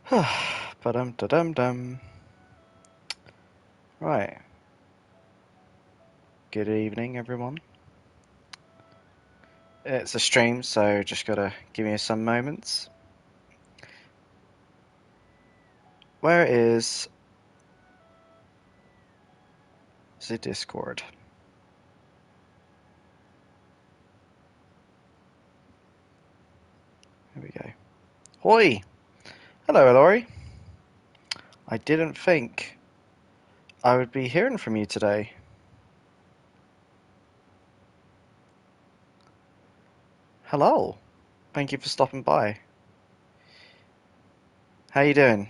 Ba-dum-da-dum-dum. Right. Good evening, everyone. It's a stream, so just gotta give me some moments. Where is the Discord? Here we go. Hoi! Hello, Laurie. I didn't think I would be hearing from you today. Hello. Thank you for stopping by. How you doing?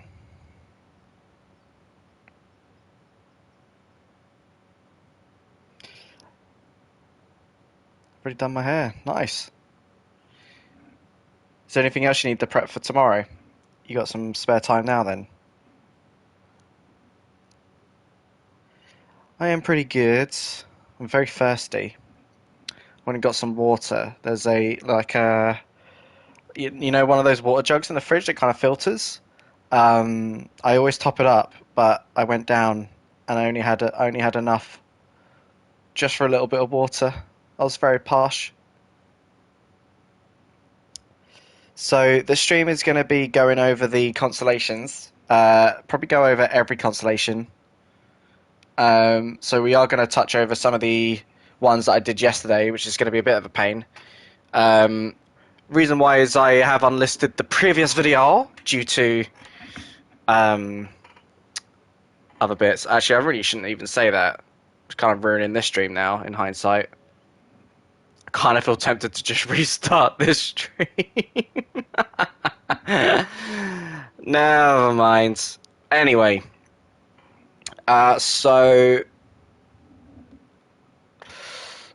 Already done my hair. Nice. Is there anything else you need to prep for tomorrow? You got some spare time now then? I am pretty good. I'm very thirsty. Went and got some water. There's you know, one of those water jugs in the fridge that kind of filters. I always top it up, but I went down and I only had enough just for a little bit of water. I was very posh. So the stream is going to be going over the constellations. Probably go over every constellation. So we are going to touch over some of the ones that I did yesterday, which is going to be a bit of a pain. Um, Reason why is I have unlisted the previous video due to um, other bits. Actually, I really shouldn't even say that. It's kind of ruining this stream now, in hindsight. I kind of feel tempted to just restart this stream. Never mind. Anyway, so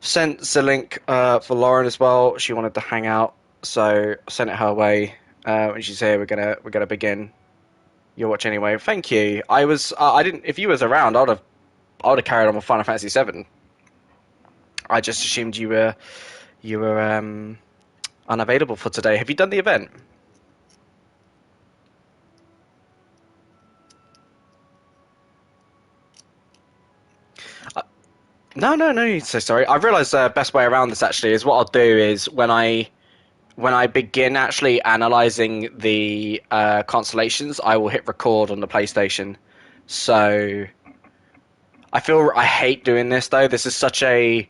sent the link for Lauren as well. She wanted to hang out, so I sent it her way. When she's here, we're gonna begin. Your watch anyway. Thank you. I didn't. If you was around, I would have carried on with Final Fantasy VII. I just assumed you were unavailable for today. Have you done the event? Uh, no, no, no. So sorry. I've realised the best way around this actually is what I'll do is when I begin actually analysing the constellations, I will hit record on the PlayStation. So I hate doing this though. This is such a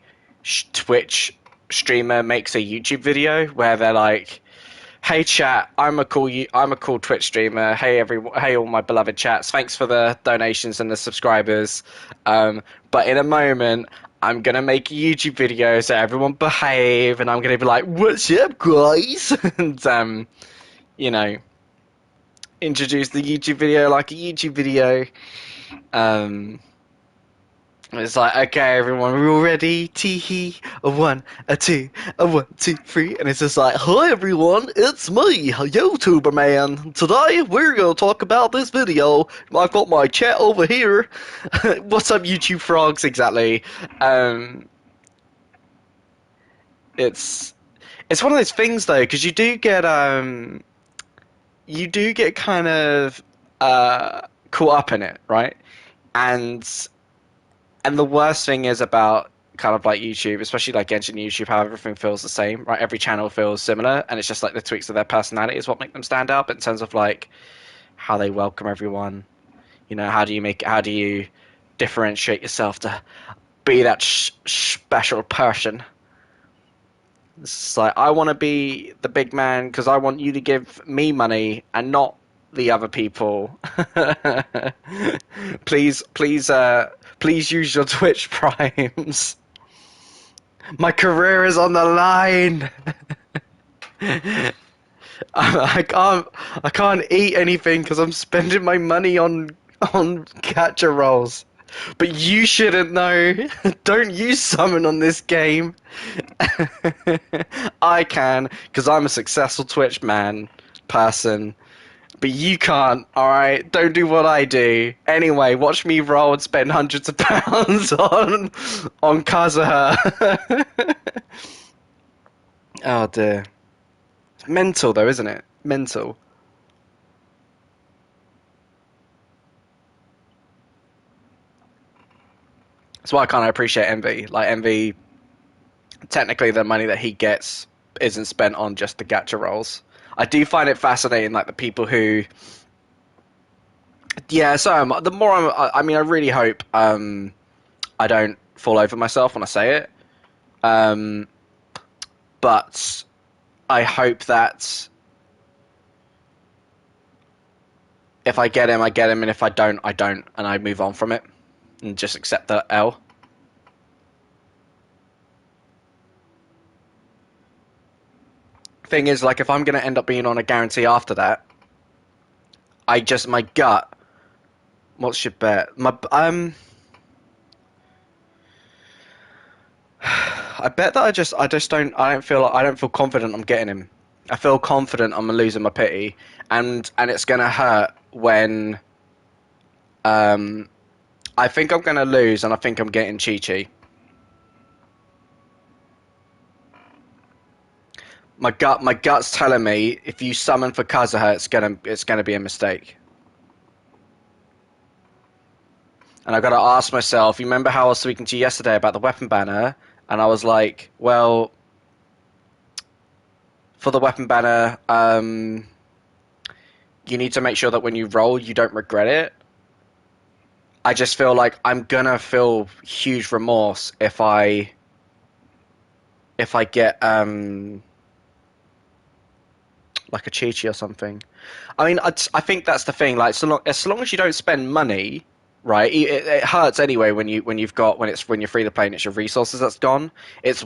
Twitch streamer makes a YouTube video where they're like, "Hey chat, I'm a cool Twitch streamer. Hey all my beloved chats. Thanks for the donations and the subscribers. But in a moment, I'm gonna make a YouTube video so everyone behave, and I'm gonna be like, what's up, guys?" and you know, introduce the YouTube video like a YouTube video. Um, it's like, okay, everyone, we're all ready. Tee hee, a one, a two, a one, two, three, and it's just like, hi everyone, it's me, YouTuber man. Today we're gonna talk about this video. I've got my chat over here. What's up, YouTube frogs? Exactly. Um, it's it's one of those things though, because you do get kind of caught up in it, right? And the worst thing is about kind of like YouTube, especially like Genshin YouTube, how everything feels the same, right? Every channel feels similar, and it's just like the tweaks of their personality is what make them stand out. But in terms of like how they welcome everyone, you know, how do you differentiate yourself to be that special person? It's like I want to be the big man because I want you to give me money and not the other people. Please use your Twitch primes. My career is on the line. I can't eat anything because I'm spending my money on catcher rolls. But you shouldn't know. Don't use summon on this game. I can because I'm a successful Twitch person. But you can't, alright? Don't do what I do. Anyway, watch me roll and spend hundreds of pounds on Kazuha. Oh dear. It's mental though, isn't it? Mental. That's why I kind of appreciate Envy. Like Envy, technically the money that he gets isn't spent on just the gacha rolls. I do find it fascinating, like the people who, yeah. So the more I mean, I really hope I don't fall over myself when I say it. Um, but I hope that if I get him, I get him, and if I don't, I don't, and I move on from it and just accept the L. Thing is, like, if I'm going to end up being on a guarantee after that, my gut. What's your bet? I bet that I don't feel confident I'm getting him. I feel confident I'm losing my pity, and it's gonna hurt when um I think I'm gonna lose, and I think I'm getting Chi Chi. My gut's telling me if you summon for Kazuha, it's gonna be a mistake. And I gotta ask myself, you remember how I was speaking to you yesterday about the weapon banner? And I was like, well, for the weapon banner, you need to make sure that when you roll, you don't regret it. I just feel like I'm gonna feel huge remorse if I get like a Chi Chi or something. I mean, I think that's the thing. Like, as long as you don't spend money, right? It hurts anyway when you're free to play and it's your resources that's gone. It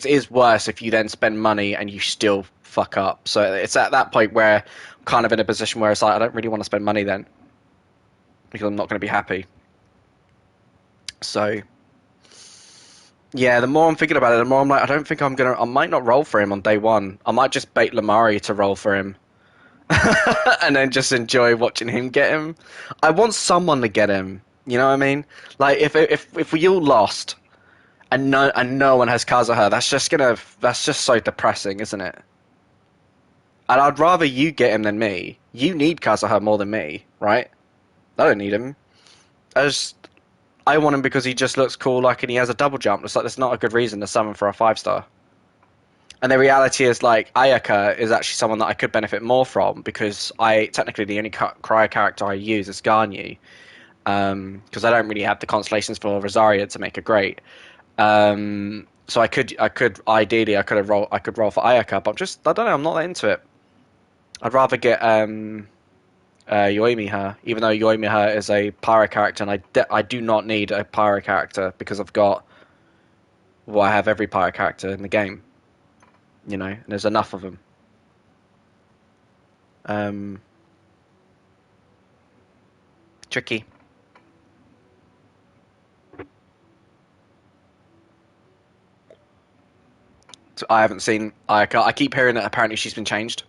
is worse if you then spend money and you still fuck up. So it's at that point where I'm kind of in a position where it's like I don't really want to spend money then because I'm not going to be happy. So yeah, the more I'm thinking about it, the more I'm like, I might not roll for him on day one. I might just bait Lamari to roll for him. And then just enjoy watching him get him. I want someone to get him. You know what I mean? Like if we all lost and no one has Kazuha, that's just so depressing, isn't it? And I'd rather you get him than me. You need Kazuha more than me, right? I don't need him. I just I want him because he just looks cool, like, and he has a double jump. It's like that's not a good reason to summon for a 5-star. And the reality is, like, Ayaka is actually someone that I could benefit more from because I technically the only cryo character I use is Ganyu, because I don't really have the constellations for Rosaria to make a great. So I could roll for Ayaka, but I don't know, I'm not that into it. I'd rather get Yoimiya, even though Yoimiya is a pyro character, and I do not need a pyro character because I have every pyro character in the game. You know, and there's enough of them. Um, Tricky. So I haven't seen. I keep hearing that apparently she's been changed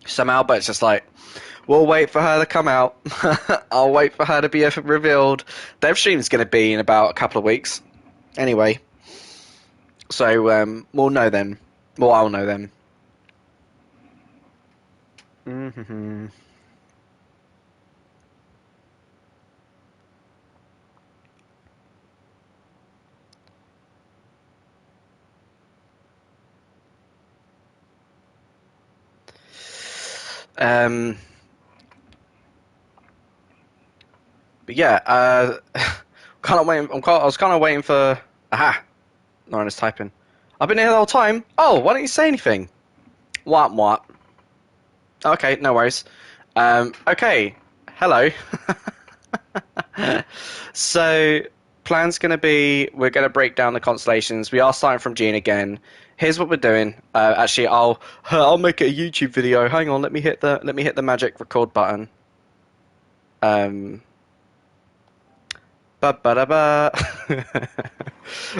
somehow, but it's just like we'll wait for her to come out. I'll wait for her to be revealed. Dev stream's going to be in about a couple of weeks, anyway. So we'll know then. Well, I'll know then. Mm-hmm. Um, but yeah, kind of waiting. I was kind of waiting for. Aha! Lauren is typing. I've been here the whole time. Oh, why don't you say anything? What? Okay, no worries. Okay, hello. So, plan's going to be we're going to break down the constellations. We are starting from Gene again. Here's what we're doing. Actually, I'll make it a YouTube video. Hang on, let me hit the magic record button. Ba ba da ba.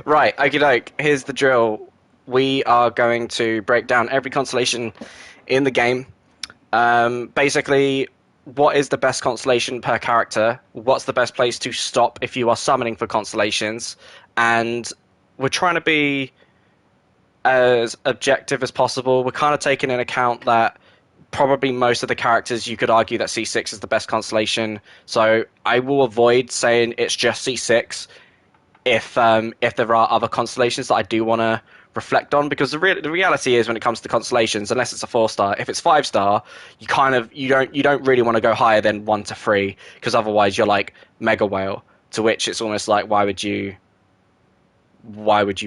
Right, okie doke. Here's the drill. We are going to break down every constellation in the game. Basically, what is the best constellation per character? What's the best place to stop if you are summoning for constellations? And we're trying to be as objective as possible. We're kind of taking into account that probably most of the characters you could argue that C6 is the best constellation. So I will avoid saying it's just C6. if there are other constellations that I do want to reflect on, because the reality is when it comes to constellations, unless it's a 4-star, if it's 5-star, you don't really want to go higher than 1 to 3, because otherwise you're like mega whale, to which it's almost like why would you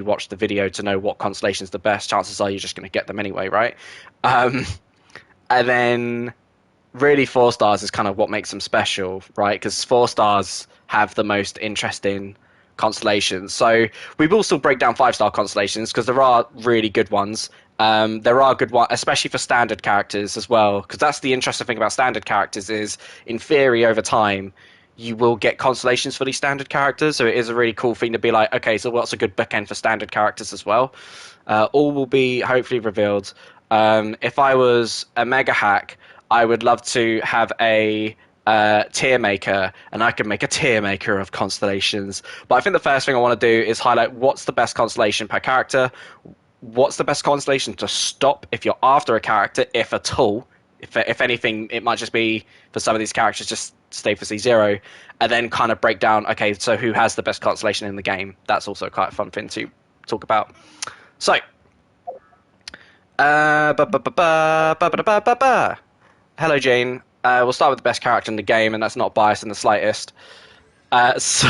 watch the video to know what constellation's the best? Chances are you're just going to get them anyway, right? Um, and then really 4 stars is kind of what makes them special, right? Because 4 stars have the most interesting constellations. So we will still break down 5-star constellations because there are really good ones. There are good ones, especially for standard characters as well. Because that's the interesting thing about standard characters is, in theory, over time, you will get constellations for these standard characters. So it is a really cool thing to be like, okay, so what's a good bookend for standard characters as well? All will be hopefully revealed. If I was a mega hack, I would love to have a tier maker, and I can make a tier maker of constellations. But I think the first thing I want to do is highlight what's the best constellation per character, what's the best constellation to stop if you're after a character, if at all. If anything, it might just be for some of these characters just stay for C0, and then kind of break down, okay, so who has the best constellation in the game? That's also quite a fun thing to talk about. So, hello, Jane. We'll start with the best character in the game, and that's not biased in the slightest. So,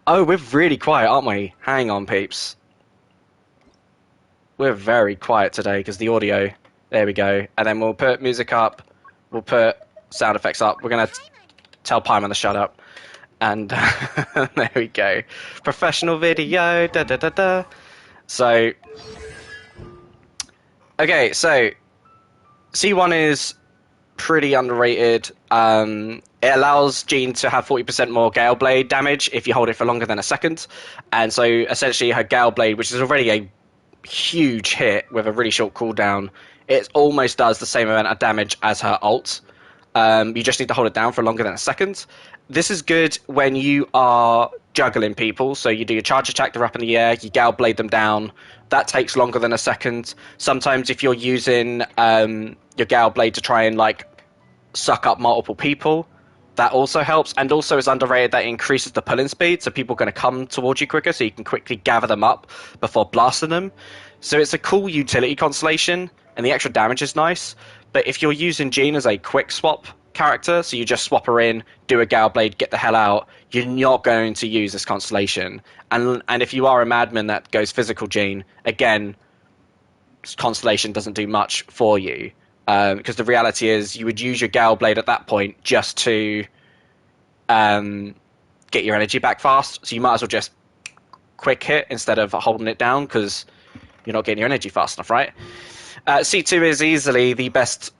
oh, we're really quiet, aren't we? Hang on, peeps. We're very quiet today because the audio. There we go. And then we'll put music up. We'll put sound effects up. We're going to tell Paimon to shut up. And there we go. Professional video. Da, da, da, da. So, okay, so C1 is pretty underrated. It allows Jean to have 40% more Gale Blade damage if you hold it for longer than a second. And so essentially her Gale Blade, which is already a huge hit with a really short cooldown, it almost does the same amount of damage as her ult. You just need to hold it down for longer than a second. This is good when you are juggling people. So you do your charge attack, they're up in the air, you Gale Blade them down. That takes longer than a second. Sometimes if you're using your Gale Blade to try and like suck up multiple people, that also helps. And also it's underrated that it increases the pulling speed, so people are going to come towards you quicker, so you can quickly gather them up before blasting them. So it's a cool utility constellation, and the extra damage is nice. But if you're using Jean as a quick swap character, so you just swap her in, do a Gale Blade, get the hell out, you're not going to use this constellation. And if you are a madman that goes physical Jean, again, this constellation doesn't do much for you. Because the reality is you would use your Gale Blade at that point just to get your energy back fast. So you might as well just quick hit instead of holding it down, because you're not getting your energy fast enough, right? C2 is easily the best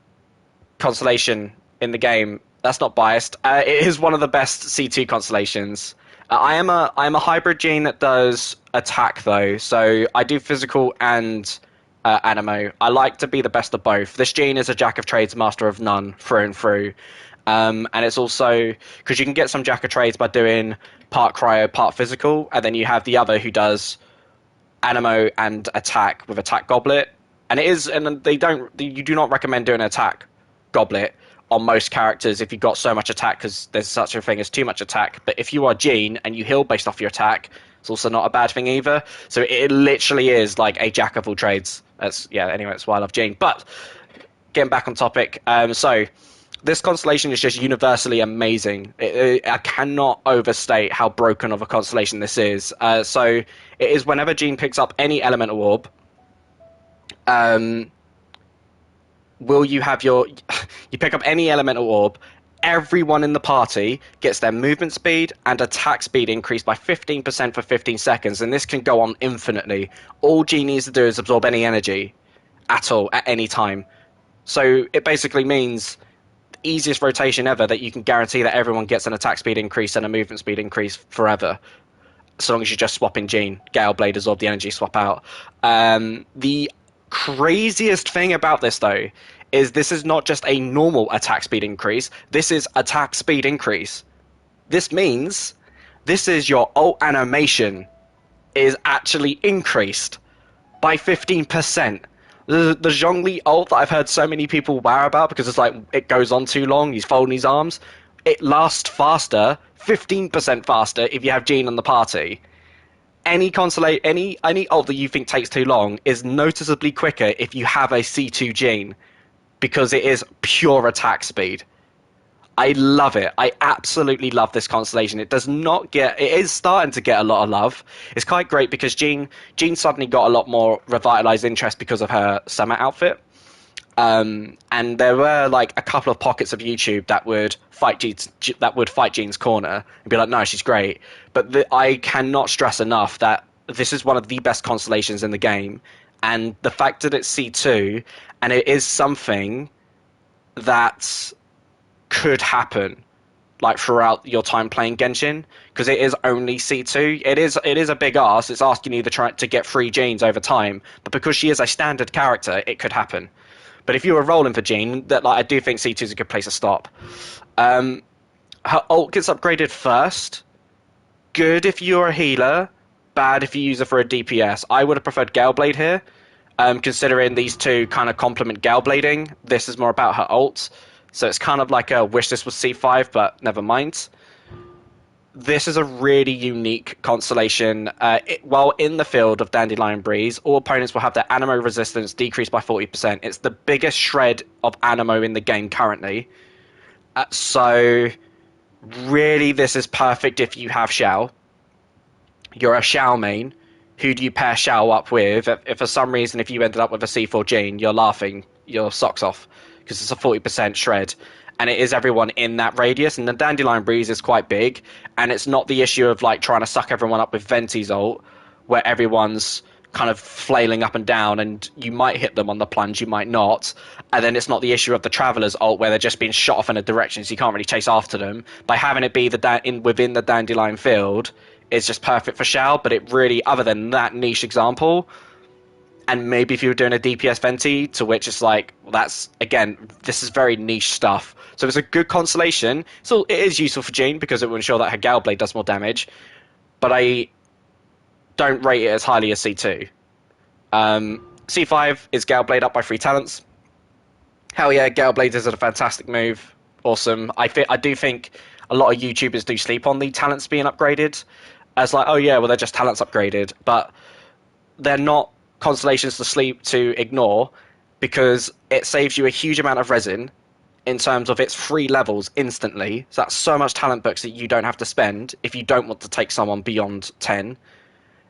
constellation in the game. That's not biased. It is one of the best C2 constellations. I am a hybrid Jean that does attack though, so I do physical and animo. I like to be the best of both. This Jean is a jack of trades, master of none, through and through. And it's also because you can get some jack of trades by doing part cryo, part physical, and then you have the other who does animo and attack with attack goblet. And you do not recommend doing an attack goblet on most characters if you've got so much attack, because there's such a thing as too much attack. But if you are Jean and you heal based off your attack, it's also not a bad thing either. So it literally is like a jack of all trades. Anyway, that's why I love Jean. But getting back on topic, so this constellation is just universally amazing. I cannot overstate how broken of a constellation this is. So it is whenever Jean picks up any elemental orb, you pick up any elemental orb, everyone in the party gets their movement speed and attack speed increased by 15% for 15 seconds, and this can go on infinitely. All G needs to do is absorb any energy at all, at any time. So it basically means the easiest rotation ever, that you can guarantee that everyone gets an attack speed increase and a movement speed increase forever, so long as you just swap in Jean. Gale Blade, absorb the energy, swap out. The craziest thing about this, though, is this is not just a normal attack speed increase. This is attack speed increase. This means this is your ult animation is actually increased by 15%. The Zhongli ult that I've heard so many people wow about because it's like it goes on too long, he's folding his arms, it lasts faster, 15% faster if you have Jean on the party. any ult that you think takes too long is noticeably quicker if you have a C2 gene, because it is pure attack speed. I love it. I absolutely love this constellation. It does not get. It is starting to get a lot of love. It's quite great because Jean suddenly got a lot more revitalized interest because of her summer outfit. And there were like a couple of pockets of YouTube that would fight Jean's corner and be like, no, she's great. But I cannot stress enough that this is one of the best constellations in the game, and the fact that it's C2 and it is something that could happen like throughout your time playing Genshin, because it is only C2. It is a big ask. It's asking you to get 3 Jeans over time, but because she is a standard character, it could happen. But if you were rolling for Jean, that like I do think C2 is a good place to stop. Her ult gets upgraded first. Good if you're a healer, bad if you use it for a DPS. I would have preferred Gale Blade here, considering these two kind of complement Gale Blading. This is more about her ult. So it's kind of like a wish this was C5, but never mind. This is a really unique constellation. While in the field of Dandelion Breeze, all opponents will have their Animo resistance decreased by 40%. It's the biggest shred of Animo in the game currently. So really this is perfect if you have Xiao. You're a Xiao main. Who do you pair Xiao up with? If for some reason, if you ended up with a C4 Jean, you're laughing your socks off, because it's a 40% shred, and it is everyone in that radius, and the Dandelion Breeze is quite big, and it's not the issue of like trying to suck everyone up with Venti's ult, where everyone's kind of flailing up and down, and you might hit them on the plunge, you might not, and then it's not the issue of the Traveler's ult, where they're just being shot off in a direction, so you can't really chase after them. By having it be within the Dandelion field, it's just perfect for Xiao, but it really, other than that niche example, and maybe if you were doing a DPS Venti, to which it's like, well, that's, again, this is very niche stuff. So it's a good constellation. So it is useful for Jean, because it will ensure that her Gale Blade does more damage. But I don't rate it as highly as C2. C5 is Gale Blade up by 3 talents. Hell yeah, Gale Blade is a fantastic move. Awesome. I do think a lot of YouTubers do sleep on the talents being upgraded. As like, oh yeah, well, they're just talents upgraded. But they're not constellations to ignore, because it saves you a huge amount of resin in terms of its 3 levels instantly. So that's so much talent books that you don't have to spend if you don't want to take someone beyond 10.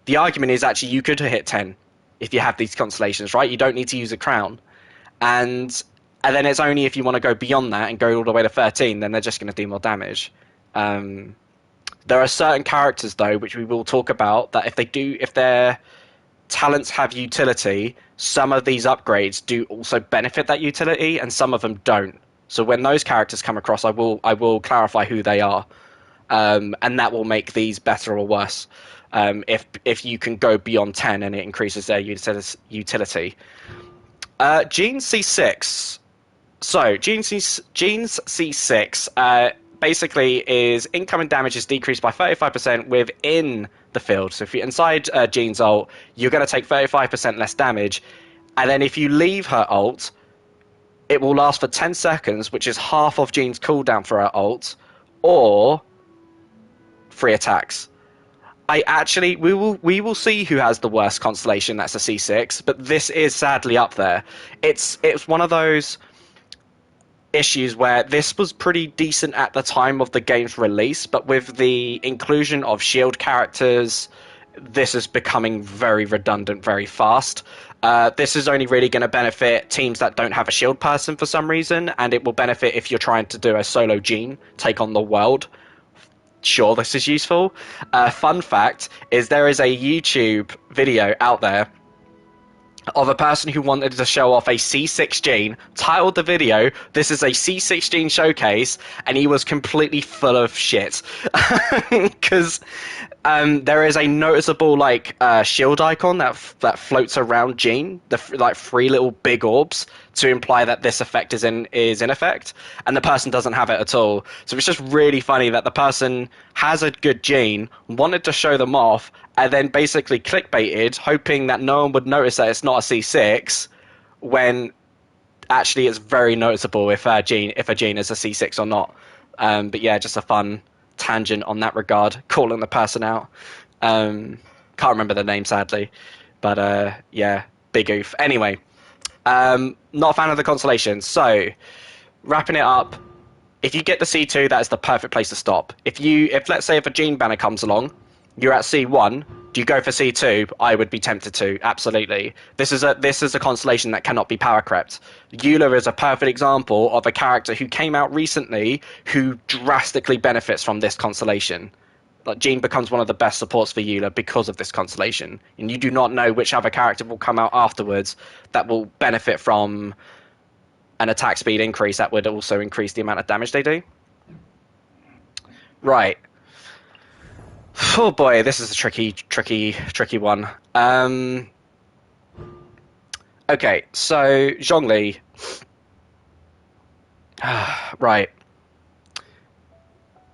The argument is actually you could hit 10 if you have these constellations, right? You don't need to use a crown. And then it's only if you want to go beyond that and go all the way to 13, then they're just going to do more damage. There are certain characters, though, which we will talk about, that if their talents have utility, some of these upgrades do also benefit that utility, and some of them don't. So when those characters come across, I will clarify who they are, and that will make these better or worse. If you can go beyond 10 and it increases their utility. Jean's C6. So Jean's C6 basically is incoming damage is decreased by 35% within the field. So if you're inside Jean's ult, you're going to take 35% less damage. And then if you leave her ult, it will last for 10 seconds, which is half of Jean's cooldown for her ult, or 3 attacks. We will see who has the worst constellation. That's a C6, but this is sadly up there. It's one of those issues where this was pretty decent at the time of the game's release, but with the inclusion of shield characters, this is becoming very redundant very fast. This is only really going to benefit teams that don't have a shield person for some reason, and it will benefit if you're trying to do a solo Jean, take on the world. Sure, this is useful. Fun fact is there is a YouTube video out there of a person who wanted to show off a C6 Jean, titled the video, "This is a C6 Jean showcase," and he was completely full of shit. Because there is a noticeable shield icon that floats around Jean, the 3 little big orbs, to imply that this effect is in effect, and the person doesn't have it at all. So it's just really funny that the person has a good Jean, wanted to show them off, and then basically clickbaited, hoping that no one would notice that it's not a C6, when actually it's very noticeable if a Jean is a C6 or not. But yeah, just a fun tangent on that regard, calling the person out. Can't remember the name, sadly. But yeah, big oof. Anyway, not a fan of the constellation. So, wrapping it up, if you get the C2, that is the perfect place to stop. If let's say if a Gene banner comes along, you're at C1. Do you go for C2? I would be tempted to. Absolutely. This is a constellation that cannot be power crept. Eula is a perfect example of a character who came out recently who drastically benefits from this constellation. Like Jean becomes one of the best supports for Eula because of this constellation, and you do not know which other character will come out afterwards that will benefit from an attack speed increase that would also increase the amount of damage they do. Right. Oh boy, this is a tricky one. Okay, so Zhongli. Right.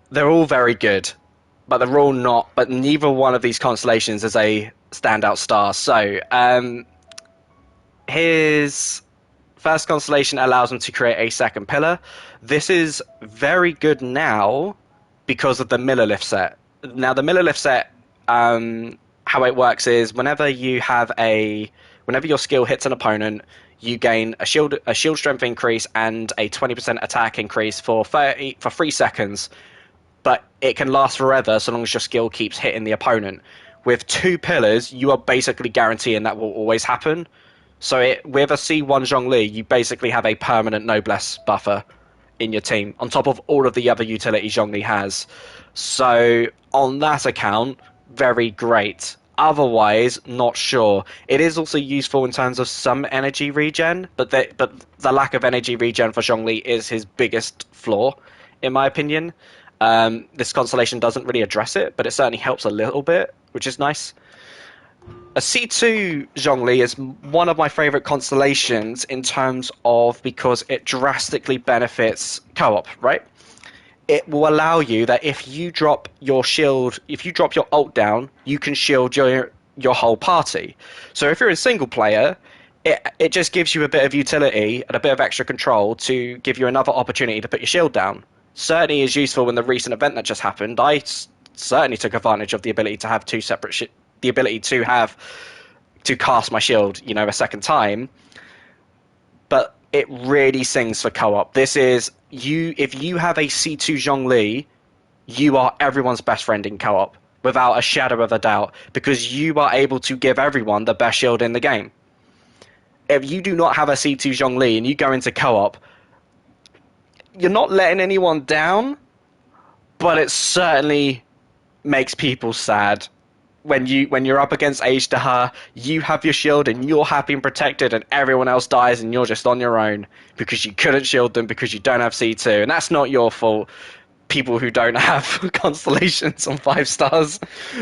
They're all very good, but they're all not. But neither one of these constellations is a standout star. So, his first constellation allows him to create a second pillar. This is very good now because of the Millilith set. Now, the Millilith set, how it works is whenever your skill hits an opponent, you gain a shield strength increase and a 20% attack increase for 3 seconds. But it can last forever so long as your skill keeps hitting the opponent. With 2 pillars, you are basically guaranteeing that will always happen. So with a C1 Zhongli, you basically have a permanent noblesse buffer in your team, on top of all of the other utilities Zhongli has. So on that account, very great. Otherwise, not sure. It is also useful in terms of some energy regen, but the lack of energy regen for Zhongli is his biggest flaw, in my opinion. This constellation doesn't really address it, but it certainly helps a little bit, which is nice. A C2 Zhongli is one of my favorite constellations in terms of because it drastically benefits co-op, right? It will allow you that if you drop your ult down, you can shield your whole party. So if you're in single player, it just gives you a bit of utility and a bit of extra control to give you another opportunity to put your shield down. Certainly is useful in the recent event that just happened. I certainly took advantage of the ability to have two separate the ability to cast my shield, a second time. But it really sings for co-op. This is if you have a C2 Zhongli, you are everyone's best friend in co-op, without a shadow of a doubt, because you are able to give everyone the best shield in the game. If you do not have a C2 Zhongli and you go into co-op, you're not letting anyone down, but it certainly makes people sad. When you're up against Ajdaha, you have your shield and you're happy and protected, and everyone else dies and you're just on your own because you couldn't shield them because you don't have C2, and that's not your fault. People who don't have constellations on 5 stars,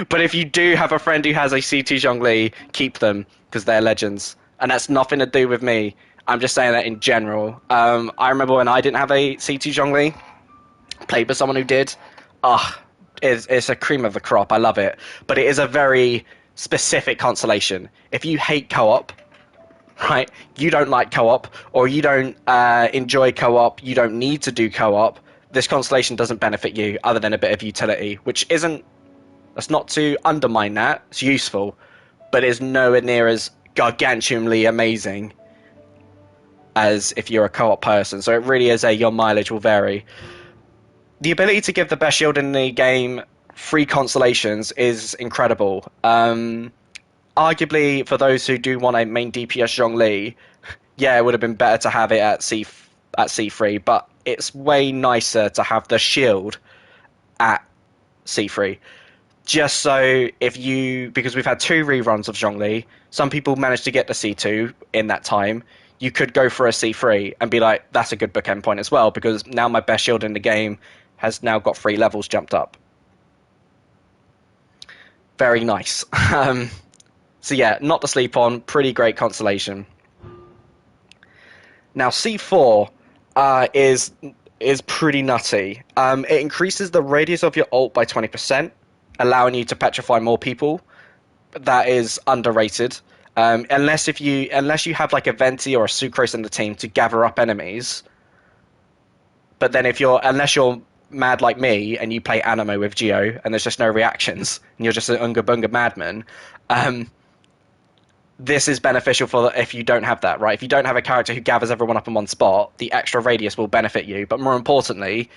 but if you do have a friend who has a C2 Zhongli, keep them because they're legends, and that's nothing to do with me. I'm just saying that in general. I remember when I didn't have a C2 Zhongli, played with someone who did. It's a cream of the crop. I love it. But it is a very specific constellation. If you hate co-op, right, you don't like co-op, or you don't enjoy co-op, you don't need to do co-op, this constellation doesn't benefit you other than a bit of utility, that's not to undermine that. It's useful, but it's nowhere near as gargantuanly amazing as if you're a co-op person. So it really is your mileage will vary. The ability to give the best shield in the game 3 constellations is incredible. Arguably, for those who do want a main DPS Zhongli, yeah, it would have been better to have it at C3, but it's way nicer to have the shield at C3. Just so because we've had 2 reruns of Zhongli, some people managed to get the C2 in that time. You could go for a C3 and be like, that's a good bookend point as well, because now my best shield in the game has now got 3 levels jumped up. Very nice. So yeah, not to sleep on. Pretty great constellation. Now C4 is pretty nutty. It increases the radius of your ult by 20%, allowing you to petrify more people. That is underrated. Unless you have like a Venti or a Sucrose in the team to gather up enemies. But then unless you're mad like me and you play Animo with Geo and there's just no reactions and you're just an Unga Bunga madman, um, this is beneficial for if you don't have that, right? If you don't have a character who gathers everyone up in one spot, the extra radius will benefit you. But more importantly,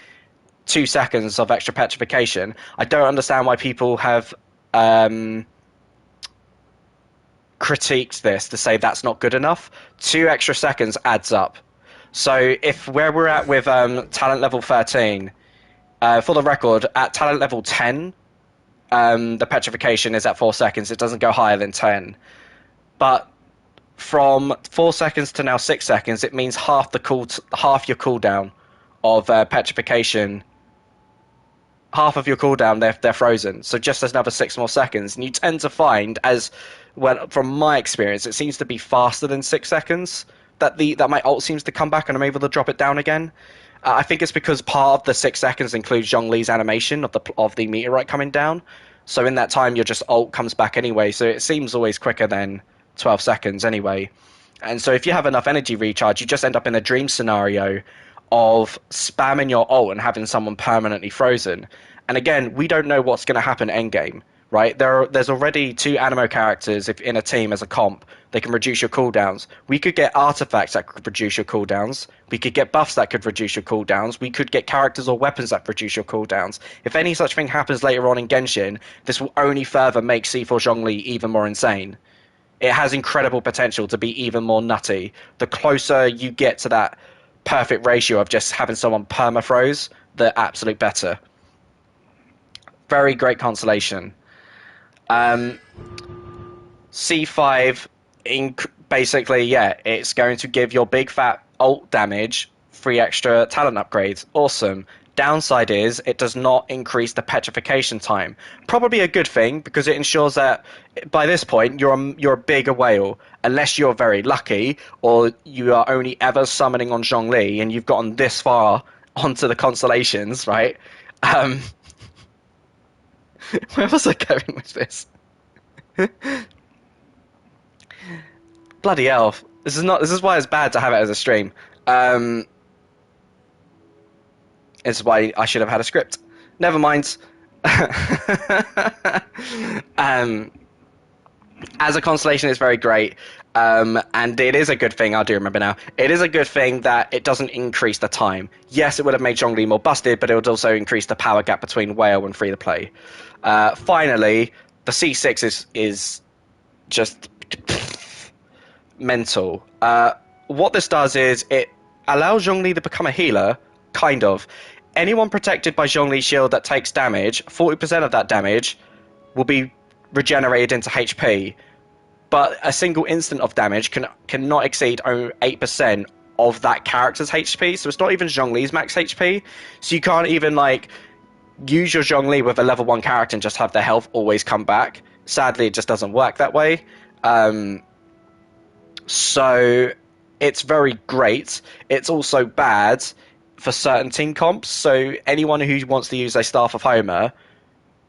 2 seconds of extra petrification. I don't understand why people have critiqued this to say that's not good enough. 2 extra seconds adds up. So if where we're at with talent level 13, for the record, at talent level 10, the petrification is at 4 seconds. It doesn't go higher than 10. But from 4 seconds to now 6 seconds, it means half your cooldown of petrification. Half of your cooldown, they're frozen. So just another 6 more seconds, and you tend to find, as well, from my experience, it seems to be faster than 6 seconds that my ult seems to come back, and I'm able to drop it down again. I think it's because part of the 6 seconds includes Zhongli's animation of the meteorite coming down. So in that time, your just ult comes back anyway. So it seems always quicker than 12 seconds anyway. And so if you have enough energy recharge, you just end up in a dream scenario of spamming your ult and having someone permanently frozen. And again, we don't know what's going to happen endgame, right? There's already 2 Animo characters if in a team as a comp. They can reduce your cooldowns. We could get artifacts that could reduce your cooldowns. We could get buffs that could reduce your cooldowns. We could get characters or weapons that reduce your cooldowns. If any such thing happens later on in Genshin, this will only further make C4 Zhongli even more insane. It has incredible potential to be even more nutty. The closer you get to that perfect ratio of just having someone permafroze, the absolute better. Very great constellation. C5, basically, yeah, it's going to give your big fat ult damage 3 extra talent upgrades. Awesome. Downside is it does not increase the petrification time. Probably a good thing, because it ensures that by this point you're a bigger whale, unless you're very lucky or you are only ever summoning on Zhongli and you've gotten this far onto the constellations, right? Where was I going with this? Bloody hell! This is why it's bad to have it as a stream. This is why I should have had a script. Never mind. As a constellation, it's very great. And it is a good thing, I do remember now, it is a good thing that it doesn't increase the time. Yes, it would have made Zhongli more busted, but it would also increase the power gap between Whale and free-to-play. Finally, the C6 is just mental. What this does is it allows Zhongli to become a healer, kind of. Anyone protected by Zhongli's shield that takes damage, 40% of that damage will be regenerated into HP. But a single instant of damage cannot exceed 8% of that character's HP. So it's not even Zhongli's max HP. So you can't even use your Zhongli with a level 1 character and just have their health always come back. Sadly, it just doesn't work that way. So it's very great. It's also bad for certain team comps. So anyone who wants to use a Staff of Homer,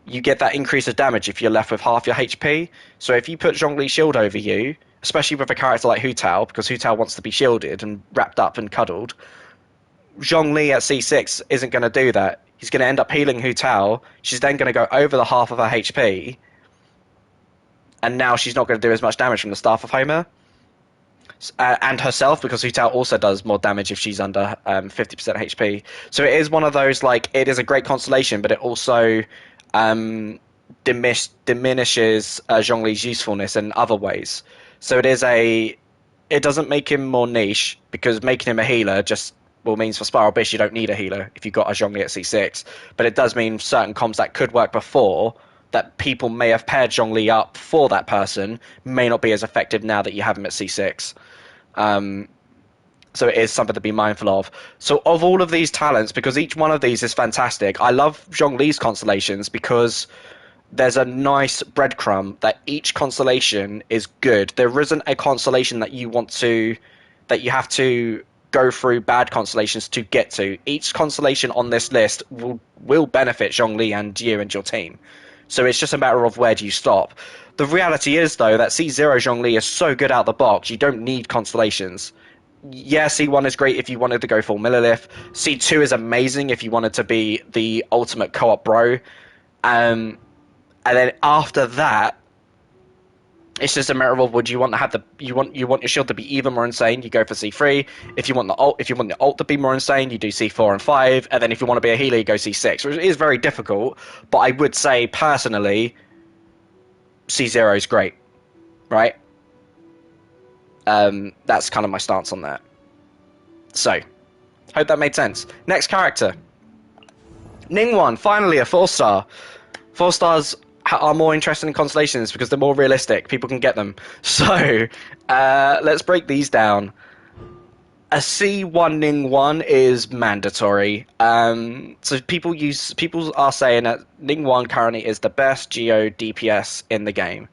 you get that increase of damage if you're left with half your HP. So if you put Zhongli's shield over you, especially with a character like Hu Tao, because Hu Tao wants to be shielded and wrapped up and cuddled, Zhongli at C6 isn't going to do that. He's going to end up healing Hu Tao. She's then going to go over the half of her HP, and now she's not going to do as much damage from the Staff of Homer. And herself, because Hu Tao also does more damage if she's under 50% HP. So it is one of those, it is a great constellation, but it also diminishes Zhongli's usefulness in other ways. So it doesn't make him more niche, because making him a healer just means for Spiral Bish you don't need a healer if you've got a Zhongli at C6. But it does mean certain comps that could work before, that people may have paired Zhongli up for that person, may not be as effective now that you have him at C6. So it is something to be mindful of. So of all of these talents, because each one of these is fantastic, I love Zhongli's constellations because there's a nice breadcrumb that each constellation is good. There isn't a constellation that you have to go through bad constellations to get to. Each constellation on this list will benefit Zhongli and you and your team. So it's just a matter of where do you stop. The reality is, though, that C0 Zhongli is so good out the box, you don't need constellations. yeah, C1 is great if you wanted to go full Millilith. C2 is amazing if you wanted to be the ultimate co-op bro. And then after that, it's just a matter of would you want to have the you want your shield to be even more insane, you go for C3. If you want the ult to be more insane, you do C4 and 5, and then if you want to be a healer, you go C6. Which is very difficult, but I would say personally, C0 is great, right? That's kind of my stance on that. So, hope that made sense. Next character, Ningguang, finally a 4-star. 4 stars are more interesting in constellations because they're more realistic. People can get them. So, let's break these down. A C1 Ningguang is mandatory. So people are saying that Ningguang currently is the best Geo DPS in the game.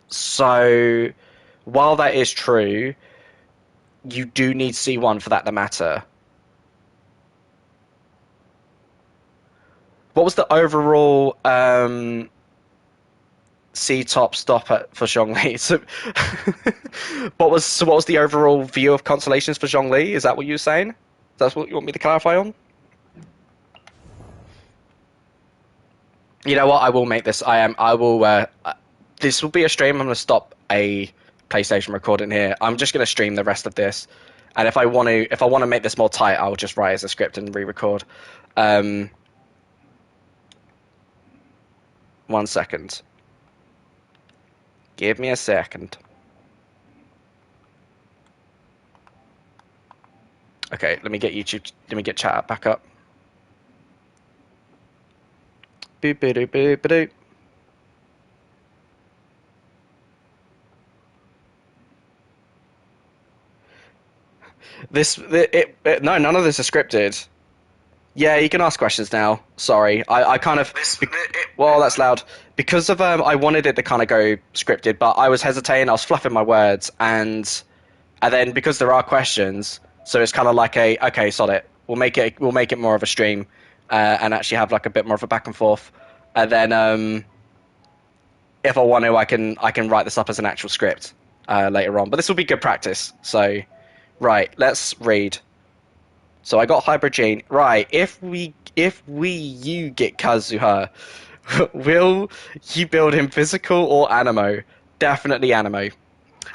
So, while that is true, you do need C1 for that to matter. What was the overall C top stop at for Zhongli? So, what was the overall view of constellations for Zhongli? Is that what you were saying? That's what you want me to clarify on? You know what? I will make this. I am. I will. This will be a stream. I'm going to stop a PlayStation recording here. I'm just going to stream the rest of this, and if I want to make this more tight, I'll just write as a script and re-record. 1 second. Give me a second. Okay, let me get YouTube. Let me get chat back up. Boop boop boop boop boop. No, none of this is scripted. Yeah, you can ask questions now. Sorry, I kind of. Well, that's loud. Because of I wanted it to kind of go scripted, but I was hesitating. I was fluffing my words, and then because there are questions, so it's kind of like okay, sod it. We'll make it more of a stream, and actually have like a bit more of a back and forth, and then if I want to, I can write this up as an actual script later on. But this will be good practice. So, right, let's read. So I got Hybrid Gene. Right, if you get Kazuha, will you build him physical or animo? Definitely animo.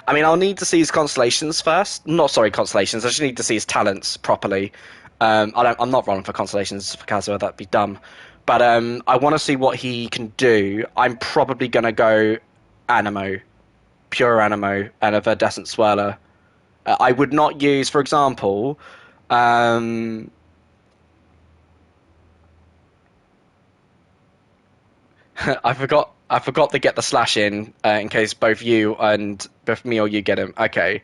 I mean, I'll need to see his constellations first. Not sorry, constellations. I just need to see his talents properly. I'm not rolling for constellations for Kazuha. That'd be dumb. But I want to see what he can do. I'm probably gonna go animo, pure animo, and a Verdescent Swirler. I would not use, for example. I forgot to get the slash in case both you and both me or you get him. Okay.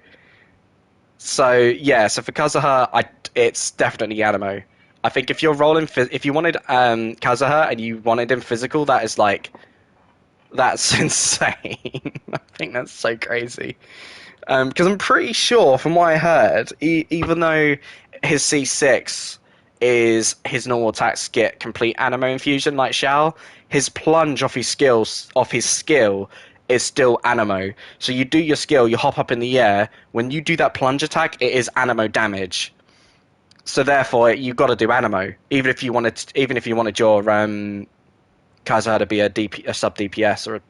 So yeah, so for Kazuha, it's definitely animo. I think if you're rolling, if you wanted Kazuha and you wanted him physical, that's insane. I think that's so crazy. Because I'm pretty sure, from what I heard, even though his C6 is his normal attacks get complete animo infusion like Shao, his plunge off his skill is still animo. So you do your skill, you hop up in the air. When you do that plunge attack, it is animo damage. So therefore, you got to do animo, even if you wanted your Kazuha to be a sub DPS or a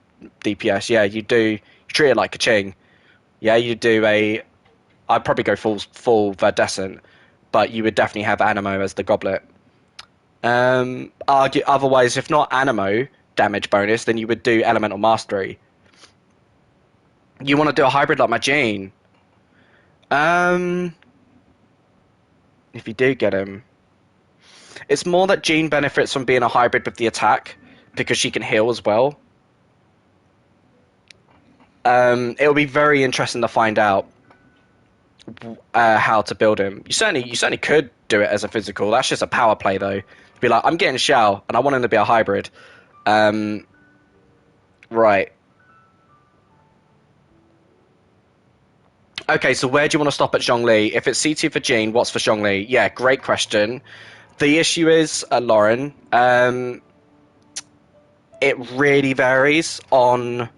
DPS. Yeah, you do. You treat it like a Ching. Yeah, you do a. I'd probably go full Verdescent, but you would definitely have Animo as the goblet. Otherwise, if not Animo damage bonus, then you would do Elemental Mastery. You want to do a hybrid like my Jane? If you do get him, it's more that Jean benefits from being a hybrid with the attack because she can heal as well. It'll be very interesting to find out how to build him. You certainly could do it as a physical. That's just a power play though. Be like, I'm getting Shao and I want him to be a hybrid. Right. Okay, so where do you want to stop at Zhongli? If it's C2 for Jean, what's for Zhongli? Yeah, great question. The issue is, Lauren, it really varies on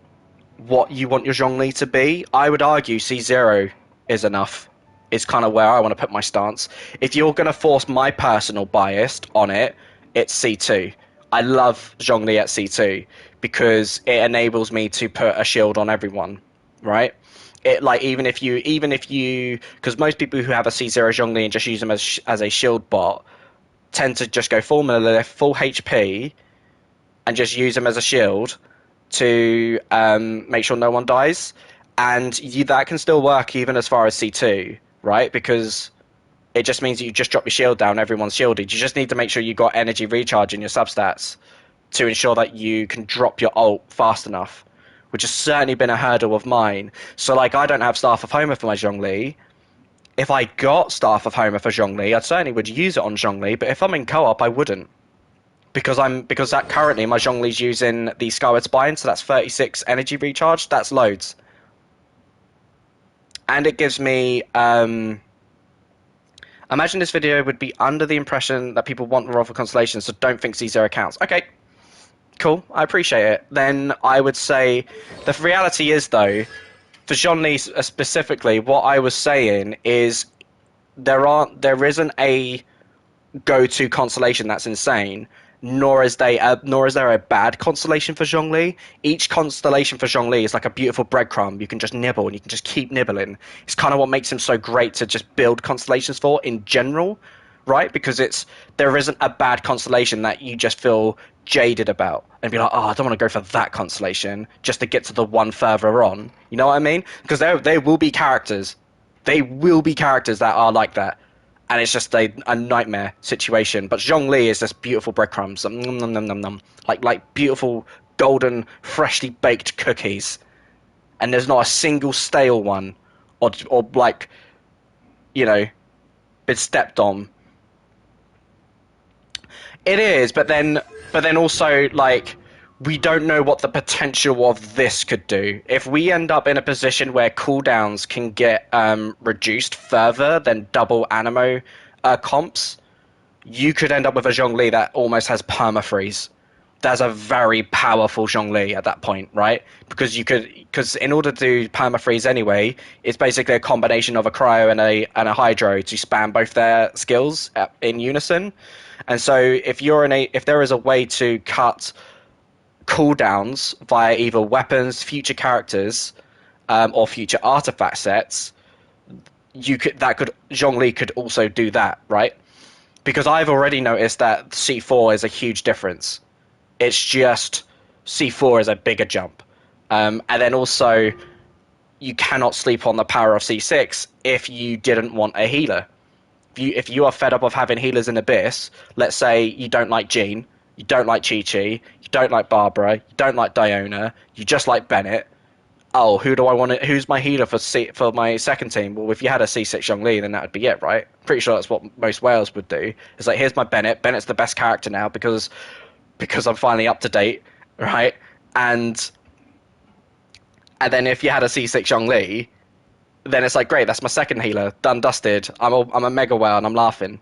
what you want your Zhongli to be. I would argue C0 is enough. is kind of where I want to put my stance. If you're going to force my personal bias on it, it's C2. I love Zhongli at C2 because it enables me to put a shield on everyone, right? It like even if you because most people who have a C0 Zhongli and just use them as a shield bot tend to just go full melee, full HP, and just use them as a shield to make sure no one dies. And that can still work even as far as C2, right? Because it just means that you just drop your shield down, everyone's shielded. You just need to make sure you got energy recharge in your substats to ensure that you can drop your ult fast enough, which has certainly been a hurdle of mine. So, like, I don't have Staff of Homer for my Zhongli. If I got Staff of Homer for Zhongli, I certainly would use it on Zhongli, but if I'm in co-op, I wouldn't. Because that currently my Zhongli's using the Skyward Spine, so that's 36 energy recharge. That's loads. And it gives me imagine this video would be under the impression that people want roll for constellation, so don't think C0 counts. Okay, cool, I appreciate it. Then I would say the reality is, though, for Zhongli specifically, what I was saying is there isn't a go-to constellation that's insane, nor is there a bad constellation for Zhongli. Each constellation for Zhongli is like a beautiful breadcrumb you can just nibble, and you can just keep nibbling. It's kind of what makes him so great to just build constellations for in general, right? Because there isn't a bad constellation that you just feel jaded about and be like, oh, I don't want to go for that constellation just to get to the one further on. You know what I mean? Because there will be characters. They will be characters that are like that. And it's just a nightmare situation. But Zhongli is just beautiful breadcrumbs. Nom, nom, nom, nom, nom. Like beautiful, golden, freshly baked cookies. And there's not a single stale one. Or like, you know, been stepped on. It is, but then also, like, we don't know what the potential of this could do. If we end up in a position where cooldowns can get reduced further than double Anemo comps, you could end up with a Zhongli that almost has permafreeze. That's a very powerful Zhongli at that point, right? Because in order to do permafreeze anyway, it's basically a combination of a cryo and a hydro to spam both their skills in unison. And so if there is a way to cut cooldowns via either weapons, future characters, or future artifact sets, Zhongli could also do that, right? Because I've already noticed that C4 is a huge difference. It's just C4 is a bigger jump, and then also you cannot sleep on the power of C6 if you didn't want a healer. If you are fed up of having healers in Abyss, let's say you don't like Jean, you don't like Chi-Chi, you don't like Barbara, you don't like Diona, you just like Bennett. Oh, who's my healer for my second team? Well, if you had a C6 Zhongli, then that would be it, right? Pretty sure that's what most whales would do. It's like, here's my Bennett. Bennett's the best character now because I'm finally up to date, right? And then if you had a C6 Zhongli, then it's like, great, that's my second healer, done, dusted. I'm a mega whale and I'm laughing.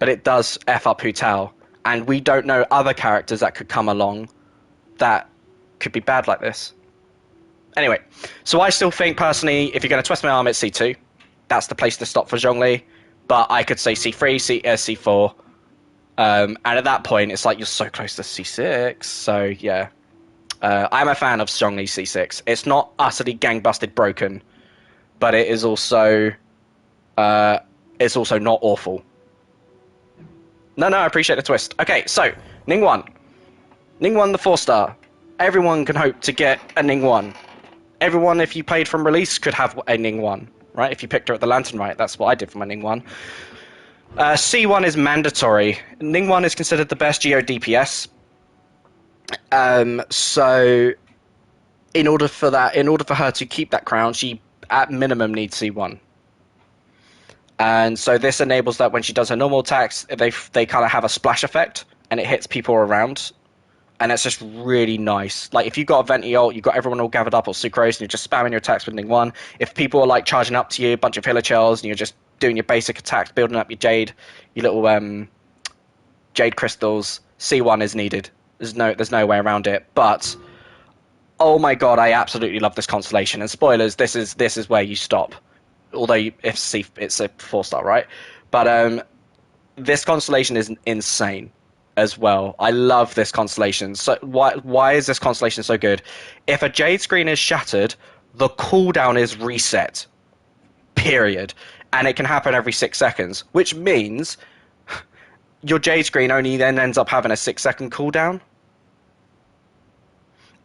But it does F up Hu Tao. And we don't know other characters that could come along that could be bad like this. Anyway, so I still think, personally, if you're going to twist my arm, it's C2. That's the place to stop for Zhongli. But I could say C3, C4. And at that point, it's like you're so close to C6. So, yeah. I'm a fan of Zhongli C6. It's not utterly gang-busted broken, but it is also not awful. No, I appreciate the twist. Okay, so, Ningguang. Ningguang the 4-star. Everyone can hope to get a Ningguang. Everyone, if you played from release, could have a Ningguang, right? If you picked her at the Lantern Rite, that's what I did for my Ningguang. C1 is mandatory. Ningguang is considered the best Geo DPS. So, in order for her to keep that crown, she at minimum needs C1. And so this enables that when she does her normal attacks, they kind of have a splash effect, and it hits people around. And it's just really nice. Like, if you've got a Venti ult, you've got everyone all gathered up or Sucrose, and you're just spamming your attacks with Ningguang. If people are, like, charging up to you, a bunch of Hilichurls, and you're just doing your basic attacks, building up your Jade, your little Jade crystals, C1 is needed. There's no way around it. But, oh my god, I absolutely love this constellation. And spoilers, this is where you stop. although if C, it's a 4-star, right? But this constellation is insane as well. I love this constellation. So why is this constellation so good? If a jade screen is shattered, the cooldown is reset. Period. And it can happen every 6 seconds, which means your jade screen only then ends up having a 6 second cooldown.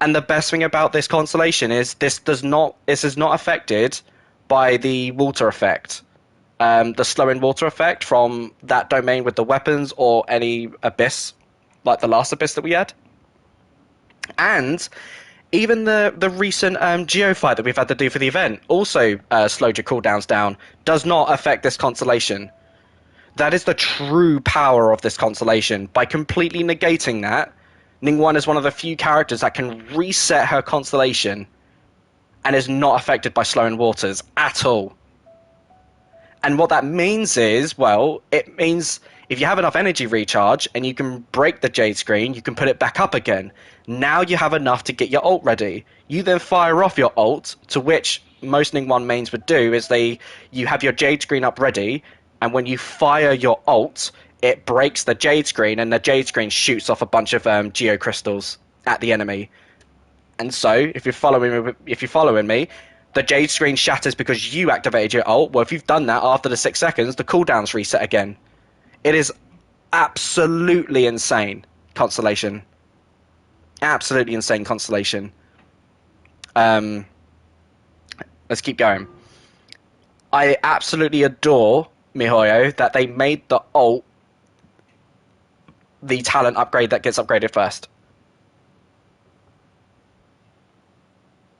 And the best thing about this constellation is this is not affected by the water effect. The slowing water effect from that domain with the weapons or any abyss, like the last abyss that we had. And even the recent geofight that we've had to do for the event also slowed your cooldowns down, does not affect this constellation. That is the true power of this constellation. By completely negating that, Ningguang is one of the few characters that can reset her constellation and is not affected by slowing waters at all. And what that means is, well, it means if you have enough energy recharge and you can break the jade screen, you can put it back up again. Now you have enough to get your ult ready. You then fire off your ult, to which most Ningguang mains would do is you have your jade screen up ready, and when you fire your ult, it breaks the jade screen, and the jade screen shoots off a bunch of geo crystals at the enemy. And so, if you're following me, the jade screen shatters because you activated your ult. Well, if you've done that after the 6 seconds, the cooldown's reset again. It is absolutely insane constellation. Absolutely insane constellation. Let's keep going. I absolutely adore MiHoYo that they made the ult the talent upgrade that gets upgraded first.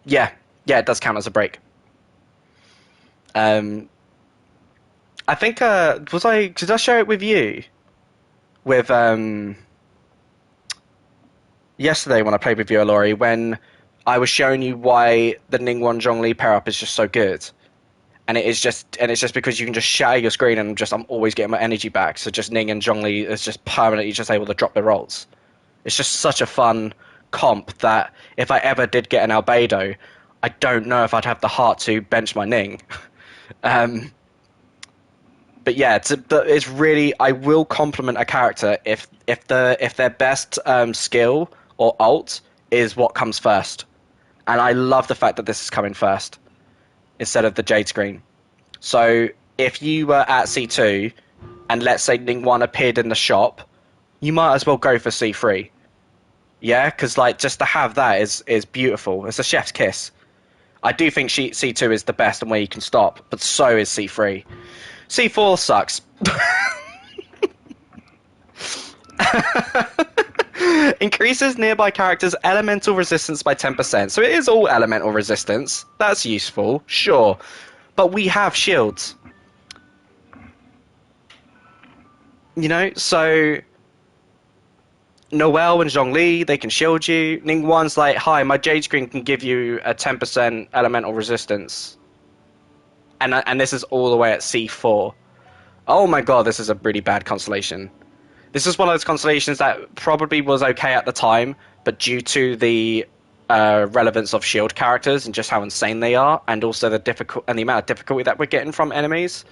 Yeah, it does count as a break. I think did I share it with you with yesterday when I played with you, Alori, when I was showing you why the Ningguang Zhongli pair up is just so good. And it's just because you can just shatter your screen and I'm always getting my energy back. So just Ning and Zhongli is just permanently just able to drop their rolls. It's just such a fun comp that if I ever did get an Albedo, I don't know if I'd have the heart to bench my Ning. But yeah, it's really, I will compliment a character if their best skill or ult is what comes first. And I love the fact that this is coming first instead of the jade screen. So if you were at C2 and let's say Ningguang appeared in the shop, you might as well go for C3. Yeah, because just to have that is beautiful. It's a chef's kiss. I do think C2 is the best and where you can stop, but so is C3. C4 sucks. Increases nearby characters' elemental resistance by 10%. So it is all elemental resistance. That's useful, sure. But we have shields. So Noelle and Zhongli, they can shield you. Ningguang's like, hi, my jade screen can give you a 10% elemental resistance. And this is all the way at C4. Oh my god, this is a really bad constellation. This is one of those constellations that probably was okay at the time, but due to the relevance of shield characters and just how insane they are, and also the amount of difficulty that we're getting from enemies,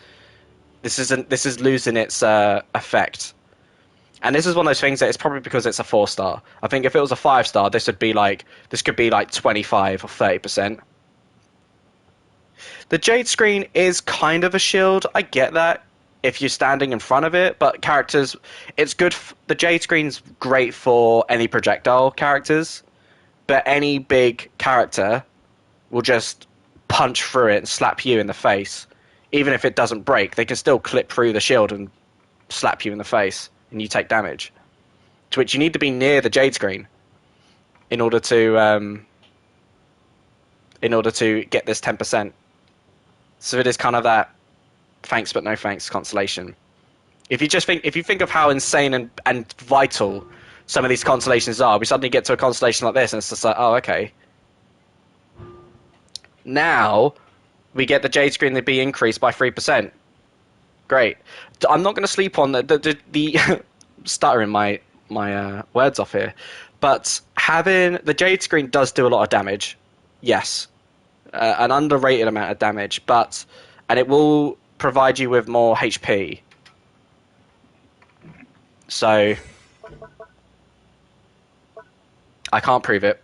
this is losing its effect. And this is one of those things that it's probably because it's a 4-star. I think if it was a 5-star, this could be like 25 or 30%. The jade screen is kind of a shield. I get that if you're standing in front of it, but characters, it's good. The jade screen's great for any projectile characters, but any big character will just punch through it and slap you in the face. Even if it doesn't break, they can still clip through the shield and slap you in the face, and you take damage. To which you need to be near the jade screen in order to get this 10%. So it is kind of that thanks but no thanks constellation. If you think of how insane and vital some of these constellations are, we suddenly get to a constellation like this and it's just like, oh, okay. Now we get the jade screen to be increased by 3%. Great. I'm not going to sleep on the stuttering my words off here, but having the jade screen does do a lot of damage. Yes, an underrated amount of damage, but and it will provide you with more HP. So I can't prove it,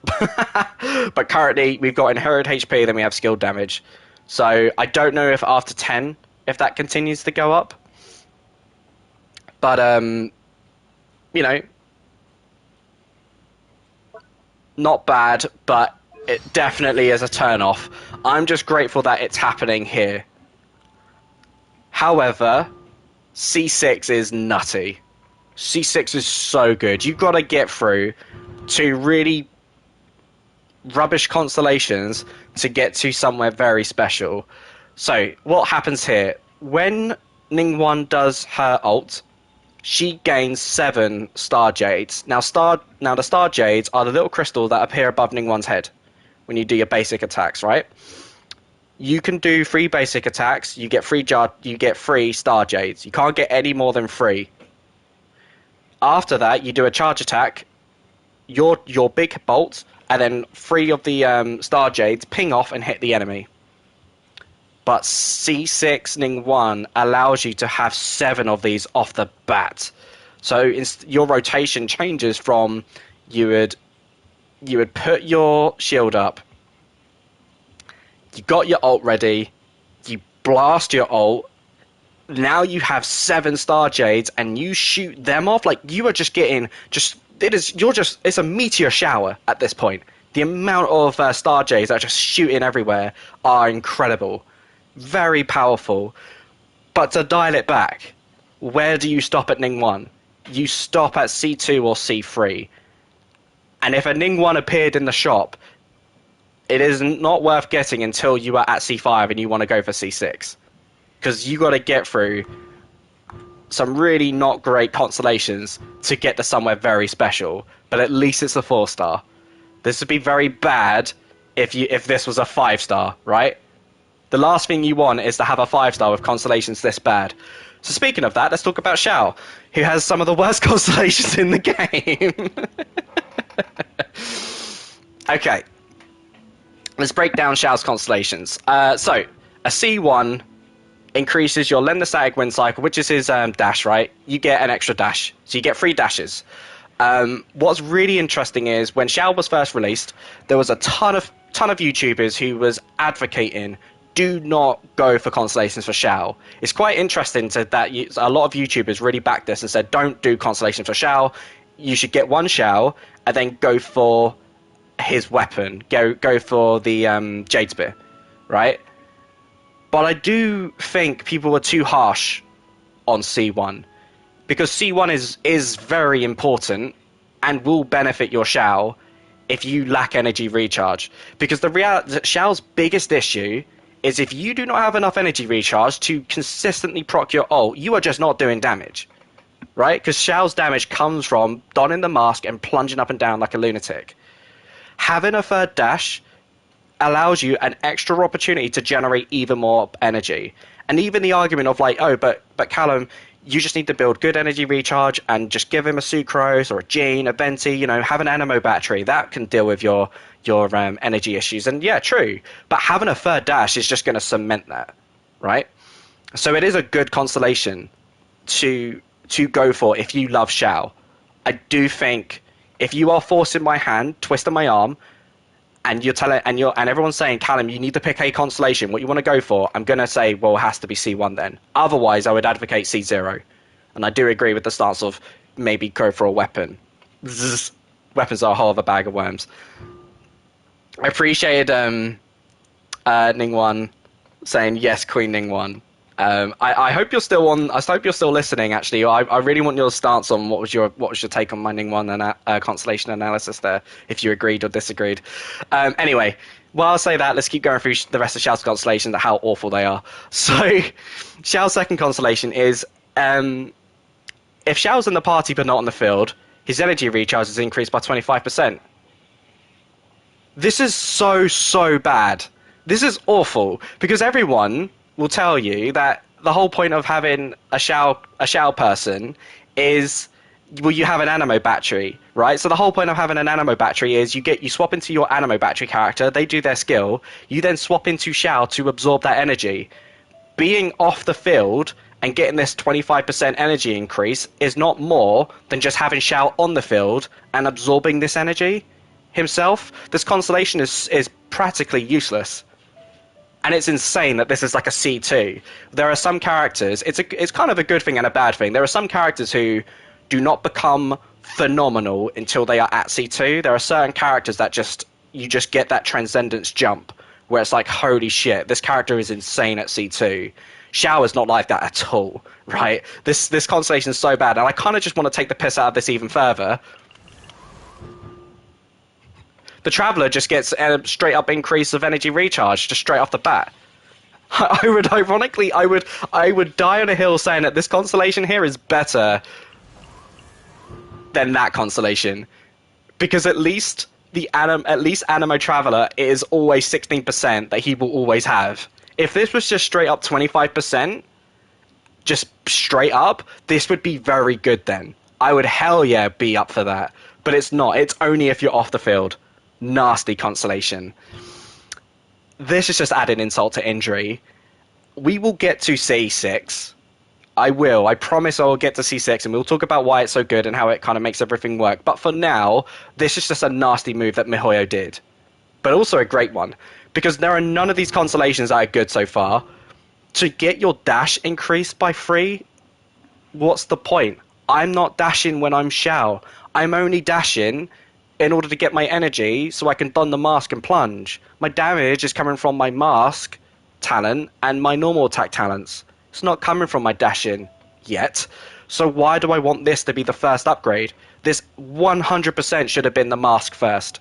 but currently we've got inherited HP, then we have skilled damage. So I don't know if after 10, if that continues to go up. But you know, not bad, but it definitely is a turn off. I'm just grateful that it's happening here. However, C6 is nutty. C6 is so good. You've got to get through to really rubbish constellations to get to somewhere very special. So, what happens here? When Ningguang does her ult, she gains 7 Star Jades. Now the Star Jades are the little crystals that appear above Ningguang's head when you do your basic attacks, right? You can do 3 basic attacks, you get 3 Star Jades. You can't get any more than 3. After that, you do a charge attack, your big bolt, and then 3 of the Star Jades ping off and hit the enemy. But C6 Ningguang allows you to have 7 of these off the bat. So your rotation changes from you would put your shield up, you got your ult ready, you blast your ult, now you have 7 Star Jades and you shoot them off. Like, you are just getting it's a meteor shower at this point. The amount of Star Jades that are just shooting everywhere are incredible. Very powerful. But to dial it back, where do you stop at Ningguang? You stop at C2 or C3. And if a Ningguang appeared in the shop, it is not worth getting until you are at C5 and you want to go for C6. Because you got to get through some really not great constellations to get to somewhere very special. But at least it's a 4-star. This would be very bad if this was a 5-star, right? The last thing you want is to have a 5-star with constellations this bad. So speaking of that, let's talk about Xiao, who has some of the worst constellations in the game. Okay. Let's break down Xiao's constellations. So, a C1 increases your lend the static wind cycle, which is his dash, right? You get an extra dash. So you get 3 dashes. What's really interesting is when Xiao was first released, there was a ton of YouTubers who was advocating do not go for constellations for Xiao. It's quite interesting that a lot of YouTubers really backed this and said don't do constellations for Xiao. You should get one Xiao and then go for his weapon. Go for the Jade Spear, right? But I do think people were too harsh on C1 because C1 is very important and will benefit your Xiao if you lack energy recharge. Because the reality, Xiao's biggest issue is if you do not have enough energy recharge to consistently proc your ult, you are just not doing damage, right? Because Xiao's damage comes from donning the mask and plunging up and down like a lunatic. Having a third dash allows you an extra opportunity to generate even more energy. And even the argument of like, oh, but Callum, you just need to build good energy recharge and just give him a Sucrose or a Gene, a Venti, have an Animo battery. That can deal with your energy issues. And yeah, true. But having a third dash is just going to cement that, right? So it is a good constellation to go for if you love Xiao. I do think if you are forcing my hand, twisting my arm, and everyone's saying, Callum, you need to pick a constellation, what you want to go for, I'm going to say, well, it has to be C1 then. Otherwise, I would advocate C0. And I do agree with the stance of maybe go for a weapon. Zzz. Weapons are a whole other bag of worms. I appreciated Ningguang saying, yes, Queen Ningguang. I hope you're still on. I hope you're still listening. Actually, I really want your stance on what was your take on my Ningguang and constellation analysis there. If you agreed or disagreed. Anyway, while I say that, let's keep going through the rest of Xiao's constellations and how awful they are. So, Xiao's second constellation is if Xiao's in the party but not on the field, his energy recharge is increased by 25%. This is so bad. This is awful because everyone will tell you that the whole point of having a Xiao person is, well, you have an Animo battery, right? So the whole point of having an Animo battery is you swap into your Animo battery character, they do their skill, you then swap into Xiao to absorb that energy. being off the field and getting this 25% energy increase is not more than just having Shao on the field and absorbing this energy himself. This constellation is practically useless. And it's insane that this is like a C2. There are some characters, it's kind of a good thing and a bad thing. There are some characters who do not become phenomenal until they are at C2. There are certain characters that you just get that transcendence jump where it's like, holy shit, this character is insane at C2. Shao is not like that at all, right? This constellation is so bad, and I kind of just want to take the piss out of this even further. The Traveller just gets a straight up increase of energy recharge just straight off the bat. I would die on a hill saying that this constellation here is better than that constellation, because at least Animo Traveller is always 16% that he will always have. If this was just straight up 25%, just straight up, this would be very good then. I would hell yeah be up for that. But it's not. It's only if you're off the field. Nasty constellation. This is just adding insult to injury. We will get to C6. I will. I promise I will get to C6, and we'll talk about why it's so good and how it kind of makes everything work. But for now, this is just a nasty move that miHoYo did. But also a great one. Because there are none of these constellations that are good so far. To get your dash increased by 3, what's the point? I'm not dashing when I'm Shao. I'm only dashing in order to get my energy so I can don the mask and plunge. My damage is coming from my mask talent and my normal attack talents. It's not coming from my dashing yet. So why do I want this to be the first upgrade? This 100% should have been the mask first.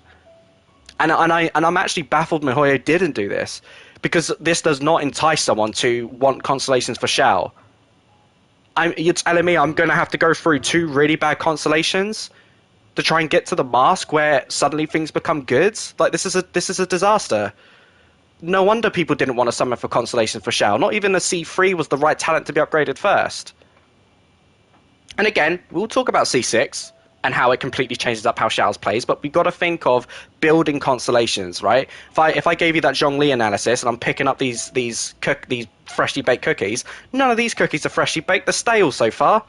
And I'm actually baffled miHoYo didn't do this, because this does not entice someone to want constellations for Shao. You're telling me I'm going to have to go through 2 really bad constellations to try and get to the mask where suddenly things become good? Like, this is a disaster. No wonder people didn't want to summon for constellations for Shao. Not even the C3 was the right talent to be upgraded first. And again, we'll talk about C6 and how it completely changes up how Shao's plays, but we've got to think of building constellations, right? If I gave you that Zhongli analysis and I'm picking up these freshly baked cookies, none of these cookies are freshly baked. They're stale so far.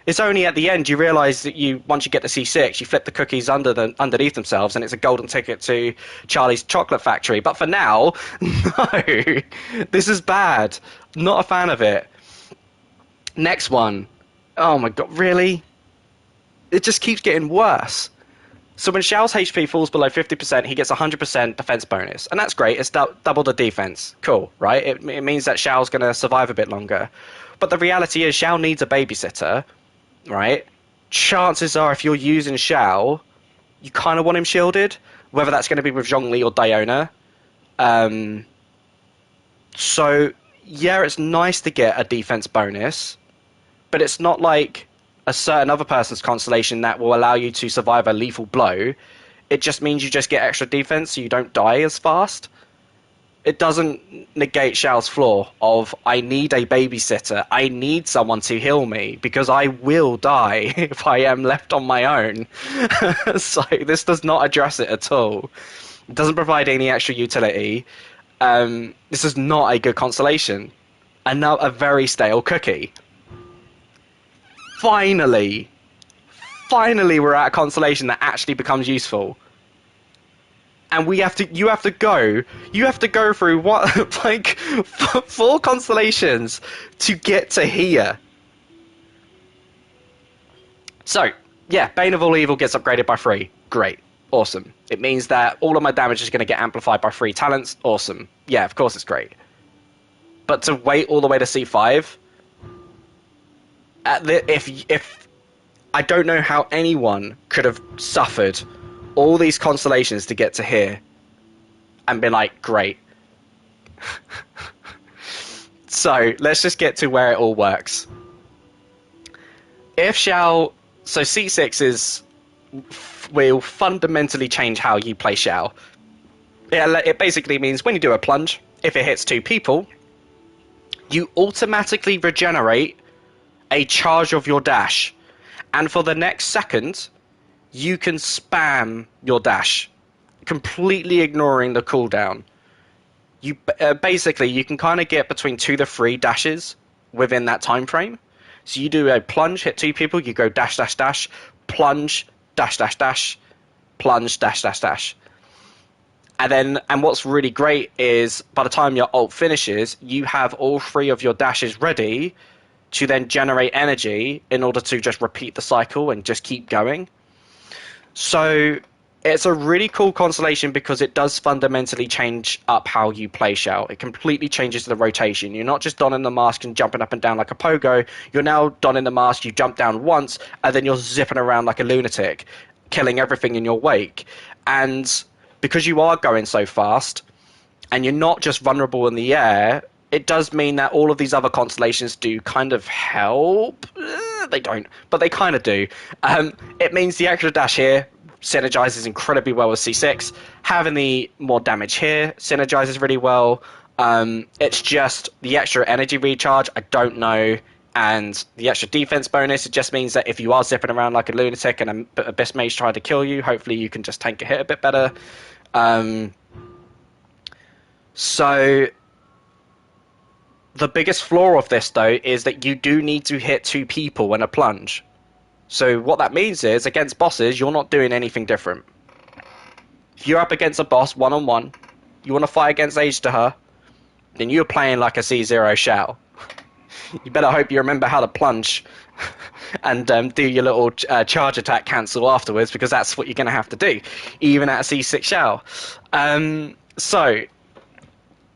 It's only at the end you realise that once you get to C6, you flip the cookies underneath themselves, and it's a golden ticket to Charlie's Chocolate Factory. But for now, no, this is bad. Not a fan of it. Next one. Oh my god, really? It just keeps getting worse. So when Shao's HP falls below 50%, he gets 100% defense bonus. And that's great. It's double the defense. Cool, right? It means that Shao's going to survive a bit longer. But the reality is Shao needs a babysitter, right? Chances are if you're using Shao, you kind of want him shielded, whether that's going to be with Zhongli or Diona. So, yeah, it's nice to get a defense bonus, but it's not like a certain other person's constellation that will allow you to survive a lethal blow. It just means you just get extra defense so you don't die as fast. It doesn't negate Shao's flaw of, I need a babysitter. I need someone to heal me because I will die if I am left on my own. So this does not address it at all. It doesn't provide any extra utility. This is not a good constellation. And now a very stale cookie. Finally we're at a constellation that actually becomes useful. And you have to go through what, like 4 constellations to get to here. So, yeah, Bane of All Evil gets upgraded by 3. Great. Awesome. It means that all of my damage is going to get amplified by 3 talents. Awesome. Yeah, of course it's great. But to wait all the way to C5, if I don't know how anyone could have suffered all these constellations to get to here and been like, great. So let's just get to where it all works. If Shao, so C6 will fundamentally change how you play Shao. It basically means when you do a plunge, if it hits 2 people, you automatically regenerate a charge of your dash, and for the next second you can spam your dash, completely ignoring the cooldown. basically you can kind of get between 2 to 3 dashes within that time frame. So you do a plunge, hit 2 people, you go dash dash dash, plunge, dash dash dash, plunge, dash dash dash. And what's really great is by the time your ult finishes, you have all 3 of your dashes ready to then generate energy in order to just repeat the cycle and just keep going. So it's a really cool constellation because it does fundamentally change up how you play Shell. It completely changes the rotation. You're not just donning the mask and jumping up and down like a pogo. You're now donning the mask, you jump down once, and then you're zipping around like a lunatic, killing everything in your wake. And because you are going so fast, and you're not just vulnerable in the air, it does mean that all of these other constellations do kind of help. They don't, but they kind of do. It means the extra dash here synergizes incredibly well with C6. Having the more damage here synergizes really well. It's just the extra energy recharge, I don't know. And the extra defense bonus, it just means that if you are zipping around like a lunatic and a Abyss Mage trying to kill you, hopefully you can just tank a hit a bit better. So the biggest flaw of this, though, is that you do need to hit 2 people in a plunge. So what that means is, against bosses, you're not doing anything different. If you're up against a boss one-on-one, you want to fight against Age to her, then you're playing like a C0 Shell. You better hope you remember how to plunge and do your little charge attack cancel afterwards, because that's what you're going to have to do, even at a C6 Shell. So,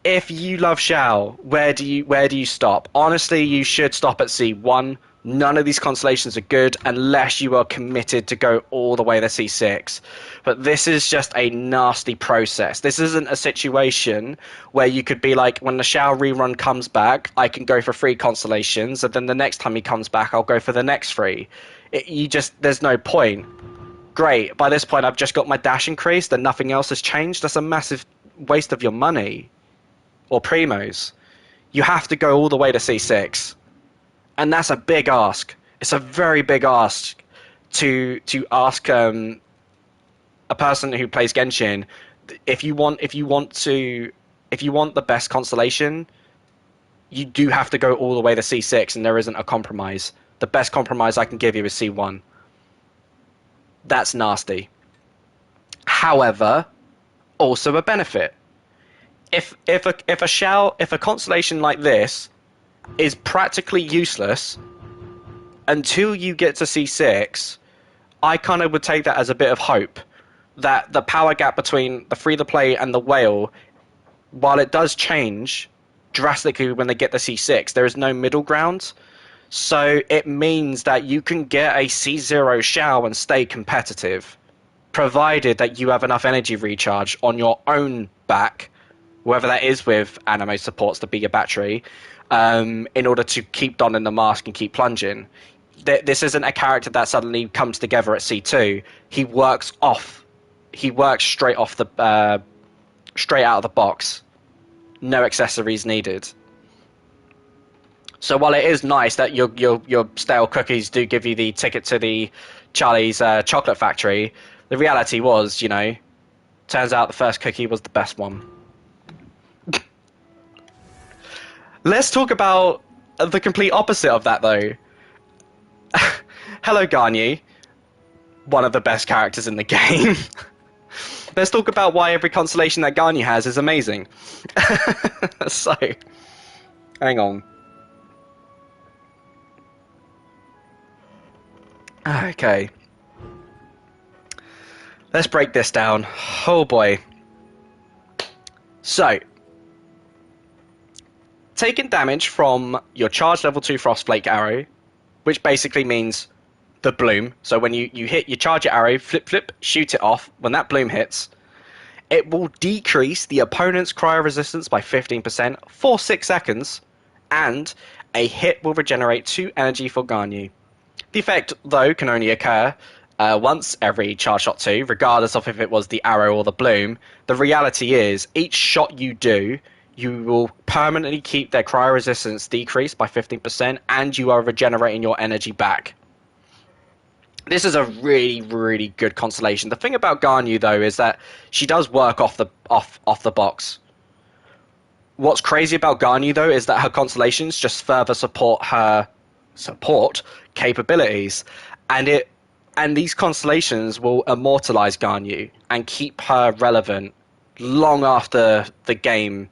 if you love Shell, where do you stop? Honestly, you should stop at C1. None of these constellations are good unless you are committed to go all the way to C6. But this is just a nasty process. This isn't a situation where you could be like, when the Shao rerun comes back, I can go for 3 constellations, and then the next time he comes back, I'll go for the next 3. There's no point. Great, by this point I've just got my dash increased and nothing else has changed. That's a massive waste of your money. Or primos. You have to go all the way to C6. And that's a big ask. It's a very big ask to ask a person who plays Genshin, if you want the best constellation, you do have to go all the way to C6, and there isn't a compromise. The best compromise I can give you is C1. That's nasty. However, also a benefit. If a constellation like this is practically useless until you get to C6, I kind of would take that as a bit of hope that the power gap between the free-to-play and the whale, while it does change drastically when they get to C6, there is no middle ground. So it means that you can get a C0 Shao and stay competitive, provided that you have enough energy recharge on your own back, whether that is with anime supports to be your battery, in order to keep donning the mask and keep plunging. This isn't a character that suddenly comes together at C2. He works straight out of the box. No accessories needed. So while it is nice that your stale cookies do give you the ticket to the Charlie's chocolate factory, the reality was, turns out the first cookie was the best one. Let's talk about the complete opposite of that, though. Hello, Garnier. One of the best characters in the game. Let's talk about why every constellation that Garnier has is amazing. So, hang on. Okay. Let's break this down. Oh boy. So, taking damage from your charge level 2 Frostflake arrow, which basically means the bloom. So when you charge your arrow, flip, shoot it off. When that bloom hits, it will decrease the opponent's cryo resistance by 15% for 6 seconds, and a hit will regenerate 2 energy for Garnier. The effect, though, can only occur once every charge shot 2, regardless of if it was the arrow or the bloom. The reality is, each shot you do, you will permanently keep their cryo resistance decreased by 15%, and you are regenerating your energy back. This is a really, really good constellation. The thing about Garnier, though, is that she does work off the box. What's crazy about Garni though is that her constellations just further support her support capabilities, and it and these constellations will immortalize Garni and keep her relevant long after the game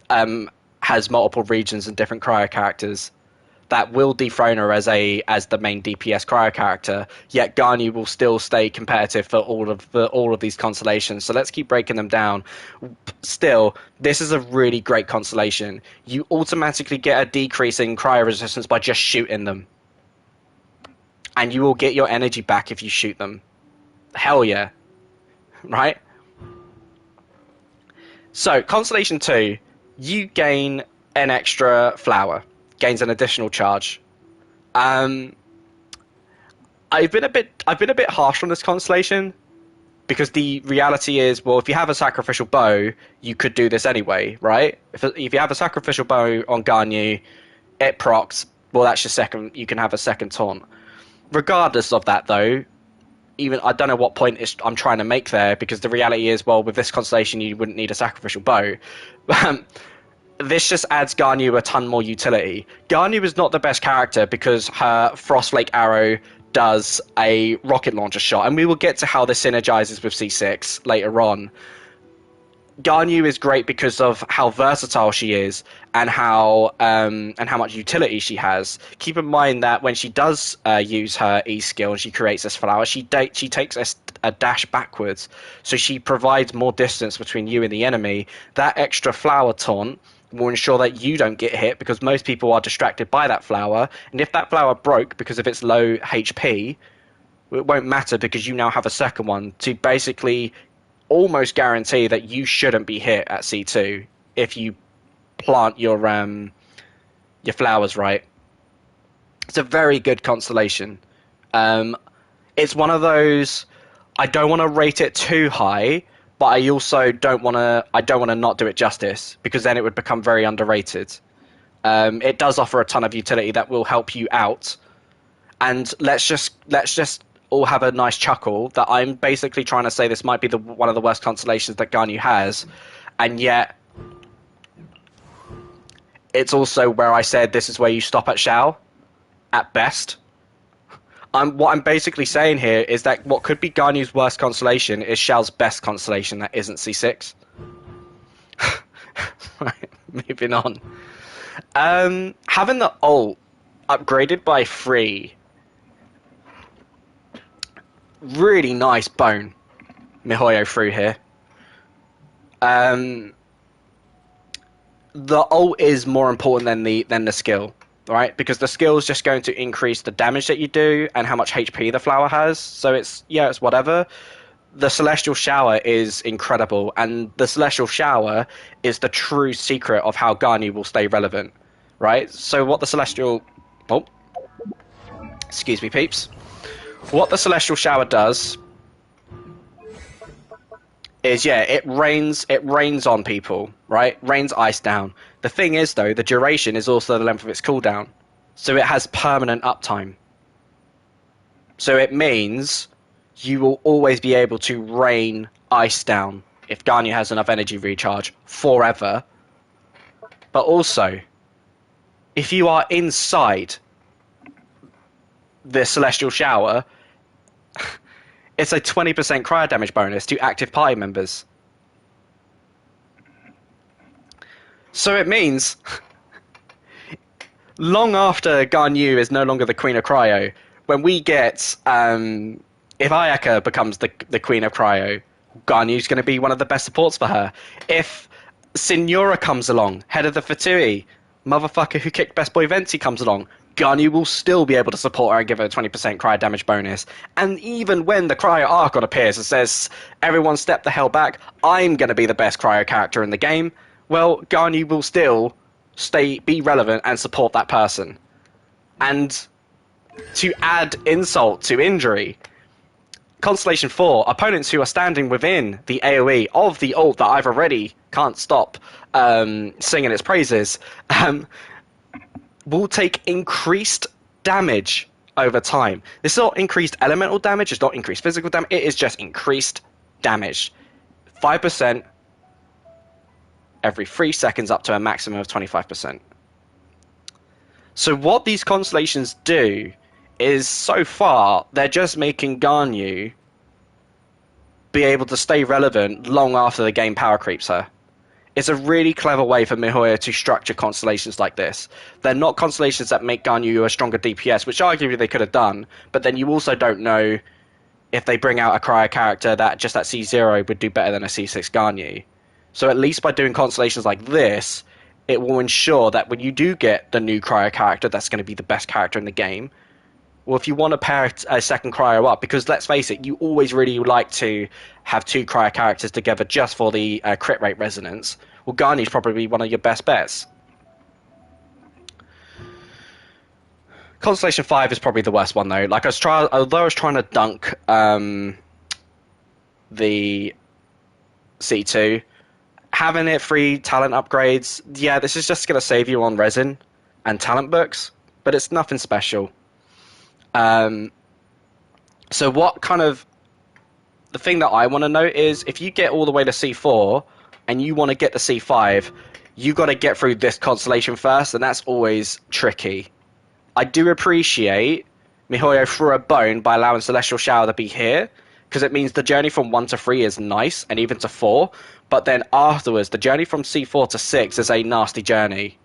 has multiple regions and different cryo characters that will dethrone her as the main DPS cryo character. Yet Garni will still stay competitive for all of these constellations. So let's keep breaking them down. Still, this is a really great constellation. You automatically get a decrease in cryo resistance by just shooting them, and you will get your energy back if you shoot them. Hell yeah, right? So Constellation 2, you gain an extra flower, gains an additional charge. Um, I've been a bit harsh on this constellation because the reality is, well, if you have a sacrificial bow, you could do this anyway, right? If you have a sacrificial bow on Ganyu, it procs. Well, that's your second. You can have a second taunt. Regardless of that, though, even I don't know what point I'm trying to make there, because the reality is, well, with this constellation, you wouldn't need a sacrificial bow. This just adds Ganyu a ton more utility. Ganyu is not the best character because her Frostflake arrow does a rocket launcher shot, and we will get to how this synergizes with C6 later on. Ganyu is great because of how versatile she is and how much utility she has. Keep in mind that when she does use her E skill and she creates this flower, she takes a dash backwards, so she provides more distance between you and the enemy. That extra flower taunt will ensure that you don't get hit because most people are distracted by that flower, and if that flower broke because of its low HP, it won't matter because you now have a second one to basically almost guarantee that you shouldn't be hit at C2 if you plant your flowers right. It's a very good constellation. It's one of those, I don't want to rate it too high, but I also don't want to not do it justice, because then it would become very underrated. It does offer a ton of utility that will help you out, and let's just all have a nice chuckle that I'm basically trying to say this might be one of the worst constellations that Ganyu has, and yet it's also where I said this is where you stop at Shao, at best. What I'm basically saying here is that what could be Ganyu's worst constellation is Shao's best constellation that isn't C6. Right, moving on. Having the ult upgraded by 3, really nice bone miHoYo through here. The ult is more important than the skill, right? Because the skill is just going to increase the damage that you do and how much HP the flower has. So it's whatever. The Celestial Shower is incredible, and the Celestial Shower is the true secret of how Ganyu will stay relevant, right? So what the Celestial... Oh, excuse me, peeps. What the Celestial Shower does is, it rains on people, right? Rains ice down. The thing is, though, the duration is also the length of its cooldown. So it has permanent uptime. So it means you will always be able to rain ice down if Ganyu has enough energy recharge forever. But also, if you are inside the Celestial Shower, it's a 20% cryo damage bonus to active party members. So it means, long after Ganyu is no longer the Queen of Cryo, when we get, if Ayaka becomes the Queen of Cryo, Ganyu's going to be one of the best supports for her. If Signora comes along, head of the Fatui, motherfucker who kicked Best Boy Venti comes along, Ganyu will still be able to support her and give her a 20% cryo damage bonus. And even when the cryo Archon appears and says, everyone step the hell back, I'm going to be the best cryo character in the game, well, Ganyu will still be relevant and support that person. And to add insult to injury, Constellation 4, opponents who are standing within the AoE of the ult that I've already can't stop singing its praises, will take increased damage over time. This is not increased elemental damage, it's not increased physical damage, it is just increased damage. 5% every 3 seconds up to a maximum of 25%. So what these constellations do is, so far, they're just making Ganyu be able to stay relevant long after the game power creeps her. It's a really clever way for MiHoYo to structure constellations like this. They're not constellations that make Ganyu a stronger DPS, which arguably they could have done, but then you also don't know if they bring out a cryo character that just at C0 would do better than a C6 Ganyu. So at least by doing constellations like this, it will ensure that when you do get the new cryo character that's going to be the best character in the game, well, if you want to pair a second cryo up, because let's face it, you always really like to have 2 cryo characters together just for the crit rate resonance, well, Ganyu's probably one of your best bets. Constellation 5 is probably the worst one, though. Like, although I was trying to dunk the C2, having it free talent upgrades, yeah, this is just going to save you on resin and talent books, but it's nothing special. So what kind of... The thing that I want to note is, if you get all the way to C4, and you want to get to C5, you got to get through this constellation first, and that's always tricky. I do appreciate MiHoYo threw a bone by allowing Celestial Shower to be here, because it means the journey from 1 to 3 is nice, and even to 4, but then afterwards, the journey from C4 to 6 is a nasty journey.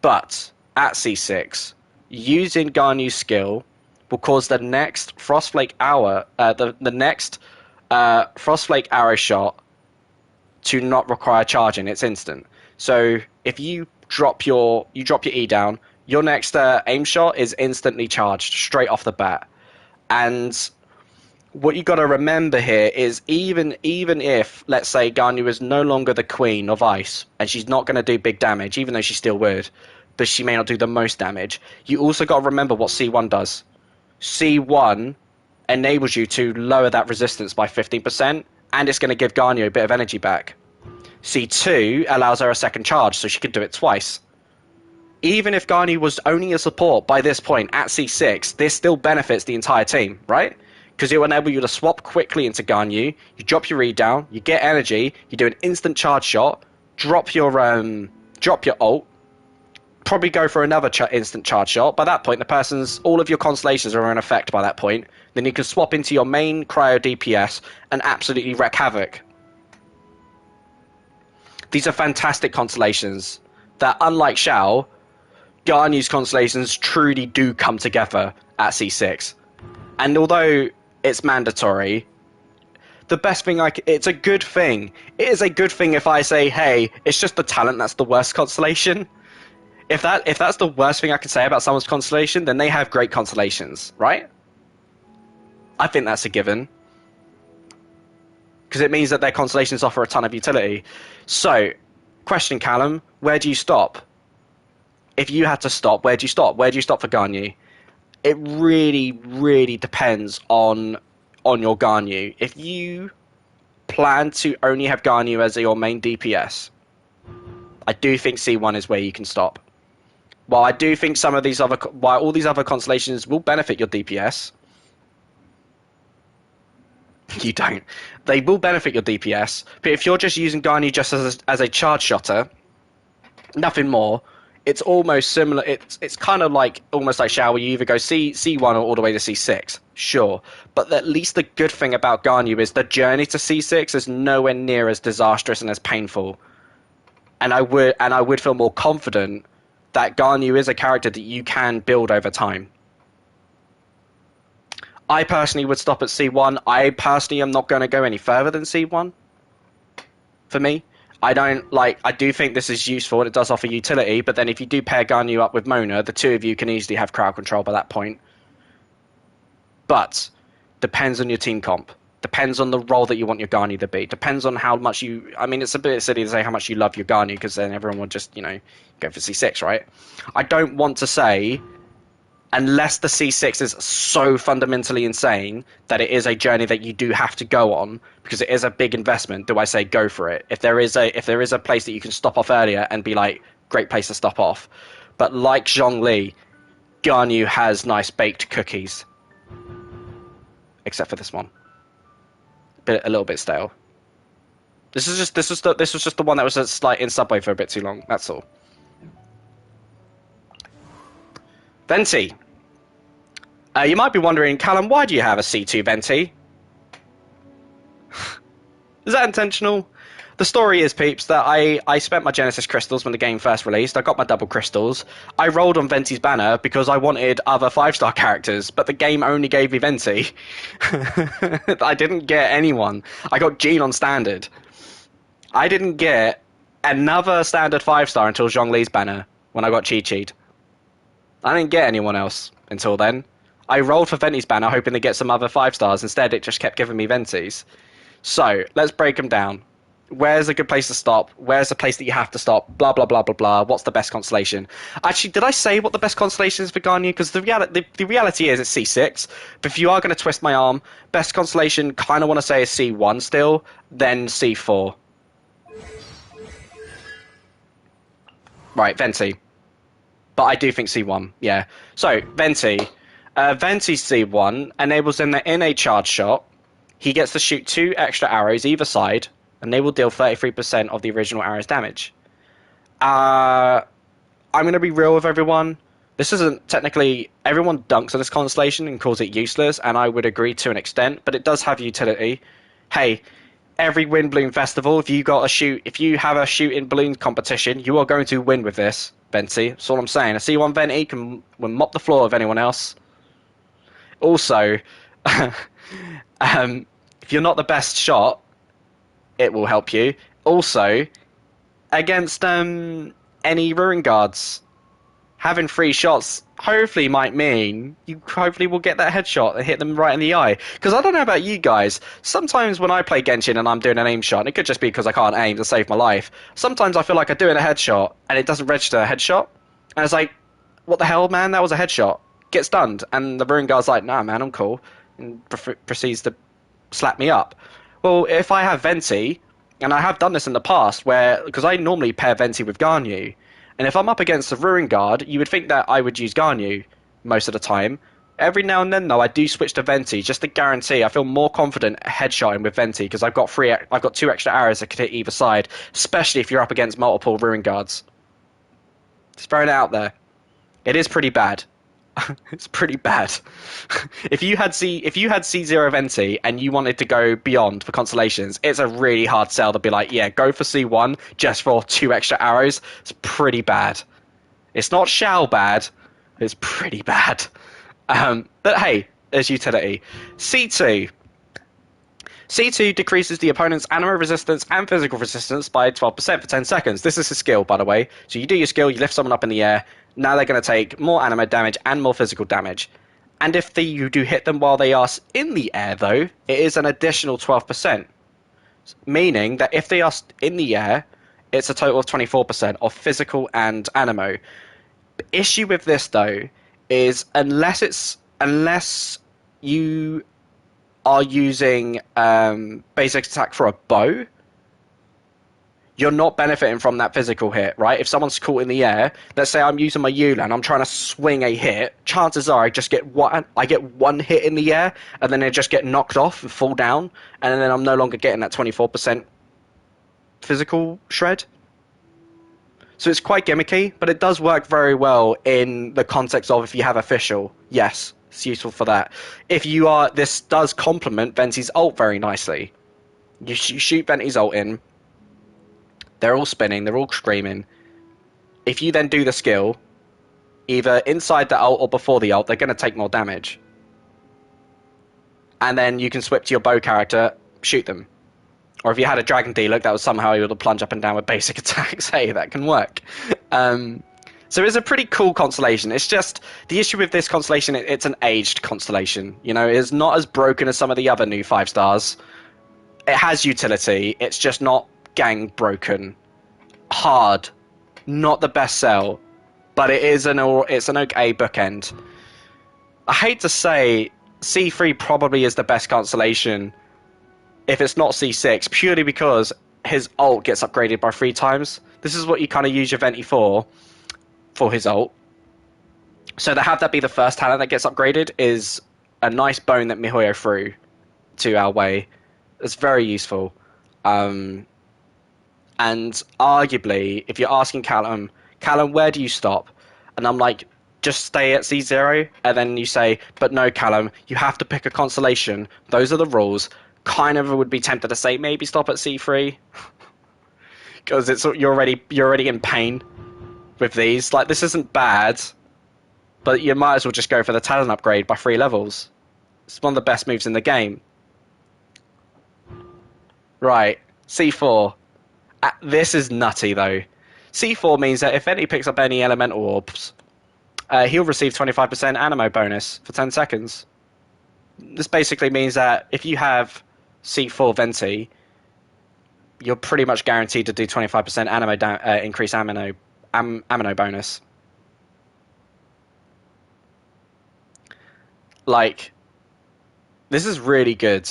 But at C6, using Ganyu's skill will cause the next Frostflake Arrow, Frostflake Arrow shot to not require charging. It's instant. So if you drop your E down, your next aim shot is instantly charged straight off the bat. And what you got to remember here is even if, let's say, Ganyu is no longer the queen of ice and she's not going to do big damage, even though she still would, but she may not do the most damage, you also got to remember what C1 does. C1 enables you to lower that resistance by 15%, and it's going to give Ganyu a bit of energy back. C2 allows her a second charge, so she can do it twice. Even if Ganyu was only a support by this point at C6, this still benefits the entire team, right? Because it will enable you to swap quickly into Ganyu, you drop your read down, you get energy, you do an instant charge shot, drop your ult, probably go for another instant charge shot. By that point, all of your constellations are in effect by that point. Then you can swap into your main cryo DPS and absolutely wreak havoc. These are fantastic constellations that, unlike Shao, Ganyu's constellations truly do come together at C6. And although it's mandatory, the best thing it's a good thing. It is a good thing if I say, hey, it's just the talent that's the worst constellation. If that's the worst thing I can say about someone's constellation, then they have great constellations, right? I think that's a given. Because it means that their constellations offer a ton of utility. So, question, Callum, where do you stop? If you had to stop, where do you stop? Where do you stop for Ganyu? It really, really depends on your Ganyu. If you plan to only have Ganyu as your main DPS, I do think C1 is where you can stop. While I do think while all these other constellations will benefit your DPS, you don't. They will benefit your DPS, but if you're just using Ganyu just as a charge shotter, nothing more, it's almost similar. It's kind of like almost like Shao, where you either go C1 or all the way to C6, sure. But at least the good thing about Ganyu is the journey to C6 is nowhere near as disastrous and as painful. And I would feel more confident that Ganyu is a character that you can build over time. I personally would stop at C1. I personally am not going to go any further than C1. For me, I do think this is useful and it does offer utility, but then if you do pair Ganyu up with Mona, the two of you can easily have crowd control by that point. But depends on your team comp. Depends on the role that you want your Ganyu to be. Depends on how much you... I mean, it's a bit silly to say how much you love your Ganyu, because then everyone will just, go for C6, right? I don't want to say, unless the C6 is so fundamentally insane that it is a journey that you do have to go on, because it is a big investment, do I say go for it? If there is a place that you can stop off earlier and be like, great place to stop off. But like Zhongli, Ganyu has nice baked cookies. Except for this one. A little bit stale. This was just the one that was just like in Subway for a bit too long. That's all. Venti. You might be wondering, Callum, why do you have a C2 Venti? Is that intentional? The story is, peeps, that I spent my Genesis crystals when the game first released. I got my double crystals. I rolled on Venti's banner because I wanted other 5-star characters, but the game only gave me Venti. I didn't get anyone. I got Jean on standard. I didn't get another standard 5-star until Zhongli's banner when I got Chi Chi'd. I didn't get anyone else until then. I rolled for Venti's banner hoping to get some other 5-stars. Instead, it just kept giving me Ventis. So, let's break them down. Where's a good place to stop? Where's the place that you have to stop? Blah, blah, blah, blah, blah. What's the best constellation? Actually, did I say what the best constellation is for Garnier? Because the reality is it's C6. But if you are going to twist my arm, best constellation, kind of want to say is C1 still, then C4. Right, Venti. But I do think C1, yeah. So, Venti. Venti's C1 enables him that in a charge shot, he gets to shoot 2 extra arrows either side, and they will deal 33% of the original arrow's damage. I'm going to be real with everyone. This isn't technically... Everyone dunks on this constellation and calls it useless, and I would agree to an extent, but it does have utility. Hey, every Wind Balloon Festival, if you have a shooting balloon competition, you are going to win with this, Venti. That's all I'm saying. A C1 Venti can mop the floor of anyone else. Also, if you're not the best shot, it will help you. Also, against any Ruin Guards, having 3 shots hopefully might mean you hopefully will get that headshot and hit them right in the eye. Because I don't know about you guys, sometimes when I play Genshin and I'm doing an aim shot, and it could just be because I can't aim to save my life, sometimes I feel like I'm doing a headshot and it doesn't register a headshot. And it's like, what the hell, man? That was a headshot. Get stunned. And the Ruin Guard's like, nah, man, I'm cool. And proceeds to slap me up. Well, if I have Venti, and I have done this in the past, because I normally pair Venti with Garnier, and if I'm up against a Ruin Guard, you would think that I would use Garnier most of the time. Every now and then, though, I do switch to Venti just to guarantee I feel more confident headshotting with Venti because I've got 2 extra arrows that could hit either side, especially if you're up against multiple Ruin Guards. Just throwing it out there. It is pretty bad. It's pretty bad. If you had C0 Venti and you wanted to go beyond for constellations, it's a really hard sell to be like, yeah, go for C1 just for 2 extra arrows. It's pretty bad. It's not shall bad. It's pretty bad. But hey, there's utility. C2. C2 decreases the opponent's anima resistance and physical resistance by 12% for 10 seconds. This is a skill, by the way. So you do your skill, you lift someone up in the air. Now they're going to take more anima damage and more physical damage. And if you do hit them while they are in the air, though, it is an additional 12%. Meaning that if they are in the air, it's a total of 24% of physical and animo. The issue with this, though, is unless you are using basic attack for a bow, you're not benefiting from that physical hit, right? If someone's caught in the air, let's say I'm using my Yulan, I'm trying to swing a hit, chances are I get one hit in the air, and then I just get knocked off and fall down, and then I'm no longer getting that 24% physical shred. So it's quite gimmicky, but it does work very well in the context of if you have official. Yes, it's useful for that. This does complement Venti's ult very nicely. You shoot Venti's ult in, they're all spinning, they're all screaming. If you then do the skill, either inside the ult or before the ult, they're going to take more damage. And then you can switch to your bow character, shoot them. Or if you had a Dragon D-Look that was somehow able to plunge up and down with basic attacks, hey, that can work. So it's a pretty cool constellation. It's just, the issue with this constellation, it's an aged constellation. You know, it's not as broken as some of the other new 5-stars. It has utility, it's just not gang broken. Hard. Not the best sell. But it's an okay bookend. I hate to say, C3 probably is the best constellation if it's not C6, purely because his ult gets upgraded by 3 times. This is what you kind of use your Venti for his ult. So to have that be the first talent that gets upgraded is a nice bone that MiHoYo threw to our way. It's very useful. And arguably, if you're asking Callum, where do you stop? And I'm like, just stay at C0. And then you say, but no, Callum, you have to pick a constellation. Those are the rules. Kind of would be tempted to say maybe stop at C3 because it's you're already in pain with these. Like this isn't bad, but you might as well just go for the talent upgrade by 3 levels. It's one of the best moves in the game. Right, C4. This is nutty though. C4 means that if Venti picks up any elemental orbs, he'll receive 25% animo bonus for 10 seconds. This basically means that if you have C4 Venti, you're pretty much guaranteed to do 25% increase amino bonus. Like, this is really good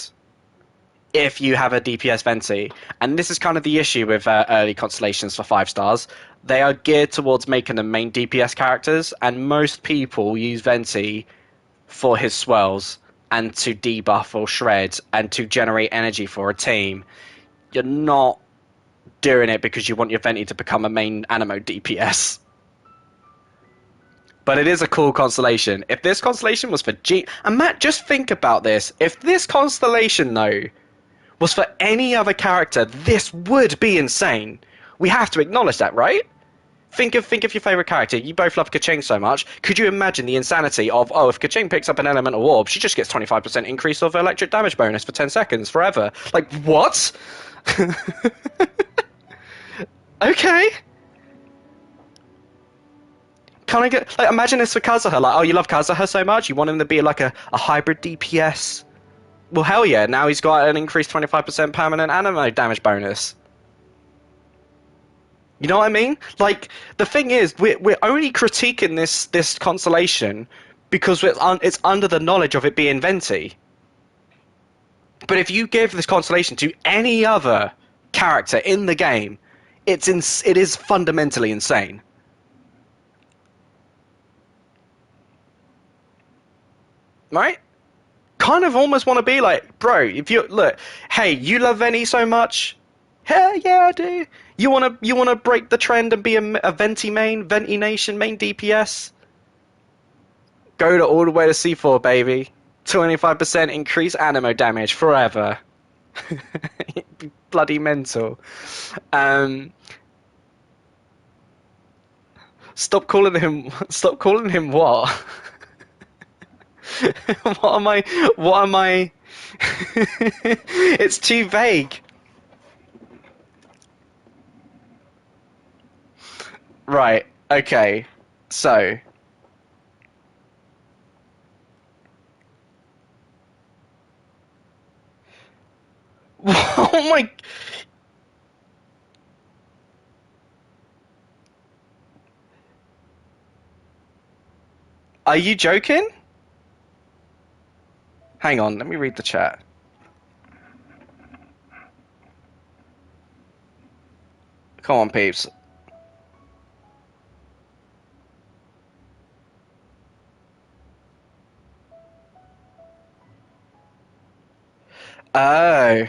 if you have a DPS Venti. And this is kind of the issue with early constellations for 5 stars. They are geared towards making them main DPS characters, and most people use Venti for his swirls and to debuff or shred and to generate energy for a team. You're not doing it because you want your Venti to become a main animo DPS. But it is a cool constellation. If this constellation was for G... And Matt, just think about this. If this constellation, though, was for any other character, this would be insane. We have to acknowledge that, right? Think of your favourite character. You both love Kaching so much. Could you imagine the insanity of, oh, if Kaching picks up an elemental orb, she just gets 25% increase of electric damage bonus for 10 seconds forever. Like, what? Okay. Can I get... Like, imagine this for Kazuha. Like, oh, you love Kazuha so much? You want him to be like a hybrid DPS? Well, hell yeah. Now he's got an increased 25% permanent animo damage bonus. You know what I mean? Like, the thing is, we're only critiquing this constellation because it's under the knowledge of it being Venti. But if you give this constellation to any other character in the game, it is fundamentally insane. Right? Kind of almost want to be like, bro, if you look, hey, you love Venti so much? Hell yeah, I do. You wanna break the trend and be a Venti main, Venti Nation main DPS? Go to all the way to C4, baby. 25% increase animo damage forever. Bloody mental. Um, stop calling him. Stop calling him what? What am I? What am I? It's too vague. Right. Okay. So. Oh my. Are you joking? Hang on. Let me read the chat. Come on, peeps. Oh.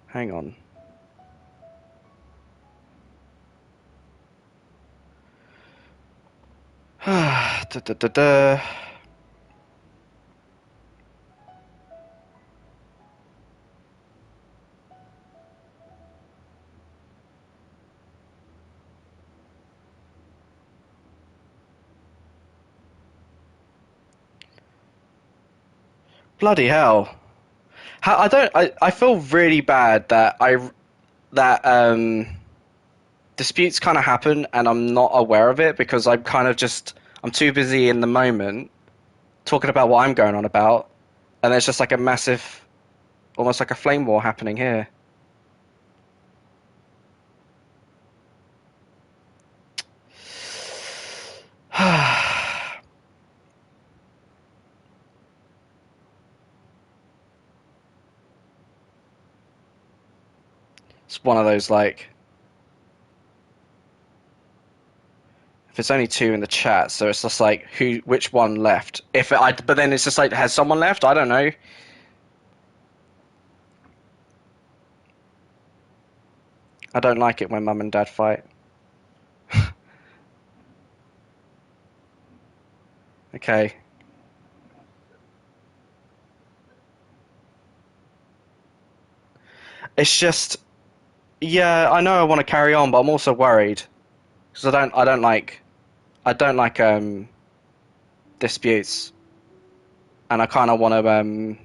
Hang on. Da, da, da, da. Bloody hell. How, I don't. I feel really bad that disputes kind of happen and I'm not aware of it because I'm too busy in the moment talking about what I'm going on about, and there's just like a massive, almost like a flame war happening here. It's one of those like If it's only two in the chat, so it's just like which one left? But then it's just like, has someone left? I don't know. I don't like it when mum and dad fight. Okay. It's just, yeah, I know I want to carry on, but I'm also worried because I don't like disputes, and I kind of want to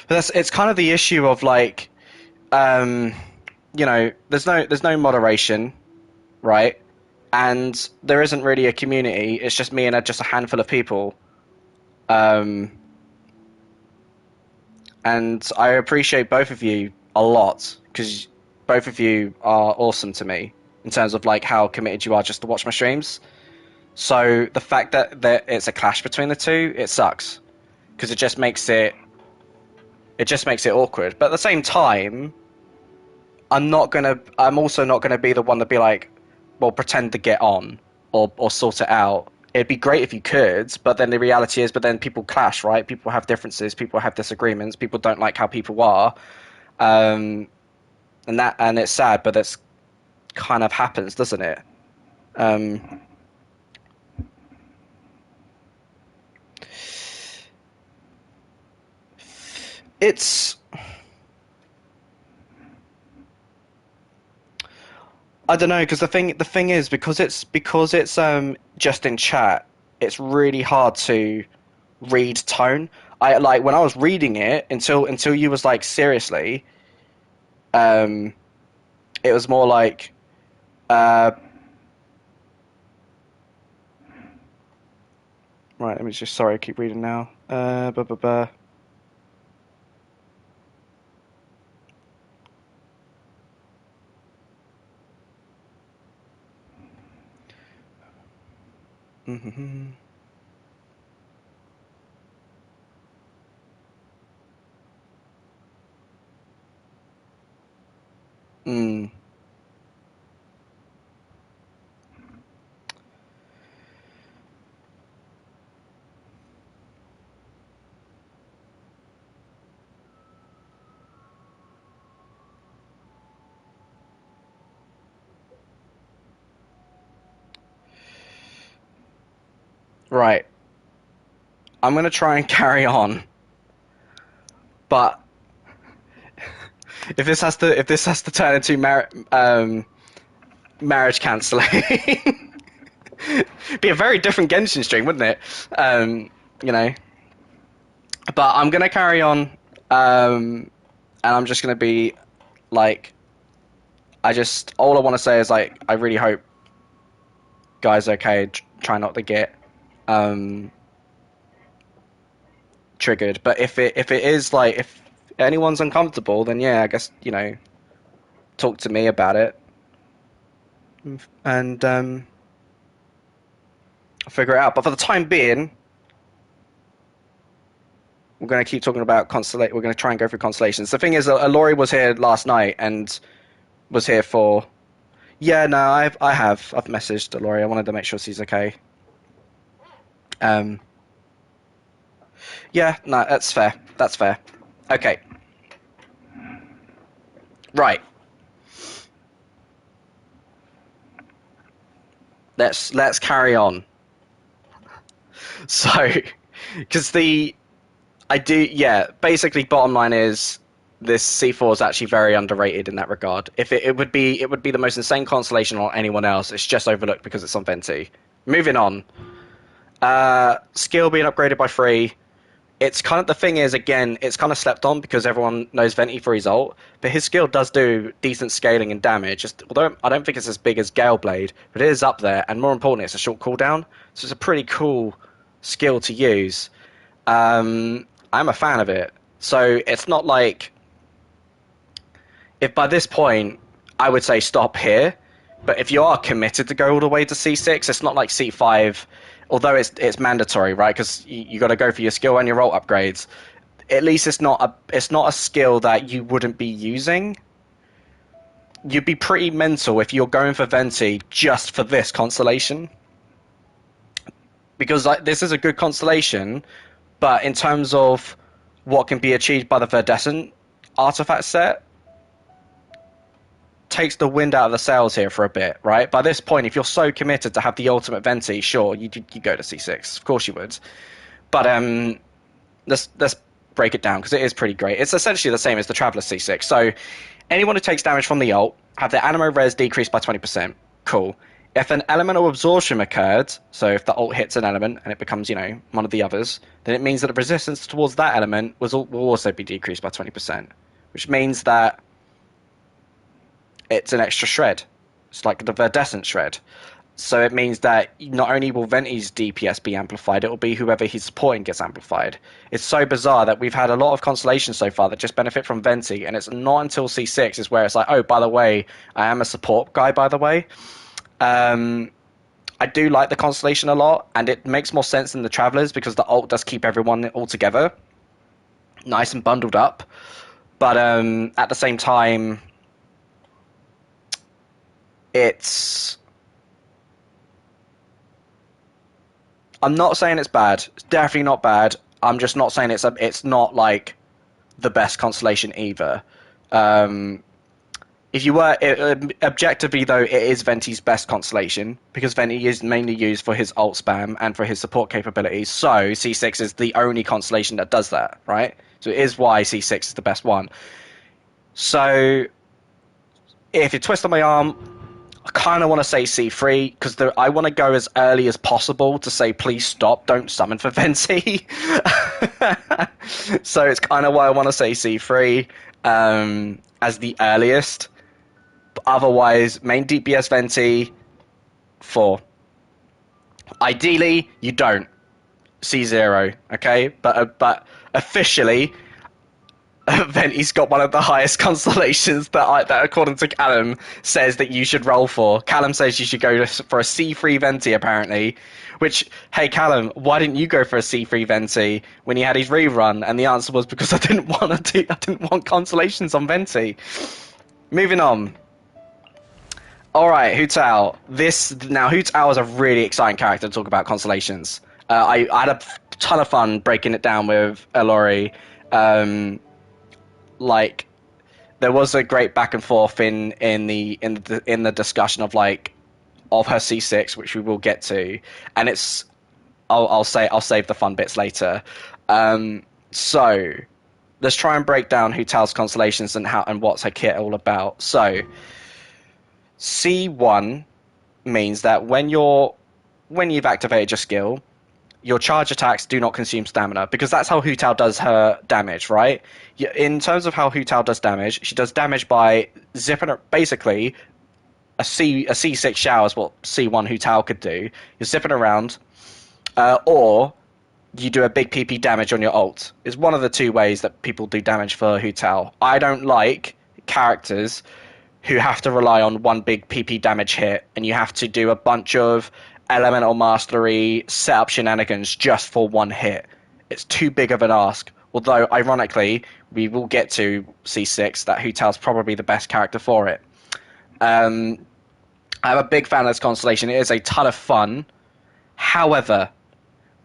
But it's kind of the issue of like, um, there's no moderation, right? And there isn't really a community. It's just me and just a handful of people. Um, and I appreciate both of you a lot because both of you are awesome to me in terms of like how committed you are just to watch my streams. So the fact that it's a clash between the two, it sucks because it just makes it awkward. But at the same time, I'm also not gonna be the one to be like, well, pretend to get on or sort it out. It'd be great if you could, but then the reality is, but then people clash, right? People have differences, people have disagreements, people don't like how people are, um, and it's sad, but that's kind of happens, doesn't it? Um, it's I don't know because the thing is because it's just in chat, it's really hard to read tone. I like when I was reading it until you was like seriously, um, it was more like uh, right. Let me just sorry, I keep reading now. Blah, blah, blah. Mm-hmm. Mm, right. I'm gonna try and carry on, but if this has to turn into marriage cancelling, be a very different Genshin stream, wouldn't it? You know. But I'm gonna carry on, and I'm just gonna be like, all I want to say is like, I really hope guys okay. Try not to get um, triggered. But if it is like if anyone's uncomfortable, then yeah, I guess talk to me about it and figure it out. But for the time being, we're going to keep talking about constellation. We're going to try and go through constellations. The thing is, Laurie was here last night and was here for. Yeah, no, I've messaged Laurie. I wanted to make sure she's okay. Um, yeah, no, that's fair. That's fair. Okay, right. Let's carry on. So, because I do, yeah. Basically, bottom line is this C4 is actually very underrated in that regard. If it would be the most insane constellation on anyone else. It's just overlooked because it's on Venti. Moving on. Skill being upgraded by 3. It's kind of the thing is again, it's kind of slept on because everyone knows Venti for his ult, but his skill does do decent scaling and damage. Just although I don't think it's as big as Gale Blade, but it is up there, and more importantly, it's a short cooldown, so it's a pretty cool skill to use. I'm a fan of it, so it's not like if by this point I would say stop here, but if you are committed to go all the way to C6, it's not like C5, although it's mandatory, right? Because you got to go for your skill and your ult upgrades. at least it's not a skill that you wouldn't be using. You'd be pretty mental if you're going for Venti just for this constellation, because like this is a good constellation, but in terms of what can be achieved by the Verdescent artifact set, takes the wind out of the sails here for a bit, right? By this point, if you're so committed to have the ultimate Venti, sure, you go to C6. Of course you would. But let's break it down because it is pretty great. It's essentially the same as the Traveler C6. So anyone who takes damage from the ult have their Animo res decreased by 20%. Cool. If an elemental absorption occurred, so if the ult hits an element and it becomes, one of the others, then it means that the resistance towards that element will also be decreased by 20%, which means that it's an extra shred. It's like the Verdescent shred. So it means that not only will Venti's DPS be amplified, it will be whoever he's supporting gets amplified. It's so bizarre that we've had a lot of constellations so far that just benefit from Venti, and it's not until C6 is where it's like, oh, by the way, I am a support guy, by the way. I do like the constellation a lot, and it makes more sense than the Travelers because the ult does keep everyone all together, nice and bundled up. But at the same time, it's... I'm not saying it's bad. It's definitely not bad. I'm just not saying it's not like the best constellation either. If you were objectively though, it is Venti's best constellation because Venti is mainly used for his ult spam and for his support capabilities. So C6 is the only constellation that does that, right? So it is why C6 is the best one. So if you twist on my arm, I kind of want to say C3 because I want to go as early as possible to say, please stop, don't summon for Venti. So it's kind of why I want to say C3 as the earliest. But otherwise, main DPS Venti, 4. Ideally, you don't. C0, okay? But officially... Venti's got one of the highest constellations that according to Callum, says that you should roll for. Callum says you should go for a C3 Venti, apparently. Which, hey, Callum, why didn't you go for a C3 Venti when he had his rerun? And the answer was because I didn't want constellations on Venti. Moving on. Alright, Hu Tao. Hu Tao is a really exciting character to talk about constellations. I had a ton of fun breaking it down with Elori. Like there was a great back and forth in the discussion of her C6, which we will get to, and it's I'll save the fun bits later. So let's try and break down Hu Tao's constellations and what's her kit all about. So C1 means that when you've activated your skill, your charge attacks do not consume stamina, because that's how Hu Tao does her damage, right? In terms of how Hu Tao does damage, she does damage by zipping her, basically, a C6 shower is what C1 Hu Tao could do. You're zipping around, or you do a big PP damage on your ult. It's one of the two ways that people do damage for Hu Tao. I don't like characters who have to rely on one big PP damage hit, and you have to do a bunch of elemental mastery setup shenanigans just for one hit. It's too big of an ask. Although, ironically, we will get to C6 that Hu Tao's probably the best character for it. I'm a big fan of this constellation. It is a ton of fun. However,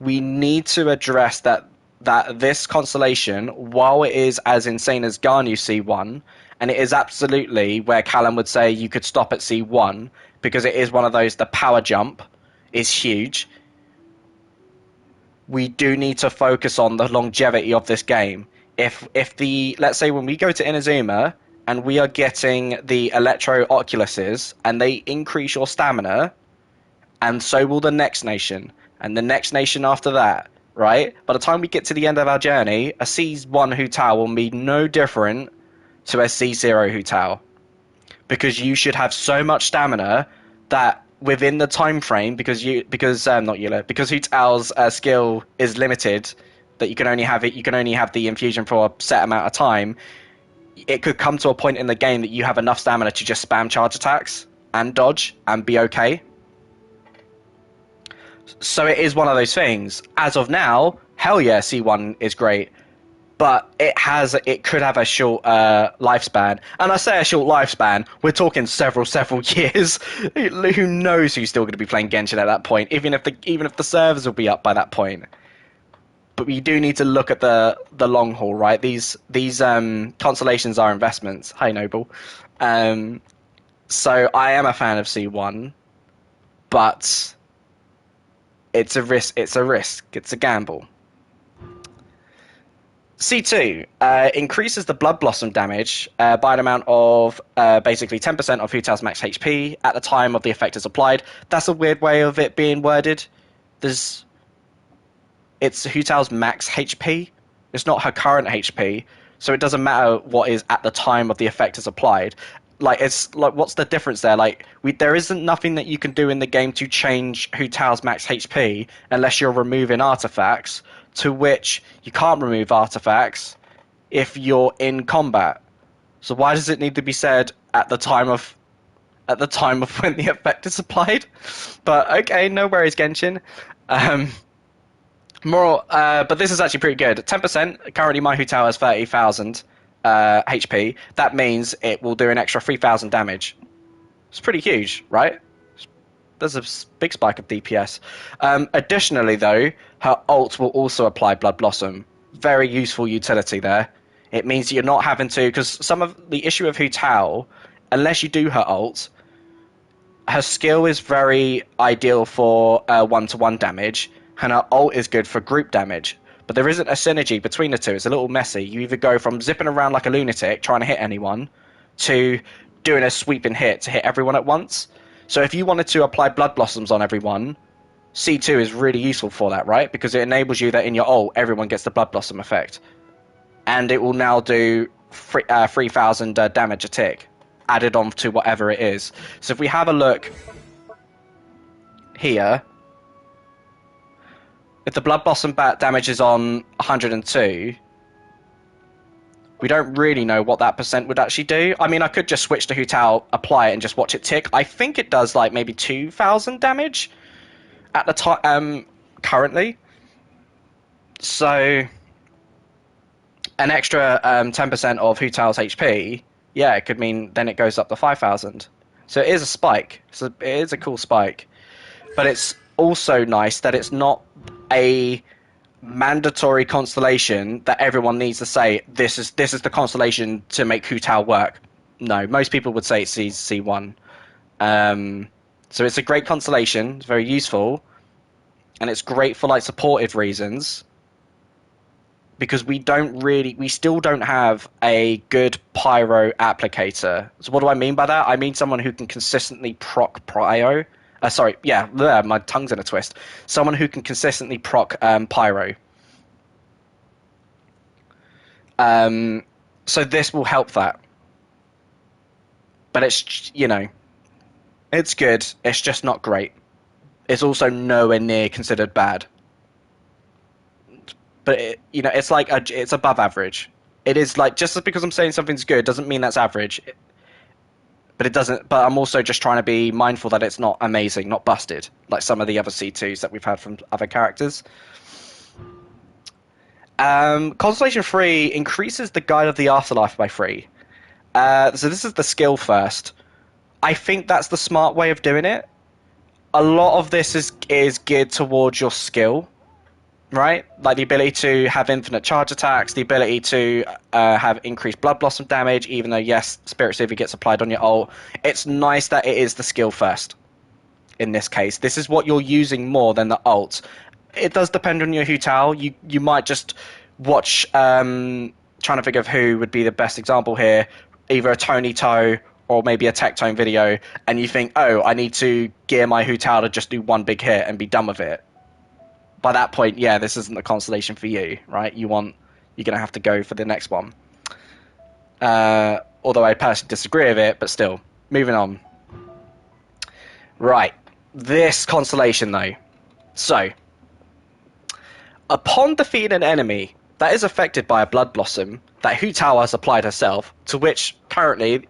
we need to address that this constellation, while it is as insane as Garnu C1, and it is absolutely where Callum would say you could stop at C1, because it is one of those, the power jump is huge. We do need to focus on the longevity of this game. If let's say when we go to Inazuma and we are getting the Electro Oculuses and they increase your stamina, and so will the next nation, and the next nation after that, right? By the time we get to the end of our journey, a C1 Hu Tao will be no different to a C0 Hu Tao. Because you should have so much stamina that within the time frame, because Hu Tao's skill is limited, that you can only have the infusion for a set amount of time, it could come to a point in the game that you have enough stamina to just spam charge attacks and dodge and be okay. So it is one of those things. As of now, hell yeah, C1 is great. but it could have a short lifespan. And I say a short lifespan, we're talking several years. Who knows who's still going to be playing Genshin at that point? Even if the servers will be up by that point. But we do need to look at the long haul, right? These constellations are investments. Hi, Noble. So I am a fan of C1, but it's a risk. It's a risk. It's a gamble. C2 increases the Blood Blossom damage by an amount of basically 10% of Hu Tao's max HP at the time of the effect is applied. That's a weird way of it being worded. It's Hu Tao's max HP. It's not her current HP, so it doesn't matter what is at the time of the effect is applied. Like, it's like, what's the difference there? Like, there isn't nothing that you can do in the game to change Hu Tao's max HP unless you're removing artifacts, to which you can't remove artifacts if you're in combat. So why does it need to be said at the time of when the effect is applied? But okay, no worries, Genshin. But this is actually pretty good. 10%. Currently, my Hu Tao has 30,000 HP. That means it will do an extra 3,000 damage. It's pretty huge, right? There's a big spike of DPS. Additionally, though, her ult will also apply Blood Blossom. Very useful utility there. It means you're not having to... Because some of the issue of Hu Tao, unless you do her ult, her skill is very ideal for one-to-one damage, and her ult is good for group damage. But there isn't a synergy between the two. It's a little messy. You either go from zipping around like a lunatic, trying to hit anyone, to doing a sweeping hit to hit everyone at once. So if you wanted to apply Blood Blossoms on everyone, C2 is really useful for that, right? Because it enables you that in your ult, everyone gets the Blood Blossom effect. And it will now do 3,000 damage a tick, added on to whatever it is. So if we have a look here, if the Blood Blossom damage is on 102, we don't really know what that percent would actually do. I mean, I could just switch to Hu Tao, apply it, and just watch it tick. I think it does like maybe 2,000 damage at the time currently. So an extra 10% of Hu Tao's HP, yeah, it could mean then it goes up to 5,000. So it is a spike. So it is a cool spike, but it's also nice that it's not a mandatory constellation that everyone needs to say this is the constellation to make Hu Tao work. No, most people would say it's C1. So it's a great constellation. It's very useful, and it's great for like supportive reasons. Because we still don't have a good pyro applicator. So what do I mean by that? I mean someone who can consistently proc pyro. My tongue's in a twist. Someone who can consistently proc pyro. So this will help that. But it's, it's good. It's just not great. It's also nowhere near considered bad. But it's like it's above average. It is like, just because I'm saying something's good doesn't mean that's average. But it doesn't. But I'm also just trying to be mindful that it's not amazing, not busted, like some of the other C2s that we've had from other characters. Constellation 3 increases the Guide of the Afterlife by 3. So this is the skill first. I think that's the smart way of doing it. A lot of this is geared towards your skill, right? Like the ability to have infinite charge attacks, the ability to have increased Blood Blossom damage, even though, yes, Spirit Sivy gets applied on your ult. It's nice that it is the skill first. In this case, this is what you're using more than the ult. It does depend on your Hu Tao. You might just watch, trying to think of who would be the best example here, either a Tony Toe or maybe a Tectone video, and you think, oh, I need to gear my Hu Tao to just do one big hit and be done with it. By that point, yeah, this isn't the constellation for you, right? You're going to have to go for the next one. Although I personally disagree with it, but still. Moving on. Right. This constellation, though. So, upon defeating an enemy that is affected by a Blood Blossom that Hu Tao has applied herself, to which currently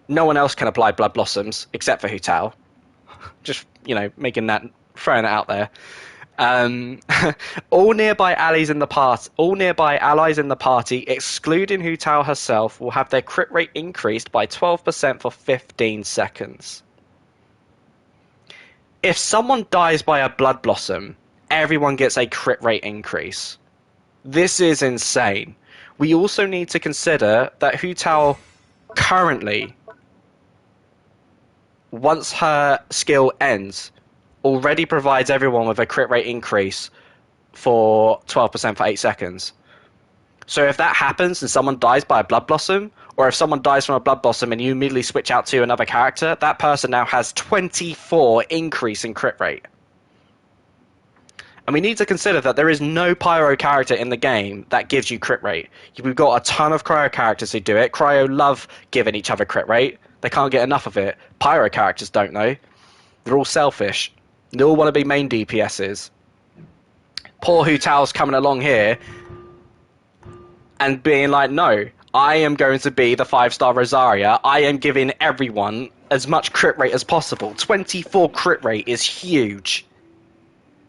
no one else can apply Blood Blossoms except for Hu Tao. Just, throwing it out there. Um, all nearby allies in the party, excluding Hu Tao herself, will have their crit rate increased by 12% for 15 seconds. If someone dies by a blood blossom, everyone gets a crit rate increase. This is insane. We also need to consider that Hu Tao currently, once her skill ends, already provides everyone with a crit rate increase for 12% for 8 seconds. So if that happens and someone dies by a blood blossom, or if someone dies from a blood blossom and you immediately switch out to another character, that person now has 24 increase in crit rate. And we need to consider that there is no pyro character in the game that gives you crit rate. We've got a ton of cryo characters who do it. Cryo love giving each other crit rate. They can't get enough of it. Pyro characters don't know. They're all selfish. They all want to be main DPSs. Poor Hu Tao's coming along here and being like, no, I am going to be the 5-star Rosaria. I am giving everyone as much crit rate as possible. 24 crit rate is huge.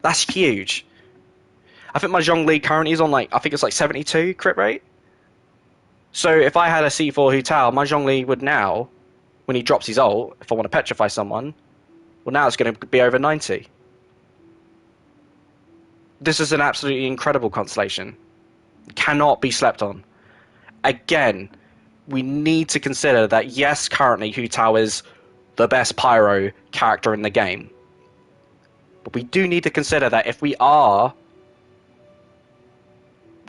That's huge. I think my Zhongli currently is on I think it's 72 crit rate. So if I had a C4 Hu Tao, my Zhongli would now, when he drops his ult, if I want to petrify someone, well, now it's going to be over 90. This is an absolutely incredible constellation. Cannot be slept on. Again, we need to consider that, yes, currently Hu Tao is the best pyro character in the game. But we do need to consider that if we are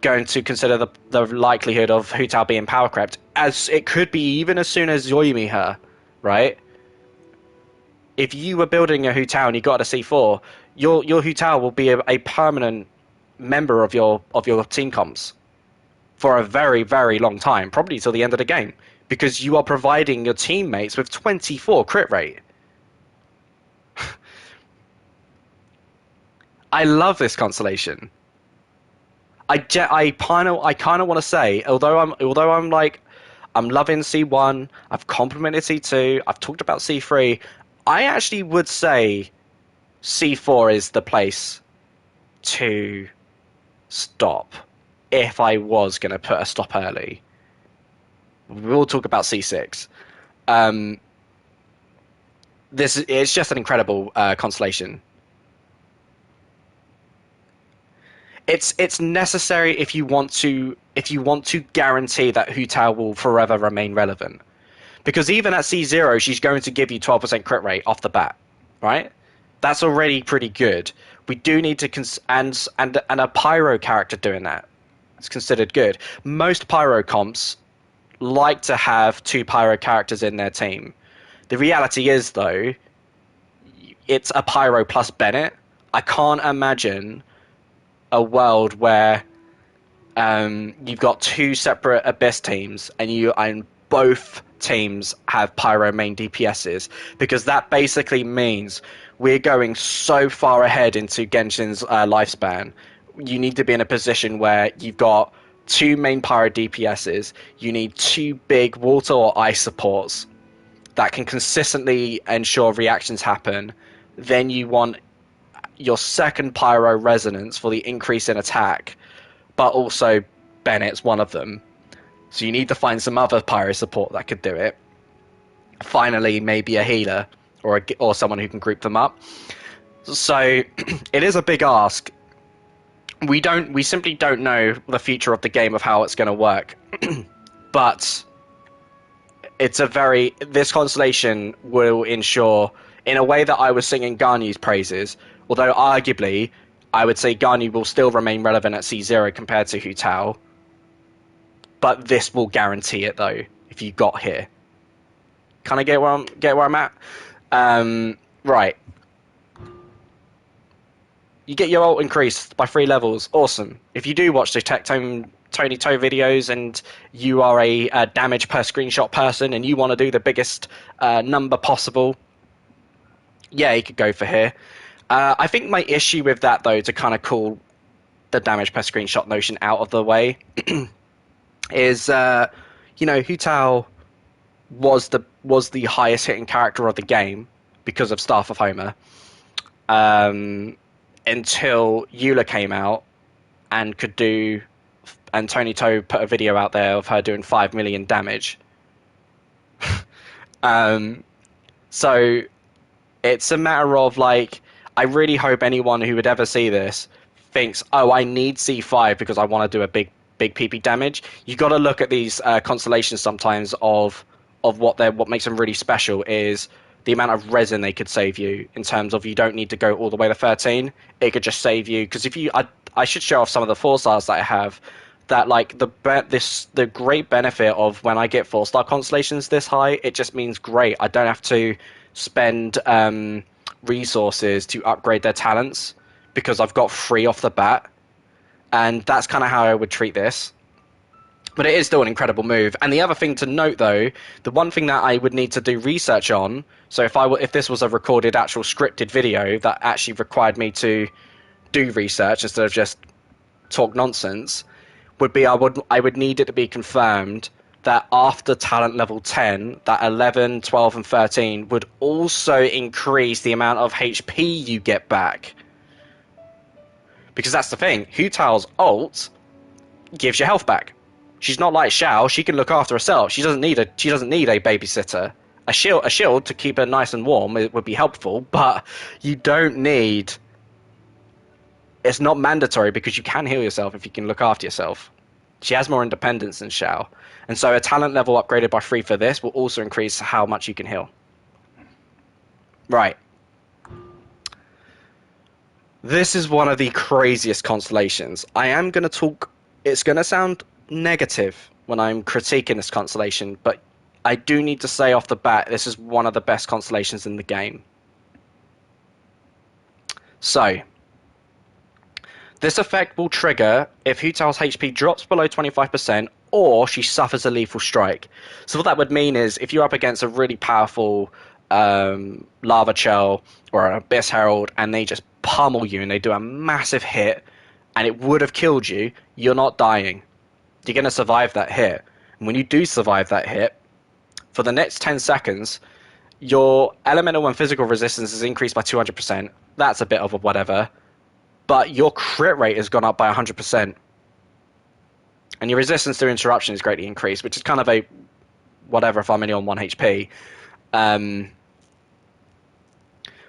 going to consider the likelihood of Hu Tao being power crept, as it could be even as soon as Yoimi her, right? If you were building a Hu Tao and you got a C4, your Hu Tao will be a permanent member of your team comps for a very, very long time, probably till the end of the game, because you are providing your teammates with 24 crit rate. I love this constellation. I kind of want to say, although I'm loving C1, I've complimented C2, I've talked about C3, I actually would say C4 is the place to stop if I was going to put a stop early. We'll talk about C6. It's just an incredible constellation. It's necessary if you want to guarantee that Hu Tao will forever remain relevant. Because even at C0, she's going to give you 12% crit rate off the bat, right? That's already pretty good. We do need to and a pyro character doing that. It's considered good. Most pyro comps like to have 2 pyro characters in their team. The reality is, though, it's a pyro plus Bennett. I can't imagine a world where you've got 2 separate Abyss teams and both teams have pyro main DPSs, because that basically means we're going so far ahead into Genshin's lifespan. You need to be in a position where you've got 2 main pyro DPSs, you need 2 big water or ice supports that can consistently ensure reactions happen. Then you want your second pyro resonance for the increase in attack, but also Bennett's one of them. So you need to find some other pyro support that could do it. Finally, maybe a healer or someone who can group them up. So it is a big ask. We simply don't know the future of the game of how it's going to work. But this constellation will ensure, in a way that I was singing Ganyu's praises, although arguably I would say Ganyu will still remain relevant at C0 compared to Hu Tao. But this will guarantee it, though, if you got here. Can I get where I'm at? Right. You get your ult increased by 3 levels. Awesome. If you do watch the Tony Toe videos and you are a damage per screenshot person and you want to do the biggest number possible, yeah, you could go for here. I think my issue with that, though, to kind of call the damage per screenshot notion out of the way, is Hu Tao was the highest hitting character of the game because of Staff of Homer. until Eula came out and could do, and Tony Toe put a video out there of her doing 5 million damage. um, so it's a matter of like, I really hope anyone who would ever see this thinks, oh, I need C5 because I want to do a big PP damage. You got to look at these constellations sometimes of what makes them really special is the amount of resin they could save you, in terms of you don't need to go all the way to 13. It could just save you, because if you, I should show off some of the 4-stars that I have. That like the great benefit of when I get 4-star constellations this high, it just means great. I don't have to spend resources to upgrade their talents because I've got 3 off the bat, and that's kind of how I would treat this. But it is still an incredible move. And the other thing to note, though, the one thing that I would need to do research on, so if this was a recorded, actual scripted video that actually required me to do research instead of just talk nonsense, would be I would need it to be confirmed that after talent level 10, that 11, 12, and 13 would also increase the amount of HP you get back. Because that's the thing, Hu Tao's ult gives you health back. She's not like Xiao. She can look after herself. She doesn't need a babysitter. A shield to keep her nice and warm would be helpful, but you don't need. It's not mandatory because you can heal yourself if you can look after yourself. She has more independence than Xiao, and so a talent level upgraded by 3 for this will also increase how much you can heal. Right. This is one of the craziest constellations. I am going to talk. It's going to sound negative when I'm critiquing this constellation, but I do need to say off the bat, this is one of the best constellations in the game. So, this effect will trigger if Hu Tao's HP drops below 25% or she suffers a lethal strike. So what that would mean is if you're up against a really powerful Lava Chell or an Abyss Herald and they just pummel you and they do a massive hit and it would have killed you, you're not dying. You're going to survive that hit. And when you do survive that hit, for the next 10 seconds, your elemental and physical resistance is increased by 200%. That's a bit of a whatever. But your crit rate has gone up by 100%. And your resistance to interruption is greatly increased, which is kind of a whatever if I'm only on 1 HP.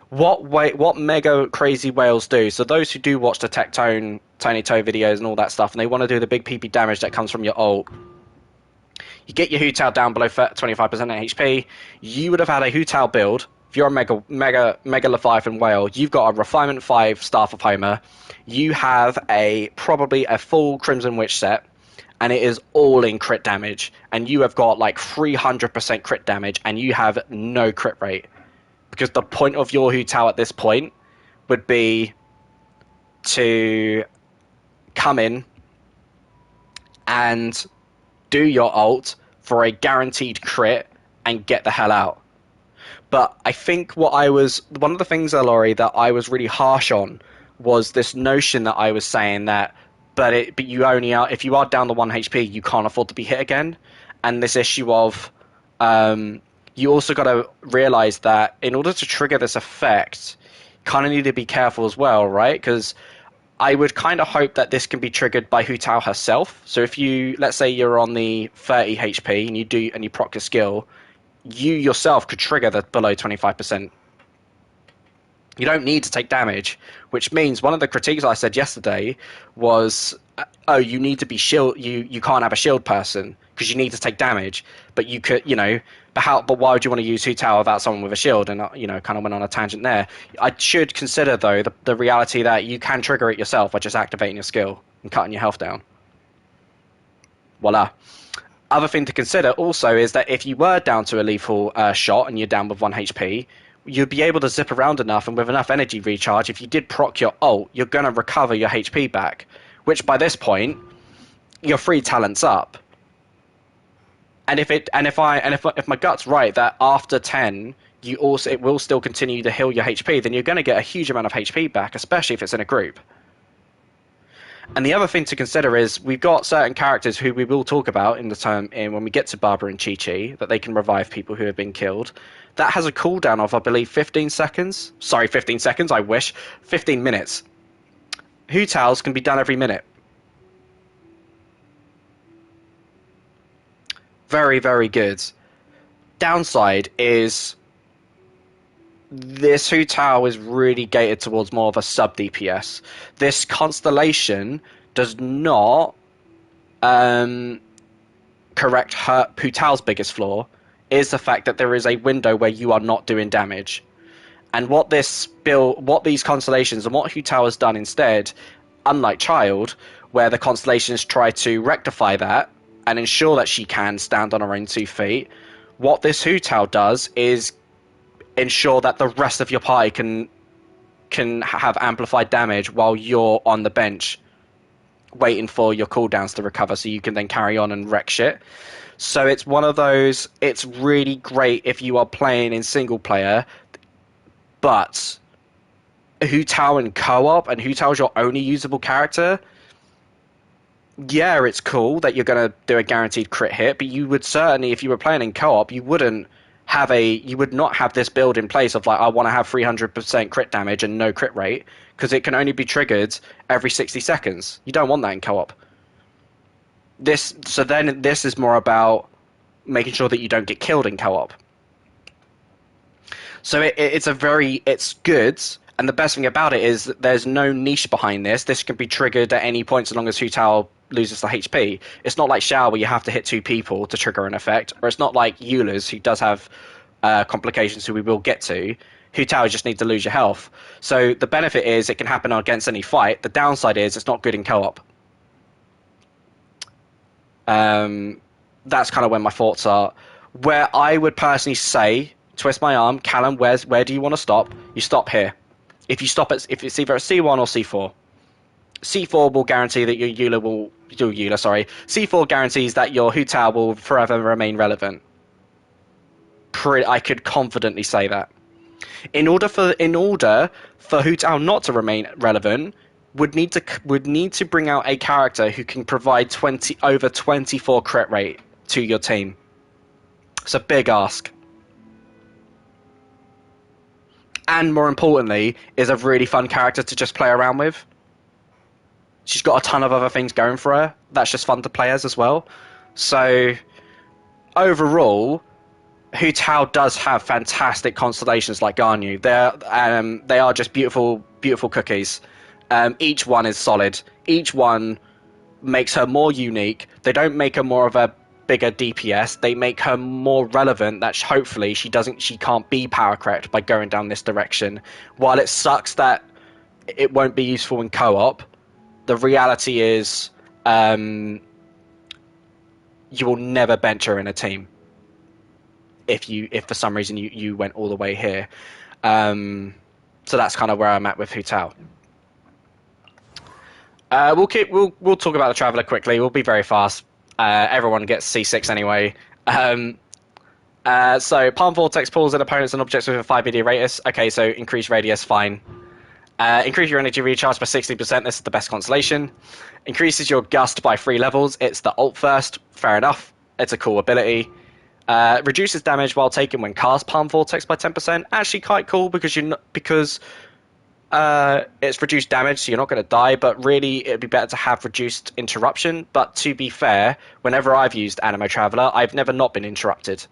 What mega crazy whales do, so those who do watch the Tony Toe videos and all that stuff, and they want to do the big PP damage that comes from your ult, you get your Hu Tao down below 25% HP, you would have had a Hu Tao build. If you're a mega Leviathan whale, you've got a Refinement 5 Staff of Homer, you have probably a full Crimson Witch set, and it is all in crit damage, and you have got like 300% crit damage, and you have no crit rate. Because the point of your Hu Tao at this point would be to come in and do your ult for a guaranteed crit and get the hell out. But I think one of the things, Laurie, that I was really harsh on was this notion that I was saying that, but you only are, if you are down to 1 HP, you can't afford to be hit again. And this issue of, you also got to realize that in order to trigger this effect, you kind of need to be careful as well, right? Because I would kind of hope that this can be triggered by Hu Tao herself. So if let's say you're on the 30 HP and you proc a skill, you yourself could trigger the below 25%. You don't need to take damage, which means one of the critiques I said yesterday was, oh, you need to be shield. You can't have a shield person because you need to take damage. But you could, but why would you want to use Hu Tao without someone with a shield? And kind of went on a tangent there. I should consider though the reality that you can trigger it yourself by just activating your skill and cutting your health down. Voila. Other thing to consider also is that if you were down to a lethal shot and you're down with 1 HP, you'd be able to zip around enough, and with enough energy recharge, if you did proc your ult, you're going to recover your HP back, which by this point, your 3 talents up. And if my gut's right that after 10, it will still continue to heal your HP, then you're going to get a huge amount of HP back, especially if it's in a group. And the other thing to consider is we've got certain characters who we will talk about when we get to Barbara and Chi-Chi, that they can revive people who have been killed. That has a cooldown of, I believe, 15 seconds. Sorry, 15 seconds, I wish. 15 minutes. Hu Tao's can be done every minute. Very, very good. Downside is this Hu Tao is really gated towards more of a sub DPS. This constellation does not um, correct her Hu Tao's biggest flaw is the fact that there is a window where you are not doing damage. And what these constellations and what Hu Tao has done instead, unlike Child, where the constellations try to rectify that and ensure that she can stand on her own 2 feet, what this Hu Tao does is ensure that the rest of your party can have amplified damage while you're on the bench waiting for your cooldowns to recover so you can then carry on and wreck shit. So it's one of those, it's really great if you are playing in single player, but Hu Tao in co-op and Hu Tao's your only usable character, yeah, it's cool that you're going to do a guaranteed crit hit, but you would certainly, if you were playing in co-op, you would not have this build in place of like, I want to have 300% crit damage and no crit rate, because it can only be triggered every 60 seconds. You don't want that in co-op. This is more about making sure that you don't get killed in co-op. So it's good, and the best thing about it is that there's no niche behind this. This can be triggered at any point so long as Hu Tao loses the HP. It's not like Xiao where you have to hit 2 people to trigger an effect, or it's not like Eula's who does have complications who we will get to. Hu Tao just needs to lose your health. So the benefit is it can happen against any fight. The downside is it's not good in co-op. That's kind of where my thoughts are. Where I would personally say, twist my arm, Callum, where do you want to stop? You stop here. If it's either a C1 or C4. C4 will guarantee that C4 guarantees that your Hu Tao will forever remain relevant. I could confidently say that. In order for Hu Tao not to remain relevant, would need to bring out a character who can provide over 24 crit rate to your team. It's a big ask. And more importantly, is a really fun character to just play around with. She's got a ton of other things going for her. That's just fun to play as well. So, overall, Hu Tao does have fantastic constellations like Ganyu. They are just beautiful, beautiful cookies. Each one is solid. Each one makes her more unique. They don't make her more of a bigger DPS. They make her more relevant that hopefully she can't be power correct by going down this direction. While it sucks that it won't be useful in co-op, the reality is you will never bench her in a team if for some reason you went all the way here. So that's kind of where I'm at with Hu Tao. We'll talk about the Traveller quickly. We'll be very fast. Everyone gets C6 anyway. So Palm Vortex pulls in opponents and objects with a 5 meter radius. Okay, so increase radius, fine. Increase your energy recharge by 60%. This is the best constellation. Increases your gust by 3 levels. It's the ult first. Fair enough. It's a cool ability. Reduces damage while taken when cast Palm Vortex by 10%. Actually quite cool because it's reduced damage, so you're not going to die, but really it'd be better to have reduced interruption. But to be fair, whenever I've used Animo Traveller, I've never not been interrupted.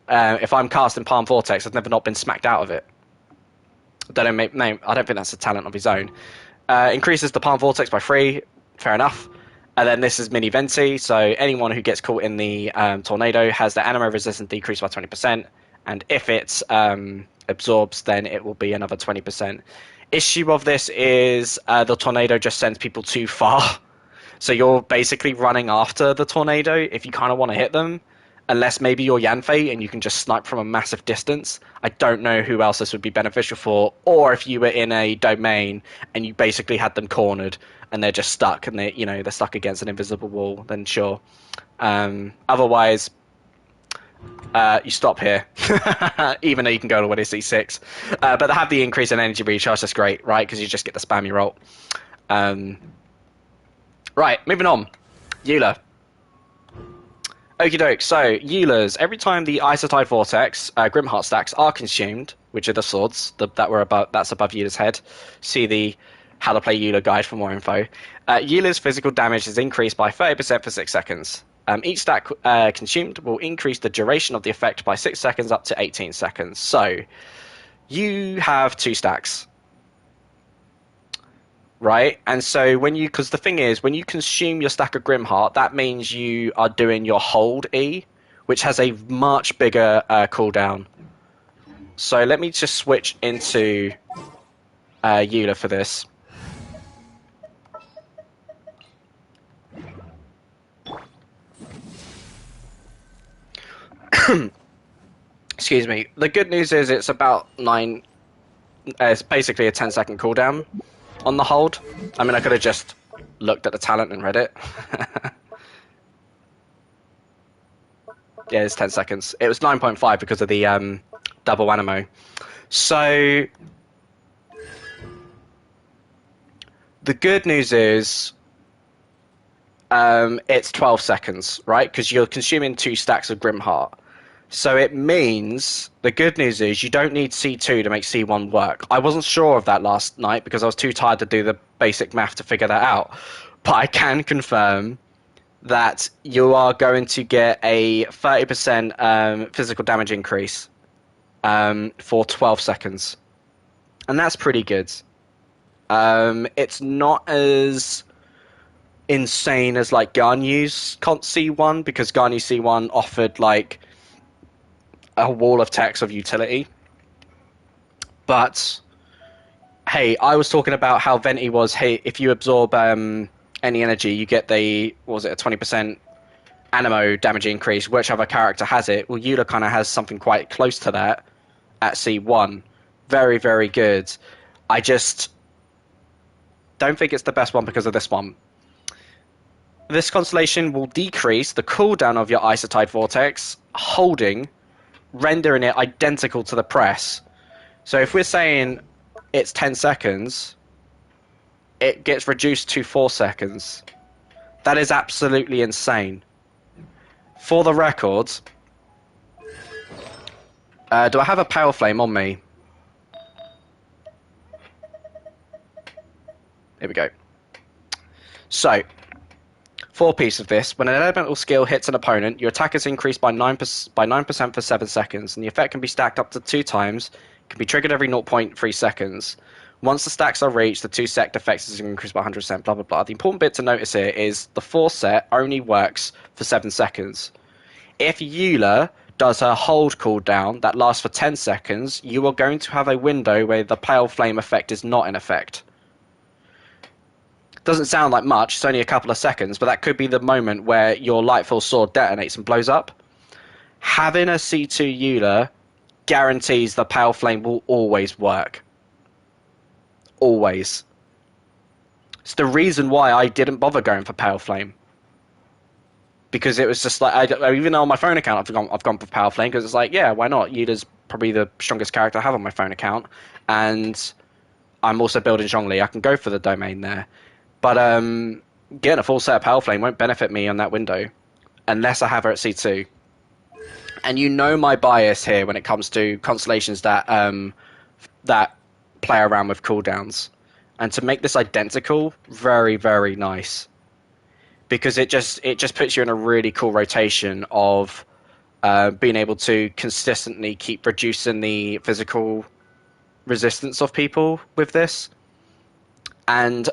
If I'm casting Palm Vortex, I've never not been smacked out of it. I don't think that's a talent of his own. Increases the Palm Vortex by 3, fair enough. And then this is Mini Venti, so anyone who gets caught in the tornado has their Animo resistance decreased by 20%, and if it's absorbs, then it will be another 20%. Issue of this is the tornado just sends people too far. So you're basically running after the tornado if you kind of want to hit them, unless maybe you're Yanfei and you can just snipe from a massive distance. I don't know who else this would be beneficial for, or if you were in a domain and you basically had them cornered and they're just stuck and they're stuck against an invisible wall, then sure. Otherwise, you stop here, even though you can go all the way to C6. But they have the increase in energy recharge, that's great, right? Because you just get the spammy roll. Right, moving on. Eula. Okie doke, so Eula's, every time the Isotide Vortex, Grimheart stacks are consumed, which are the swords that's above Eula's head. See the how to play Eula guide for more info. Eula's physical damage is increased by 30% for 6 seconds. Each stack consumed will increase the duration of the effect by 6 seconds up to 18 seconds. So, you have 2 stacks. Right? And so because the thing is, when you consume your stack of Grimheart, that means you are doing your hold E, which has a much bigger cooldown. So let me just switch into Eula for this. Excuse me. The good news is it's about 9... it's basically a 10-second cooldown on the hold. I mean, I could have just looked at the talent and read it. Yeah, it's 10 seconds. It was 9.5 because of the double animo. So, the good news is it's 12 seconds, right? Because you're consuming 2 stacks of Grimheart. So it means, the good news is you don't need C2 to make C1 work. I wasn't sure of that last night because I was too tired to do the basic math to figure that out. But I can confirm that you are going to get a 30% physical damage increase for 12 seconds. And that's pretty good. It's not as insane as like Garnyu's C1 because Garny C1 offered like a wall of text of utility. But hey, I was talking about how Venti was, hey, if you absorb any energy, you get a 20% animo damage increase, whichever character has it. Well, Eula kind of has something quite close to that at C1. Very, very good. I just don't think it's the best one because of this one. This constellation will decrease the cooldown of your Isotide Vortex, rendering it identical to the press. So if we're saying it's 10 seconds, it gets reduced to 4 seconds. That is absolutely insane. For the record, do I have a Pale Flame on me? Here we go. So, 4 piece of this. When an elemental skill hits an opponent, your attack is increased by 9% for 7 seconds, and the effect can be stacked up to 2 times. It can be triggered every 0.3 seconds. Once the stacks are reached, the 2 sect effects is increased by 100%, blah, blah, blah. The important bit to notice here is the 4 set only works for 7 seconds. If Eula does her hold cooldown that lasts for 10 seconds, you are going to have a window where the Pale Flame effect is not in effect. Doesn't sound like much, it's only a couple of seconds, but that could be the moment where your Lightfall Sword detonates and blows up. Having a C2 Eula guarantees the Pale Flame will always work. Always. It's the reason why I didn't bother going for Pale Flame. Because it was just like, even though on my phone account I've gone for Pale Flame, because it's like, yeah, why not? Eula's probably the strongest character I have on my phone account, and I'm also building Zhongli. I can go for the domain there. But getting a full set of Pale Flame won't benefit me on that window unless I have her at C2. And you know my bias here when it comes to constellations that play around with cooldowns. And to make this identical, very, very nice. Because it just puts you in a really cool rotation of being able to consistently keep reducing the physical resistance of people with this. And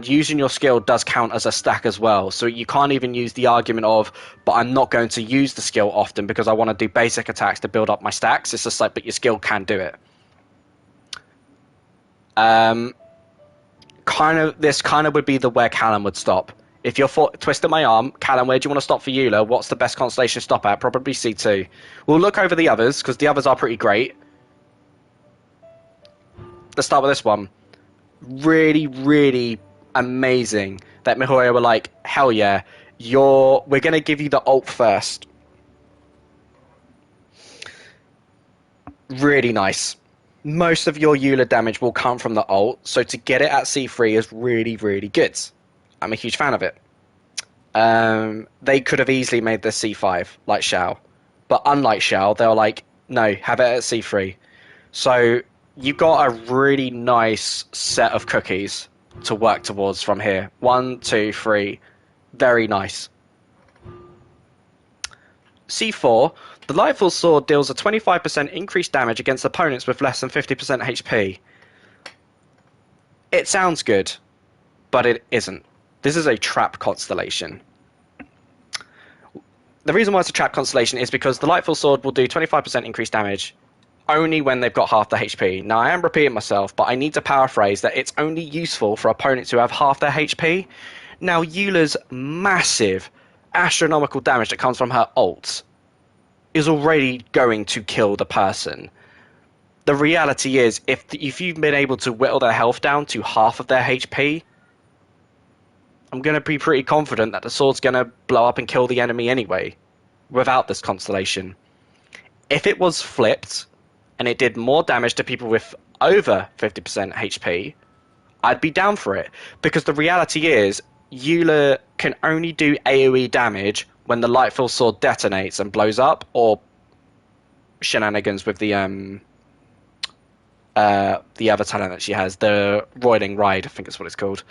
using your skill does count as a stack as well. So you can't even use the argument of, but I'm not going to use the skill often because I want to do basic attacks to build up my stacks. It's just like, but your skill can do it. This kind of would be where Callum would stop. If you're twisting my arm, Callum, where do you want to stop for Eula? What's the best constellation to stop at? Probably C2. We'll look over the others because the others are pretty great. Let's start with this one. Really, really amazing that MiHoYo were like, hell yeah, we're going to give you the ult first. Really nice. Most of your Eula damage will come from the ult, so to get it at C3 is really, really good. I'm a huge fan of it. They could have easily made this C5, like Xiao. But unlike Xiao, they were like, no, have it at C3. So you've got a really nice set of cookies to work towards from here. 1, 2, 3. Very nice. C4. The Lightfall Sword deals a 25% increased damage against opponents with less than 50% HP. It sounds good, but it isn't. This is a trap constellation. The reason why it's a trap constellation is because the Lightfall Sword will do 25% increased damage only when they've got half the HP. Now, I am repeating myself, but I need to paraphrase that it's only useful for opponents who have half their HP. Now, Eula's massive, astronomical damage that comes from her ults is already going to kill the person. The reality is, if you've been able to whittle their health down to half of their HP, I'm going to be pretty confident that the sword's going to blow up and kill the enemy anyway, without this constellation. If it was flipped, and it did more damage to people with over 50% HP, I'd be down for it. Because the reality is, Eula can only do AoE damage when the Lightfall Sword detonates and blows up, or shenanigans with the other talent that she has, the Roiling Ride, I think it's what it's called.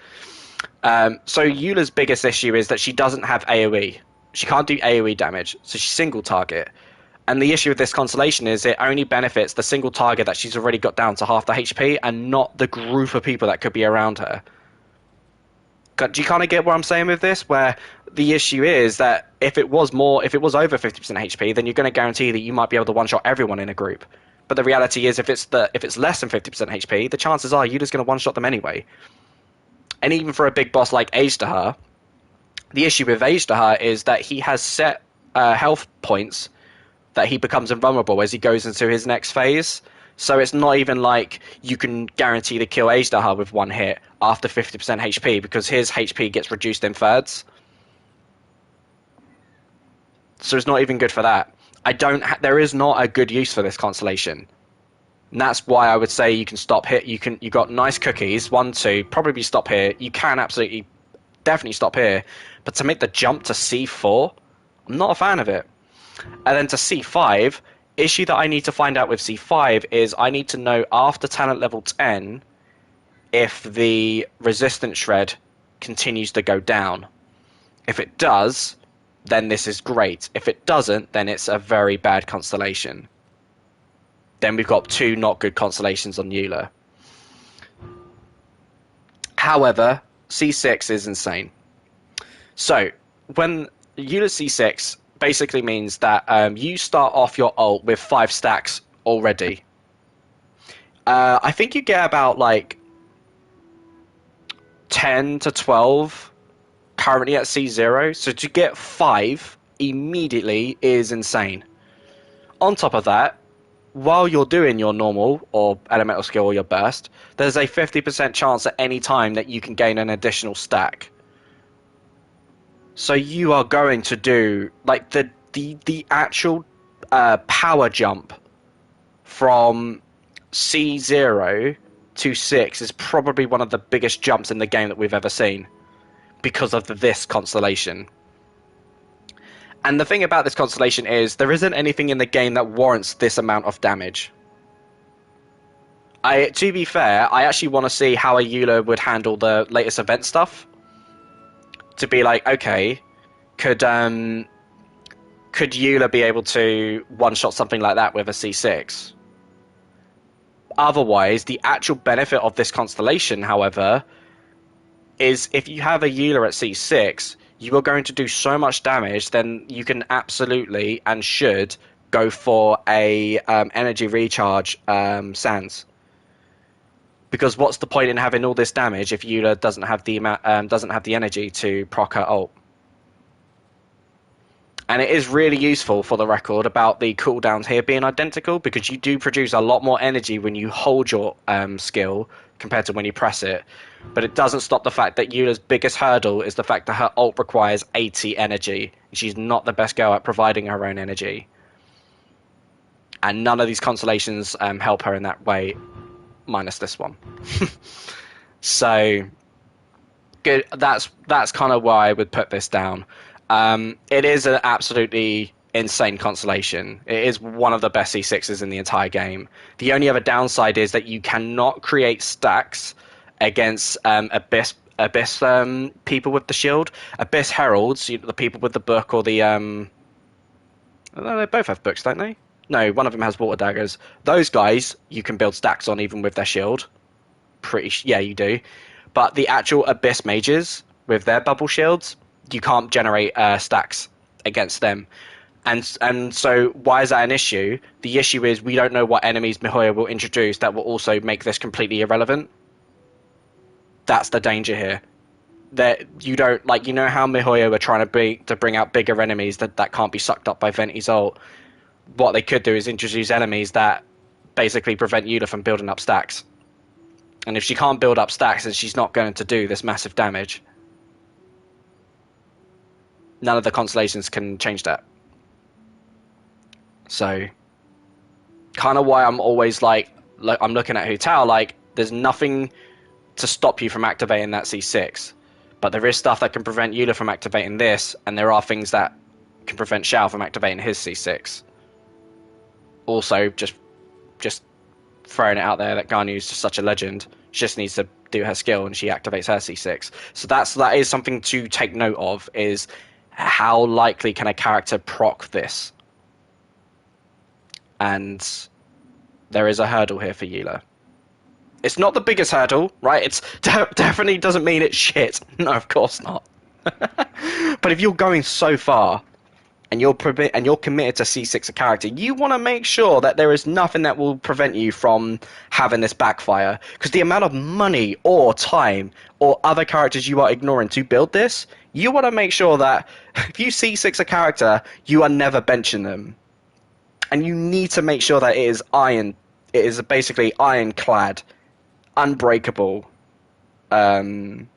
So Eula's biggest issue is that she doesn't have AoE. She can't do AoE damage, so she's single target. And the issue with this constellation is it only benefits the single target that she's already got down to half the HP, and not the group of people that could be around her. Do you kind of get what I'm saying with this? Where the issue is that if it was over 50% HP, then you're going to guarantee that you might be able to one-shot everyone in a group. But the reality is, if it's less than 50% HP, the chances are you're just going to one-shot them anyway. And even for a big boss like Ajdahar, the issue with Ajdahar is that he has set health points that he becomes invulnerable as he goes into his next phase. So it's not even like you can guarantee to kill Ajdahar with one hit after 50% HP, because his HP gets reduced in thirds. So it's not even good for that. There is not a good use for this constellation. And that's why I would say you can stop here. You got nice cookies, 1, 2, probably stop here. You can definitely stop here. But to make the jump to C4, I'm not a fan of it. And then to C5, issue that I need to find out with C5 is I need to know after talent level 10 if the resistance shred continues to go down. If it does, then this is great. If it doesn't, then it's a very bad constellation. Then we've got 2 not good constellations on Eula. However, C6 is insane. So, when Eula C6 basically means that you start off your ult with 5 stacks already. I think you get about like 10 to 12 currently at C0. So to get 5 immediately is insane. On top of that, while you're doing your normal or elemental skill or your burst, there's a 50% chance at any time that you can gain an additional stack. So you are going to do like the actual power jump from C0 to 6 is probably one of the biggest jumps in the game that we've ever seen because of this constellation. And the thing about this constellation is there isn't anything in the game that warrants this amount of damage. To be fair, I actually want to see how a Eula would handle the latest event stuff. To be like, okay, could Eula be able to one-shot something like that with a C6? Otherwise, the actual benefit of this constellation, however, is if you have a Eula at C6, you are going to do so much damage, then you can absolutely and should go for a energy recharge Sands. Because what's the point in having all this damage if Eula doesn't have the energy to proc her ult? And it is really useful for the record about the cooldowns here being identical, because you do produce a lot more energy when you hold your skill compared to when you press it. But it doesn't stop the fact that Eula's biggest hurdle is the fact that her ult requires 80 energy. She's not the best girl at providing her own energy. And none of these constellations help her in that way, minus this one. So good. That's kind of why I would put this down. It is an absolutely insane constellation. It is one of the best C6s in the entire game. The only other downside is that you cannot create stacks against Abyss people with the shield. Abyss heralds, the people with the book or the no, they both have books, don't they? No, one of them has water daggers. Those guys you can build stacks on even with their shield. Yeah, you do. But the actual Abyss mages with their bubble shields, you can't generate stacks against them. And so why is that an issue? The issue is we don't know what enemies Mihoyo will introduce that will also make this completely irrelevant. That's the danger here. That you don't like, how Mihoyo are trying to bring out bigger enemies that can't be sucked up by Venti's ult. What they could do is introduce enemies that basically prevent Yuta from building up stacks. And if she can't build up stacks, then she's not going to do this massive damage. None of the constellations can change that. So, kind of why I'm always like I'm looking at Hu Tao, like, there's nothing to stop you from activating that C6. But there is stuff that can prevent Yuta from activating this, and there are things that can prevent Xiao from activating his C6. Also, just throwing it out there that Ganyu's just such a legend. She just needs to do her skill and she activates her C6. So that is something to take note of, is how likely can a character proc this? And there is a hurdle here for Yuta. It's not the biggest hurdle, right? It's definitely doesn't mean it's shit. No, of course not. But if you're going so far and you're committed to C6 a character, you want to make sure that there is nothing that will prevent you from having this backfire. Because the amount of money or time or other characters you are ignoring to build this, you want to make sure that if you C6 a character, you are never benching them. And you need to make sure that it is iron. It is basically ironclad, unbreakable. And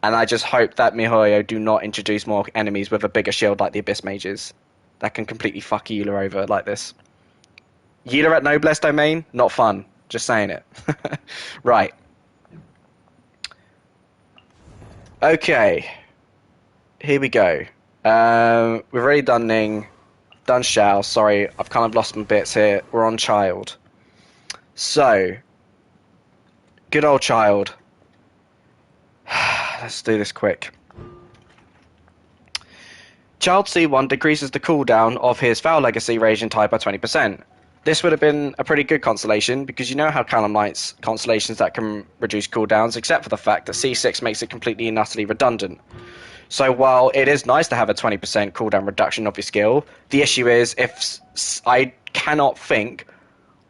I just hope that Mihoyo do not introduce more enemies with a bigger shield like the Abyss Mages that can completely fuck Yuta over like this. Yuta at Noblesse Domain, not fun. Just saying it. Right. Okay. Here we go. We've already done Ning. Done Xiao. Sorry, I've kind of lost my bits here. We're on Child. So, good old Child. Let's do this quick. Child C1 decreases the cooldown of his Foul Legacy Raging type by 20%. This would have been a pretty good constellation, because you know how Callum likes constellations that can reduce cooldowns, except for the fact that C6 makes it completely and utterly redundant. So while it is nice to have a 20% cooldown reduction of your skill, the issue is I cannot think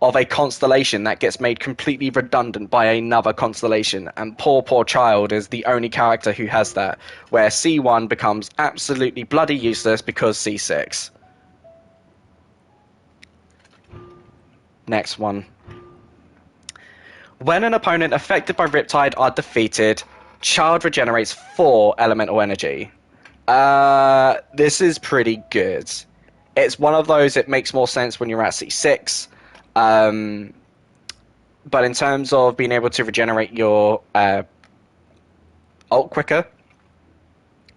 of a constellation that gets made completely redundant by another constellation, and poor Child is the only character who has that, where C1 becomes absolutely bloody useless because C6. Next one. When an opponent affected by Riptide are defeated, Child regenerates 4 elemental energy. This is pretty good. It's one of those, it makes more sense when you're at C6. But in terms of being able to regenerate your ult quicker,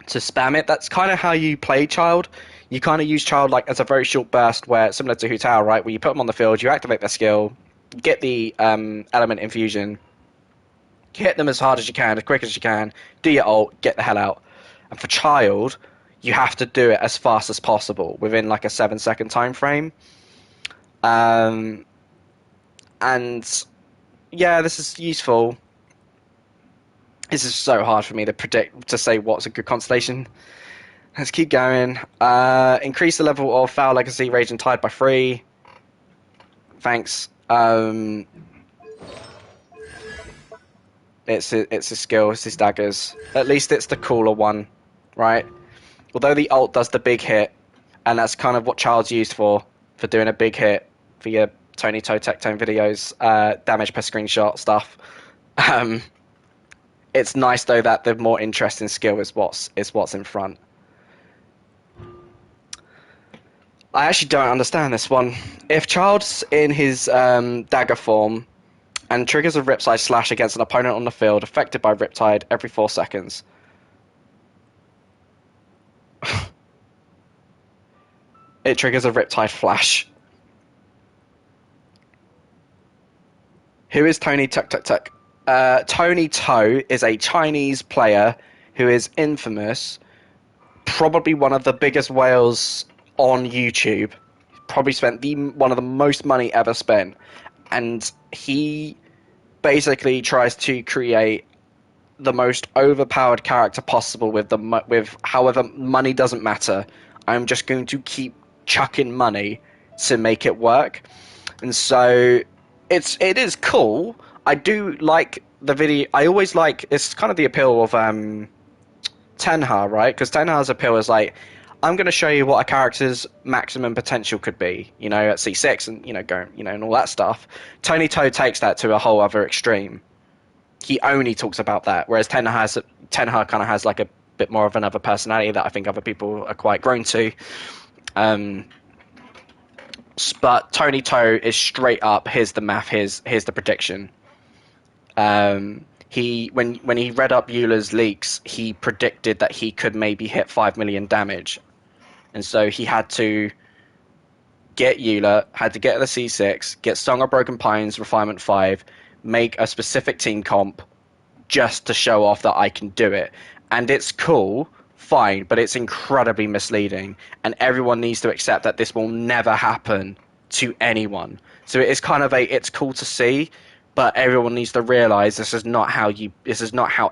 to spam it, that's kind of how you play Child. You kind of use Child like as a very short burst, where similar to Hu Tao, right? Where you put them on the field, you activate their skill, get the element infusion, hit them as hard as you can, as quick as you can, do your ult, get the hell out. And for Child, you have to do it as fast as possible within like a 7-second time frame. And yeah, this is useful. This is so hard for me to say what's a good constellation. Let's keep going. Increase the level of Foul Legacy Raging Tide by 3. Thanks. It's a skill. It's his daggers. At least it's the cooler one, right? Although the ult does the big hit, and that's kind of what Child's used for doing a big hit for your Tony Toe Tectone videos, damage per screenshot stuff. It's nice though that the more interesting skill is what's in front. I actually don't understand this one. If Child's in his dagger form and triggers a Riptide slash against an opponent on the field affected by Riptide every 4 seconds. It triggers a Riptide flash. Who is Tony Tuk Tuk Tuk? Tony Toe is a Chinese player who is infamous, probably one of the biggest whales on YouTube. Probably spent one of the most money ever spent, and he basically tries to create the most overpowered character possible with however money doesn't matter. I'm just going to keep chucking money to make it work, and so it is cool. I do like the video. I always like it's kind of the appeal of Tenha, right? Because Tenha's appeal is like, I'm going to show you what a character's maximum potential could be, you know, at C6 and, you know, go, you know, and all that stuff. Tony Toe takes that to a whole other extreme. He only talks about that, whereas Tenha kind of has like a bit more of another personality that I think other people are quite grown to. But Tony Toe is straight up, here's the math, here's the prediction. He when he read up Euler's leaks, he predicted that he could maybe hit 5 million damage, and so he had to get Euler, had to get the C6, get Song of Broken Pines Refinement 5, make a specific team comp just to show off that I can do it. And it's cool, fine, but it's incredibly misleading, and everyone needs to accept that this will never happen to anyone. So it is kind of it's cool to see, but everyone needs to realize this is not how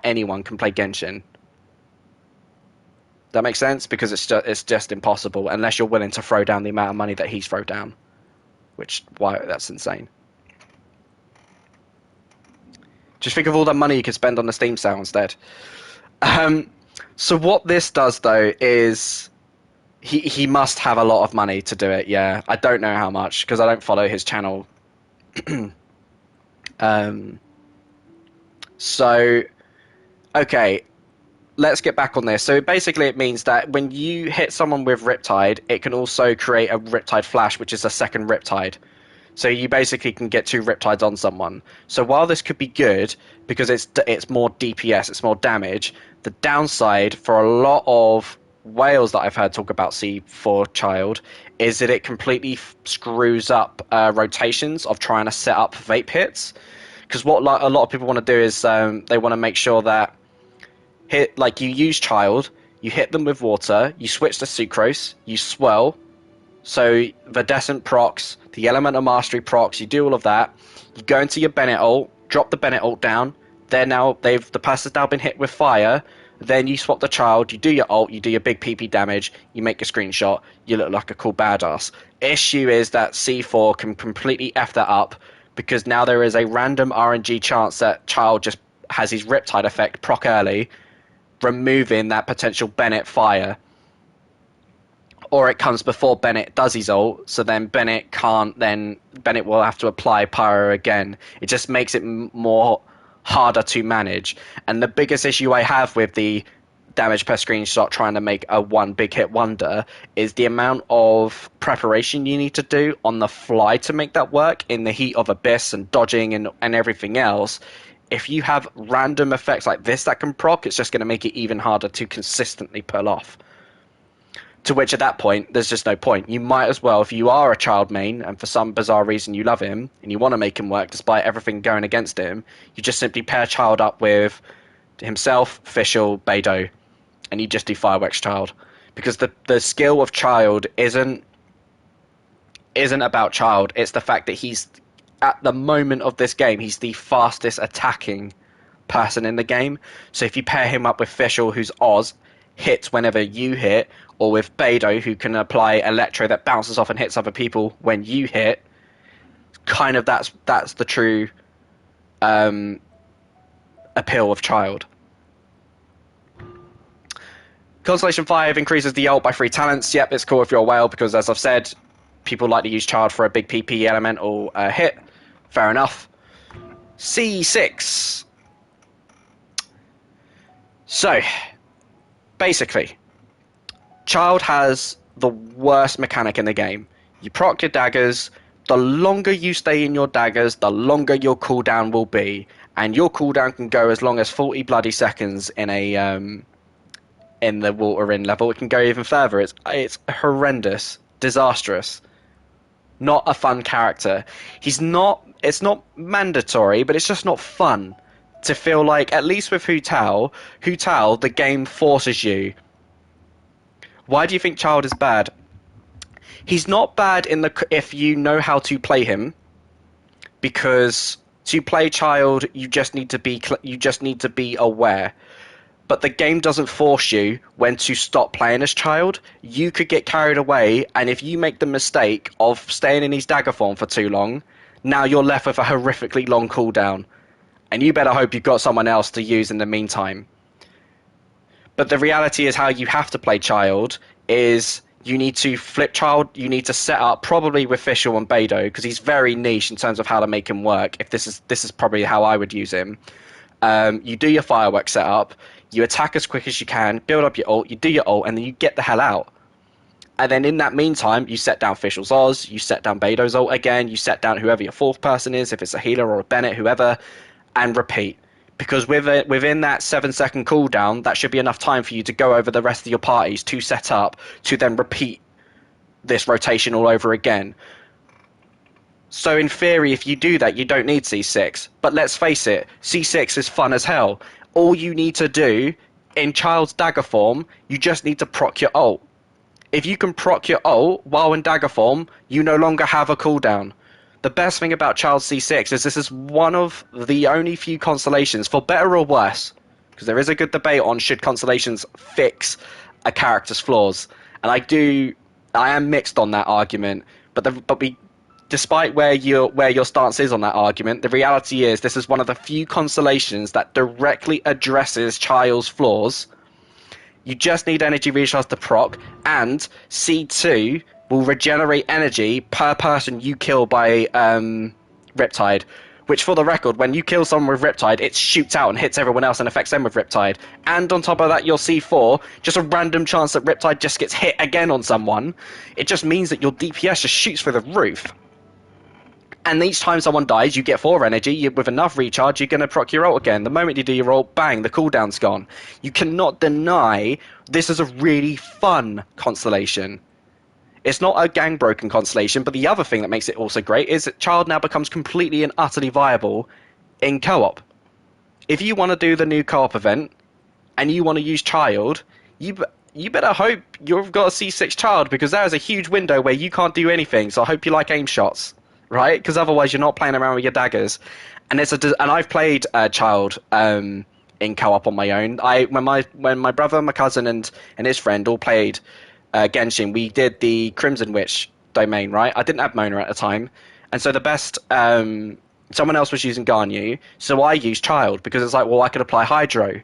anyone can play Genshin. That makes sense? Because it's just impossible unless you're willing to throw down the amount of money that he's thrown down. That's insane. Just think of all that money you could spend on the Steam sale instead. So what this does though is he must have a lot of money to do it. Yeah, I don't know how much because I don't follow his channel. So, okay, let's get back on this. So basically it means that when you hit someone with Riptide, it can also create a Riptide Flash, which is a second Riptide. So you basically can get 2 Riptides on someone. So while this could be good, because it's more DPS, it's more damage, the downside for a lot of whales that I've heard talk about C4 Child is that it completely screws up rotations of trying to set up vape hits. Because what a lot of people want to do is they want to make sure that you use Child, you hit them with water, you switch to Sucrose, you swirl, so Verdescent procs, the Element of Mastery procs, you do all of that, you go into your Bennett ult, drop the Bennett ult down, the person's now been hit with fire, then you swap the Child, you do your ult, you do your big PP damage, you make a screenshot, you look like a cool badass. Issue is that C4 can completely F that up, because now there is a random RNG chance that Child just has his Riptide effect proc early, removing that potential Bennett fire. Or it comes before Bennett does his ult, so then Bennett will have to apply Pyro again. It just makes it more harder to manage. And the biggest issue I have with the damage per screenshot trying to make a one big hit wonder is the amount of preparation you need to do on the fly to make that work in the heat of Abyss and dodging and everything else. If you have random effects like this that can proc, it's just going to make it even harder to consistently pull off. To which at that point, there's just no point. You might as well, if you are a Child main, and for some bizarre reason you love him, and you want to make him work despite everything going against him, you just simply pair Child up with himself, Fischl, Beidou, and you just do Fireworks Child. Because the skill of Child isn't about Child, it's the fact that he's, at the moment of this game, he's the fastest attacking person in the game. So if you pair him up with Fischl, who's Oz, hits whenever you hit, or with Beidou, who can apply Electro that bounces off and hits other people when you hit, kind of that's the true appeal of Child. Constellation 5 increases the ult by 3 talents. Yep, it's cool if you're a whale, because as I've said, people like to use Child for a big PP elemental hit. Fair enough. C6. So, basically, Child has the worst mechanic in the game. You proc your daggers, the longer you stay in your daggers, the longer your cooldown will be. And your cooldown can go as long as 40 bloody seconds in the water in level. It can go even further. It's horrendous, disastrous. Not a fun character. It's not mandatory, but it's just not fun. to feel like, at least with Hu Tao, the game forces you. Why do you think Child is bad? He's not bad in the if you know how to play him, because to play Child, you just need to be aware. But the game doesn't force you when to stop playing as Child. You could get carried away, and if you make the mistake of staying in his dagger form for too long, now you're left with a horrifically long cooldown. And you better hope you've got someone else to use in the meantime. But the reality is how you have to play Child is you need to flip Child, you need to set up probably with Fischl and Beidou, because he's very niche in terms of how to make him work. If this is probably how I would use him. You do your firework setup, you attack as quick as you can, build up your ult, you do your ult, and then you get the hell out. And then in that meantime, you set down Fischl's Oz, you set down Beidou's ult again, you set down whoever your fourth person is, if it's a healer or a Bennett, whoever, and repeat. Because within that 7-second cooldown, that should be enough time for you to go over the rest of your parties to set up, to then repeat this rotation all over again. So in theory, if you do that, you don't need C6. But let's face it, C6 is fun as hell. All you need to do, in Child's dagger form, you just need to proc your ult. If you can proc your ult while in dagger form, you no longer have a cooldown. The best thing about Child C6 is this is one of the only few constellations, for better or worse, because there is a good debate on should constellations fix a character's flaws, and I am mixed on that argument. Despite where your stance is on that argument, the reality is this is one of the few constellations that directly addresses Child's flaws. You just need energy recharge to proc, and C2 will regenerate energy per person you kill by Riptide. Which, for the record, when you kill someone with Riptide, it shoots out and hits everyone else and affects them with Riptide. And on top of that, your C4, just a random chance that Riptide just gets hit again on someone, it just means that your DPS just shoots through the roof. And each time someone dies, you get 4 energy. With enough recharge, you're going to proc your ult again. The moment you do your ult, bang, the cooldown's gone. You cannot deny this is a really fun constellation. It's not a gang-broken constellation, but the other thing that makes it also great is that Child now becomes completely and utterly viable in co-op. If you want to do the new co-op event, and you want to use Child, you better hope you've got a C6 Child, because there is a huge window where you can't do anything, so I hope you like aim shots, right? Because otherwise you're not playing around with your daggers. And I've played Child in co-op on my own. When my brother, my cousin, and his friend all played Genshin, we did the Crimson Witch domain, right? I didn't have Mona at the time, and so the best someone else was using Ganyu, so I used Child because it's like, well, I could apply Hydro.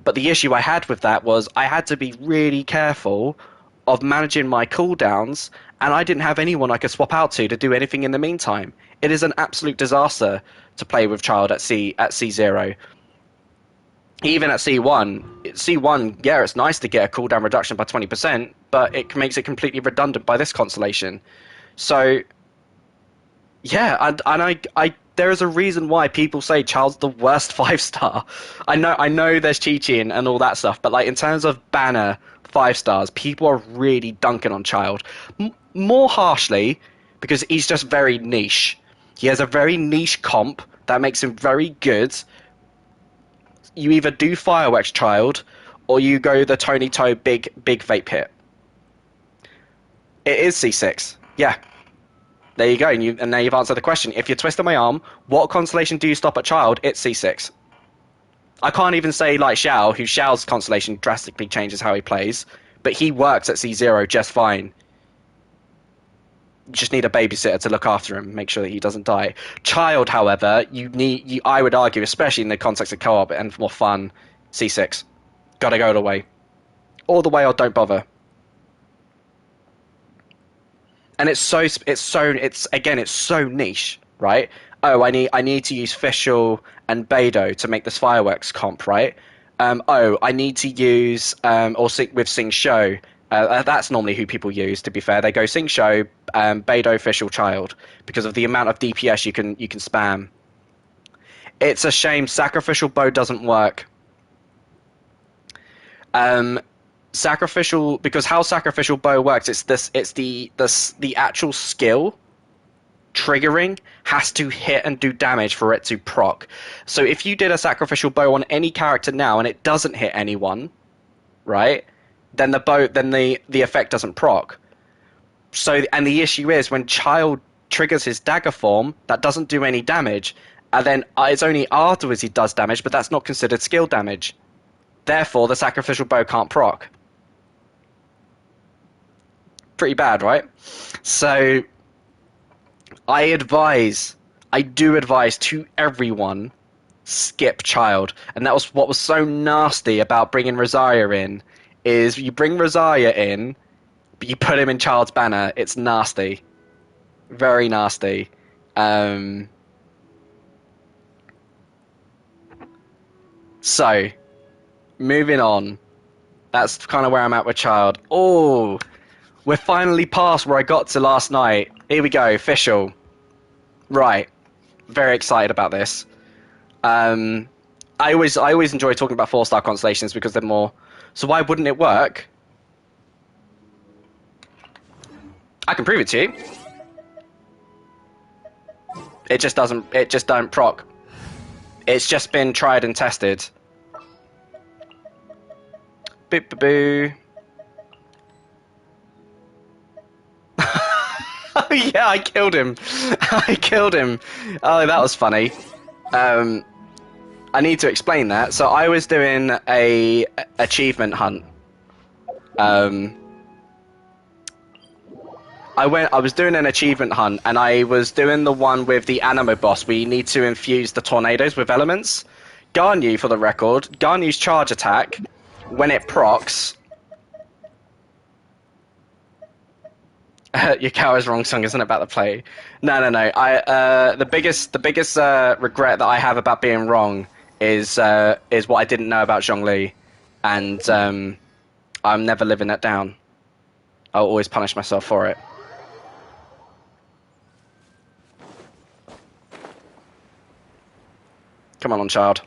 But the issue I had with that was I had to be really careful of managing my cooldowns, and I didn't have anyone I could swap out to do anything in the meantime. It is an absolute disaster to play with Child at C0. Even at C1, yeah, it's nice to get a cooldown reduction by 20%, but it makes it completely redundant by this constellation. So, yeah, and I there is a reason why people say Child's the worst 5-star. I know there's Chi-Chi and all that stuff, but like in terms of banner 5 stars, people are really dunking on Child. More harshly, because he's just very niche. He has a very niche comp that makes him very good. You either do Fireworks Child, or you go the Tony Toe big vape hit. It is C6. Yeah. There you go. And now you've answered the question. If you're twisting my arm, what constellation do you stop at Child? It's C6. I can't even say like Xiao, who Xiao's constellation drastically changes how he plays, but he works at C0 just fine. You just need a babysitter to look after him, make sure that he doesn't die. Child, however, I would argue, especially in the context of co-op and more fun, C6. Gotta go all the way. All the way or don't bother. And it's so niche, right? Oh, I need to use Fischl and Beidou to make this fireworks comp, right? I need to use with Sing Show. That's normally who people use, to be fair. They go Sing Show, Beidou, Fischl, Child, because of the amount of DPS you can spam. It's a shame Sacrificial Bow doesn't work. Because how Sacrificial Bow works, it's the actual skill triggering has to hit and do damage for it to proc. So if you did a sacrificial bow on any character now and it doesn't hit anyone, right? Then the effect doesn't proc. So, and the issue is when Child triggers his dagger form, that doesn't do any damage, and then it's only afterwards he does damage, but that's not considered skill damage. Therefore, the sacrificial bow can't proc. Pretty bad, right? So, I do advise to everyone, skip Child. And that was what was so nasty about bringing Rosaria in, is you bring Rosaria in, but you put him in Child's banner. It's nasty. Very nasty. So, moving on. That's kind of where I'm at with Child. Oh, we're finally past where I got to last night. Here we go, official. Right. Very excited about this. I always enjoy talking about 4-star constellations because they're more... So why wouldn't it work? I can prove it to you. It just don't proc. It's just been tried and tested. Boop boo boo. Oh yeah, I killed him. I killed him. Oh, that was funny. I need to explain that. So I was doing a achievement hunt. I was doing an achievement hunt, and I was doing the one with the Animo boss where you need to infuse the tornadoes with elements. Garnu, for the record, Garnu's charge attack, when it procs... Your cow is wrong song isn't about the play. No. The biggest regret that I have about being wrong is what I didn't know about Zhongli, and I'm never living that down. I'll always punish myself for it. Come on, child.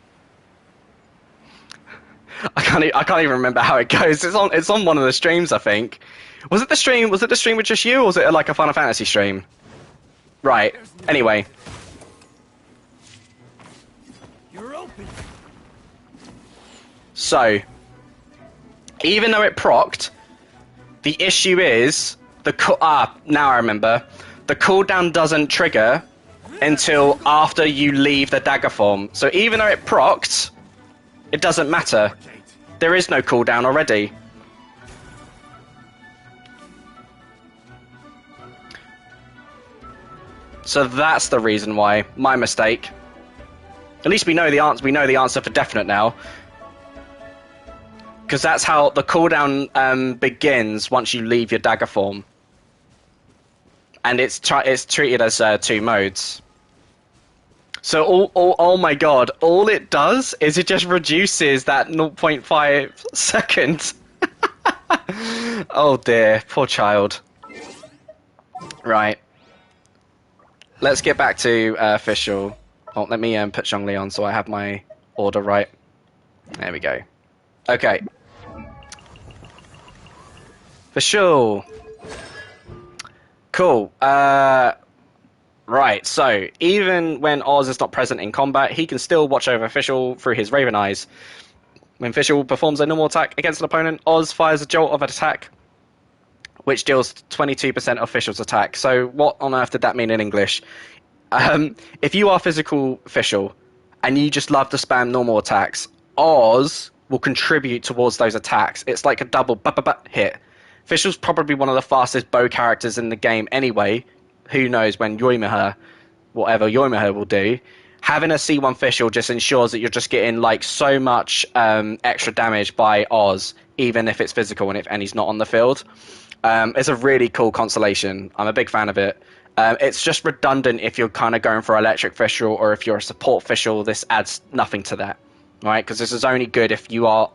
I can't even remember how it goes. It's on one of the streams, I think. Was it the stream with just you, or was it like a Final Fantasy stream? Right. Anyway. You're open. So, even though it procced, the issue is now I remember. The cooldown doesn't trigger until after you leave the dagger form. So even though it procced, it doesn't matter. There is no cooldown already. So that's the reason why. My mistake. At least we know the answer. We know the answer for definite now. Because that's how the cooldown begins once you leave your dagger form. And it's treated as 2 modes. So oh my god, all it does is it just reduces that 0.5 seconds. Oh dear, poor child. Right. Let's get back to official. Oh, let me put Zhongli on so I have my order right. There we go. Okay. Official. Cool. Right, so even when Oz is not present in combat, he can still watch over Official through his Raven Eyes. When Official performs a normal attack against an opponent, Oz fires a jolt of an attack, which deals 22% of Official's attack. So what on earth did that mean in English? If you are physical Official, and you just love to spam normal attacks, Oz will contribute towards those attacks. It's like a double hit. Official's probably one of the fastest bow characters in the game anyway. Who knows when whatever Yoimiher will do. Having a C1 Official just ensures that you're just getting like so much extra damage by Oz, even if it's physical and he's not on the field. It's a really cool constellation. I'm a big fan of it. It's just redundant if you're kind of going for electric Official, or if you're a support Official, this adds nothing to that. Right? Because this is only good if you are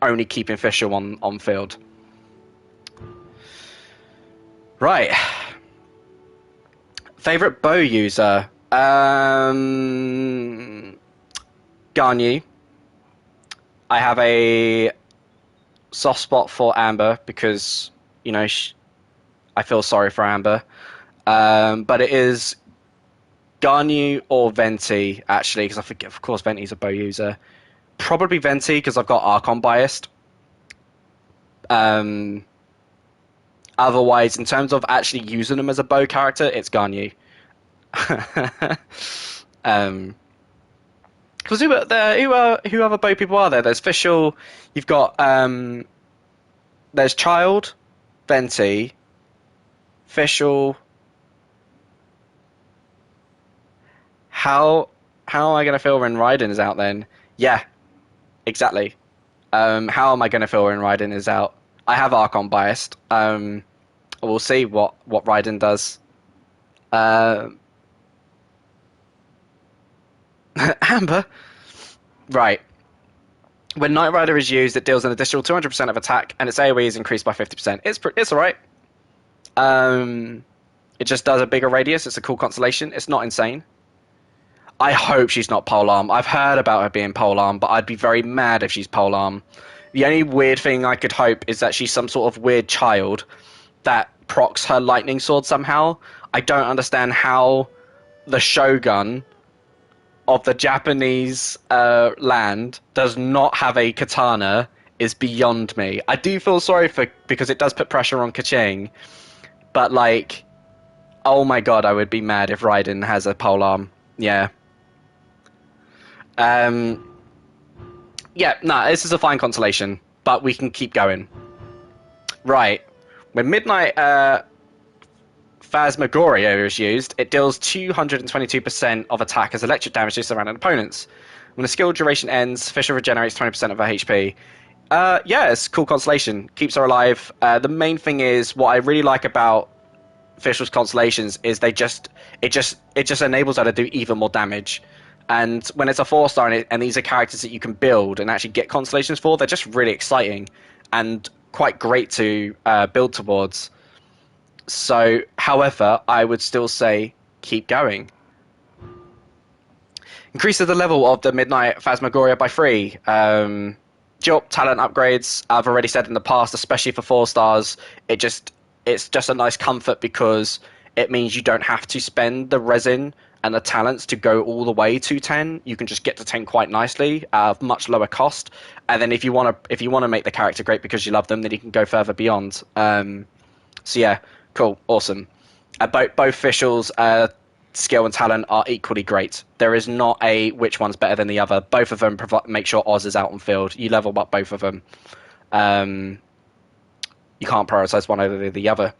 only keeping Official on field. Right. Favorite bow user? Garnu. I have a soft spot for Amber because, you know, I feel sorry for Amber. But it is Garnu or Venti, actually, because I forget, of course, Venti's a bow user. Probably Venti, because I've got Archon biased. Um, Otherwise, in terms of actually using them as a bow character, it's Garnu. um, because who other bow people are there? There's Fischl, you've got there's Child, Venti, Fischl. How am I going to feel when Raiden is out then? Yeah, exactly. How am I going to feel when Raiden is out? I have Archon biased. We'll see what Raiden does. Uh, Amber, right. When Knight Rider is used, it deals an additional 200% of attack, and its AoE is increased by 50%. It's alright. Um, it just does a bigger radius. It's a cool constellation. It's not insane. I hope she's not polearm. I've heard about her being polearm, but I'd be very mad if she's polearm. The only weird thing I could hope is that she's some sort of weird child that procs her lightning sword somehow. I don't understand how the Shogun of the Japanese land does not have a katana is beyond me. I do feel sorry for because it does put pressure on Kaching, but like, oh my god, I would be mad if Raiden has a polearm. Yeah. Um. Yeah. Nah, this is a fine constellation, but we can keep going. Right. When Midnight Phasmagoria is used, it deals 222% of attack as electric damage to surrounding opponents. When the skill duration ends, Fisher regenerates 20% of her HP. Yeah, it's a cool constellation. Keeps her alive. The main thing is, what I really like about Fisher's constellations is it just enables her to do even more damage. And when it's a 4-star and these are characters that you can build and actually get constellations for, they're just really exciting and quite great to build towards. So, however, I would still say keep going. Increases the level of the Midnight Phantasmagoria by 3. Job talent upgrades, I've already said in the past, especially for 4-stars, it's just a nice comfort because it means you don't have to spend the resin and the talents to go all the way to 10. You can just get to 10 quite nicely at much lower cost. And then if you want to make the character great because you love them, then you can go further beyond. So yeah, cool, awesome. Both Fischl's skill and talent are equally great. There is not a which one's better than the other. Both of them make sure Oz is out on field. You level up both of them. You can't prioritize one over the other.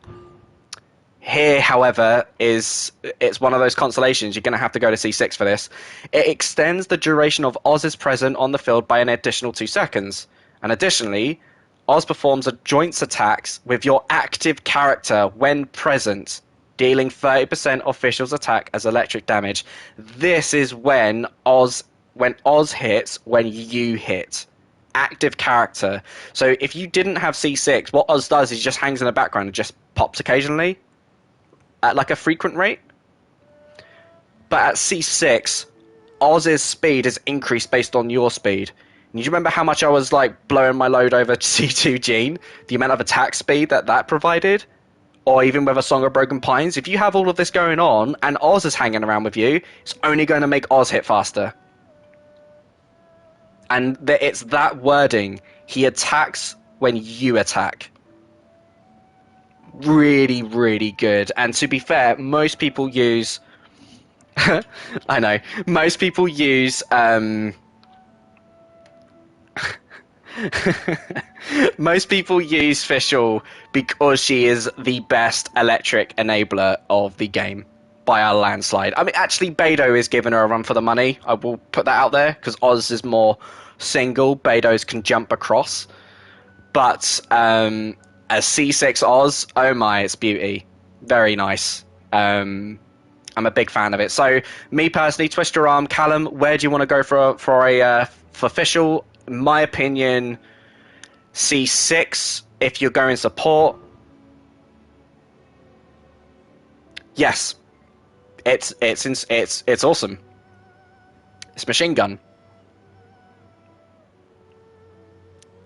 Here, however, it's one of those constellations. You're going to have to go to C6 for this. It extends the duration of Oz's presence on the field by an additional 2 seconds. And additionally, Oz performs a joints attacks with your active character when present, dealing 30% of Fischl's attack as electric damage. This is when Oz hits when you hit. Active character. So if you didn't have C6, what Oz does is he just hangs in the background and just pops occasionally at like a frequent rate. But at C6, Oz's speed is increased based on your speed. And you remember how much I was like blowing my load over C2 Gene? The amount of attack speed that provided? Or even with a Song of Broken Pines? If you have all of this going on and Oz is hanging around with you, it's only going to make Oz hit faster. And it's that wording. He attacks when you attack. Really, really good. And to be fair, most people use... I know. Most people use... Most people use Fischl because she is the best electric enabler of the game by a landslide. I mean, actually, Beidou is giving her a run for the money. I will put that out there because Oz is more single. Beidou's can jump across. But as C6 Oz, oh my, it's beauty. Very nice. I'm a big fan of it. So, me personally, twist your arm. Callum, where do you want to go for Fischl? In my opinion, C6 if you're going support. Yes, it's awesome. It's machine gun,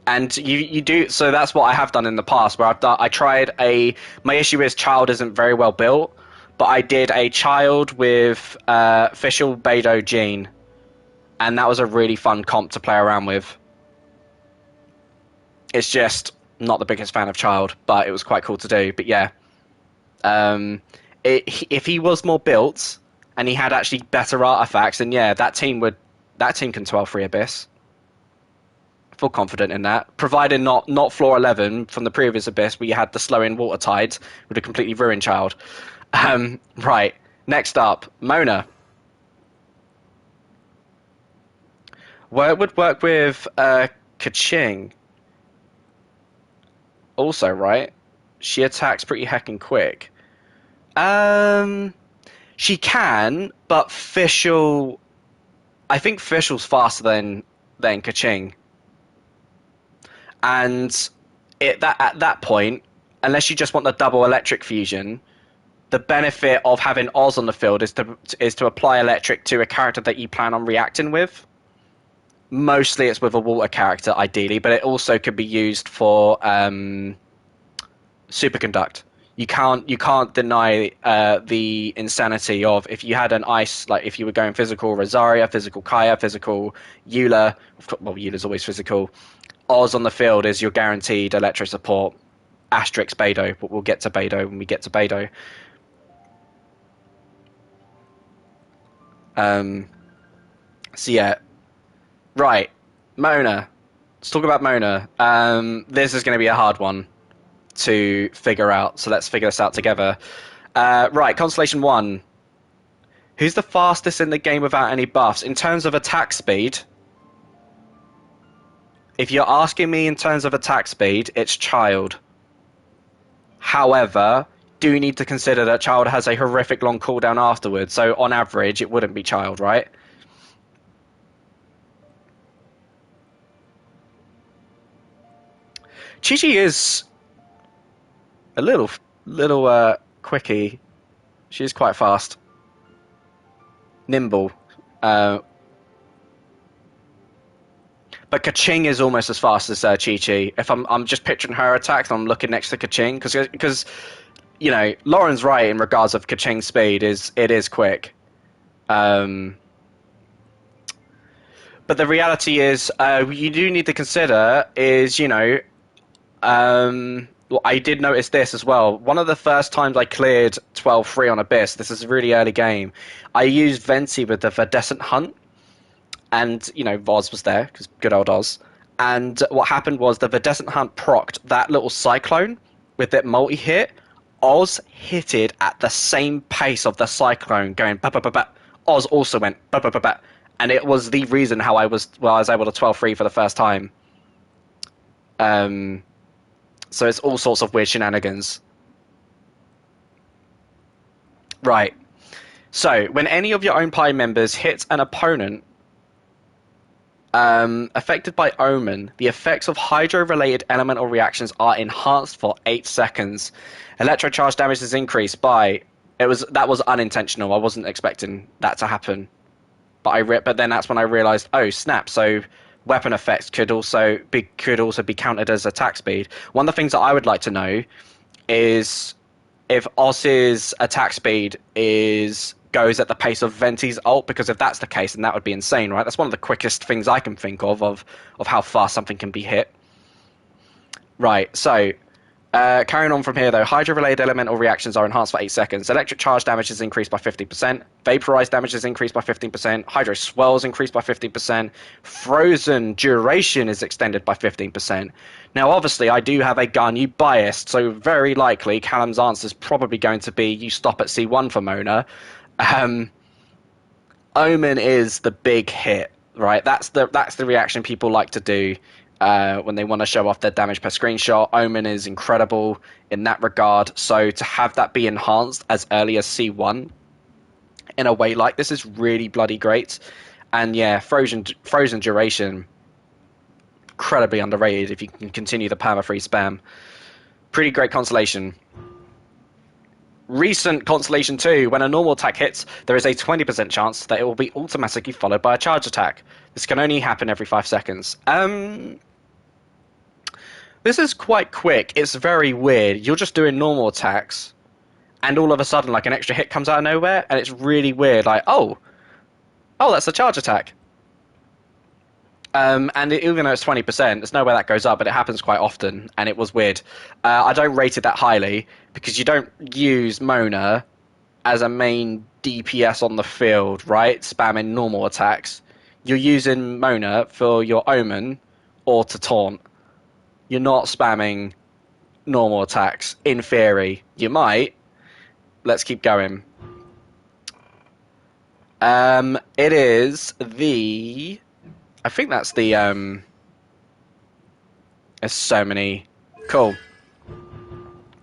and you do so. That's what I have done in the past, where I tried my issue is Child isn't very well built, but I did a child with Fischl, Beidou, Jean, and that was a really fun comp to play around with. It's just not the biggest fan of child, but it was quite cool to do. But yeah, um, if he was more built and he had actually better artifacts, then yeah, that team can 12 free Abyss. I feel confident in that, provided not floor 11 from the previous Abyss where you had the slow in water tides would have completely ruined child. Right, next up, Mona. Well, it would work with Kaching. Also, right, she attacks pretty heckin' quick. Um, she can, but Fischl. I think Fischl's faster than Kaching, and at that point, unless you just want the double electric fusion, the benefit of having Oz on the field is to apply electric to a character that you plan on reacting with. Mostly, it's with a water character, ideally, but it also could be used for superconduct. You can't deny the insanity of if you had an ice, like if you were going physical Rosaria, physical Kaya, physical Eula. Well, Eula's always physical. Oz on the field is your guaranteed electro support. Asterix Beidou, but we'll get to Beidou when we get to Beidou. So yeah, right, Mona. Let's talk about Mona. This is going to be a hard one to figure out, so let's figure this out together. Right, Constellation 1. Who's the fastest in the game without any buffs? In terms of attack speed, if you're asking me in terms of attack speed, it's Child. However, do need to consider that Child has a horrific long cooldown afterwards, so on average, it wouldn't be Child, right? Chi-Chi is a little quickie. She is quite fast. Nimble. But Kaching is almost as fast as Chi-Chi. If I'm just picturing her attacks, I'm looking next to Kaching because you know Lauren's right in regards of Kaching's speed it is quick. But the reality is, you do need to consider is well, I did notice this as well. One of the first times I cleared 12-3 on Abyss, this is a really early game, I used Venti with the Verdescent Hunt. And, Oz was there, because good old Oz. And what happened was the Verdescent Hunt procced that little Cyclone with that multi-hit. Oz hit it at the same pace of the Cyclone, going ba-ba-ba-ba. Oz also went ba-ba-ba-ba. And it was the reason how I was able to 12-3 for the first time. So it's all sorts of weird shenanigans. Right. So, when any of your own party members hit an opponent affected by Omen, the effects of Hydro-related elemental reactions are enhanced for 8 seconds. Electrocharge damage is increased by... That was unintentional. I wasn't expecting that to happen. But then that's when I realized, oh, snap, so weapon effects could also be counted as attack speed. One of the things that I would like to know is if Oz's attack speed goes at the pace of Venti's ult, because if that's the case, then that would be insane, right? That's one of the quickest things I can think of how fast something can be hit. Right, so carrying on from here, though, Hydro-related elemental reactions are enhanced for 8 seconds. Electric charge damage is increased by 50%. Vaporized damage is increased by 15%. Hydro swell is increased by 15%. Frozen duration is extended by 15%. Now, obviously, I do have a Garnu biased, so very likely Callum's answer is probably going to be you stop at C1 for Mona. Omen is the big hit, right? That's the reaction people like to do when they want to show off their damage per screenshot. Omen is incredible in that regard. So to have that be enhanced as early as C1 in a way like this is really bloody great. And yeah, frozen duration, incredibly underrated if you can continue the perma-free spam. Pretty great constellation. Recent Constellation 2, when a normal attack hits, there is a 20% chance that it will be automatically followed by a charge attack. This can only happen every 5 seconds. This is quite quick. It's very weird. You're just doing normal attacks, and all of a sudden like an extra hit comes out of nowhere, and it's really weird. Like, oh, that's a charge attack. And even though it's 20%, there's no way that goes up, but it happens quite often, and it was weird. I don't rate it that highly because you don't use Mona as a main DPS on the field, right? Spamming normal attacks. You're using Mona for your Omen or to taunt. You're not spamming normal attacks. In theory, you might. Let's keep going. It is the. I think that's the. There's so many. Cool.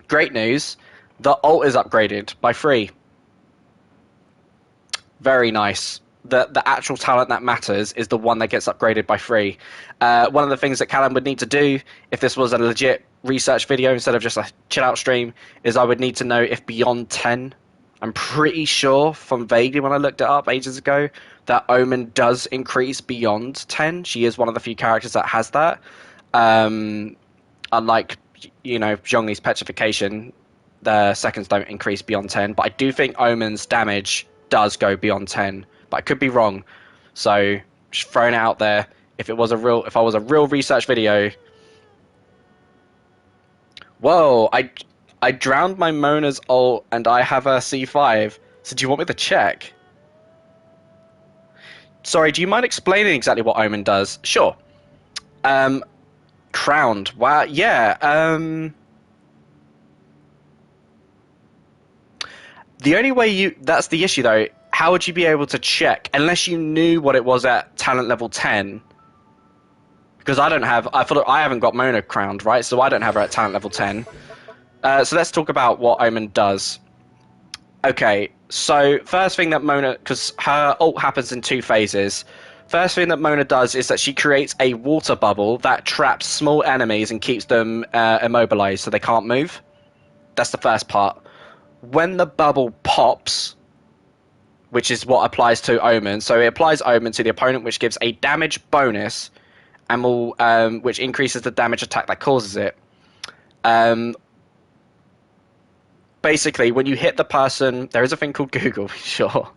Great news. The ult is upgraded by 3. Very nice. The actual talent that matters is the one that gets upgraded by 3. One of the things that Callum would need to do if this was a legit research video instead of just a chill out stream is I would need to know if beyond 10. I'm pretty sure from vaguely when I looked it up ages ago that Omen does increase beyond 10. She is one of the few characters that has that. Unlike, Zhongli's petrification, the seconds don't increase beyond 10. But I do think Omen's damage does go beyond 10. But I could be wrong. So just throwing it out there. If I was a real research video. Whoa, I drowned my Mona's ult and I have a C5. So do you want me to check? Sorry, do you mind explaining exactly what Omen does? Sure. Crowned. Wow, yeah. The only way that's the issue though. How would you be able to check unless you knew what it was at talent level 10? Because I haven't got Mona crowned, right? So I don't have her at talent level 10. So let's talk about what Omen does. Okay, so first thing that Mona, because her ult happens in 2 phases. First thing that Mona does is that she creates a water bubble that traps small enemies and keeps them immobilized so they can't move. That's the first part. When the bubble pops, which is what applies to Omen, so it applies Omen to the opponent, which gives a damage bonus, and which increases the damage attack that causes it. Basically, when you hit the person, there is a thing called Google, sure.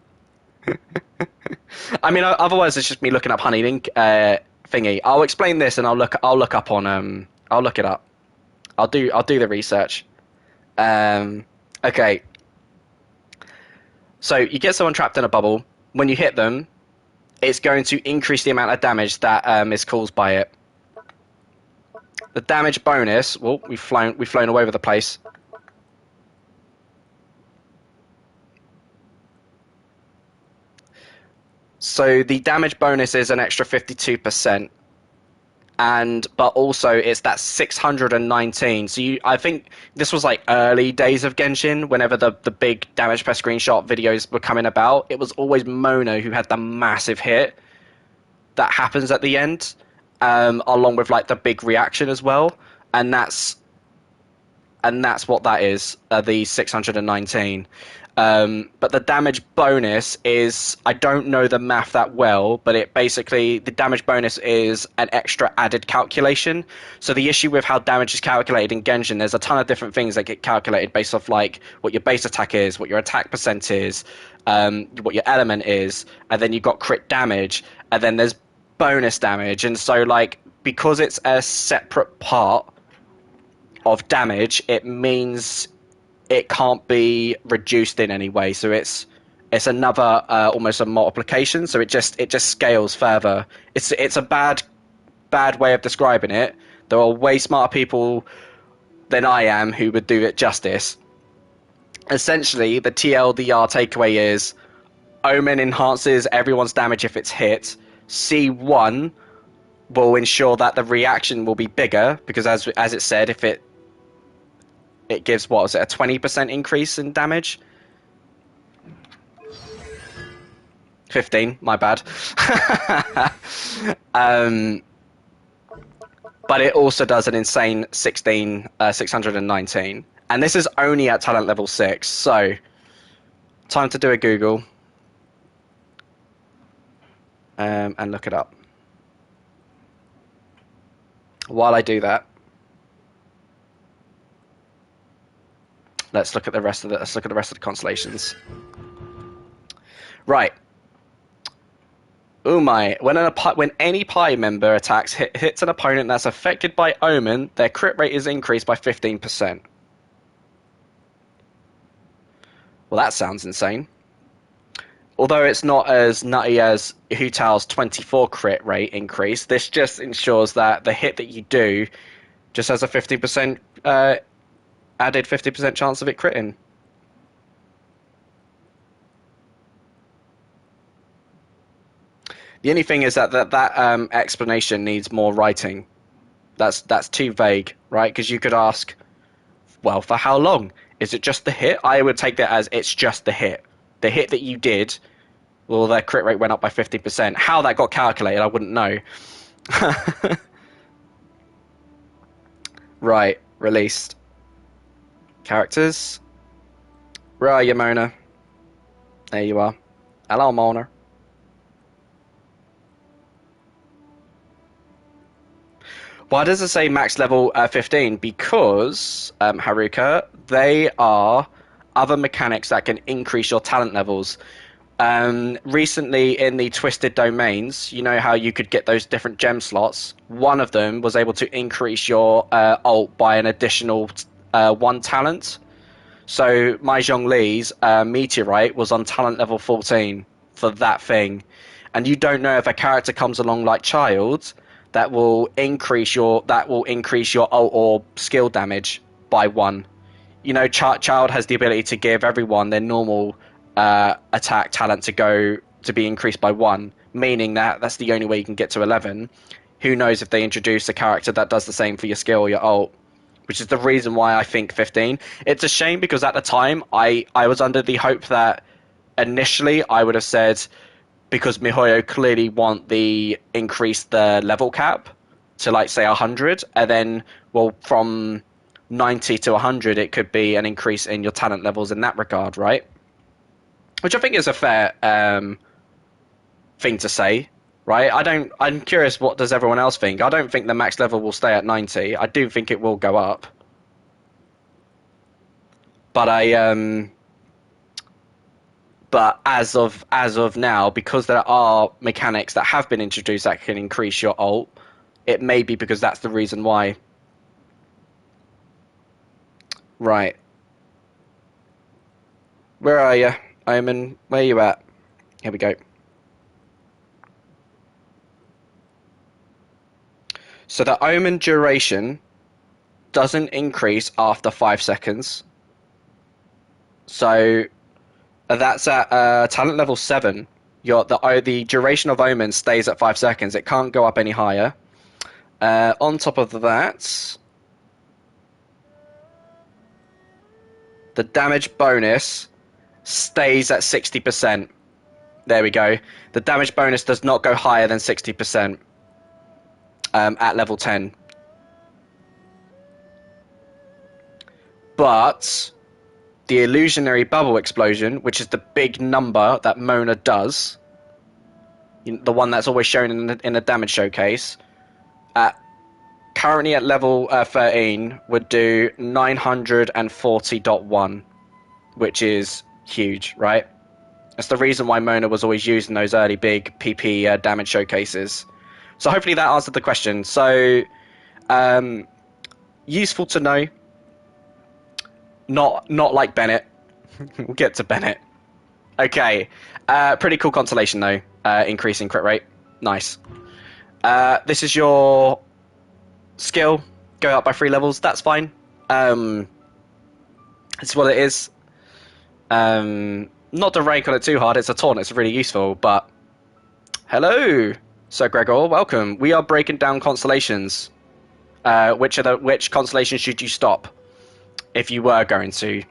I mean, otherwise it's just me looking up honey link thingy. I'll explain this and I'll look up on I'll look it up. I'll do the research. Okay. So you get someone trapped in a bubble. When you hit them, it's going to increase the amount of damage that is caused by it. The damage bonus. Well, we've flown all over the place. So the damage bonus is an extra 52%, but also it's that 619. So I think this was like early days of Genshin, whenever the big damage per screenshot videos were coming about. It was always Mono who had the massive hit that happens at the end, along with like the big reaction as well, and that's what that is, the 619. But the damage bonus is, I don't know the math that well, but the damage bonus is an extra added calculation. So the issue with how damage is calculated in Genshin, there's a ton of different things that get calculated based off like what your base attack is, what your attack percent is, what your element is, and then you've got crit damage, and then there's bonus damage. And so like, because it's a separate part of damage, it means it can't be reduced in any way. So it's another almost a multiplication. So it just scales further. It's a bad way of describing it. There are way smarter people than I am who would do it justice. Essentially, the TLDR takeaway is Omen enhances everyone's damage if it's hit. C1 will ensure that the reaction will be bigger because, as it said, if it gives, what was it, a 20% increase in damage? 15, my bad. But it also does an insane 619. And this is only at talent level 6, so time to do a Google. And look it up. While I do that, Let's look at the rest of the constellations. Right. Umai. When any party member attacks hits an opponent that's affected by Omen, their crit rate is increased by 15%. Well, that sounds insane. Although it's not as nutty as Hu Tao's 24 crit rate increase, this just ensures that the hit that you do just has a 50% added 50% chance of it critting. The only thing is that explanation needs more writing. That's too vague, right? Because you could ask, well, for how long? Is it just the hit? I would take that as it's just the hit. The hit that you did, well, their crit rate went up by 50%. How that got calculated, I wouldn't know. Right, released. Characters. Where are you, Mona? There you are. Hello, Mona. Why does it say max level 15? Because, Haruka, they are other mechanics that can increase your talent levels. Recently in the Twisted Domains, you know how you could get those different gem slots? One of them was able to increase your ult by an additional 1 talent. So Mai Zhongli's Meteorite was on talent level 14 for that thing. And you don't know if a character comes along like Child that will increase your ult or skill damage by 1. You know, Child has the ability to give everyone their normal attack talent to be increased by 1, meaning that's the only way you can get to 11. Who knows if they introduce a character that does the same for your skill or your ult, which is the reason why I think 15. It's a shame because at the time I was under the hope that initially I would have said, because MiHoYo clearly want the increase the level cap to like say 100, and then well from 90 to 100 it could be an increase in your talent levels in that regard, right? Which I think is a fair thing to say, right? I'm curious, what does everyone else think? I don't think the max level will stay at 90. I do think it will go up. But but as of now, because there are mechanics that have been introduced that can increase your ult, it may be because that's the reason why. Right. Where are you, Omen? Where are you at? Here we go. So the Omen duration doesn't increase after 5 seconds. So that's at talent level 7. The duration of Omen stays at 5 seconds. It can't go up any higher. On top of that, the damage bonus stays at 60%. There we go. The damage bonus does not go higher than 60% at level 10. But the illusionary bubble explosion, which is the big number that Mona does, the one that's always shown in the damage showcase, currently at level 13 would do 940.1, which is huge, right? That's the reason why Mona was always using those early big PP damage showcases. So hopefully that answered the question. So useful to know. Not like Bennett. We'll get to Bennett. Okay. Pretty cool constellation though. Increasing crit rate. Nice. This is your skill. Go up by 3 levels. That's fine. It's what it is. Not to rank on it too hard. It's a taunt. It's really useful. But hello, Sir Gregor. Welcome. We are breaking down constellations. Which constellation should you stop if you were going to?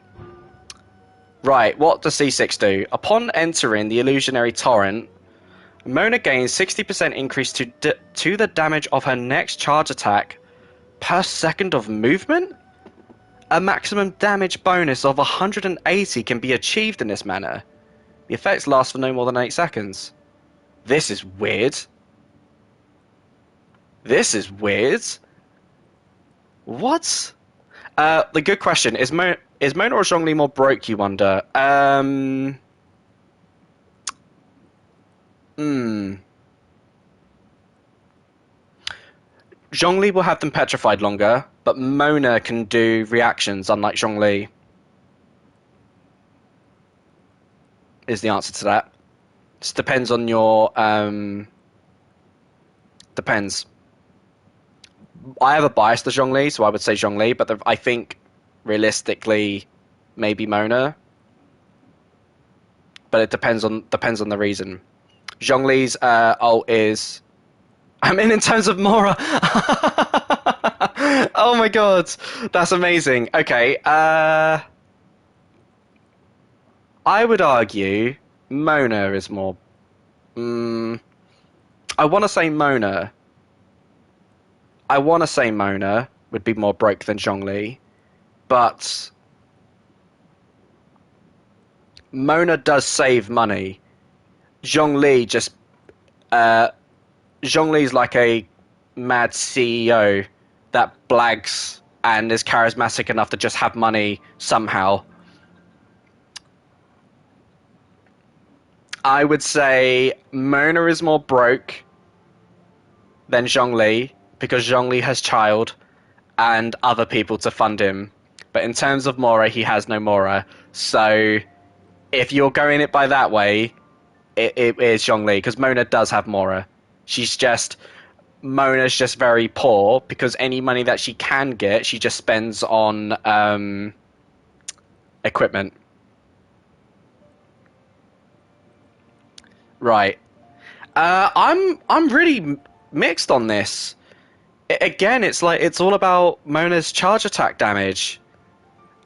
Right, what does C6 do? Upon entering the illusionary torrent, Mona gains 60% increase to the damage of her next charge attack per second of movement? A maximum damage bonus of 180 can be achieved in this manner. The effects last for no more than 8 seconds. This is weird. This is weird. What? The good question is, Is Mona or Zhongli more broke, you wonder? Hmm. Zhongli will have them petrified longer, but Mona can do reactions, unlike Zhongli, is the answer to that. Just depends on your, depends. I have a bias to Zhongli, so I would say Zhongli, but I think realistically, maybe Mona, but it depends on the reason. Zhongli's ult is. I mean, in terms of Mora. Oh my god, that's amazing. Okay, I would argue Mona is more. Mm, I want to say Mona. I want to say Mona would be more broke than Zhongli, but Mona does save money. Zhongli just uh, Zhongli's like a mad CEO that blags and is charismatic enough to just have money somehow. I would say Mona is more broke than Zhongli because Zhongli has child and other people to fund him. But in terms of Mora, he has no Mora. So if you're going it by that way, it is Zhongli because Mona does have Mora. She's just Mona's just very poor because any money that she can get, she just spends on equipment. Right. I'm really mixed on this. Again, it's like it's all about Mona's charge attack damage,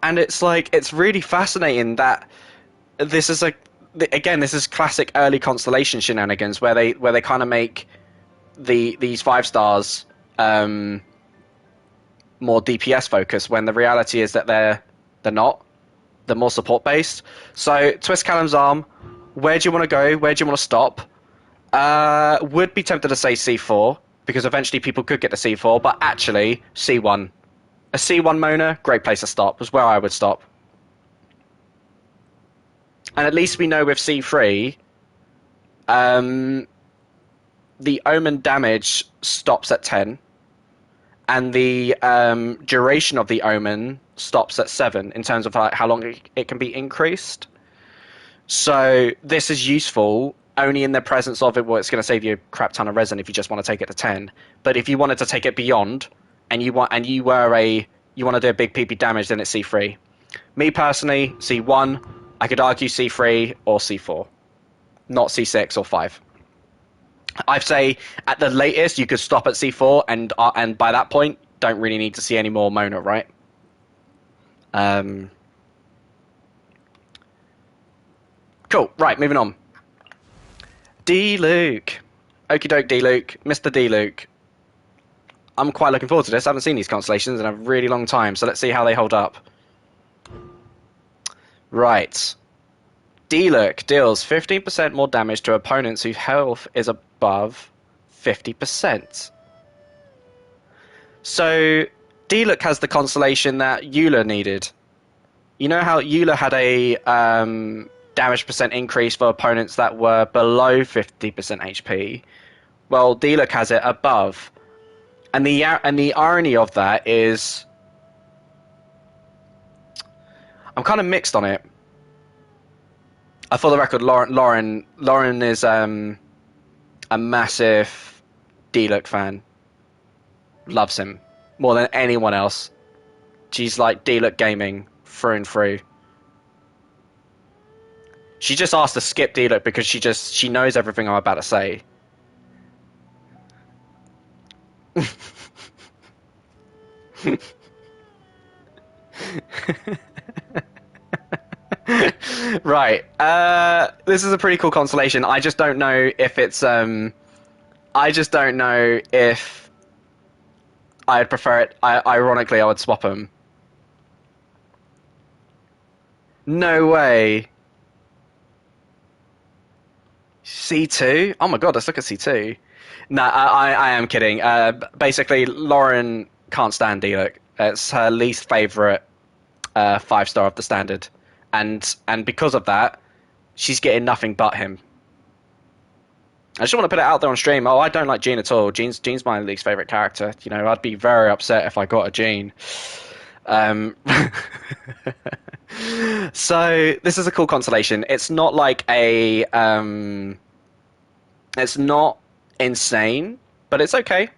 and it's like it's really fascinating that this is again this is classic early constellation shenanigans where they kind of make these 5 stars more DPS focused when the reality is that they're not. They're more support based. So twist Callum's arm. Where do you want to go? Where do you want to stop? Would be tempted to say C4 because eventually people could get to C4, but actually C1. A C1 Mona, great place to stop. Was where I would stop. And at least we know with C3, the Omen damage stops at 10, and the duration of the Omen stops at 7 in terms of how long it can be increased. So this is useful only in the presence of it. Well, it's going to save you a crap ton of resin if you just want to take it to 10. But if you wanted to take it beyond, and you want to do a big PP damage, then it's C3. Me personally, C1. I could argue C3 or C4, not C6 or 5. I'd say at the latest you could stop at C4, and by that point don't really need to see any more Mona, right? Cool. Right, moving on. D Luke. Okie doke, D Luke. Mr. D Luke. I'm quite looking forward to this. I haven't seen these constellations in a really long time, so let's see how they hold up. Right. D Luke deals 15% more damage to opponents whose health is above 50%. So, D Luke has the constellation that Eula needed. You know how Eula had a damage percent increase for opponents that were below 50% HP? Well, D-Luck has it above. And the irony of that is I'm kind of mixed on it. For the record, Lauren is a massive D-Luck fan. Loves him more than anyone else. She's like D-Luck gaming through and through. She just asked to skip D-Luck because she knows everything I'm about to say. Right. This is a pretty cool constellation. I just don't know if it's I just don't know if I'd prefer it. Ironically, I would swap them. No way. C2? Oh my god, let's look at C2. No, I am kidding. Basically, Lauren can't stand D-Luck. It's her least favourite 5-star of the standard, and because of that, she's getting nothing but him. I just want to put it out there on stream. Oh, I don't like Jean at all. Jean's my least favorite character. You know, I'd be very upset if I got a Jean. Um, so this is a cool constellation. It's not like a it's not insane, but it's okay.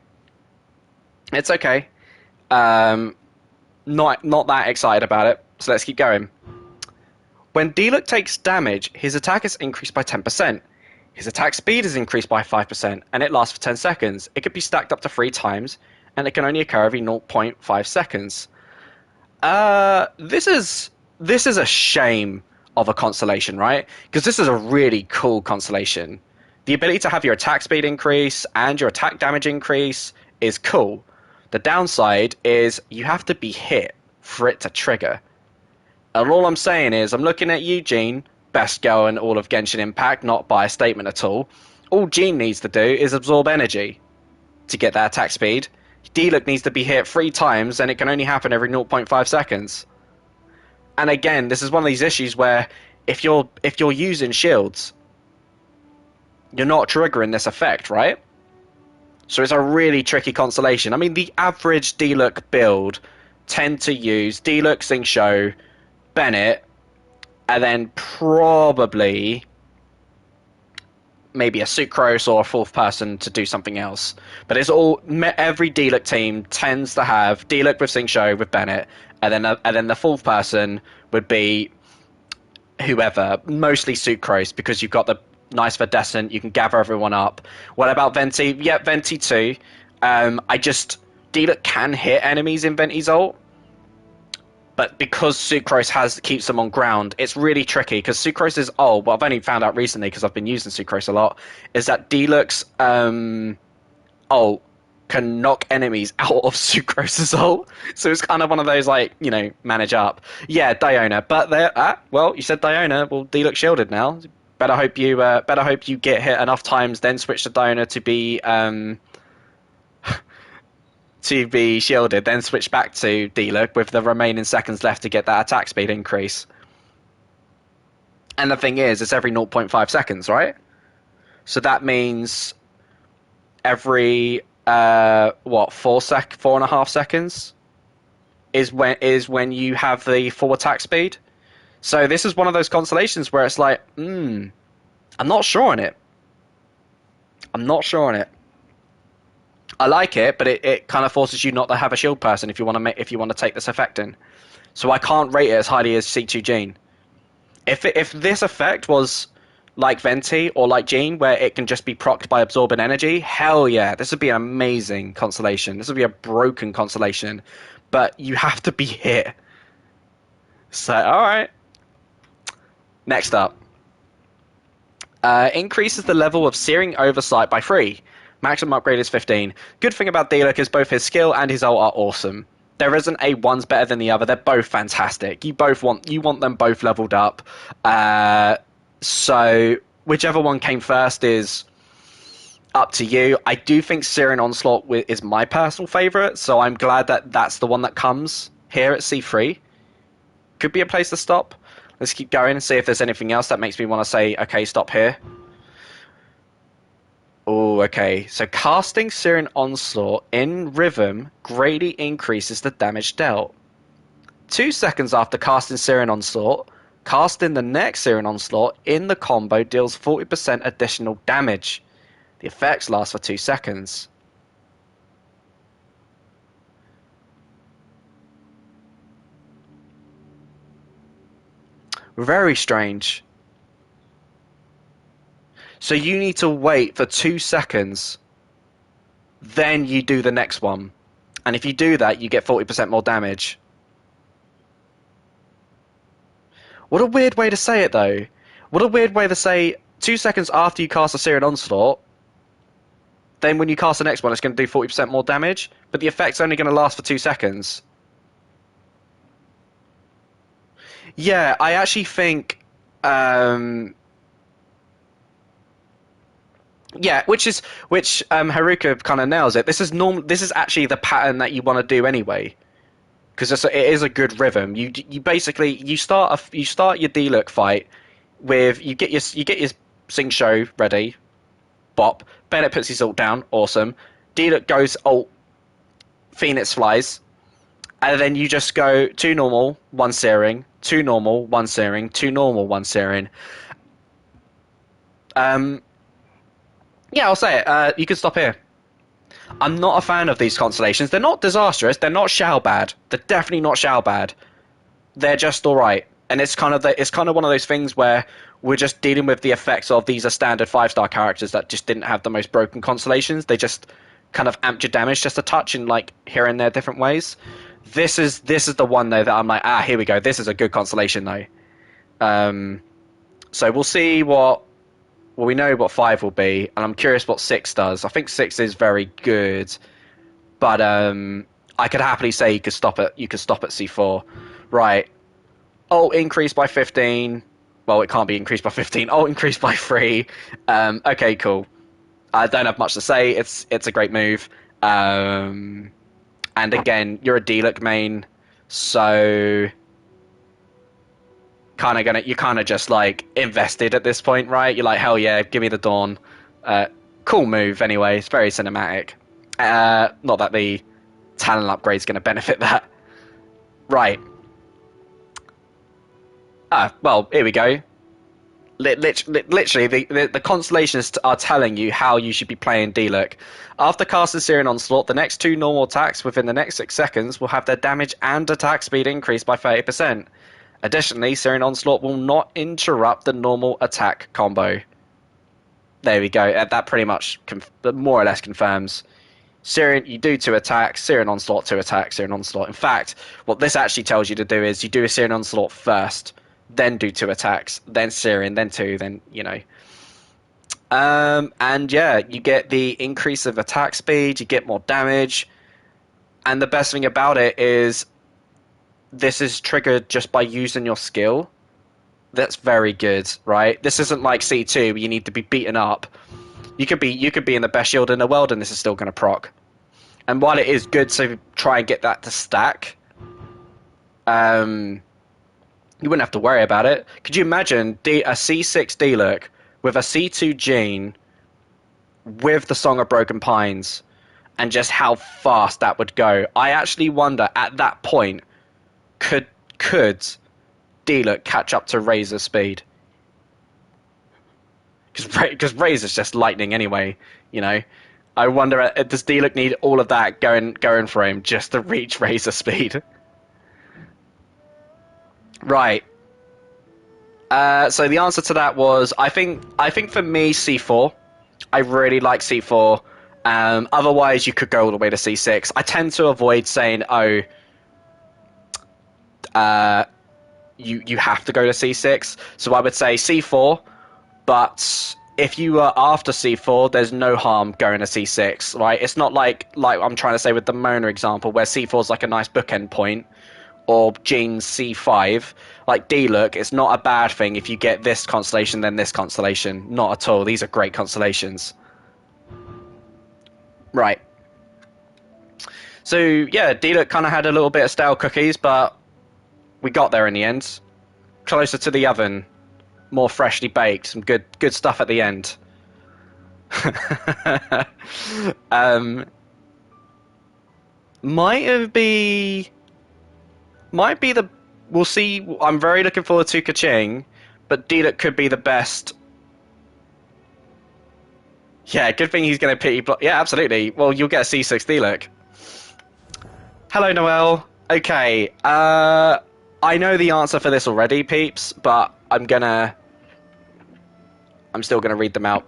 It's okay. Um, not that excited about it. So let's keep going. When D-Look takes damage, his attack is increased by 10%. His attack speed is increased by 5%, and it lasts for 10 seconds. It can be stacked up to 3 times, and it can only occur every 0.5 seconds. This is a shame of a constellation, right? Because this is a really cool constellation. The ability to have your attack speed increase and your attack damage increase is cool. The downside is you have to be hit for it to trigger. And all I'm saying is, I'm looking at you, Jean, best girl in all of Genshin Impact, not by a statement at all. All Jean needs to do is absorb energy to get that attack speed. D-Look needs to be hit 3 times, and it can only happen every 0.5 seconds. And again, this is one of these issues where if you're using shields, you're not triggering this effect, right? So it's a really tricky constellation. I mean, the average D-Look build tend to use D-Look, Xingqiu, Bennett, and then probably maybe a Sucrose or a fourth person to do something else. But it's all every D-Look team tends to have D-Look with Xingqiu with Bennett, and then the fourth person would be whoever, mostly Sucrose, because you've got the nice Verdescent, you can gather everyone up. What about Venti? Yeah, Venti too. D-Look can hit enemies in Venti's ult, but because Sucrose keeps them on ground, it's really tricky, because Sucrose's ult, what I've only found out recently because I've been using Sucrose a lot, is that D-Look's ult can knock enemies out of Sucrose's ult. So it's kind of one of those, like, you know, manage up. Yeah, Diona. But well, you said Diona. Well, D-Look shielded now. Better hope you get hit enough times, then switch to Diona to be shielded, then switch back to D-Look with the remaining seconds left to get that attack speed increase. And the thing is, it's every 0.5 seconds, right? So that means every 4.5 seconds is when you have the full attack speed. So this is one of those constellations where it's like, I'm not sure on it. I'm not sure on it. I like it, but it kind of forces you not to have a shield person if you want to take this effect in. So I can't rate it as highly as C2 Jean. If this effect was like Venti or like Jean, where it can just be procced by absorbing energy, hell yeah, this would be an amazing constellation. This would be a broken constellation, but you have to be hit. So, alright. Next up. Increases the level of Searing Oversight by 3. Maximum upgrade is 15. Good thing about D-Look is both his skill and his ult are awesome. There isn't a one's better than the other. They're both fantastic. You want them both leveled up. So whichever one came first is up to you. I do think Searing Onslaught is my personal favourite, so I'm glad that that's the one that comes here at C3. Could be a place to stop. Let's keep going and see if there's anything else that makes me want to say, okay, stop here. Oh, okay. So casting Searing Onslaught in Rhythm greatly increases the damage dealt. 2 seconds after casting Searing Onslaught, casting the next Searing Onslaught in the combo deals 40% additional damage. The effects last for 2 seconds. Very strange. So you need to wait for 2 seconds, then you do the next one. And if you do that, you get 40% more damage. What a weird way to say it, though. What a weird way to say 2 seconds after you cast a Searing Onslaught, then when you cast the next one, it's going to do 40% more damage, but the effect's only going to last for 2 seconds. Yeah, I actually think... Yeah, which Haruka kind of nails it. This is actually the pattern that you want to do anyway, because it is a good rhythm. You basically you start your D-Look fight with you get your Sing Show ready, bop. Bennett puts his ult down, awesome. D-Look goes ult, Phoenix flies, and then you just go two normal, one searing, two normal, one searing, two normal, one searing. Um, yeah, I'll say it. You can stop here. I'm not a fan of these constellations. They're not disastrous. They're not Shao bad. They're definitely not Shao bad. They're just all right. And it's kind of one of those things where we're just dealing with the effects of these are standard 5-star characters that just didn't have the most broken constellations. They just kind of amped your damage just a touch in like here and there different ways. This is the one though that I'm like, here we go. This is a good constellation though. So we'll see what. Well, we know what 5 will be, and I'm curious what 6 does. I think 6 is very good, but I could happily say you could stop at C4. Right. Oh, increased by 15. Well, it can't be increased by 15. Oh, increased by 3. Okay, cool. I don't have much to say. It's a great move. And again, you're a D-Look main, so you're kind of just like invested at this point, right? You're like, hell yeah, give me the Dawn. Cool move anyway. It's very cinematic. Not that the talent upgrade's going to benefit that. Right. Well, here we go. Literally, the constellations are telling you how you should be playing D-Look. After casting Syrian Onslaught, the next 2 normal attacks within the next 6 seconds will have their damage and attack speed increased by 30%. Additionally, Syrian Onslaught will not interrupt the normal attack combo. There we go. That pretty much more or less confirms. Syrian, you do 2 attacks, Syrian Onslaught 2 attacks, Syrian Onslaught. In fact, what this actually tells you to do is you do a Syrian Onslaught first, then do 2 attacks, then Syrian, then 2, then, you know. And yeah, you get the increase of attack speed, you get more damage, and the best thing about it is this is triggered just by using your skill. That's very good, right? This isn't like C2 where you need to be beaten up. You could be in the best shield in the world and this is still going to proc. And while it is good to try and get that to stack, you wouldn't have to worry about it. Could you imagine a C6 D-Look with a C2 Jean with the Song of Broken Pines and just how fast that would go? I actually wonder at that point, could D-Look catch up to Razor's speed? Because Razor's just lightning anyway, you know. I wonder, does D-Look need all of that going for him just to reach Razor speed? Right. So the answer to that was, I think for me, C4. I really like C4. Otherwise, you could go all the way to C6. I tend to avoid saying, you have to go to C6. So I would say C4, but if you are after C4, there's no harm going to C6, right? It's not like I'm trying to say with the Mona example, where C4 is like a nice bookend point, or Jean's C5. Like D-Look, it's not a bad thing if you get this constellation, then this constellation. Not at all. These are great constellations. Right. So, yeah, D-Look kind of had a little bit of stale cookies, but we got there in the end. Closer to the oven. More freshly baked. Some good stuff at the end. Might be the... We'll see. I'm very looking forward to Kaching, but D-Look could be the best. Yeah, good thing he's going to pity block. Yeah, absolutely. Well, you'll get a C6 D-Look. Hello, Noel. Okay, I know the answer for this already, peeps, but I'm still gonna read them out.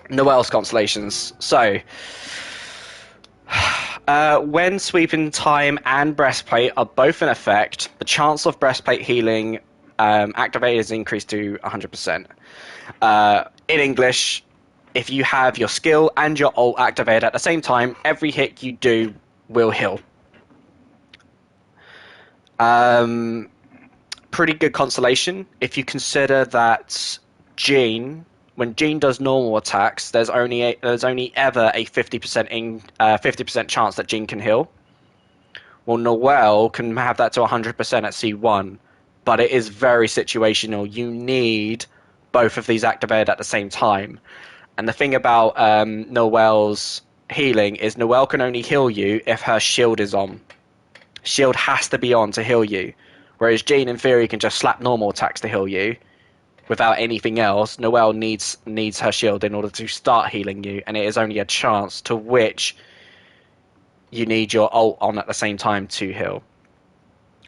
Noel's constellations. So, when sweeping time and breastplate are both in effect, the chance of breastplate healing activated is increased to 100%. In English, if you have your skill and your ult activated at the same time, every hit you do will heal. Pretty good constellation if you consider that when Jean does normal attacks, there's only ever a 50% chance that Jean can heal. Well, Noelle can have that to 100% at C1, but it is very situational. You need both of these activated at the same time. And the thing about Noelle's healing is Noelle can only heal you if her shield is on. Shield has to be on to heal you. Whereas Jean, in theory, can just slap normal attacks to heal you without anything else. Noelle needs her shield in order to start healing you, and it is only a chance to which you need your ult on at the same time to heal.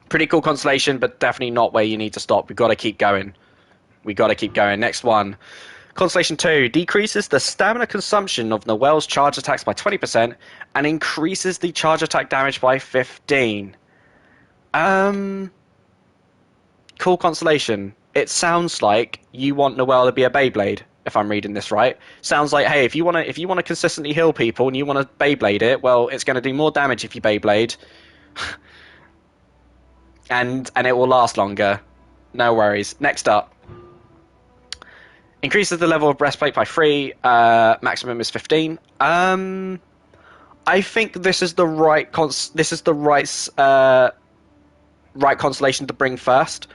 Pretty cool constellation, but definitely not where you need to stop. We've got to keep going. We got to keep going. Next one. Constellation 2 decreases the stamina consumption of Noelle's charge attacks by 20% and increases the charge attack damage by 15. Cool constellation. It sounds like you want Noelle to be a Beyblade, if I'm reading this right. Sounds like, hey, if you wanna consistently heal people and you want to Beyblade it, well, it's going to do more damage if you Beyblade, and it will last longer. No worries. Next up. Increases the level of breastplate by 3. Maximum is 15. I think this is the right right constellation to bring first.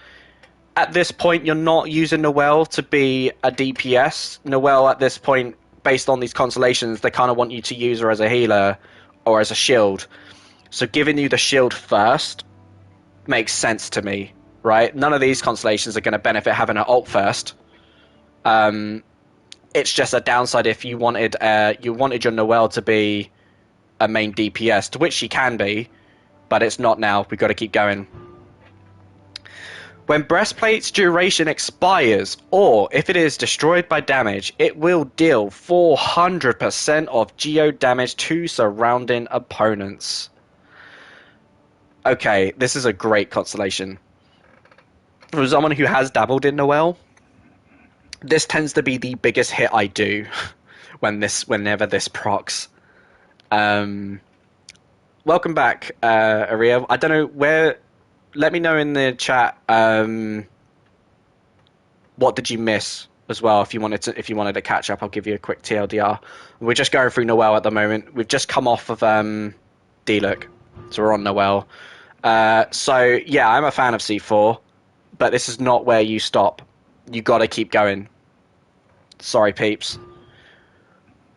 At this point, you're not using Noelle to be a DPS. Noelle, at this point, based on these constellations, they kind of want you to use her as a healer or as a shield. So giving you the shield first makes sense to me, right? None of these constellations are going to benefit having an ult first. It's just a downside if you wanted your Noelle to be a main DPS, to which she can be, but it's not now. We've got to keep going. When breastplate's duration expires, or if it is destroyed by damage, it will deal 400% of geo damage to surrounding opponents. Okay, this is a great constellation. For someone who has dabbled in Noelle, this tends to be the biggest hit I do whenever this procs. Welcome back, Aria. I don't know where. Let me know in the chat. What did you miss as well? If you wanted to catch up, I'll give you a quick TLDR. We're just going through Noelle at the moment. We've just come off of D-Look, so we're on Noelle. So yeah, I'm a fan of C4, but this is not where you stop. You gotta keep going. Sorry, peeps.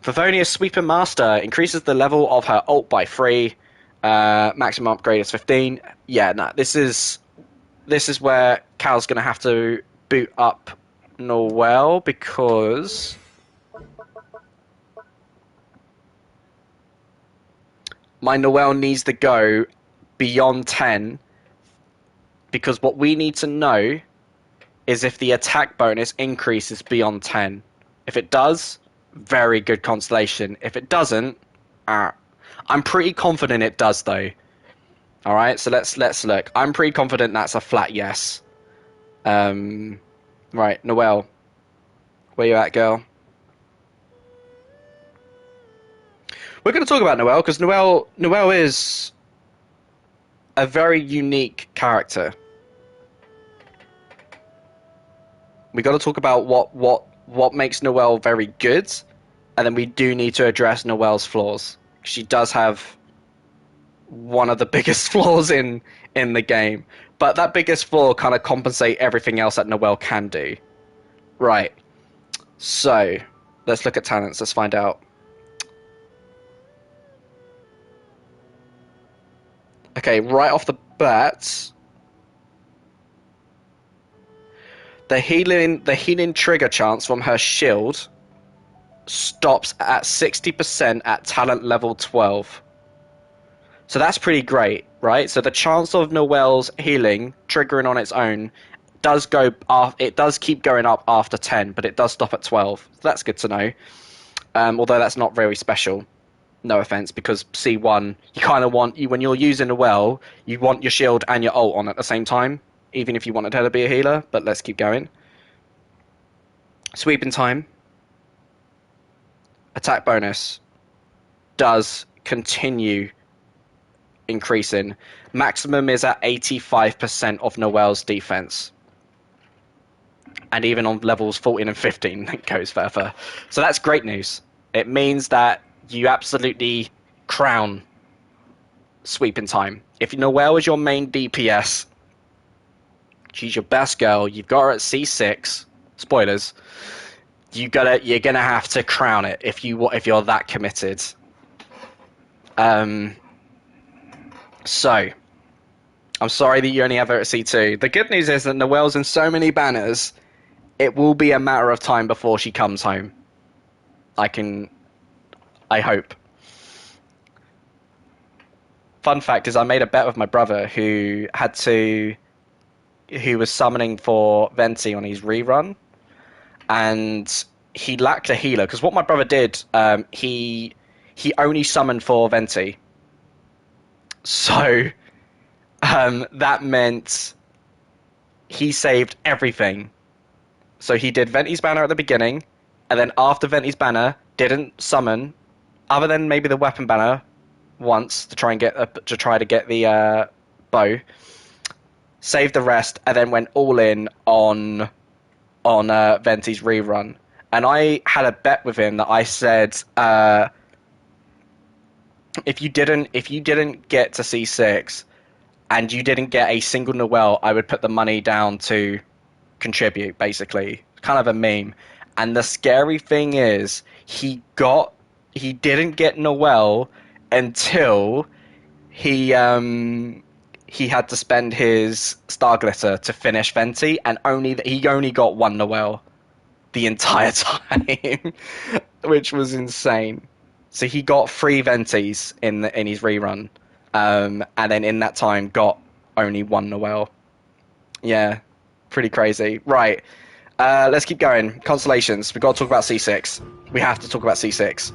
Favonia's Sweeper Master increases the level of her ult by 3. Maximum upgrade is 15. Yeah, no, this is where Cal's gonna have to boot up Noelle because my Noelle needs to go beyond 10, because what we need to know is if the attack bonus increases beyond 10. If it does, very good constellation. If it doesn't, I'm pretty confident it does though. All right, so let's look. I'm pretty confident that's a flat yes. Right, Noelle, where you at, girl? We're going to talk about Noelle because Noelle is a very unique character. We got to talk about what makes Noelle very good, and then we do need to address Noelle's flaws. She does have one of the biggest flaws in the game, but that biggest flaw kind of compensate everything else that Noelle can do. Right. So let's look at talents. Let's find out. Okay, right off the bat, the healing trigger chance from her shield stops at 60% at talent level 12. So that's pretty great, right? So the chance of Noelle's healing triggering on its own does keep going up after 10, but it does stop at 12. So that's good to know. Although that's not very special. No offense, because C1, you kind of when you're using Noelle, you want your shield and your ult on at the same time, even if you wanted her to be a healer, but let's keep going. Sweeping time. Attack bonus does continue increasing. Maximum is at 85% of Noelle's defense. And even on levels 14 and 15, it goes further. So that's great news. It means that you absolutely crown sweeping time. If Noelle is your main DPS, she's your best girl. You've got her at C6. Spoilers. You're gonna have to crown it if you're that committed. Um, so I'm sorry that you only have her at C2. The good news is that Noelle's in so many banners, it will be a matter of time before she comes home. I hope. Fun fact is I made a bet with my brother who was summoning for Venti on his rerun, and he lacked a healer because what my brother did, he only summoned for Venti, so that meant he saved everything. So he did Venti's banner at the beginning, and then after Venti's banner, didn't summon, other than maybe the weapon banner once to try to get the bow. Saved the rest, and then went all in on Venti's rerun. And I had a bet with him that I said, if you didn't get to C6 and you didn't get a single Noelle, I would put the money down to contribute, basically. Kind of a meme. And the scary thing is, he didn't get Noelle until he had to spend his Star Glitter to finish Venti, and he only got one Noelle the entire time, which was insane. So he got 3 Ventis in his rerun, and then in that time got only one Noelle. Yeah, pretty crazy. Right, let's keep going. Constellations. We've got to talk about C6. We have to talk about C6.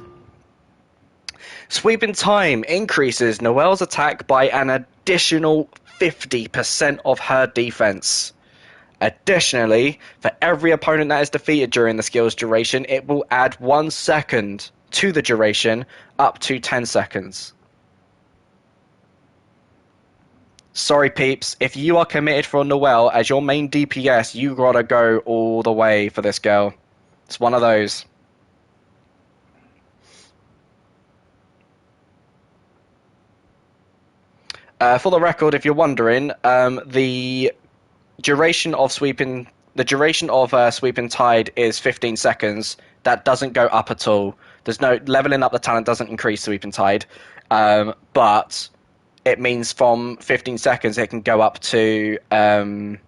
Sweeping time increases Noelle's attack by an additional 50% of her defense. Additionally, for every opponent that is defeated during the skill's duration, it will add 1 second to the duration, up to 10 seconds. Sorry, peeps. If you are committed for Noelle as your main DPS, you gotta go all the way for this girl. It's one of those. For the record, if you're wondering, the duration of sweeping tide is 15 seconds. That doesn't go up at all. There's no leveling up the talent doesn't increase sweeping tide, but it means from 15 seconds it can go up to it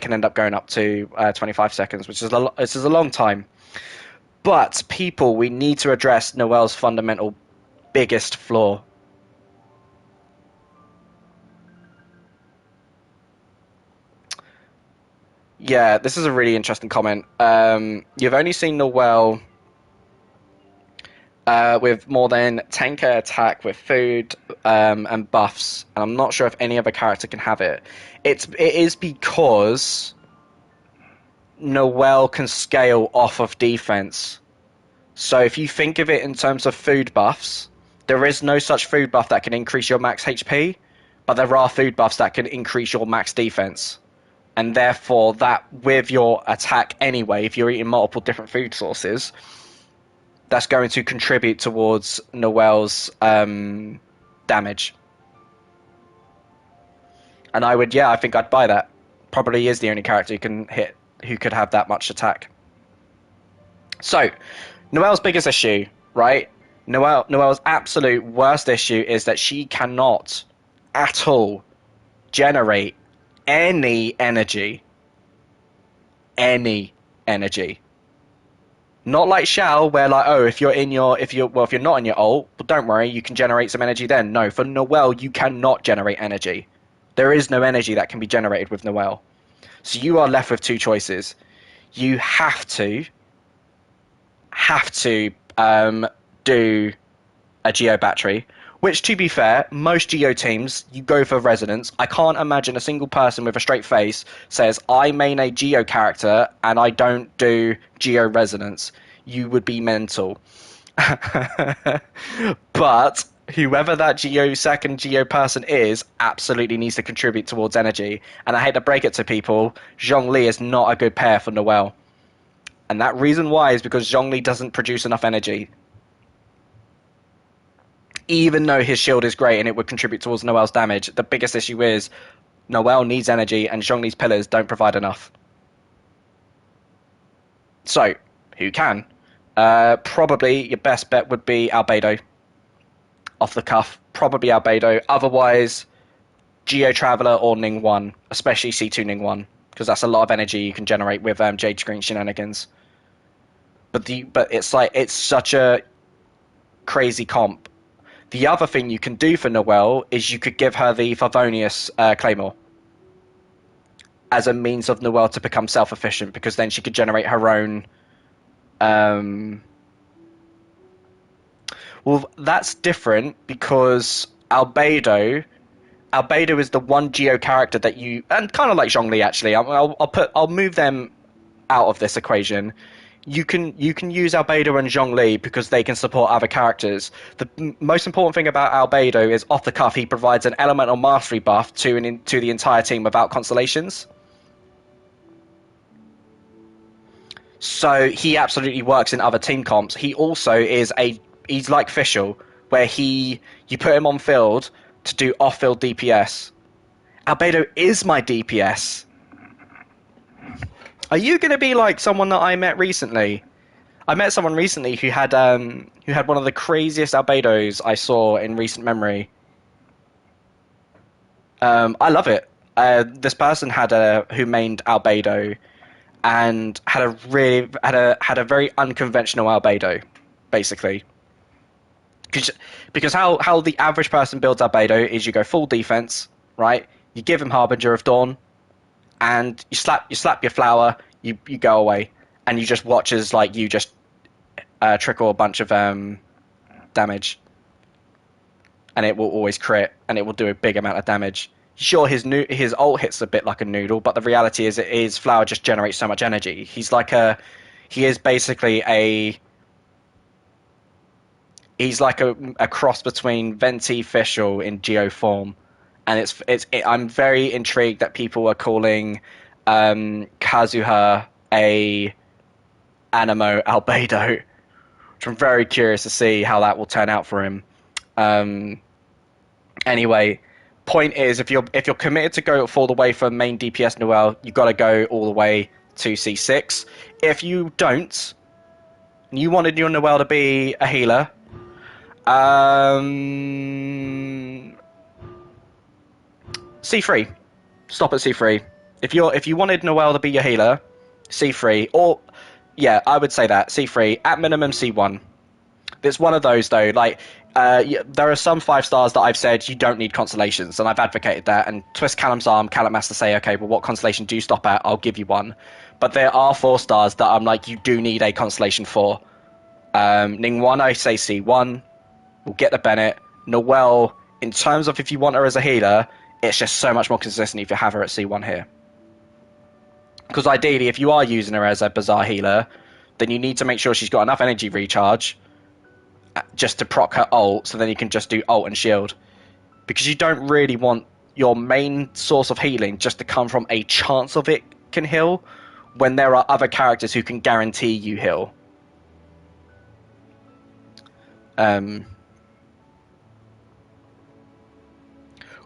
can end up going up to 25 seconds, which is a long time. But people, we need to address Noelle's fundamental biggest flaw. Yeah, this is a really interesting comment. You've only seen Noelle with more than 10k attack with food and buffs, and I'm not sure if any other character can have it. It is because Noelle can scale off of defense. So if you think of it in terms of food buffs, there is no such food buff that can increase your max HP, but there are food buffs that can increase your max defense. And therefore, that with your attack anyway, if you're eating multiple different food sources, that's going to contribute towards Noelle's damage. And I think I'd buy that. Probably is the only character who could have that much attack. So, Noelle's biggest issue, right? Noelle's absolute worst issue is that she cannot at all generate any energy. Not like Shao, where if you're not in your ult, well, don't worry, you can generate some energy then. No, for Noelle, you cannot generate energy. There is no energy that can be generated with Noelle. So you are left with 2 choices. You have to do a Geo battery, which, to be fair, most Geo teams, you go for resonance. I can't imagine a single person with a straight face says, I main a Geo character and I don't do Geo resonance. You would be mental. But whoever that second Geo person is absolutely needs to contribute towards energy. And I hate to break it to people, Zhongli is not a good pair for Noelle. And that reason why is because Zhongli doesn't produce enough energy. even though his shield is great and it would contribute towards Noel's damage. The biggest issue is Noel needs energy and Zhongli's pillars don't provide enough. So, who can? Probably your best bet would be Albedo. Off the cuff, probably Albedo. Otherwise, Geo Traveler or Ning 1, especially C2 Ning 1, because that's a lot of energy you can generate with Jade Screen shenanigans. But it's such a crazy comp. The other thing you can do for Noelle is you could give her the Favonius Claymore as a means of Noelle to become self-efficient, because then she could generate her own. Well, that's different because Albedo is the one Geo character that you, and kind of like Zhongli actually. I'll move them out of this equation. You can use Albedo and Zhongli because they can support other characters. The most important thing about Albedo is off the cuff he provides an elemental mastery buff to the entire team without constellations. So he absolutely works in other team comps. He also he's like Fischl, where you put him on field to do off-field DPS. Albedo is my DPS. Are you going to be like someone that I met recently? I met someone recently who had one of the craziest Albedos I saw in recent memory. I love it. This person who mained Albedo and had a very unconventional Albedo, basically. Because how the average person builds Albedo is you go full defense, right? You give him Harbinger of Dawn, and you slap your flower, you go away, and you just watch as like you just trickle a bunch of damage, and it will always crit, and it will do a big amount of damage. Sure, his ult hits a bit like a noodle, but the reality is his flower just generates so much energy. He is basically he's like a cross between Venti Fischl in Geo form, and I'm very intrigued that people are calling Kazuha a Animo Albedo, which I'm very curious to see how that will turn out for him. Anyway, point is, if you're committed to go all the way for main DPS Noelle, you got to go all the way to C6. If you don't, and you wanted your Noelle to be a healer, C3. Stop at C3. If you wanted Noelle to be your healer, C3, or yeah, I would say that C3 at minimum C1. It's one of those though. Like there are some 5 stars that I've said you don't need constellations, and I've advocated that. And twist Callum's arm, Callum has to say, okay, well, what constellation do you stop at? I'll give you one. But there are 4 stars that I'm like, you do need a constellation for. Ning 1, I say C1. We'll get the Bennett. Noelle, in terms of if you want her as a healer, it's just so much more consistent if you have her at C1 here. Because ideally, if you are using her as a Bazaar healer, then you need to make sure she's got enough energy recharge just to proc her ult, so then you can just do ult and shield. Because you don't really want your main source of healing just to come from a chance of it can heal, when there are other characters who can guarantee you heal.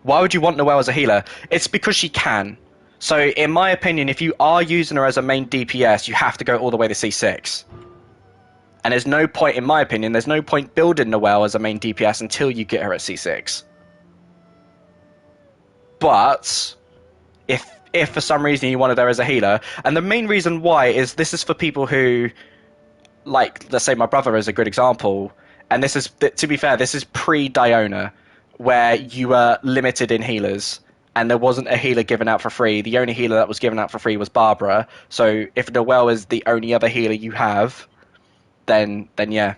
Why would you want Noelle as a healer? It's because she can. So, in my opinion, if you are using her as a main DPS, you have to go all the way to C6. And there's no point, in my opinion, there's no point building Noelle as a main DPS until you get her at C6. But if for some reason you wanted her as a healer, and the main reason why is this is for people who, like, let's say my brother is a good example, and this is, to be fair, this is pre-Diona, where you were limited in healers, and there wasn't a healer given out for free. The only healer that was given out for free was Barbara. So if Noelle is the only other healer you have, then yeah.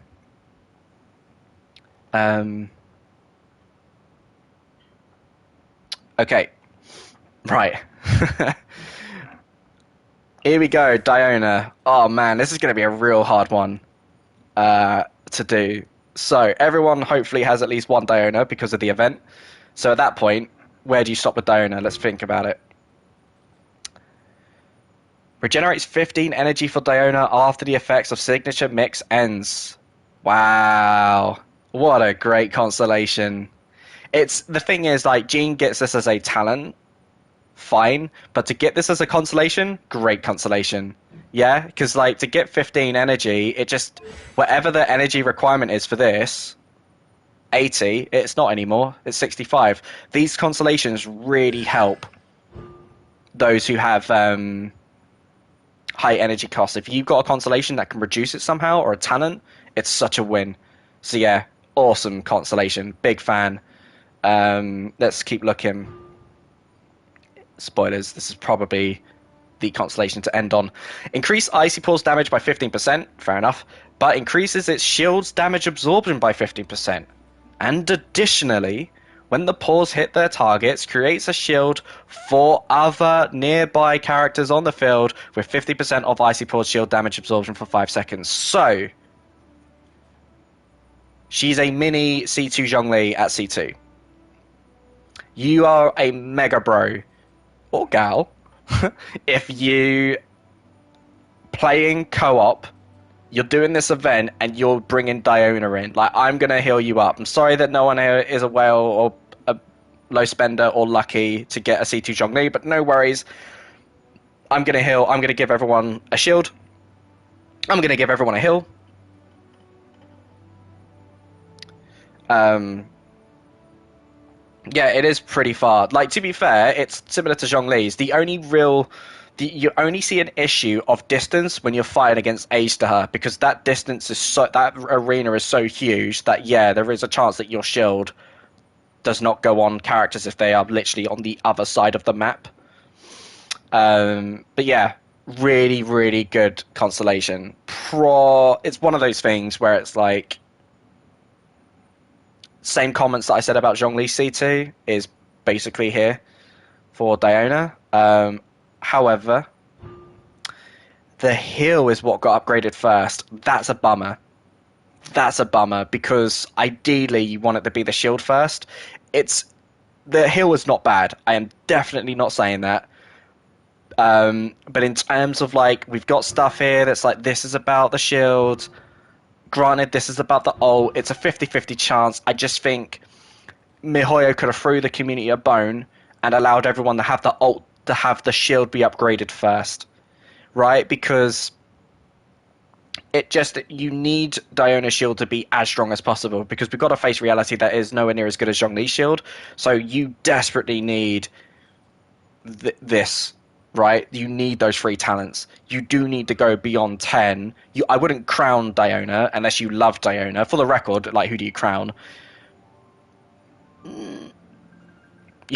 Okay. Right. Here we go, Diona. Oh man, this is going to be a real hard one to do. So everyone hopefully has at least one Diona because of the event. So at that point, where do you stop with Diona? Let's think about it. Regenerates 15 energy for Diona after the effects of signature mix ends. Wow. What a great constellation. It's the thing is like Jean gets this as a talent, fine, but to get this as a constellation, great constellation. Yeah, because like to get 15 energy, it just whatever the energy requirement is for this, 80, it's not anymore. It's 65. These constellations really help those who have high energy costs. If you've got a constellation that can reduce it somehow or a talent, it's such a win. So yeah, awesome constellation. Big fan. Let's keep looking. Spoilers. This is probably the constellation to end on. Increase Icy Paws damage by 15%. Fair enough. But increases its shield's damage absorption by 15%. And additionally, when the paws hit their targets, creates a shield for other nearby characters on the field with 50% of Icy Paws shield damage absorption for 5 seconds. So, she's a mini C2 Zhongli at C2. You are a mega bro, or gal, if you playing co-op, you're doing this event and you're bringing Diona in. Like, I'm going to heal you up. I'm sorry that no one here is a whale or a low spender or lucky to get a C2 Zhongli, but no worries. I'm going to heal. I'm going to give everyone a shield. I'm going to give everyone a heal. Yeah, it is pretty far. Like, to be fair, it's similar to Zhongli's. You only see an issue of distance when you're fighting against Age to her, because that distance is that arena is so huge that, yeah, there is a chance that your shield does not go on characters if they are literally on the other side of the map. But yeah, really, really good constellation. It's one of those things where it's like, same comments that I said about Zhongli C2 is basically here for Diona. However, the heal is what got upgraded first. That's a bummer. That's a bummer because ideally you want it to be the shield first. The heal is not bad. I am definitely not saying that. But in terms of like, we've got stuff here that's like, this is about the shield. Granted, this is about the ult. It's a 50-50 chance. I just think MiHoYo could have threw the community a bone and allowed everyone to have the ult, to have the shield be upgraded first. Right? Because you need Diona's shield to be as strong as possible, because we've got to face reality that is nowhere near as good as Zhongli's shield. So you desperately need this. Right, you need those 3 talents. You do need to go beyond 10. I wouldn't crown Diona unless you love Diona. For the record, like, who do you crown? You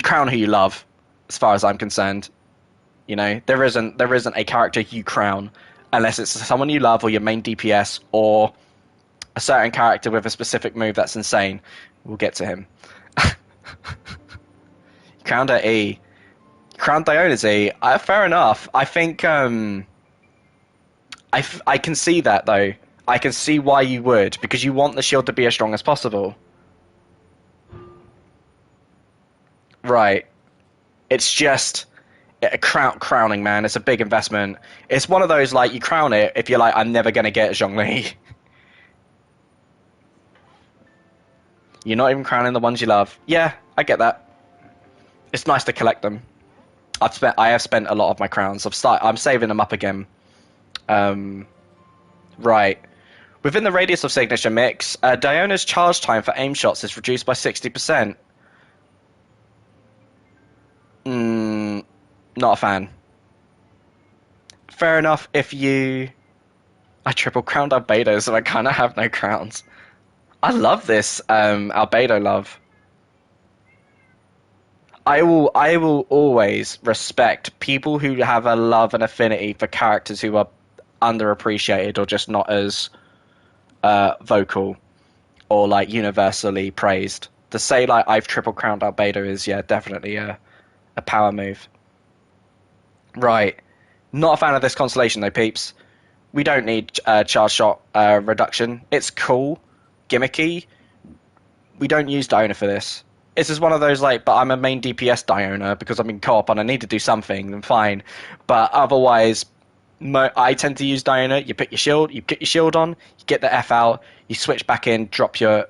crown who you love, as far as I'm concerned. You know, there isn't a character you crown unless it's someone you love or your main DPS or a certain character with a specific move that's insane. We'll get to him. Crowned her E. Crown Diona's E. Fair enough. I think I can see that, though. I can see why you would, because you want the shield to be as strong as possible. Right. It's just crowning, man. It's a big investment. It's one of those, like, you crown it if you're like, I'm never going to get Zhongli. You're not even crowning the ones you love. Yeah, I get that. It's nice to collect them. I have spent a lot of my crowns. I'm saving them up again. Right. Within the radius of signature mix, Diona's charge time for aim shots is reduced by 60%. Not a fan. Fair enough if you... I triple crowned Albedo, so I kind of have no crowns. I love this Albedo love. I will always respect people who have a love and affinity for characters who are underappreciated or just not as vocal or like universally praised. To say like I've triple crowned Albedo is definitely a power move. Right, not a fan of this constellation though, peeps. We don't need charge shot reduction. It's cool, gimmicky. We don't use Diona for this. This is one of those, like, but I'm a main DPS Diona because I'm in co-op and I need to do something, then fine. But otherwise, I tend to use Diona. You put your shield, you get your shield on, you get the F out, you switch back in, you drop your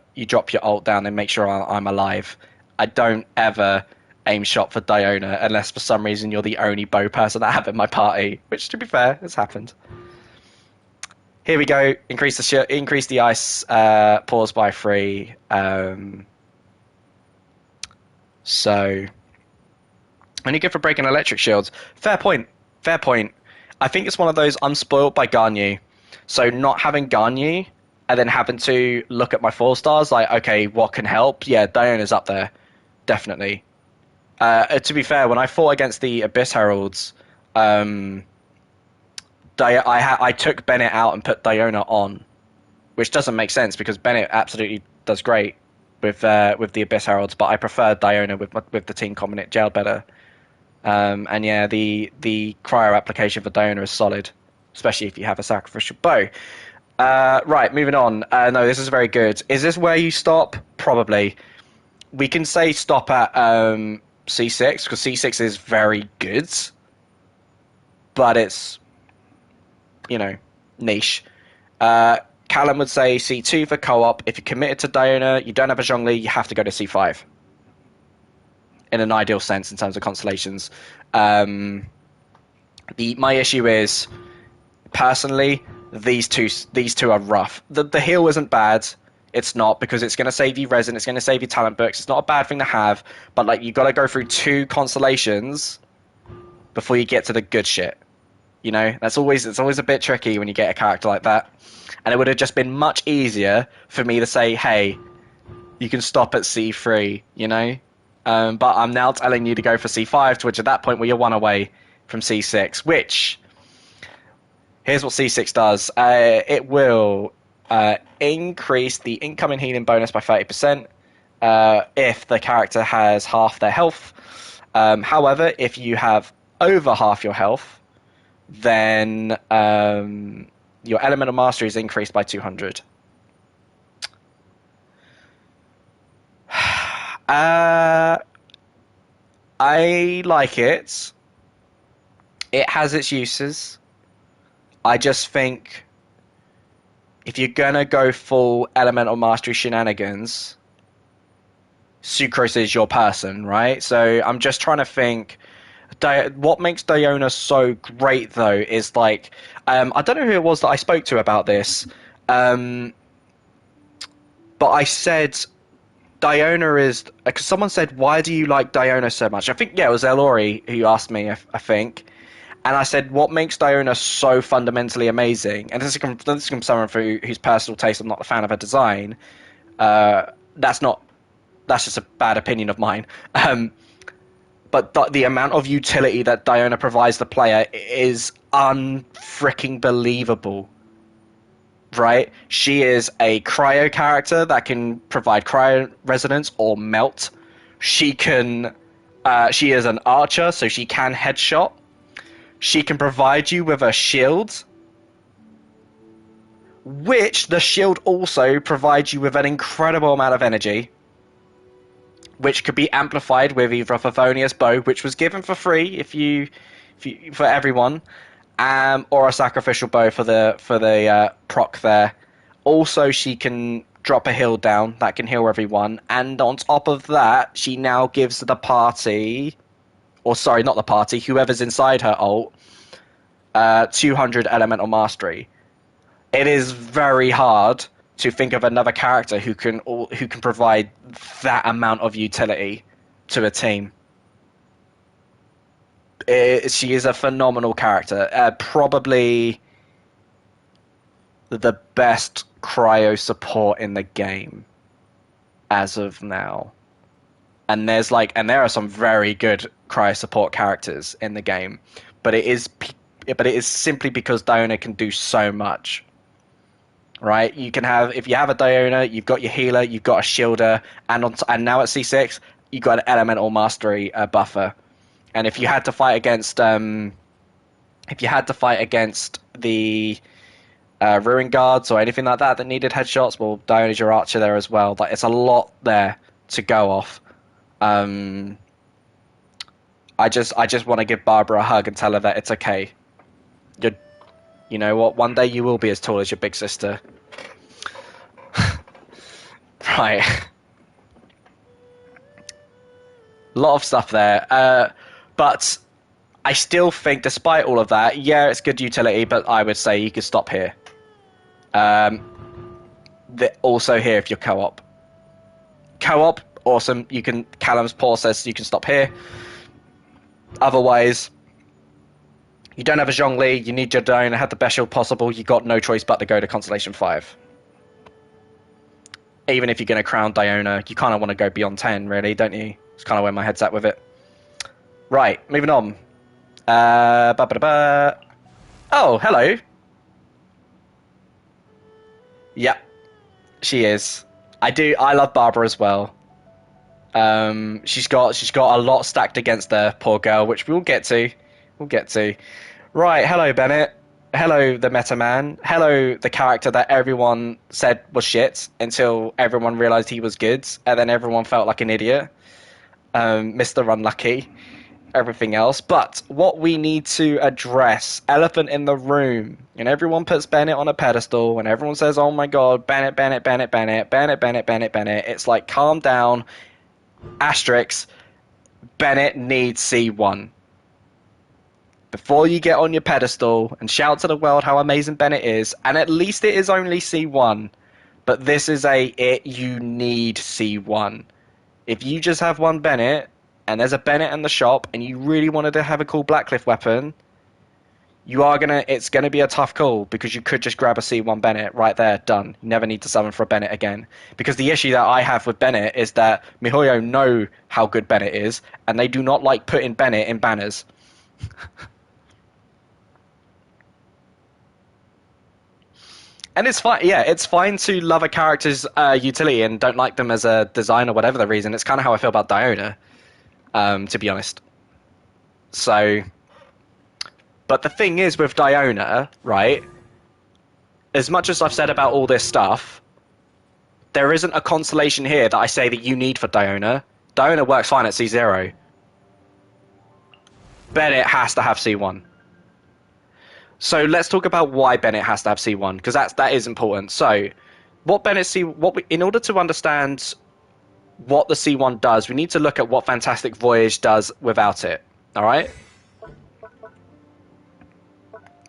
ult down, and make sure I'm alive. I don't ever aim shot for Diona unless for some reason you're the only bow person I have in my party, which to be fair has happened. Here we go. Increase the ice pause by 3. So only good for breaking electric shields. Fair point. Fair point. I think it's one of those I'm spoiled by Garnier. So not having Garnier and then having to look at my 4 stars, like, okay, what can help? Yeah, Diona's up there. Definitely. To be fair, when I fought against the Abyss Heralds, um, I took Bennett out and put Diona on, which doesn't make sense because Bennett absolutely does great with the Abyss Heralds, but I prefer Diona with the team combinate gel better. And yeah, the cryo application for Diona is solid, especially if you have a sacrificial bow. Right, moving on. No, this is very good. Is this where you stop? Probably. We can say stop at C6 because C6 is very good, but it's niche. Callum would say C2 for co-op. If you're committed to Diona, you don't have a Zhongli, you have to go to C5. In an ideal sense, in terms of constellations, my issue is personally these two are rough. The heal isn't bad. It's not because it's going to save you resin. It's going to save you talent books. It's not a bad thing to have, but like you got to go through 2 constellations before you get to the good shit. It's always a bit tricky when you get a character like that. And it would have just been much easier for me to say, hey, you can stop at C3, but I'm now telling you to go for C5, to which at that point where you're 1 away from C6, which, here's what C6 does. It will increase the incoming healing bonus by 30% if the character has half their health. However, if you have over half your health, then your elemental mastery is increased by 200. I like it. It has its uses. I just think if you're gonna go full elemental mastery shenanigans, Sucrose is your person, right? So I'm just trying to think. What makes Diona so great, though, is like I don't know who it was that I spoke to about this, but I said Diona is because someone said, "Why do you like Diona so much?" I think it was Elori who asked me. I think, and I said, "What makes Diona so fundamentally amazing?" And this is from someone whose personal taste I'm not a fan of her design. That's not. That's just a bad opinion of mine. But the amount of utility that Diona provides the player is unfreaking believable. Right? She is a cryo character that can provide cryo resonance or melt. She can. She is an archer, so she can headshot. She can provide you with a shield, which the shield also provides you with an incredible amount of energy, which could be amplified with either a Favonius bow, which was given for free for everyone, or a sacrificial bow for the proc there. Also, she can drop a heal down that can heal everyone, and on top of that, she now gives the party, or sorry, not the party, whoever's inside her ult, 200 elemental mastery. It is very hard to think of another character who can provide that amount of utility to a team. She is a phenomenal character. Probably the best cryo support in the game as of now. And there are some very good cryo support characters in the game, but it is simply because Diona can do so much. Right, if you have a Diona, you've got your healer, you've got a shielder, and now at C6, you've got an elemental mastery buffer. And if you had to fight against the Ruin Guards or anything like that needed headshots, well, Diona's your archer there as well. Like, it's a lot there to go off. I just want to give Barbara a hug and tell her that it's okay. You know what? One day you will be as tall as your big sister. Right. A lot of stuff there. But I still think, despite all of that, yeah, it's good utility, but I would say you could stop here. Also here if you're co-op. Co-op, awesome. You can, Callum's Paul says you can stop here. Otherwise, you don't have a Zhongli, you need your Diona, have the best shield possible, you got no choice but to go to Constellation 5. Even if you're going to crown Diona, you kind of want to go beyond 10, really, don't you? It's kind of where my head's at with it. Right, moving on. Oh, hello. Yep, she is. I love Barbara as well. She's got a lot stacked against her, poor girl, which we'll get to. We'll get to. Right, hello Bennett. Hello the Meta Man. Hello the character that everyone said was shit until everyone realized he was good, and then everyone felt like an idiot. Mr. Unlucky. Everything else. But what we need to address, elephant in the room, and everyone puts Bennett on a pedestal, and everyone says, oh my god, Bennett, Bennett, Bennett, Bennett, Bennett, Bennett, Bennett, Bennett. It's like, calm down. Asterisk, Bennett needs C1. Before you get on your pedestal and shout to the world how amazing Bennett is, and at least it is only C1, but this is you need C1. If you just have one Bennett, and there's a Bennett in the shop, and you really wanted to have a cool Blackcliff weapon, it's gonna be a tough call, because you could just grab a C1 Bennett right there, done. You never need to summon for a Bennett again. Because the issue that I have with Bennett is that MiHoYo know how good Bennett is, and they do not like putting Bennett in banners. And it's fine, yeah, it's fine to love a character's utility and don't like them as a design or whatever the reason. It's kind of how I feel about Diona, to be honest. So, but the thing is with Diona, right, as much as I've said about all this stuff, there isn't a constellation here that I say that you need for Diona. Diona works fine at C0. Bennett has to have C1. So let's talk about why Bennett has to have C1, because that is important. So, in order to understand what the C1 does, we need to look at what Fantastic Voyage does without it. All right.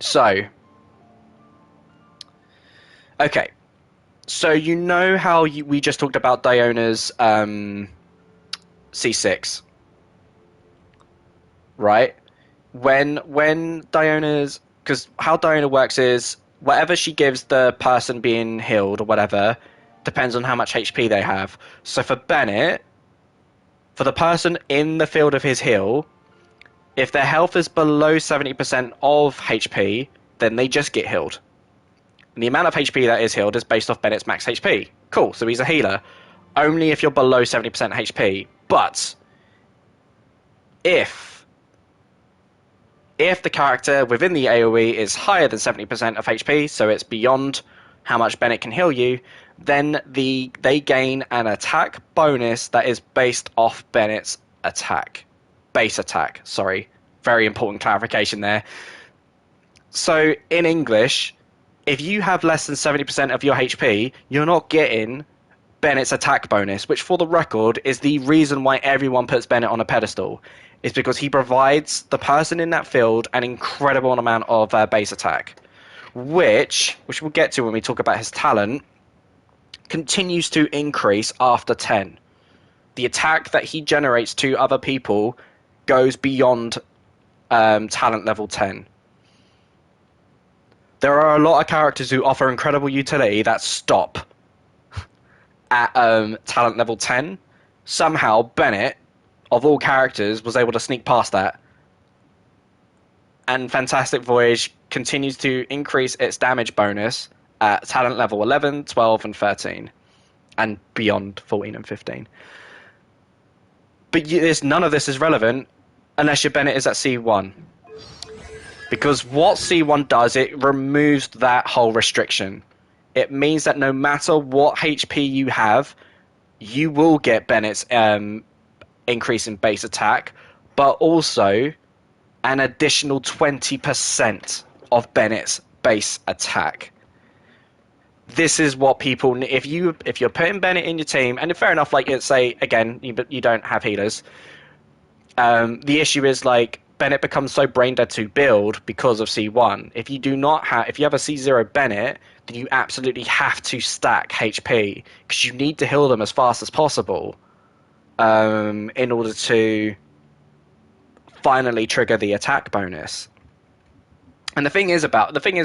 So, okay. So you know how we just talked about Diona's C6, right? When Diona's, because how Diona works is whatever she gives the person being healed or whatever depends on how much HP they have. So for Bennett, for the person in the field of his heal, if their health is below 70% of HP, then they just get healed. And the amount of HP that is healed is based off Bennett's max HP. Cool, so he's a healer. Only if you're below 70% HP. But if the character within the AoE is higher than 70% of HP, so it's beyond how much Bennett can heal you, then they gain an attack bonus that is based off Bennett's attack. Base attack, sorry. Very important clarification there. So, in English, if you have less than 70% of your HP, you're not getting Bennett's attack bonus, which for the record is the reason why everyone puts Bennett on a pedestal. Is because he provides the person in that field an incredible amount of base attack, which we'll get to when we talk about his talent, continues to increase after 10. The attack that he generates to other people goes beyond talent level 10. There are a lot of characters who offer incredible utility that stop at talent level 10. Somehow, Bennett, of all characters, was able to sneak past that. And Fantastic Voyage continues to increase its damage bonus at talent level 11, 12, and 13. And beyond 14 and 15. But none of this is relevant unless your Bennett is at C1. Because what C1 does, it removes that whole restriction. It means that no matter what HP you have, you will get Bennett's increase in base attack, but also an additional 20% of Bennett's base attack. This is what people. If you're putting Bennett in your team, and fair enough, like, say again, you don't have healers. The issue is, like, Bennett becomes so brain dead to build because of C1. If you have a C0 Bennett, then you absolutely have to stack HP because you need to heal them as fast as possible, in order to finally trigger the attack bonus. And the thing is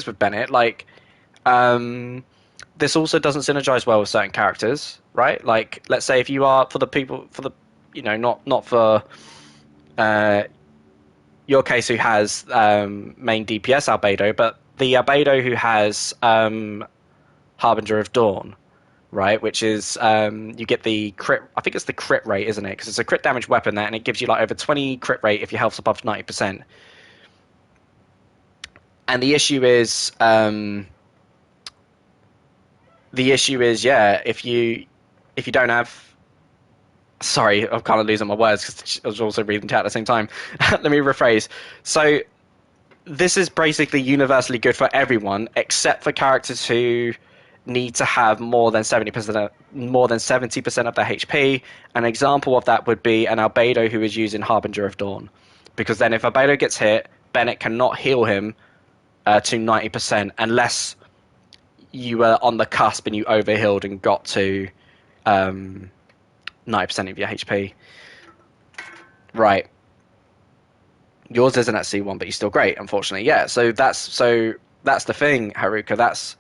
with Bennett, like, this also doesn't synergize well with certain characters, right? Like, let's say if you are not for your case who has main DPS Albedo, but the Albedo who has Harbinger of Dawn, right? Which is you get the crit. I think it's the crit rate, isn't it? Because it's a crit damage weapon there, and it gives you like over 20 crit rate if your health's above 90%. And the issue is, yeah, if you don't have. Sorry, I'm kind of losing my words because I was also reading chat at the same time. Let me rephrase. So this is basically universally good for everyone except for characters who need to have more than 70% of their HP. An example of that would be an Albedo who is using Harbinger of Dawn, because then if Albedo gets hit, Bennett cannot heal him to 90% unless you were on the cusp and you overhealed and got to 90% of your HP. Right. Yours isn't at C1, but you're still great, unfortunately. Yeah, so that's the thing, Haruka.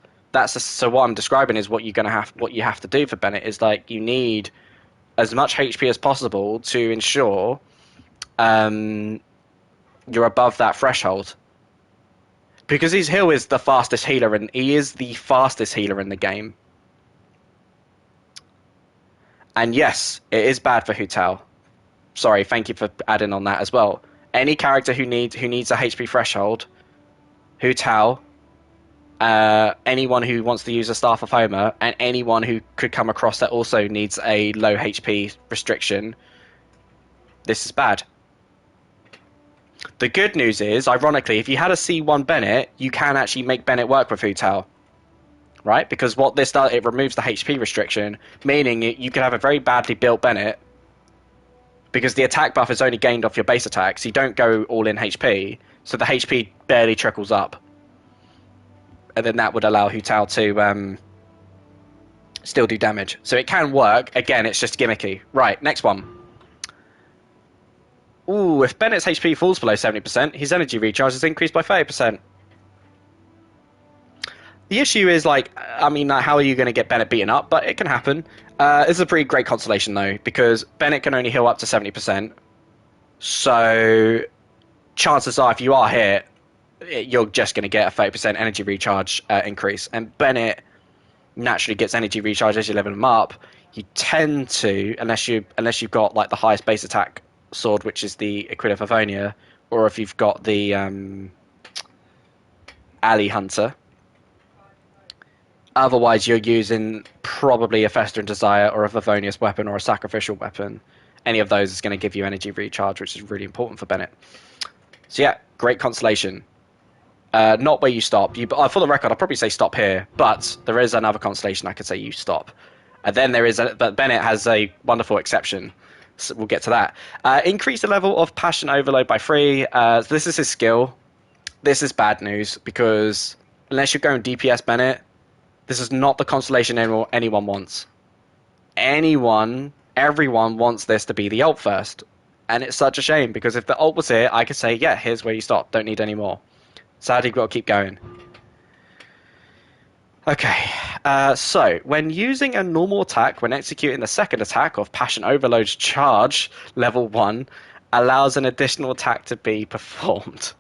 So what I'm describing is what you have to do for Bennett is, like, you need as much HP as possible to ensure you're above that threshold. Because his heal is the fastest healer, and he is the fastest healer in the game. And yes, it is bad for Hu Tao. Sorry, thank you for adding on that as well. Any character who needs a HP threshold, Hu Tao, anyone who wants to use a Staff of Homer, and anyone who could come across that also needs a low HP restriction, this is bad. The good news is, ironically, if you had a C1 Bennett, you can actually make Bennett work with Hu Tao. Right? Because what this does, it removes the HP restriction, meaning you could have a very badly built Bennett, because the attack buff is only gained off your base attacks. You don't go all in HP, so the HP barely trickles up. And then that would allow Hu Tao to still do damage. So it can work. Again, it's just gimmicky. Right, next one. Ooh, if Bennett's HP falls below 70%, his energy recharge is increased by 30%. The issue is, like, I mean, how are you going to get Bennett beaten up? But it can happen. It's a pretty great constellation, though, because Bennett can only heal up to 70%. So chances are, if you are hit, you're just going to get a 30% energy recharge increase. And Bennett naturally gets energy recharge as you level him up. You tend to, unless you've got, like, the highest base attack sword, which is the Equid of Avonia, or if you've got the Alley Hunter. Otherwise, you're using probably a Festering Desire or a Favonius weapon or a Sacrificial weapon. Any of those is going to give you energy recharge, which is really important for Bennett. So yeah, great constellation. Not where you stop. For the record, I'll probably say stop here, but there is another constellation I could say you stop. And then but Bennett has a wonderful exception. So we'll get to that. Increase the level of Passion Overload by 3. So this is his skill. This is bad news, because unless you're going DPS Bennett, this is not the constellation anyone wants. Everyone wants this to be the ult first. And it's such a shame, because if the ult was here, I could say, yeah, here's where you stop. Don't need any more. Sadly, you've got to keep going. Okay, so when using a normal attack, when executing the second attack of Passion Overload Charge, level 1, allows an additional attack to be performed.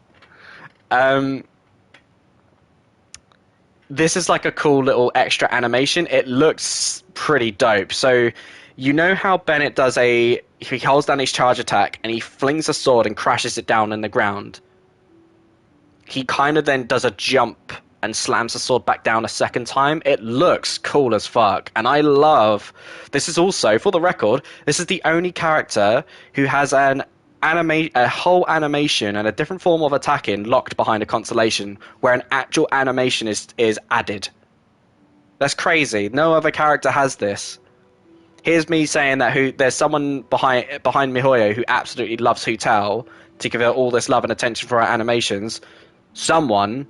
This is like a cool little extra animation. It looks pretty dope. So you know how Bennett does he holds down his charge attack and he flings a sword and crashes it down in the ground. He kind of then does a jump and slams the sword back down a second time. It looks cool as fuck. And I love... This is also, for the record, this is the only character who has an a whole animation and a different form of attacking locked behind a constellation where an actual animation is added. That's crazy. No other character has this. Here's me saying that there's someone behind MiHoYo who absolutely loves Hotel to give her all this love and attention for her animations. Someone,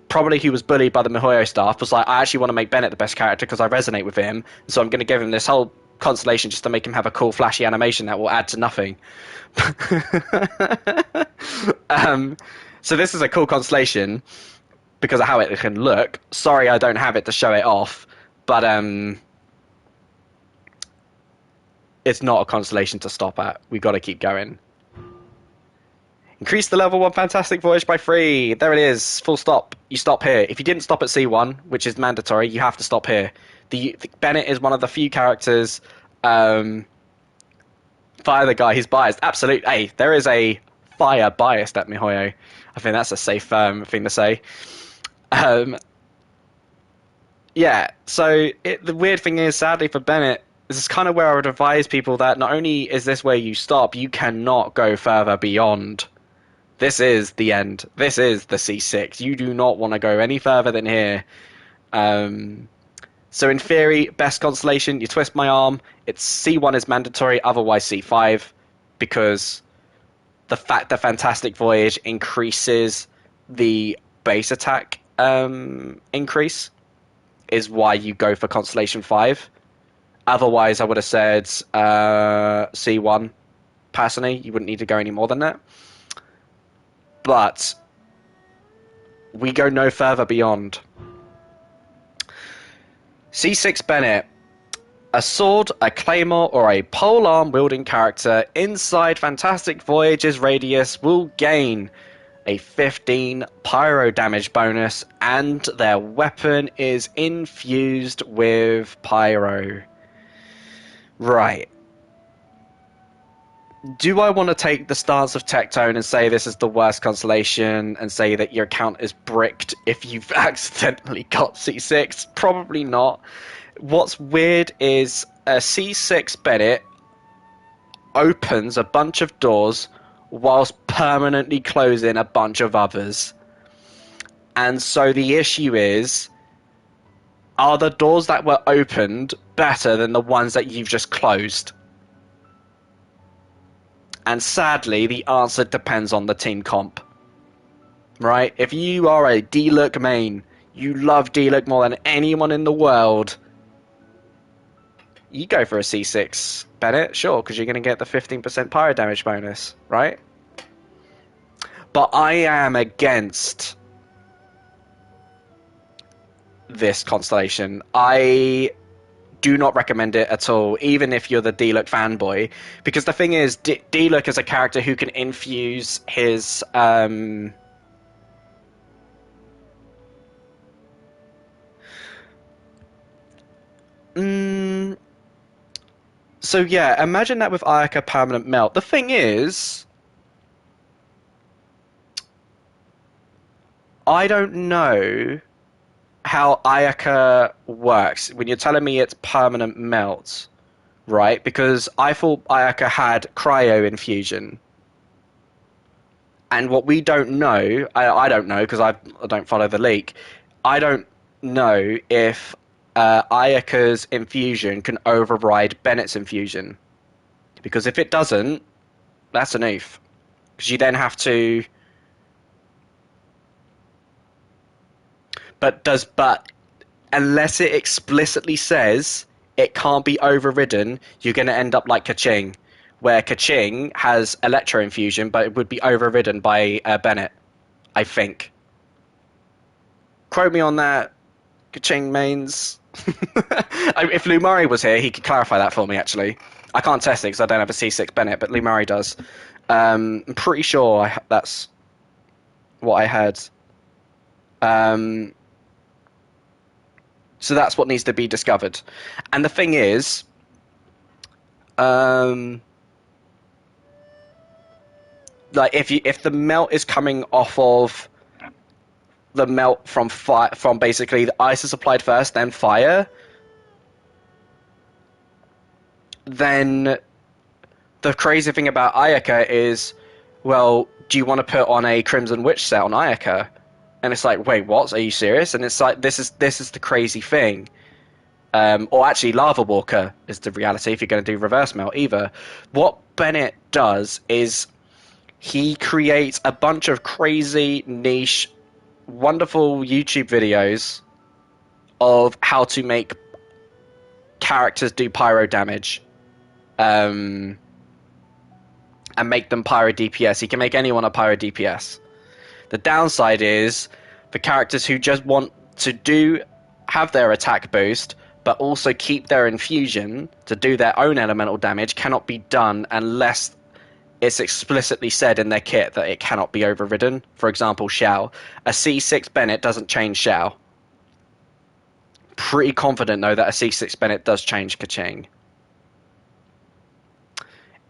probably who was bullied by the MiHoYo staff, was like, I actually want to make Bennett the best character because I resonate with him, so I'm going to give him this whole constellation just to make him have a cool, flashy animation that will add to nothing. So this is a cool constellation because of how it can look. Sorry, I don't have it to show it off, but it's not a constellation to stop at. We got to keep going. Increase the level 1 Fantastic Voyage by 3. There it is. Full stop. You stop here. If you didn't stop at C1, which is mandatory, you have to stop here. The Bennett is one of the few characters. Fire the guy who's biased. Absolutely. Hey, there is a fire biased at MiHoYo. I think that's a safe thing to say. Yeah, so the weird thing is, sadly for Bennett, this is kind of where I would advise people that not only is this where you stop, you cannot go further beyond. This is the end. This is the C6. You do not want to go any further than here. So in theory, best constellation, you twist my arm. It's C1 is mandatory, otherwise C5, because the fact that Fantastic Voyage increases the base attack increase is why you go for Constellation 5. Otherwise, I would have said C1. Personally, you wouldn't need to go any more than that. But we go no further beyond. C6 Bennett. A sword, a claymore, or a polearm wielding character inside Fantastic Voyage's radius will gain a 15 pyro damage bonus, and their weapon is infused with pyro. Right. Do I want to take the stance of Tectone and say this is the worst constellation and say that your account is bricked if you've accidentally got C6? Probably not. What's weird is a C6 Bennett opens a bunch of doors whilst permanently closing a bunch of others. And so the issue is, are the doors that were opened better than the ones that you've just closed? And sadly, the answer depends on the team comp. Right? If you are a D-Look main, you love D-Look more than anyone in the world, you go for a C6 Bennett, sure, because you're going to get the 15% pyro damage bonus, right? But I am against this constellation. I do not recommend it at all, even if you're the D-Look fanboy, because the thing is, D-Look is a character who can infuse his So yeah, imagine that with Ayaka Permanent Melt. The thing is, I don't know how Ayaka works when you're telling me it's Permanent Melt, right? Because I thought Ayaka had Cryo Infusion. And what we don't know, I don't know because I don't follow the leak, I don't know if Ayaka's infusion can override Bennett's infusion. Because if it doesn't, that's an oof. Because you then have to... But unless it explicitly says it can't be overridden, you're going to end up like Kaching, where Kaching has Electro Infusion, but it would be overridden by Bennett, I think. Quote me on that, Kaching mains. If Lumari was here, he could clarify that for me, actually. I can't test it because I don't have a C6 Bennett, but Lumari does. I'm pretty sure that's what I heard. So that's what needs to be discovered. And the thing is, like if the melt is coming off of the melt from from basically the ice is applied first, then fire, then the crazy thing about Ayaka is, well, do you want to put on a Crimson Witch set on Ayaka? And it's like, wait, what? Are you serious? And it's like, this is the crazy thing. Or actually, Lava Walker is the reality if you're going to do reverse melt either. What Bennett does is he creates a bunch of crazy, niche, wonderful YouTube videos of how to make characters do pyro damage. Um, and make them pyro DPS. He can make anyone a pyro DPS. The downside is the characters who just want to have their attack boost, but also keep their infusion to do their own elemental damage cannot be done unless it's explicitly said in their kit that it cannot be overridden. For example, Xiao. A C6 Bennett doesn't change Xiao. Pretty confident though that a C6 Bennett does change Kaching.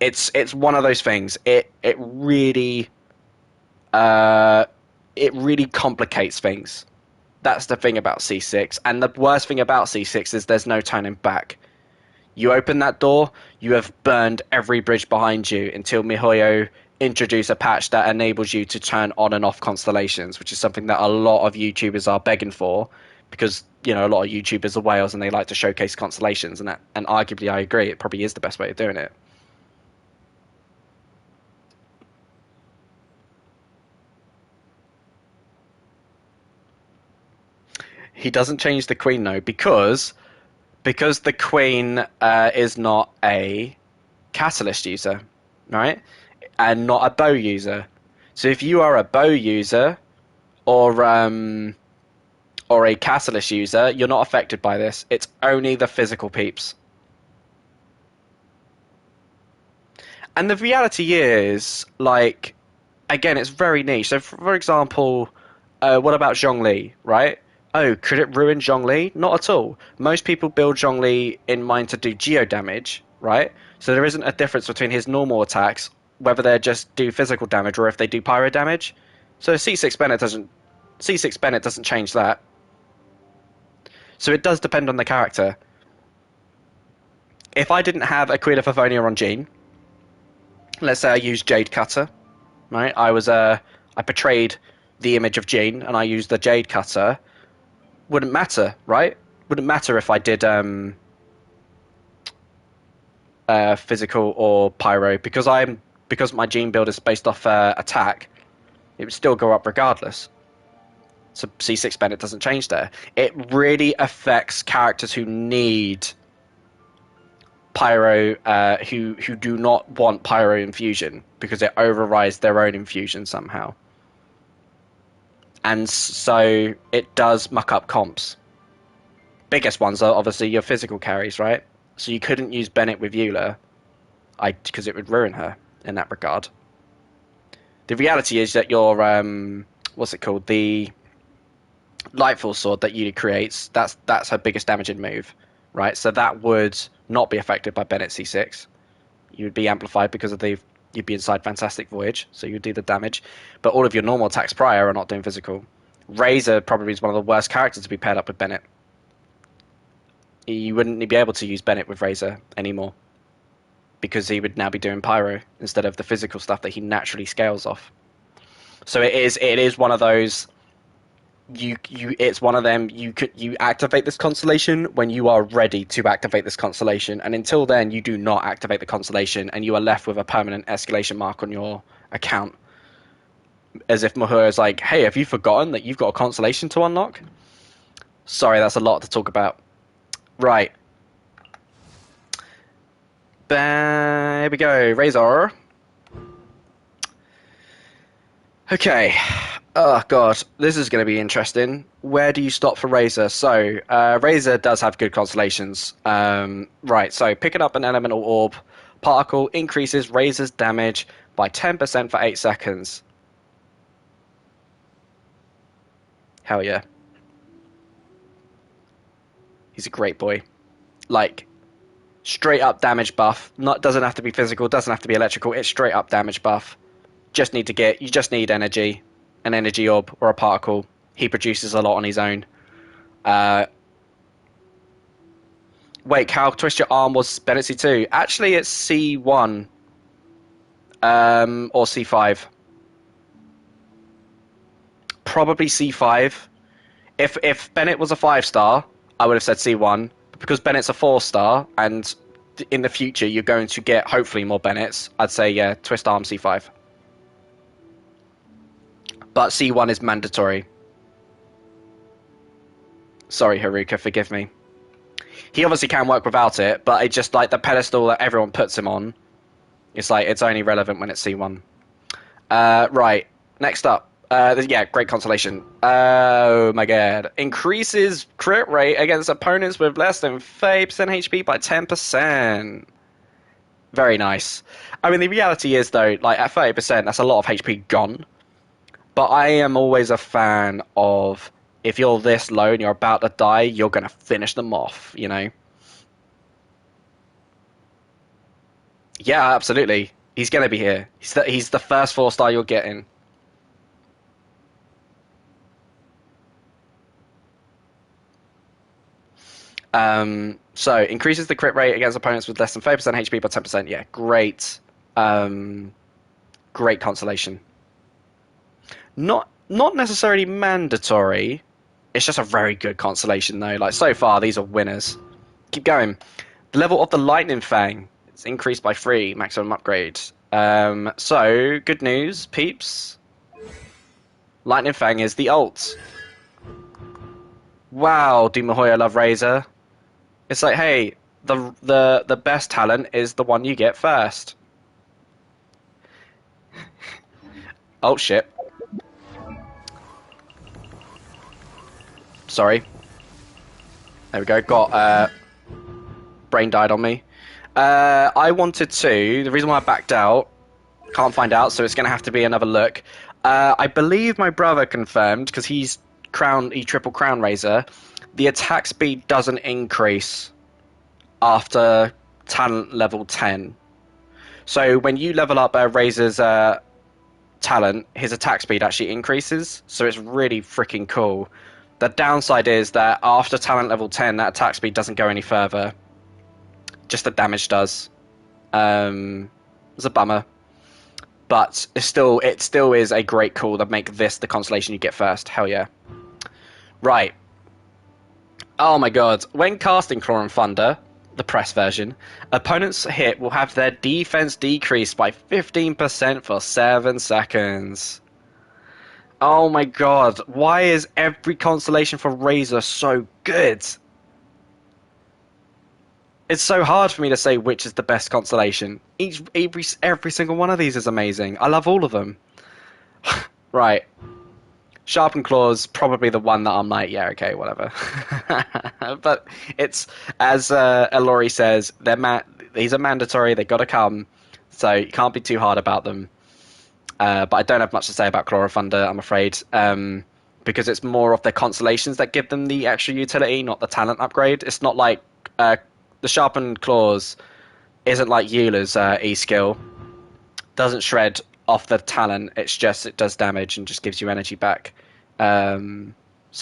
It's one of those things. It really complicates things. That's the thing about C6, and the worst thing about C6 is there's no turning back. You open that door, you have burned every bridge behind you until MiHoYo introduce a patch that enables you to turn on and off constellations, which is something that a lot of YouTubers are begging for, because a lot of YouTubers are whales and they like to showcase constellations, and arguably I agree, it probably is the best way of doing it. He doesn't change the queen though, because the queen is not a catalyst user, right? And not a bow user. So if you are a bow user or a catalyst user, you're not affected by this. It's only the physical peeps. And the reality is, like, again, it's very niche. So, for example, what about Zhongli, right? Oh, could it ruin Zhongli? Not at all. Most people build Zhongli in mind to do geo damage, right? So there isn't a difference between his normal attacks, whether they just do physical damage or if they do pyro damage. So C6 Bennett doesn't change that. So it does depend on the character. If I didn't have a Queen of Favonius on Jean, let's say I used Jade Cutter, right? I portrayed the image of Jean and I used the Jade Cutter. Wouldn't matter, right? Wouldn't matter if I did physical or pyro, because my Jean build is based off attack. It would still go up regardless. So C6 Bennett doesn't change there. It really affects characters who need pyro, who do not want pyro infusion, because it overrides their own infusion somehow. And so it does muck up comps. Biggest ones are obviously your physical carries, right? So you couldn't use Bennett with Eula, because it would ruin her in that regard. The reality is that your what's it called? The Lightfall Sword that Eula creates, that's her biggest damaging move, right? So that would not be affected by Bennett C6. You would be amplified because you'd be inside Fantastic Voyage, so you'd do the damage. But all of your normal attacks prior are not doing physical. Razor probably is one of the worst characters to be paired up with Bennett. You wouldn't be able to use Bennett with Razor anymore, because he would now be doing pyro instead of the physical stuff that he naturally scales off. So it is one of those. It's one of them. You activate this constellation when you are ready to activate this constellation, and until then, you do not activate the constellation, and you are left with a permanent escalation mark on your account, as if MiHoYo is like, "Hey, have you forgotten that you've got a constellation to unlock?" Sorry, that's a lot to talk about. Right. Here we go. Razor. Okay. Oh, God. This is going to be interesting. Where do you stop for Razor? So, Razor does have good constellations. Right, so picking up an elemental orb particle increases Razor's damage by 10% for 8 seconds. Hell yeah. He's a great boy. Like, straight up damage buff. Doesn't have to be physical, doesn't have to be electrical. It's straight up damage buff. You just need energy, an energy orb or a particle. He produces a lot on his own. Wait, Cal, twist your arm was Bennett C2. Actually, it's C1. Or C5. Probably C5. If Bennett was a 5-star, I would have said C1. But because Bennett's a 4-star, and in the future you're going to get hopefully more Bennetts, I'd say yeah, twist arm C5. But C1 is mandatory. Sorry, Haruka, forgive me. He obviously can work without it, but it's just like the pedestal that everyone puts him on. It's like it's only relevant when it's C1. Right, next up. Yeah, great constellation. Oh my god. Increases crit rate against opponents with less than 30% HP by 10%. Very nice. I mean, the reality is, though, like at 30%, that's a lot of HP gone. But I am always a fan of if you're this low and you're about to die, you're going to finish them off, you know? Yeah, absolutely. He's going to be here. He's the first 4-star you're getting. So increases the crit rate against opponents with less than 30% HP by 10%. Yeah, great. Great constellation. Not necessarily mandatory. It's just a very good constellation though. Like so far, these are winners. Keep going. The level of the Lightning Fang is increased by 3, maximum upgrade. So good news, peeps. Lightning Fang is the ult. Wow, do Mahoya love Razor? It's like, hey, the best talent is the one you get first. Oh shit. Sorry. There we go. Got brain died on me. I wanted to. The reason why I backed out, can't find out, so it's going to have to be another look. I believe my brother confirmed because he triple crown Razor. The attack speed doesn't increase after talent level 10. So when you level up Razor's talent, his attack speed actually increases. So it's really freaking cool. The downside is that after talent level 10, that attack speed doesn't go any further. Just the damage does. It's a bummer. But it still is a great call to make this the constellation you get first. Hell yeah. Right. Oh my god. When casting Claw and Thunder, the press version, opponents hit will have their defense decreased by 15% for 7 seconds. Oh my god. Why is every constellation for Razor so good? It's so hard for me to say which is the best constellation. Every single one of these is amazing. I love all of them. Right. Sharpened Claws, probably the one that I'm like, yeah, okay, whatever. But it's, as Elori says, these are mandatory, they gotta come, so you can't be too hard about them. But I don't have much to say about Claw of Thunder, I'm afraid, because it's more of the constellations that give them the extra utility, not the talent upgrade. It's not like the Sharpened Claws isn't like Eula's E-skill. Doesn't shred off the talent, it's just it does damage and just gives you energy back. So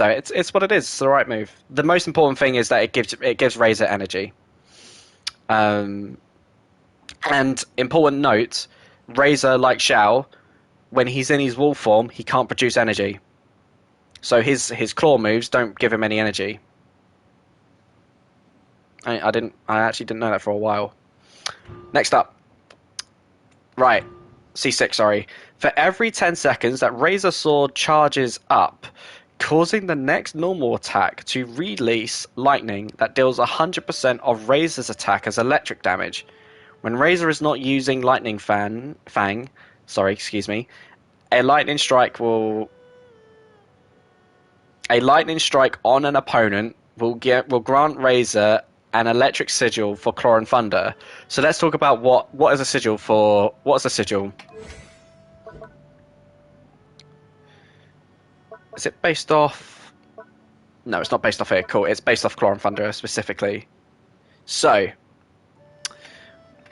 it's what it is. It's the right move. The most important thing is that it gives Razor energy. And important note, Razor, like Shao, when he's in his wolf form, he can't produce energy. So his claw moves don't give him any energy. I actually didn't know that for a while. Next up. Right. C6, sorry. For every 10 seconds that Razor Sword charges up, causing the next normal attack to release lightning that deals 100% of Razor's attack as electric damage. When Razor is not using Lightning Fang, a lightning strike on an opponent will grant Razor an electric sigil for Claw and Thunder. So let's talk about what is a sigil for. What's a sigil? Is it based off? No, it's not based off here. Cool. It's based off Claw and Thunder specifically. So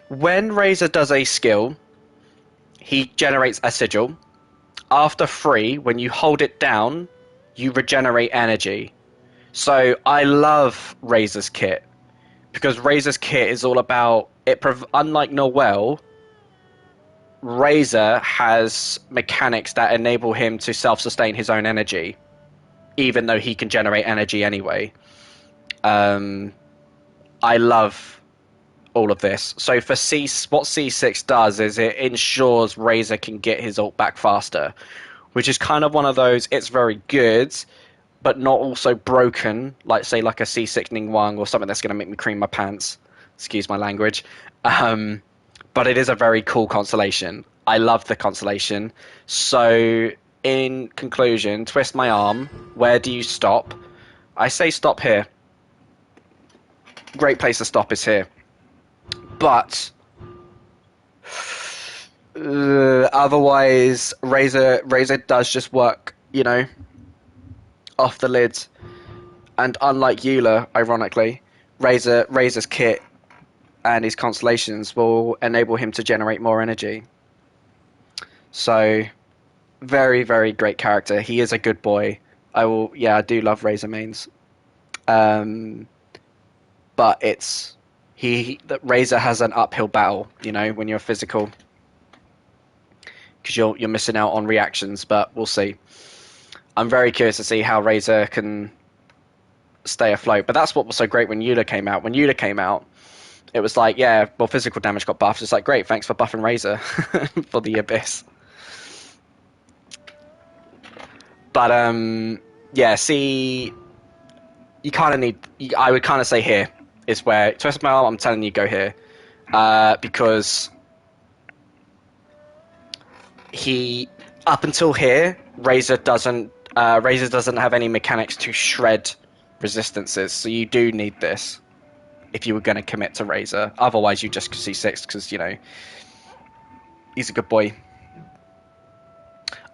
when Razor does a skill, he generates a sigil. After 3, when you hold it down, you regenerate energy. So I love Razor's kit. Because Razor's kit is all about it. Unlike Noel, Razor has mechanics that enable him to self-sustain his own energy, even though he can generate energy anyway. Um, I love all of this. So for what C6 does is it ensures Razor can get his ult back faster, which is kind of one of those. It's very good, but not also broken, like say like a C6 Ning Wang or something that's going to make me cream my pants. Excuse my language. Um, but it is a very cool constellation. I love the constellation. So, in conclusion, twist my arm. Where do you stop? I say stop here. Great place to stop is here. But otherwise, Razor does just work, off the lid. And unlike Eula, ironically, Razor's kit and his constellations will enable him to generate more energy. So, very, very great character. He is a good boy. I do love Razor mains. But Razor has an uphill battle, when you're physical, because you're missing out on reactions. But we'll see. I'm very curious to see how Razor can stay afloat. But that's what was so great when Eula came out. When Eula came out, it was like, yeah, well, physical damage got buffed. It's like, great, thanks for buffing Razor for the Abyss. But yeah, see, you kind of need. I would kind of say here is where twist my arm. I'm telling you, go here, because he up until here, Razor doesn't have any mechanics to shred resistances. So you do need this if you were going to commit to Razor. Otherwise, you just see six because he's a good boy.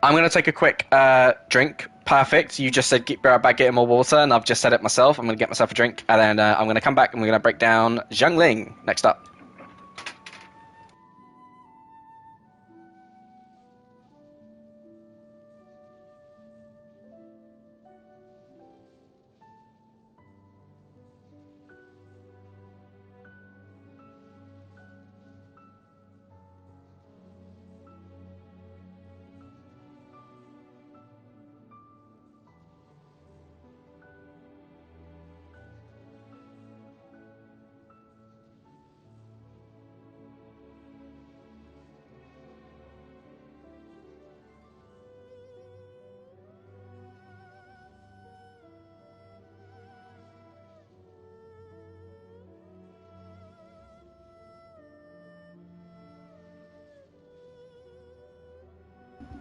I'm going to take a quick drink. Perfect. You just said be right back, getting more water, and I've just said it myself. I'm going to get myself a drink, and then I'm going to come back and we're going to break down Xiangling next up.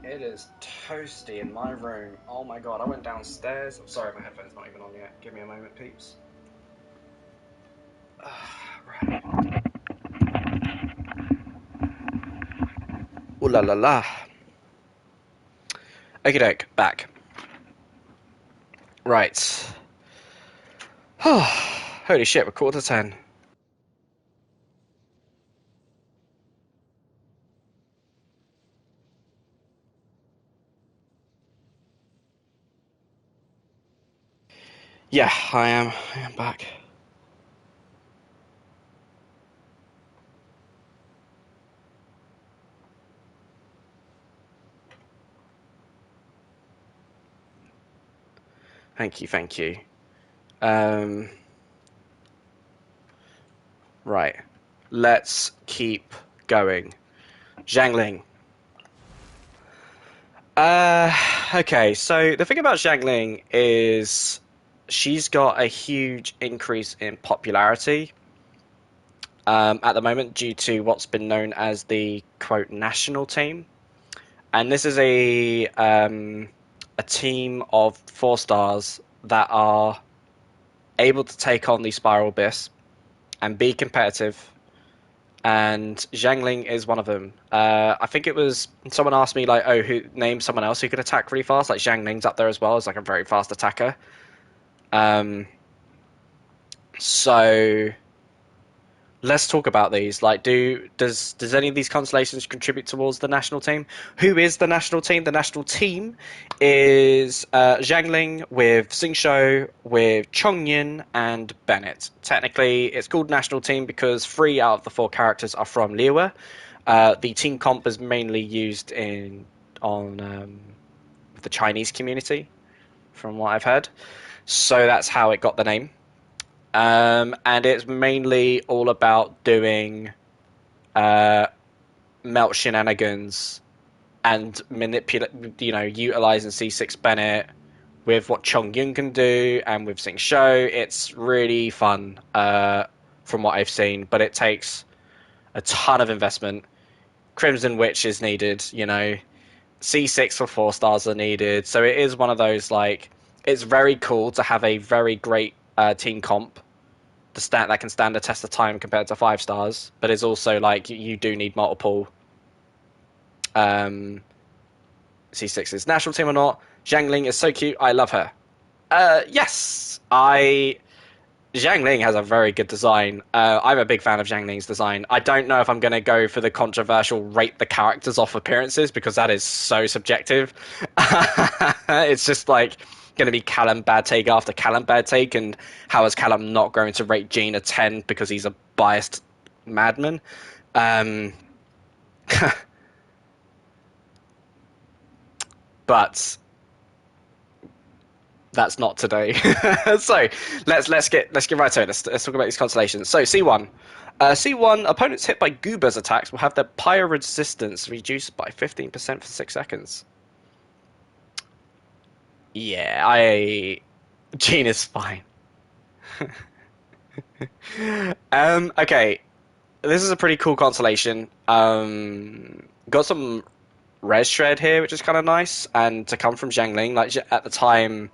It is toasty in my room. Oh my god, I went downstairs. I'm sorry, my headphone's not even on yet. Give me a moment, peeps. Right. Ooh la la la. Okie doke, back. Right. Holy shit, we're 9:45. Yeah, I am back. Thank you, thank you. Right. Let's keep going. Xiangling. Okay, so the thing about Xiangling is she's got a huge increase in popularity at the moment due to what's been known as the quote national team, and this is a team of 4 stars that are able to take on the Spiral Abyss and be competitive. And Xiangling is one of them. I think it was someone asked me like, "Oh, who name someone else who could attack really fast?" Like Xiangling's up there as well as like a very fast attacker. Um, so let's talk about these. Like, does any of these constellations contribute towards the national team? Who is the national team? The national team is Xiangling with Xingqiu, with Chongyin, and Bennett. Technically, it's called national team because 3 out of the 4 characters are from Liyue. The team comp is mainly used on the Chinese community, from what I've heard. So that's how it got the name. And it's mainly all about doing uh, melt shenanigans and manipulate, utilizing C6 Bennett with what Chong Yun can do and with Sing Shou. It's really fun from what I've seen, but it takes a ton of investment. Crimson Witch is needed, C6 for 4 stars are needed. So it is one of those, like, it's very cool to have a very great team comp that can stand the test of time compared to 5 stars, but it's also like you do need multiple um, C6s. National team or not, Zhang Ling is so cute. I love her. Yes, Zhang Ling has a very good design. I'm a big fan of Zhang Ling's design. I don't know if I'm going to go for the controversial rate the characters off appearances because that is so subjective. It's just like going to be Callum bad take after Callum bad take, and how is Callum not going to rate Gene a 10 because he's a biased madman? But that's not today. So let's get right to it. Let's talk about these constellations. So C1. C1 opponents hit by Goober's attacks will have their pyro resistance reduced by 15% for 6 seconds. Yeah, Gene is fine. Okay, this is a pretty cool constellation. Got some res shred here, which is kind of nice, and to come from Zhangling, like at the time,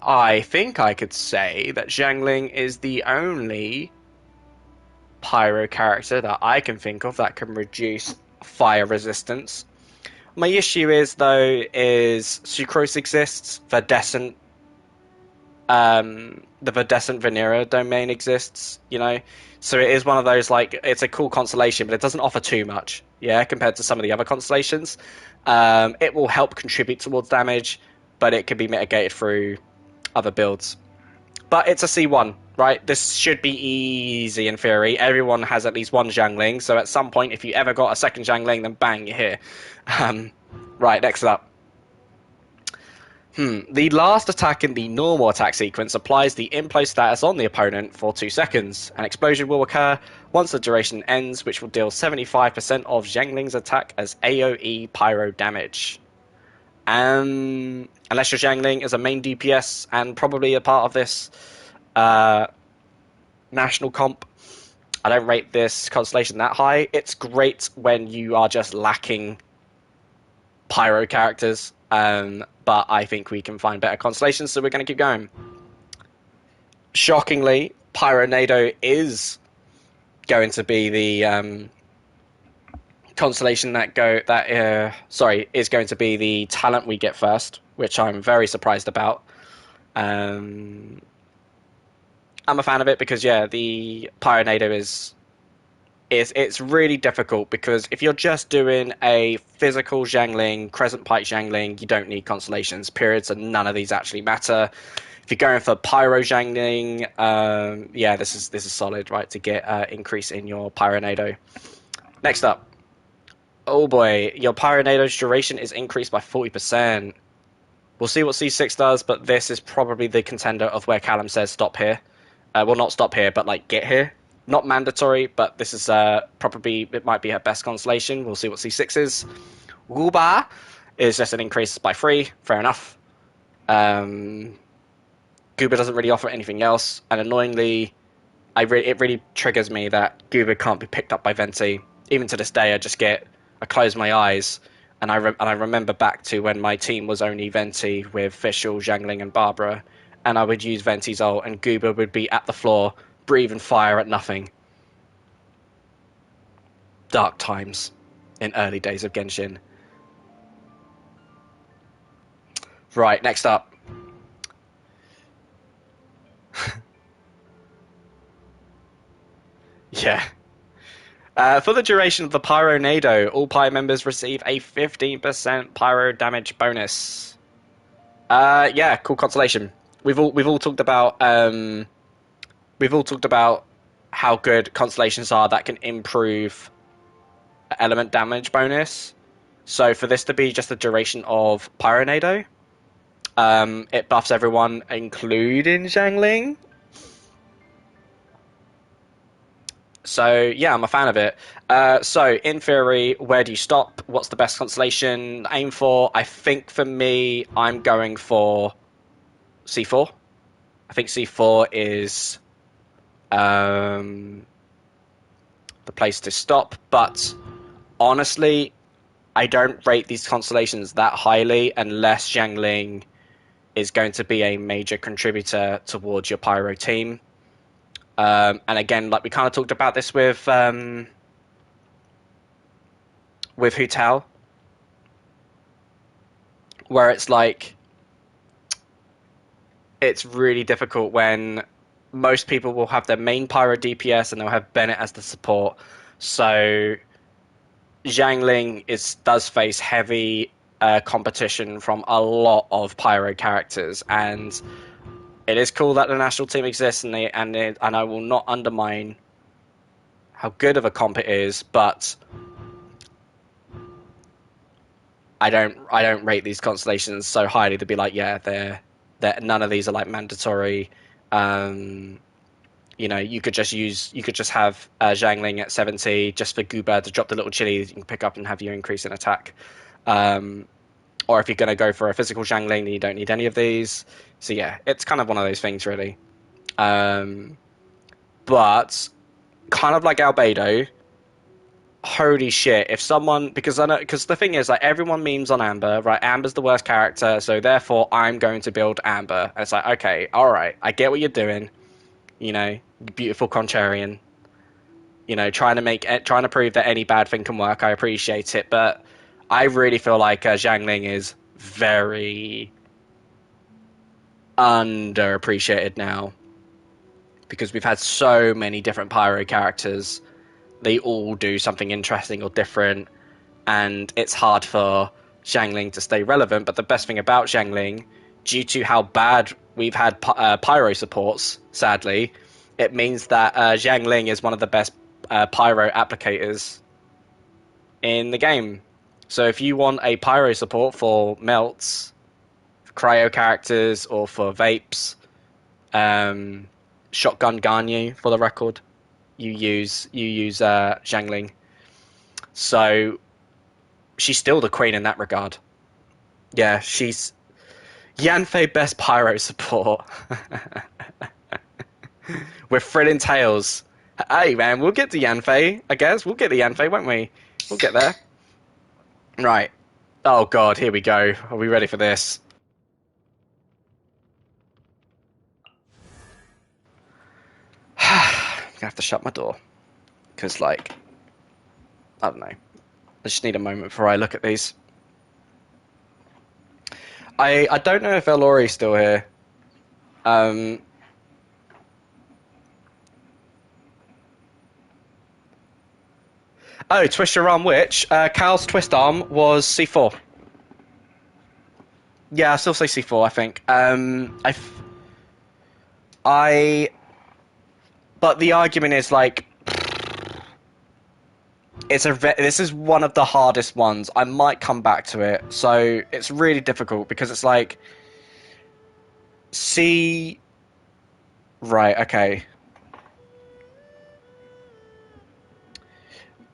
I think I could say that Zhangling is the only pyro character that I can think of that can reduce fire resistance. My issue is though is Sucrose exists, the Verdescent Venera domain exists, so it is one of those, like, it's a cool constellation, but it doesn't offer too much, compared to some of the other constellations. It will help contribute towards damage, but it can be mitigated through other builds. But it's a C1, right? This should be easy in theory. Everyone has at least one Zhangling, so at some point, if you ever got a second Zhangling, then bang, you're here. Right, next up. The last attack in the normal attack sequence applies the implo status on the opponent for 2 seconds. An explosion will occur once the duration ends, which will deal 75% of Zhangling's attack as AoE pyro damage. Unless your Zhangling is a main DPS and probably a part of this national comp, I don't rate this constellation that high. It's great when you are just lacking pyro characters, but I think we can find better constellations, so we're going to keep going. Shockingly, Pyronado is going to be the constellation is going to be the talent we get first, which I'm very surprised about. I'm a fan of it because the Pyronado is it's really difficult because if you're just doing a physical Zhangling, Crescent Pike Zhangling, you don't need constellations, periods, and none of these actually matter. If you're going for Pyro Zhangling, this is solid, right, to get increase in your Pyronado. Next up. Oh boy, your Pyronado's duration is increased by 40%. We'll see what C6 does, but this is probably the contender of where Callum says stop here. Well, not stop here, but like get here. Not mandatory, but this is probably, it might be her best constellation. We'll see what C6 is. Wuba is just an increase by 3. Fair enough. Goober doesn't really offer anything else. And annoyingly, it really triggers me that Goober can't be picked up by Venti. Even to this day, I close my eyes and I remember back to when my team was only Venti with Fischl, Zhangling, and Barbara. And I would use Venti's ult and Goober would be at the floor, breathing fire at nothing. Dark times in early days of Genshin. Right, next up. Yeah. For the duration of the Pyronado, all Pyro members receive a 15% pyro damage bonus. Cool constellation. We've all talked about how good constellations are that can improve element damage bonus. So for this to be just the duration of Pyronado, it buffs everyone, including Zhangling. So yeah, I'm a fan of it. So in theory, where do you stop? What's the best constellation to aim for? I think for me, I'm going for C4. I think C4 is um, the place to stop. But honestly, I don't rate these constellations that highly unless Zhangling is going to be a major contributor towards your Pyro team. And again, like we kind of talked about this with Hu Tao, where it's like it's really difficult when most people will have their main Pyro DPS and they'll have Bennett as the support. So Zhangling does face heavy competition from a lot of Pyro characters, and it is cool that the national team exists, and I will not undermine how good of a comp it is, but I don't rate these constellations so highly to be like, yeah, they're none of these are like mandatory. You could just have Zhangling at 70 just for Goober to drop the little chili that you can pick up and have you increase in attack. Or if you're going to go for a physical Zhangling, then you don't need any of these. So yeah, it's kind of one of those things, really. But kind of like Albedo, holy shit! If someone, because the thing is, like, everyone memes on Amber, right? Amber's the worst character, so therefore I'm going to build Amber. And it's like, okay, all right, I get what you're doing. Beautiful contrarian. Trying to prove that any bad thing can work. I appreciate it, but I really feel like Zhangling is very underappreciated now because we've had so many different Pyro characters. They all do something interesting or different, and it's hard for Zhangling to stay relevant. But the best thing about Zhangling, due to how bad we've had Pyro supports, sadly, it means that Zhangling is one of the best Pyro applicators in the game. So if you want a Pyro support for melts, for cryo characters, or for vapes, Shotgun Ganyu for the record, you use Zhangling. So she's still the queen in that regard. Yeah, she's Yanfei best Pyro support. With thrilling tales. Hey man, we'll get to Yanfei, I guess. We'll get to Yanfei, won't we? We'll get there. Right. Oh god, here we go. Are we ready for this? I'm gonna have to shut my door. Because, like, I don't know. I just need a moment before I look at these. I don't know if Elori's still here. Oh, twist your arm which? Cal's twist arm was C4. Yeah, I still say C4, I think. But the argument is, like, this is one of the hardest ones. I might come back to it. So it's really difficult because it's like, C. Right. Okay.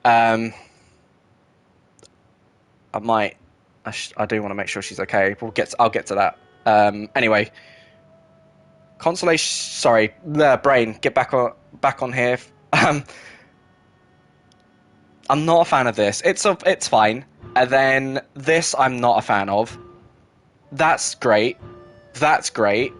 I might. I do want to make sure she's okay. I'll get to that. Anyway, consolation. Sorry, the brain. Get back on here. I'm not a fan of this. It's fine. And then this, I'm not a fan of. That's great. That's great.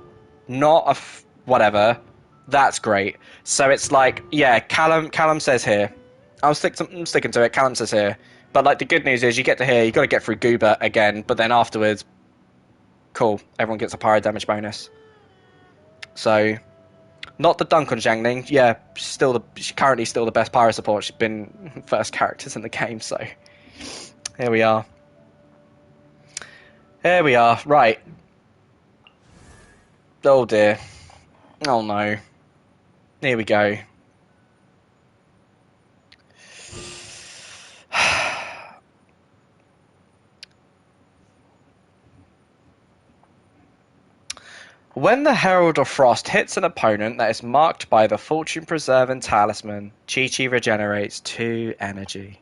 Not whatever. That's great. So it's like, yeah, Callum says here. I'm sticking to it. Callum says here. But, like, the good news is you get to here, you got to get through Goober again, but then afterwards, cool, everyone gets a pyro damage bonus. So, not the dunk on Zhangling. Yeah, she's currently still the best pyro support. She's been first characters in the game, so here we are. Here we are. Right. Oh dear. Oh no. Here we go. When the Herald of Frost hits an opponent that is marked by the Fortune Preserving Talisman, Chi-Chi regenerates 2 energy.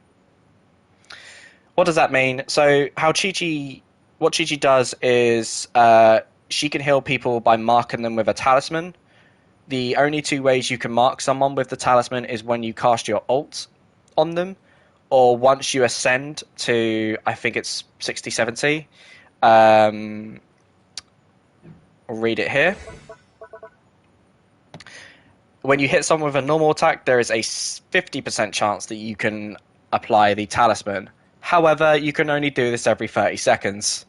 What does that mean? So, what Chi-Chi does is she can heal people by marking them with a talisman. The only 2 ways you can mark someone with the talisman is when you cast your ult on them, or once you ascend to, I think it's 60, 70. I'll read it here. When you hit someone with a normal attack, there is a 50% chance that you can apply the talisman. However, you can only do this every 30 seconds.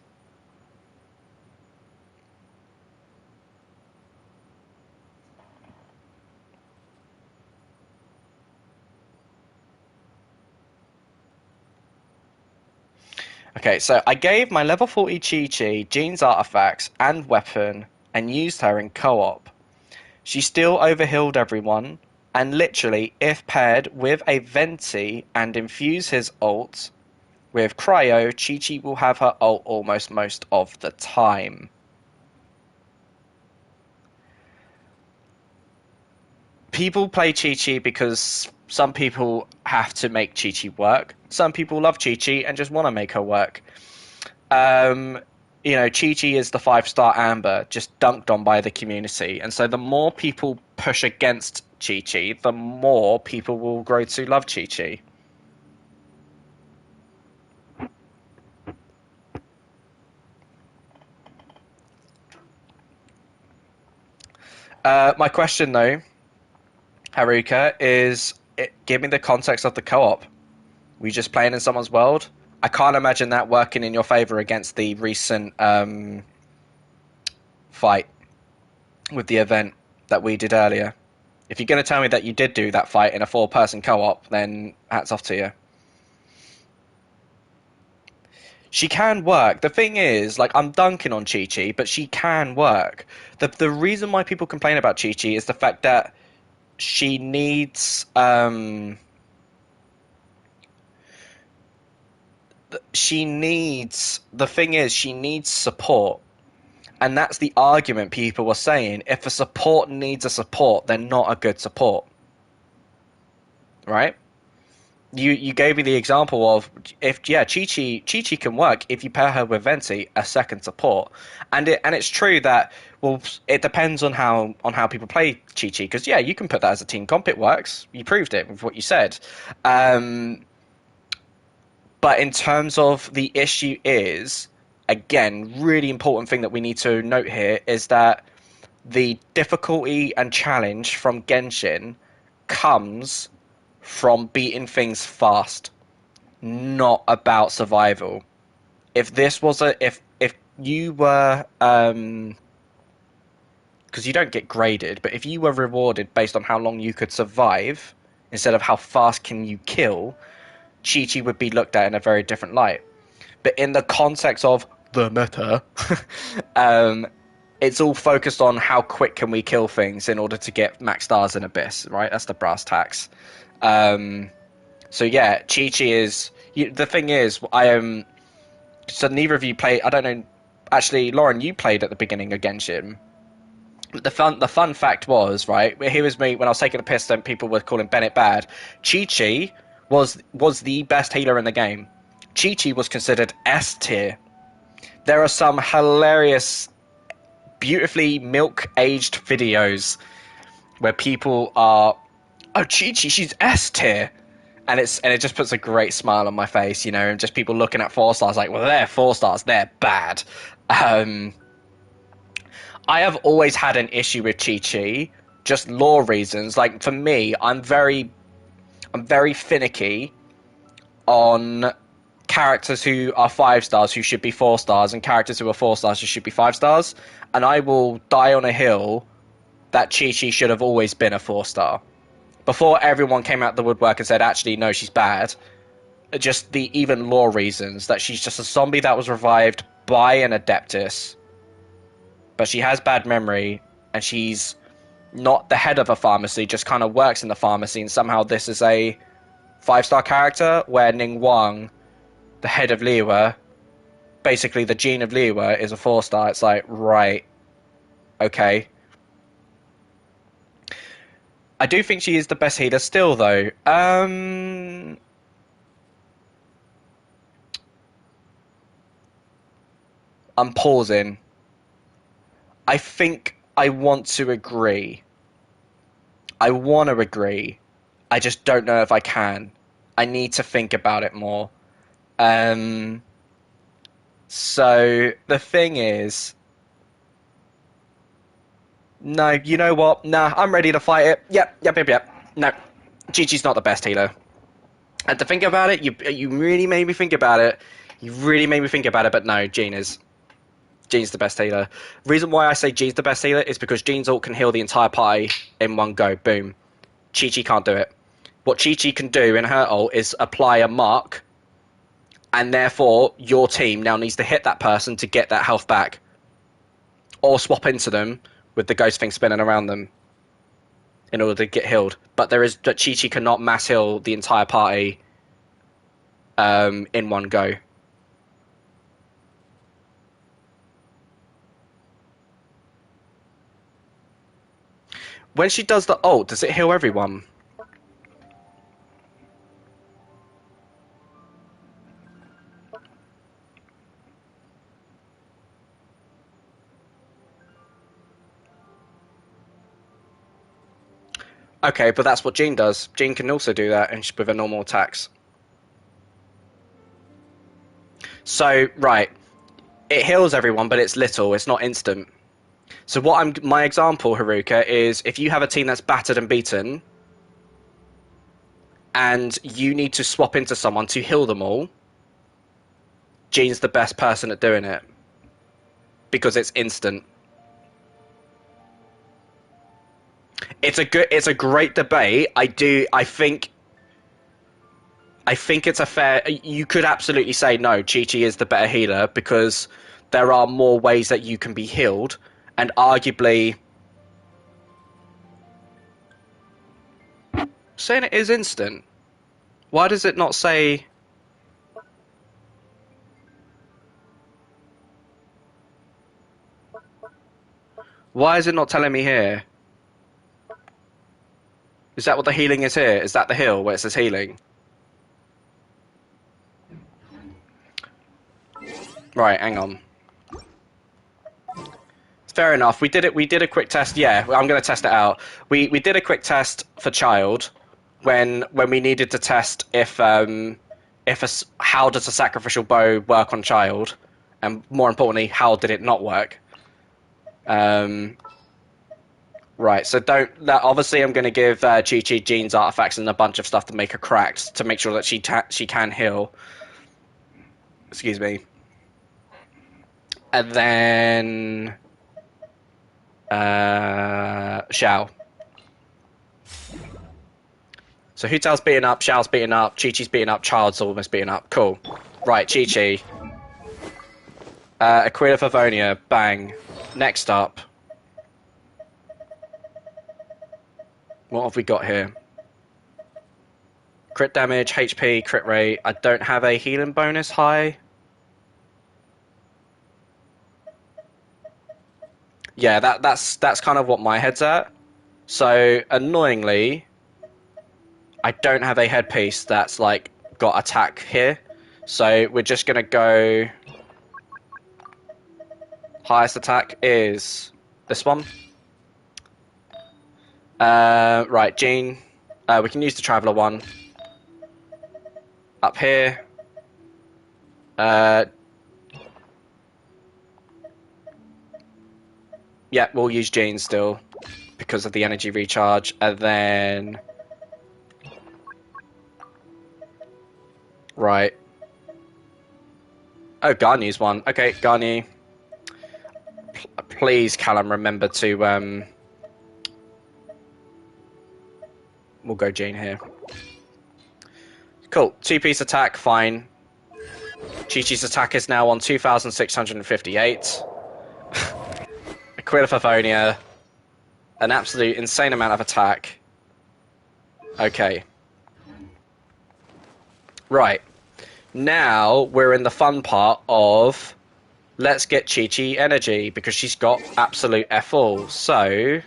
Okay, so I gave my level 40 Chi-Chi Jean's artifacts and weapon and used her in co-op. She still overhealed everyone, and literally, if paired with a Venti and infuse his ult with Cryo, Chi-Chi will have her ult almost most of the time. People play Chi-Chi because some people have to make Chi-Chi work. Some people love Chi-Chi and just want to make her work. Um, Chi-Chi is the 5-star Amber, just dunked on by the community. And so the more people push against Chi-Chi, the more people will grow to love Chi-Chi. My question, though, Haruka, is give me the context of the co-op. We just playing in someone's world? I can't imagine that working in your favor against the recent fight with the event that we did earlier. If you're going to tell me that you did do that fight in a 4-person co-op, then hats off to you. She can work. The thing is, like, I'm dunking on Chi-Chi, but she can work. The reason why people complain about Chi-Chi is the fact that she needs the thing is she needs support. And that's the argument people were saying. If a support needs a support, they're not a good support. Right? You gave me the example of if Chi-Chi can work if you pair her with Venti, a second support. And it's true that, well, it depends on how people play Chi-Chi, because you can put that as a team comp, it works. You proved it with what you said. But in terms of the issue is, again, really important thing that we need to note here is that the difficulty and challenge from Genshin comes from beating things fast, not about survival. If this was if you were because you don't get graded, but if you were rewarded based on how long you could survive instead of how fast can you kill, Chi-Chi would be looked at in a very different light. But in the context of the meta, it's all focused on how quick can we kill things in order to get max stars in Abyss, right? That's the brass tacks. So yeah, Chi-Chi is... the thing is, I am... so neither of you play... I don't know... Actually, Lauren, you played at the beginning of Genshin. The fun fact was, right, here was me when I was taking a piss and people were calling Bennett bad. Chi-Chi was the best healer in the game. Chi-Chi was considered S tier. There are some hilarious, beautifully milk-aged videos where people are, oh, Chi-Chi, she's S tier. And it just puts a great smile on my face, and just people looking at 4 stars like, well, they're 4 stars, they're bad. I have always had an issue with Chi-Chi, just lore reasons. Like, for me, I'm very finicky on characters who are 5 stars who should be 4 stars, and characters who are 4 stars who should be 5 stars. And I will die on a hill that Chi-Chi should have always been a 4-star. Before everyone came out the woodwork and said, actually, no, she's bad. Just the even lore reasons that she's just a zombie that was revived by an Adeptus, but she has bad memory, and she's not the head of a pharmacy, just kind of works in the pharmacy, and somehow this is a 5-star character, where Ning Wang, the head of Liwa, basically the gene of Liwa, is a 4-star. It's like, right. Okay. I do think she is the best healer still, though. I'm pausing. I think I want to agree. I want to agree. I just don't know if I can. I need to think about it more. Um, so the thing is, no, you know what? Nah, I'm ready to fight it. Yep. No, Gigi's not the best healer. And to think about it, you really made me think about it. You really made me think about it, but no, Jean is. Jean's the best healer. Reason why I say Jean's the best healer is because Jean's ult can heal the entire party in one go. Boom. Chi-Chi can't do it. What Chi-Chi can do in her ult is apply a mark, and therefore your team now needs to hit that person to get that health back. Or swap into them with the ghost thing spinning around them in order to get healed. But Chi-Chi cannot mass heal the entire party in one go. When she does the ult, does it heal everyone? Okay, but that's what Jean does. Jean can also do that and with her normal attacks. So, right, it heals everyone, but it's little. It's not instant. So my example, Haruka, is if you have a team that's battered and beaten, and you need to swap into someone to heal them all, Jean's the best person at doing it because it's instant. It's a great debate. I think it's a fair. You could absolutely say no. Chi-Chi is the better healer because there are more ways that you can be healed, and arguably, saying it is instant. Why does it not say? Why is it not telling me here? Is that what the healing is here? Is that the heal where it says healing? Right, hang on. Fair enough. We did it. We did a quick test. Yeah, I'm going to test it out. We did a quick test for child when we needed to test if how does a sacrificial bow work on child, and more importantly, how did it not work? Right. So don't. That obviously, I'm going to give Chi-Chi Jean's artifacts and a bunch of stuff to make her cracked to make sure that she can heal. Excuse me. And then Xiao. So Hu-Tao's beaten up, Xiao's beaten up, Chi-Chi's beaten up, Child's almost beaten up. Cool. Right, Chi-Chi. Aquila Favonia, bang. Next up. What have we got here? Crit damage, HP, crit rate. I don't have a healing bonus high. Yeah, that's kind of what my head's at. So, annoyingly, I don't have a headpiece that's, like, got attack here. So, we're just gonna go... Highest attack is this one. Right, Jean. We can use the Traveller one. Up here. Yeah, we'll use Jean still because of the energy recharge. And then... Right. Oh, Garni's one. Okay, Garni. Please, Callum, remember to... We'll go Jean here. Cool. Two-piece attack, fine. Chi-Chi's attack is now on 2,658. Aquila Favonia. An absolute insane amount of attack. Okay. Right. Now we're in the fun part of let's get Chi-Chi energy, because she's got absolute F all. So,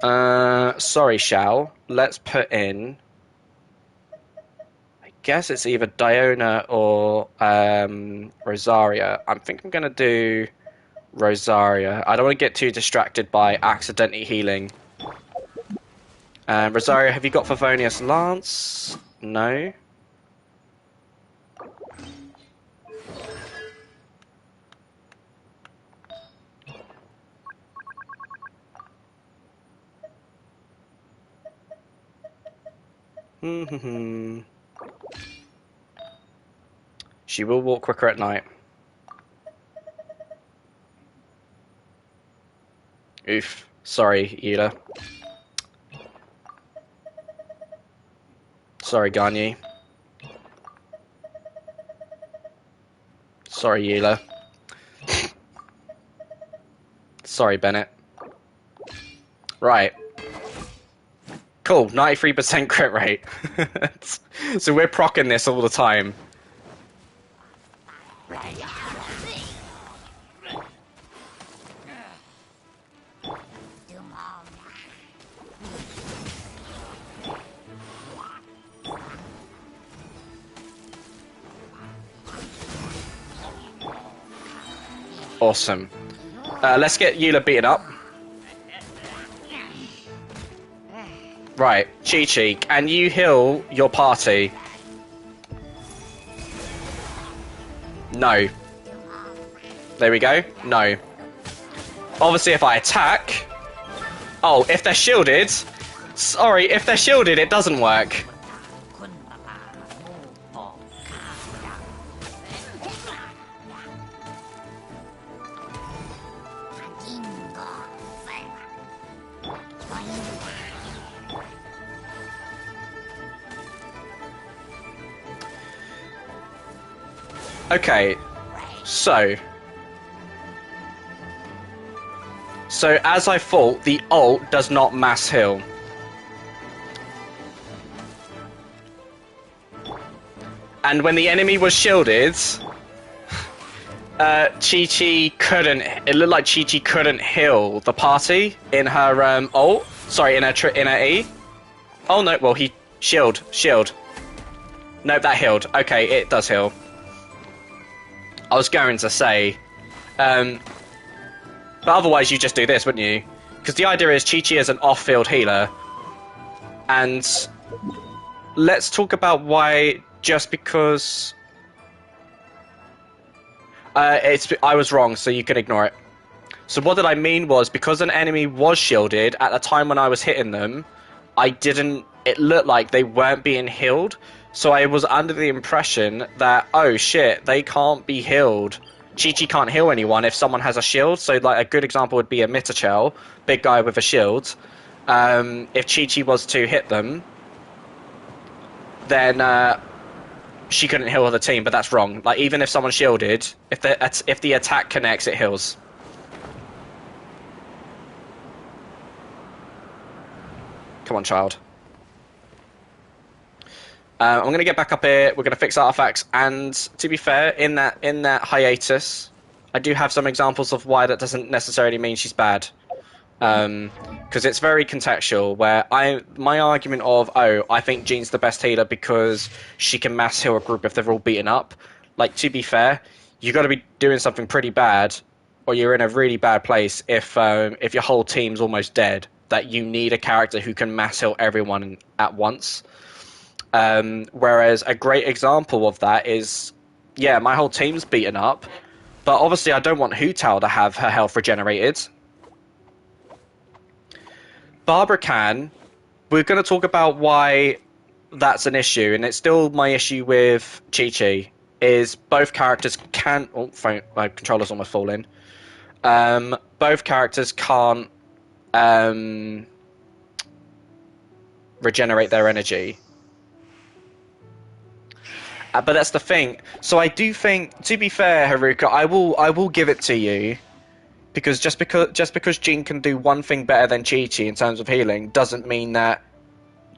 sorry, Shao. Let's put in... I guess it's either Diona or Rosaria. I think I'm going to do Rosaria. I don't want to get too distracted by accidentally healing. Rosaria, have you got Favonius Lance? No. She will walk quicker at night. Oof. Sorry, Eula. Sorry, Garnier. Sorry, Eula. Sorry, Bennett. Right. Cool, 93% crit rate. So we're proccing this all the time. Awesome. Let's get Eula beaten up. Right, Chi-Chi, can you heal your party? No. There we go. No. Obviously, if I attack... Oh, if they're shielded... Sorry, if they're shielded, it doesn't work. Okay, so as I thought, the ult does not mass heal. And when the enemy was shielded, Chi-Chi couldn't. It looked like Chi-Chi couldn't heal the party in her ult. Sorry, in her E. Oh no! Well, he shield. Nope, that healed. Okay, it does heal. I was going to say, but otherwise you just do this, wouldn't you? Because the idea is Chi-Chi is an off-field healer, and let's talk about why. Just because I was wrong, so you can ignore it. So what did I mean was, because an enemy was shielded at the time when I was hitting them, it looked like they weren't being healed. So I was under the impression that, oh shit, they can't be healed. Chi-Chi can't heal anyone if someone has a shield. So like a good example would be a Mitachel, big guy with a shield. If Chi-Chi was to hit them, then she couldn't heal the team, but that's wrong. Like, even if someone's shielded, if the attack connects, it heals. Come on, child. I'm going to get back up here. We're going to fix artifacts, and to be fair, in that hiatus, I do have some examples of why that doesn't necessarily mean she's bad. Because it's very contextual, where my argument of, oh, I think Jean's the best healer because she can mass heal a group if they're all beaten up. Like, to be fair, you got to be doing something pretty bad, or you're in a really bad place if your whole team's almost dead, that you need a character who can mass heal everyone at once. Whereas a great example of that is, yeah, my whole team's beaten up, but obviously I don't want Hu Tao to have her health regenerated. Barbara can. We're going to talk about why that's an issue, and it's still my issue with Chi-Chi, is both characters can't... Oh, phone, my controller's almost falling. Both characters can't regenerate their energy. But that's the thing. So I do think, to be fair, Haruka, I will give it to you. Because just because Jean can do one thing better than Chi-Chi in terms of healing doesn't mean that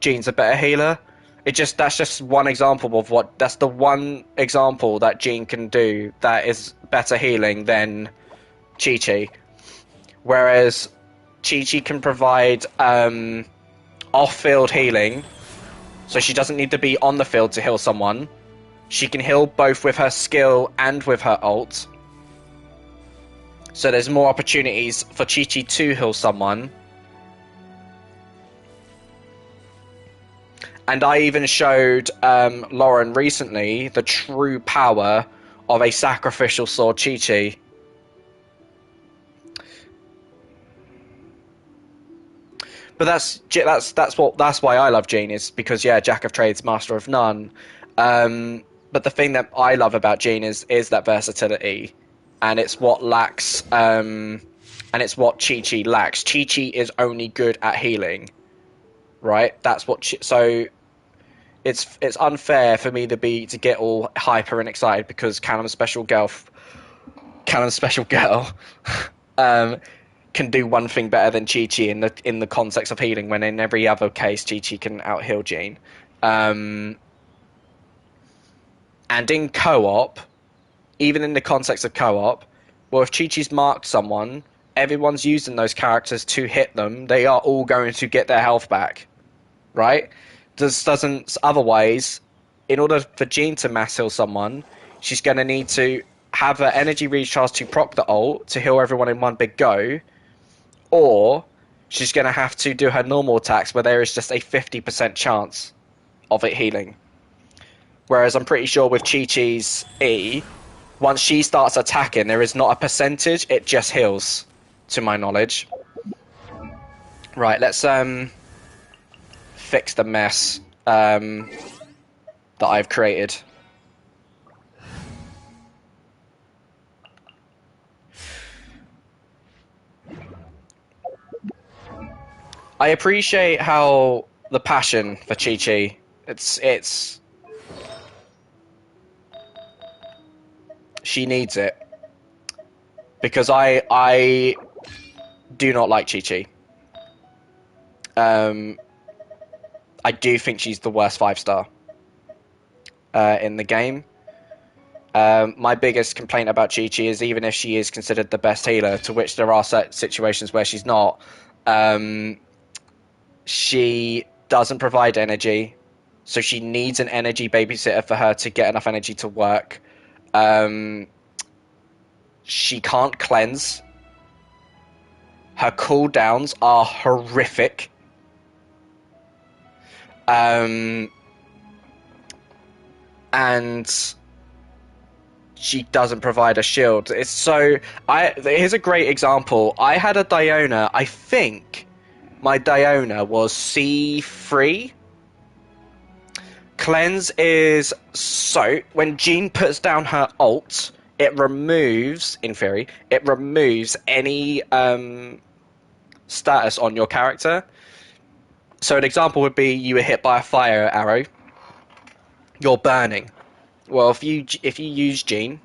Jean's a better healer. That's just one example of what that's the one example that Jean can do that is better healing than Chi Chi. Whereas Chi Chi can provide off-field healing, so she doesn't need to be on the field to heal someone. She can heal both with her skill and with her ult. So there's more opportunities for Chi Chi to heal someone. And I even showed Lauren recently the true power of a sacrificial sword Chi Chi. But that's why I love Jean, is because, yeah, Jack of Trades, Master of None. But the thing that I love about Jean is that versatility, and it's what lacks, and it's what Chi Chi lacks. Chi Chi is only good at healing, right? So it's unfair for me to get all hyper and excited because Callum's special girl, um, can do one thing better than Chi Chi in the context of healing, when in every other case Chi Chi can out heal Jean. And in co-op, even in the context of co-op, well, if Chi Chi's marked someone, everyone's using those characters to hit them. They are all going to get their health back, right? This doesn't otherwise. In order for Jean to mass heal someone, she's going to need to have her energy recharge to proc the ult to heal everyone in one big go, or she's going to have to do her normal attacks where there is just a 50% chance of it healing. Whereas I'm pretty sure with Chi Chi's E, once she starts attacking, there is not a percentage, it just heals, to my knowledge. Right, let's fix the mess that I've created. I appreciate how the passion for Chi Chi, it's she needs it, because I do not like Chi Chi. I do think she's the worst 5-star in the game. My biggest complaint about Chi Chi is, even if she is considered the best healer, to which there are certain situations where she's not, she doesn't provide energy, so she needs an energy babysitter for her to get enough energy to work. She can't cleanse. Her cooldowns are horrific. And she doesn't provide a shield. Here's a great example. I had a Diona. I think my Diona was C3. Cleanse is when Jean puts down her ult, it removes, in theory, any status on your character. So an example would be you were hit by a fire arrow, you're burning. Well, if you use Jean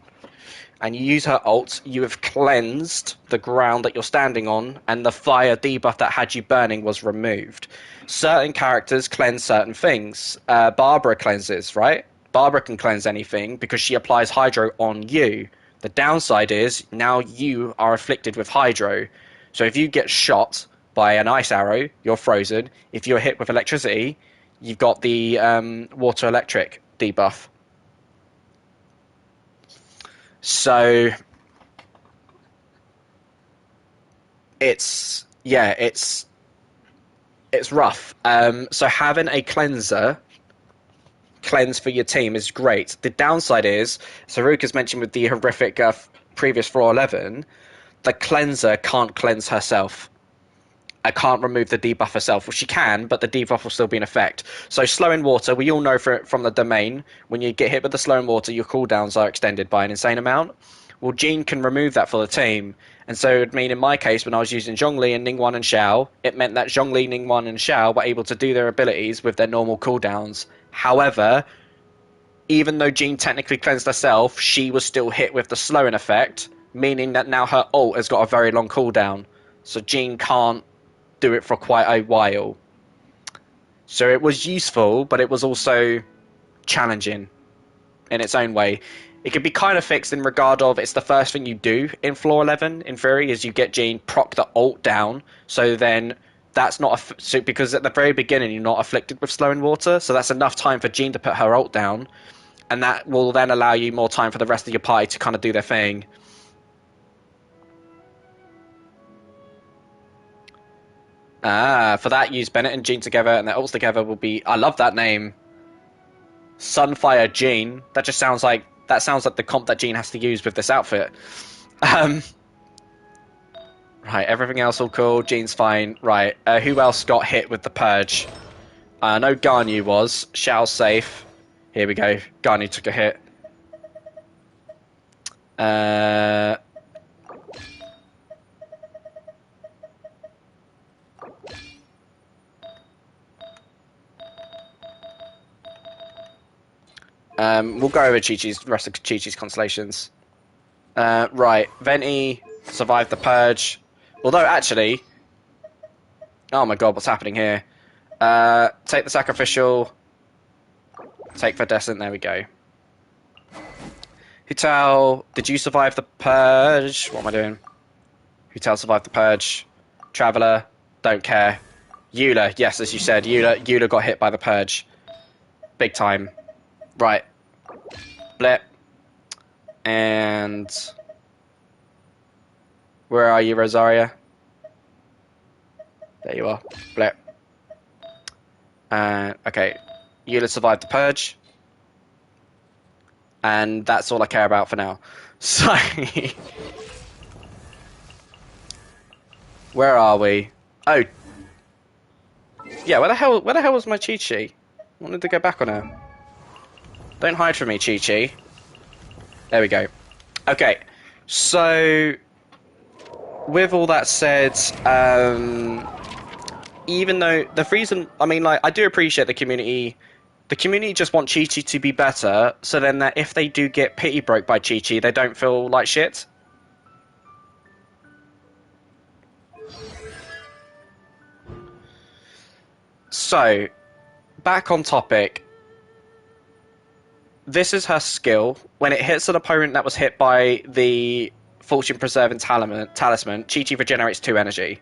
and you use her ult, you have cleansed the ground that you're standing on, and the fire debuff that had you burning was removed. Certain characters cleanse certain things. Barbara cleanses, right? Barbara can cleanse anything because she applies hydro on you. The downside is now you are afflicted with hydro. So if you get shot by an ice arrow, you're frozen. If you're hit with electricity, you've got the water electric debuff. So it's rough. So having a cleanse for your team is great. The downside is, Saruka's mentioned with the horrific previous 411, the cleanser can't cleanse herself. I can't remove the debuff herself. Well, she can, but the debuff will still be in effect. So slow in water, we all know from the domain, when you get hit with the slow in water, your cooldowns are extended by an insane amount. Well, Jean can remove that for the team. And so it would mean, in my case, when I was using Zhongli and Ningguang and Xiao, it meant that Zhongli, Ningguang and Xiao were able to do their abilities with their normal cooldowns. However, even though Jean technically cleansed herself, she was still hit with the slowing effect, meaning that now her ult has got a very long cooldown. So Jean can't do it for quite a while. So it was useful, but it was also challenging in its own way. It could be kind of fixed in regard of it's the first thing you do in floor 11, in theory, is you get Jean proc the ult down, so then that's not so because at the very beginning you're not afflicted with slow in water, so that's enough time for Jean to put her ult down, and that will then allow you more time for the rest of your party to kind of do their thing. For that, use Bennett and Jean together, and their ults together will be... I love that name. Sunfire Jean. That just sounds like... That sounds like the comp that Jean has to use with this outfit. Right, everything else all cool. Jean's fine. Right, who else got hit with the purge? I know Garnu was. Shao's safe. Here we go. Garnu took a hit. We'll go over Chi-Chi's, rest of Chi-Chi's constellations. Right, Venti survived the purge. Although, actually... Oh my god, what's happening here? Take the sacrificial. Take for Descent, there we go. Hutal, did you survive the purge? What am I doing? Hutal survived the purge. Traveller, don't care. Eula, yes, as you said, Eula got hit by the purge. Big time. Right. Blip. And... Where are you, Rosaria? There you are. Blip. Okay. Eula survived the purge. And that's all I care about for now. So... Where are we? Oh. Yeah, where the hell was my Chi-Chi? I wanted to go back on her. Don't hide from me, Chi-Chi. There we go. Okay, so with all that said, even though the reason, I mean, like, I do appreciate the community just want Chi-Chi to be better, so then that if they do get pity broke by Chi-Chi, they don't feel like shit. So, back on topic. This is her skill. When it hits an opponent that was hit by the Fortune Preserving Talisman, Chi-Chi regenerates 2 energy.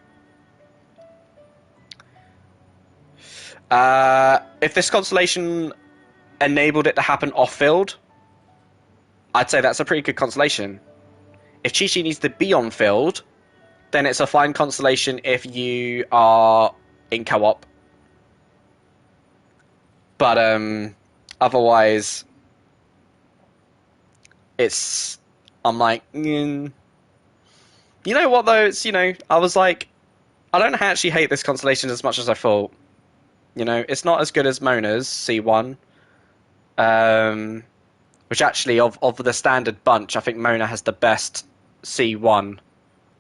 If this constellation enabled it to happen off-field, I'd say that's a pretty good constellation. If Chi-Chi needs to be on-field, then it's a fine constellation if you are in co-op. But, otherwise... I'm like, You know what though? It's, I was like, I don't actually hate this constellation as much as I thought. It's not as good as Mona's C1. Which actually, of the standard bunch, I think Mona has the best C1.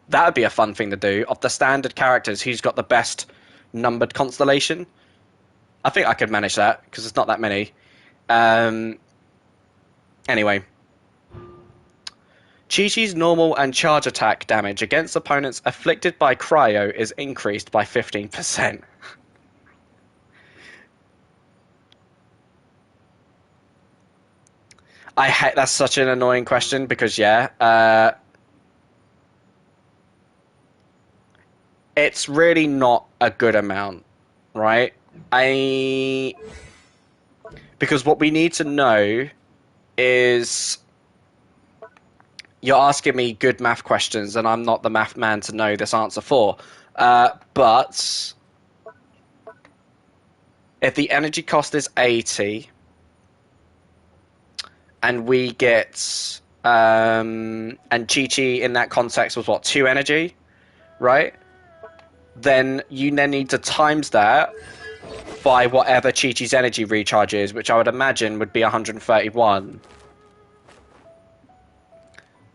That would be a fun thing to do. Of the standard characters, who's got the best numbered constellation? I think I could manage that, because it's not that many. Anyway. Chi-Chi's normal and charge attack damage against opponents afflicted by cryo is increased by 15%. I hate that's such an annoying question because it's really not a good amount, right? Because what we need to know is you're asking me good math questions, and I'm not the math man to know this answer for. But if the energy cost is 80, and we get and Chi-Chi in that context was what, 2 energy, right? Then you then need to times that by whatever Chi-Chi's energy recharge is, which I would imagine would be 131.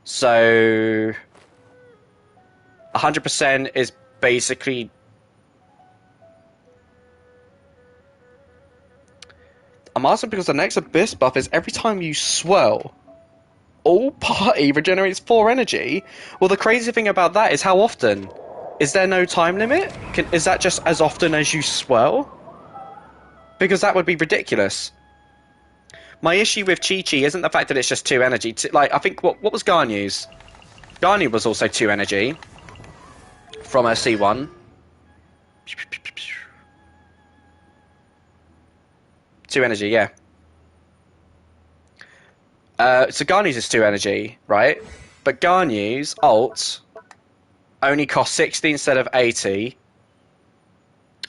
So 100% is basically... I'm asking because the next Abyss buff is every time you swirl, all party regenerates 4 energy. Well, the crazy thing about that is how often? Is there no time limit? Is that just as often as you swirl? because that would be ridiculous. My issue with Chi-Chi isn't the fact that it's just 2 energy. Like, I think, what was Garnu's? Garnu was also 2 energy from her C1. 2 energy, yeah. So Garnu's is 2 energy, right? But Garnu's ult only costs 60 instead of 80,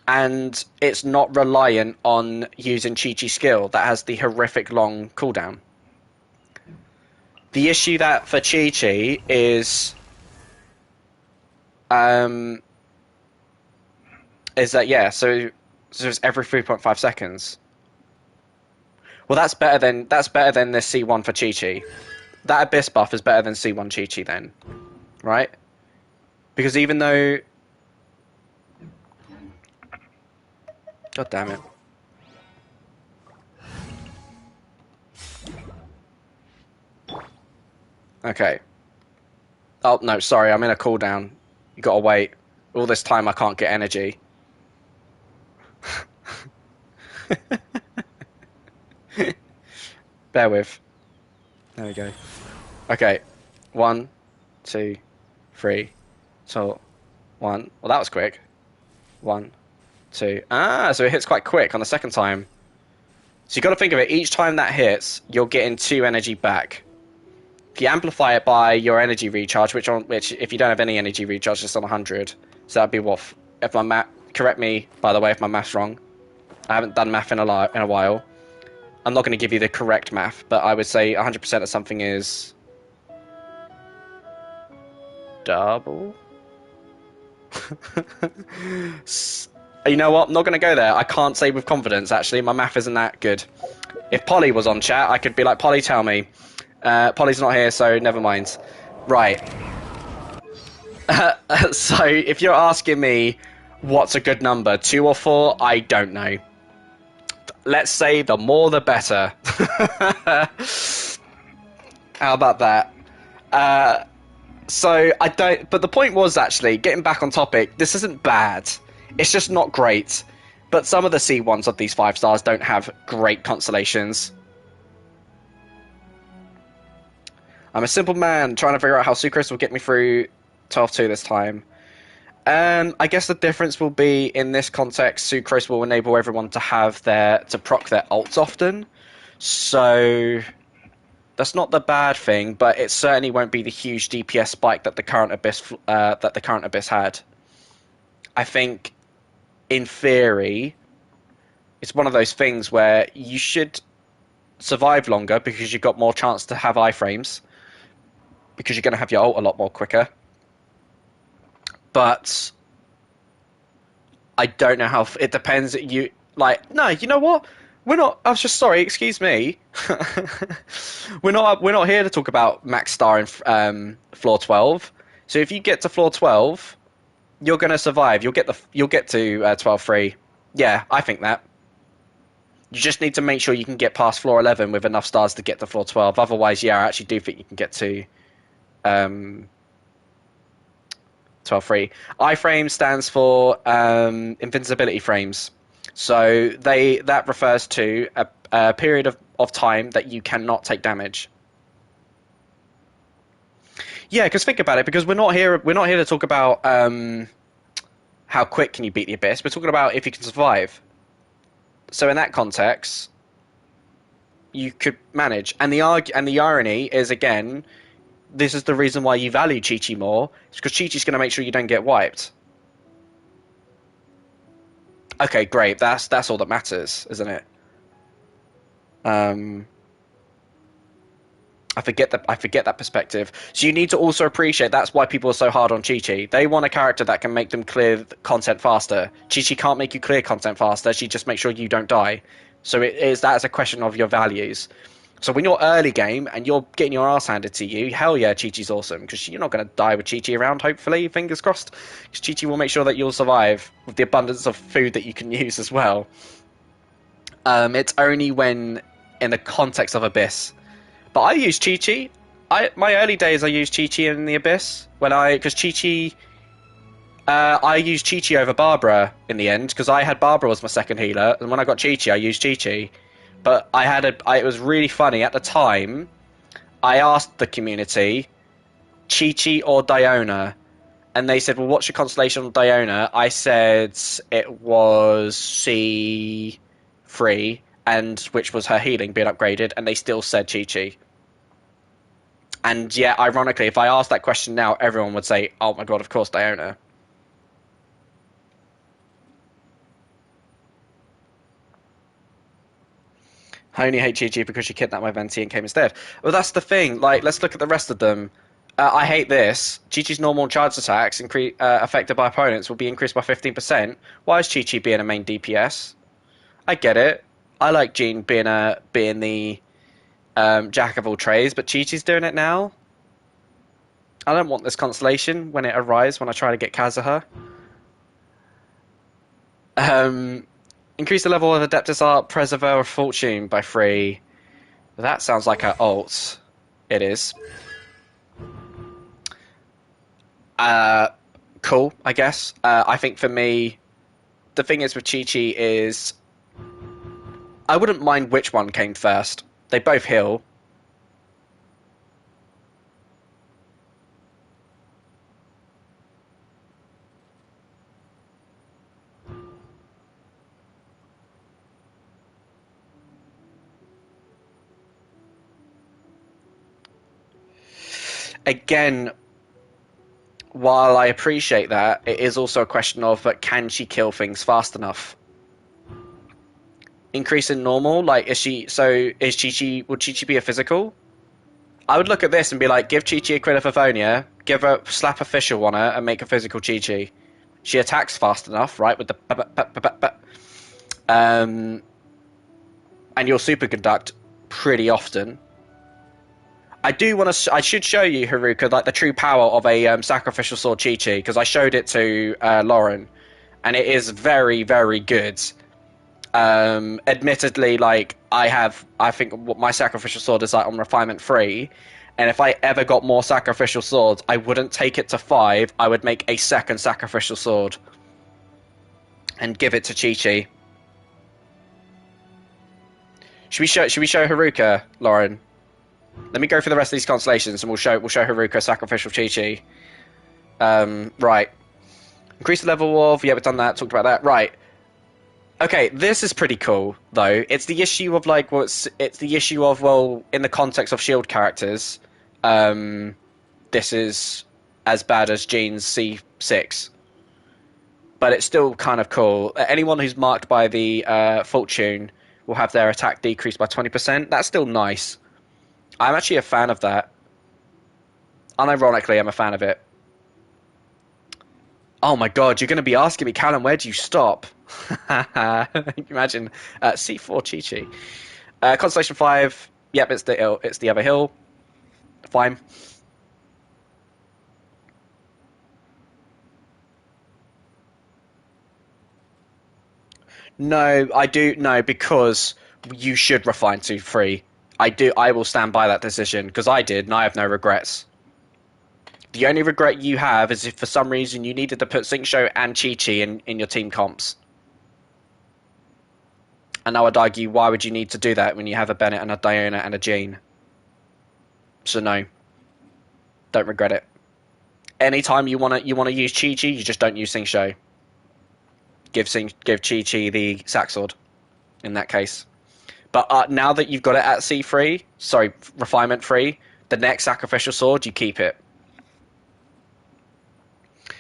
and it's not reliant on using Chi-Chi skill that has the horrific long cooldown. The issue that for Chi-Chi is that, yeah, so it's every 3.5 seconds. Well, that's better than the C1 for Chi-Chi. That Abyss buff is better than C1 Chi-Chi then, right? Because even though... God damn it. Okay. Oh, no, sorry, I'm in a cooldown. You gotta wait. All this time I can't get energy. Bear with. There we go. Okay. 1, 2, 3. So, 1. Well, that was quick. 1, 2. Ah, so it hits quite quick on the second time. So you got to think of it. Each time that hits, you're getting 2 energy back. If you amplify it by your energy recharge, which if you don't have any energy recharge, it's on 100. So that'd be what? If my math, correct me by the way if my math's wrong. I haven't done math in a while. I'm not going to give you the correct math, but I would say 100% of something is double. You know what? I'm not going to go there. I can't say with confidence, actually. My math isn't that good. If Polly was on chat, I could be like, Polly, tell me. Polly's not here, so never mind. Right. So, if you're asking me what's a good number, 2 or 4, I don't know. Let's say the more the better. How about that? So, I don't... But the point was, actually, getting back on topic, this isn't bad. It's just not great. But some of the C1s of these 5 stars don't have great constellations. I'm a simple man trying to figure out how Sucrose will get me through 12-2 this time. I guess the difference will be, in this context, Sucrose will enable everyone to proc their ults often. So that's not the bad thing, but it certainly won't be the huge DPS spike that the current Abyss had. I think, in theory, it's one of those things where you should survive longer because you've got more chance to have iframes, because you're going to have your ult a lot more quicker. But I don't know how... It depends. No, you know what? We're not... I was just sorry, excuse me. We're not here to talk about max star in floor 12. So if you get to floor 12, you're going to survive. You'll get to 12-3. Yeah, I think that. You just need to make sure you can get past floor 11 with enough stars to get to floor 12. Otherwise, yeah, I actually do think you can get to 12-3. Iframe stands for invincibility frames. So that refers to a period of time that you cannot take damage. Yeah, because think about it. Because we're not here to talk about how quick can you beat the Abyss. We're talking about if you can survive. So in that context, you could manage. And the irony is, again, this is the reason why you value Chi-Chi more. It's because Chi-Chi's going to make sure you don't get wiped. Okay, great. That's all that matters, isn't it? I forget that perspective. So you need to also appreciate that's why people are so hard on Chi-Chi. They want a character that can make them clear content faster. Chi-Chi can't make you clear content faster. She just makes sure you don't die. So that's a question of your values. So when you're early game and you're getting your ass handed to you, hell yeah, Chi-Chi's awesome, because you're not going to die with Chi-Chi around, hopefully, fingers crossed. Because Chi-Chi will make sure that you'll survive with the abundance of food that you can use as well. It's only when in the context of Abyss. But I use Chi-Chi. My early days I used Chi-Chi in the Abyss, because Chi-Chi I used Chi-Chi over Barbara in the end because I had Barbara as my second healer, and when I got Chi-Chi, I used Chi-Chi. But it was really funny at the time. I asked the community, Chi-Chi or Diona, and they said, "Well, what's your constellation on Diona?" I said it was C3, and which was her healing being upgraded, and they still said Chi-Chi. And yeah, ironically, if I asked that question now, everyone would say, "Oh my god, of course Diona." I only hate Chi-Chi because she kidnapped my Venti and came instead. Well, that's the thing. Like, let's look at the rest of them. I hate this. Chi-Chi's normal charge attacks affected by opponents will be increased by 15%. Why is Chi-Chi being a main DPS? I get it. I like Jean being the jack of all trades, but Chi-Chi's doing it now. I don't want this constellation when it arrives when I try to get Kazuha. Um, Increase the level of Adeptus Art, Preserver, or Fortune by 3. That sounds like her ult. It is. Cool, I guess. I think for me, the thing is with Chi-Chi is I wouldn't mind which one came first. They both heal. Again, while I appreciate that, it is also a question of can she kill things fast enough? Increase in normal, like is she? So is Chi-Chi? Would Chi-Chi be a physical? I would look at this and be like, give Chi-Chi a crit of Avonia, give her slap official on her, and make a physical Chi-Chi. She attacks fast enough, right? With the and you'll superconduct pretty often. I do want to. I should show you Haruka like the true power of a sacrificial sword Chi-Chi because I showed it to Lauren, and it is very very good. Admittedly, like I think what my sacrificial sword is like on refinement 3, and if I ever got more sacrificial swords, I wouldn't take it to 5. I would make a second sacrificial sword and give it to Chi-Chi. Should we show Haruka, Lauren? Let me go through the rest of these constellations, and we'll show Haruka sacrificial Chi-Chi. Right. Increase the level of. Yeah, we've done that. Talked about that. Right. Okay, this is pretty cool though. It's the issue of like, well, it's the issue of well, in the context of Shield characters, this is as bad as Jean's C6, but it's still kind of cool. Anyone who's marked by the fortune will have their attack decreased by 20%. That's still nice. I'm actually a fan of that. Unironically, I'm a fan of it. Oh my god, you're going to be asking me, Callum, where do you stop? Imagine C4 Chi-Chi. Constellation 5. Yep, it's the other hill. Fine. No, I do no because you should refine to 3. I do. I will stand by that decision because I did, and I have no regrets. The only regret you have is if for some reason you needed to put Xingqiu and Chi-Chi in your team comps. And I would argue, why would you need to do that when you have a Bennett and a Diana and a Jean? So no, don't regret it. Anytime you wanna use Chi-Chi, you just don't use Xingqiu. Give Chi-Chi the sack sword in that case. But now that you've got it at C3, sorry, refinement 3, the next sacrificial sword, you keep it.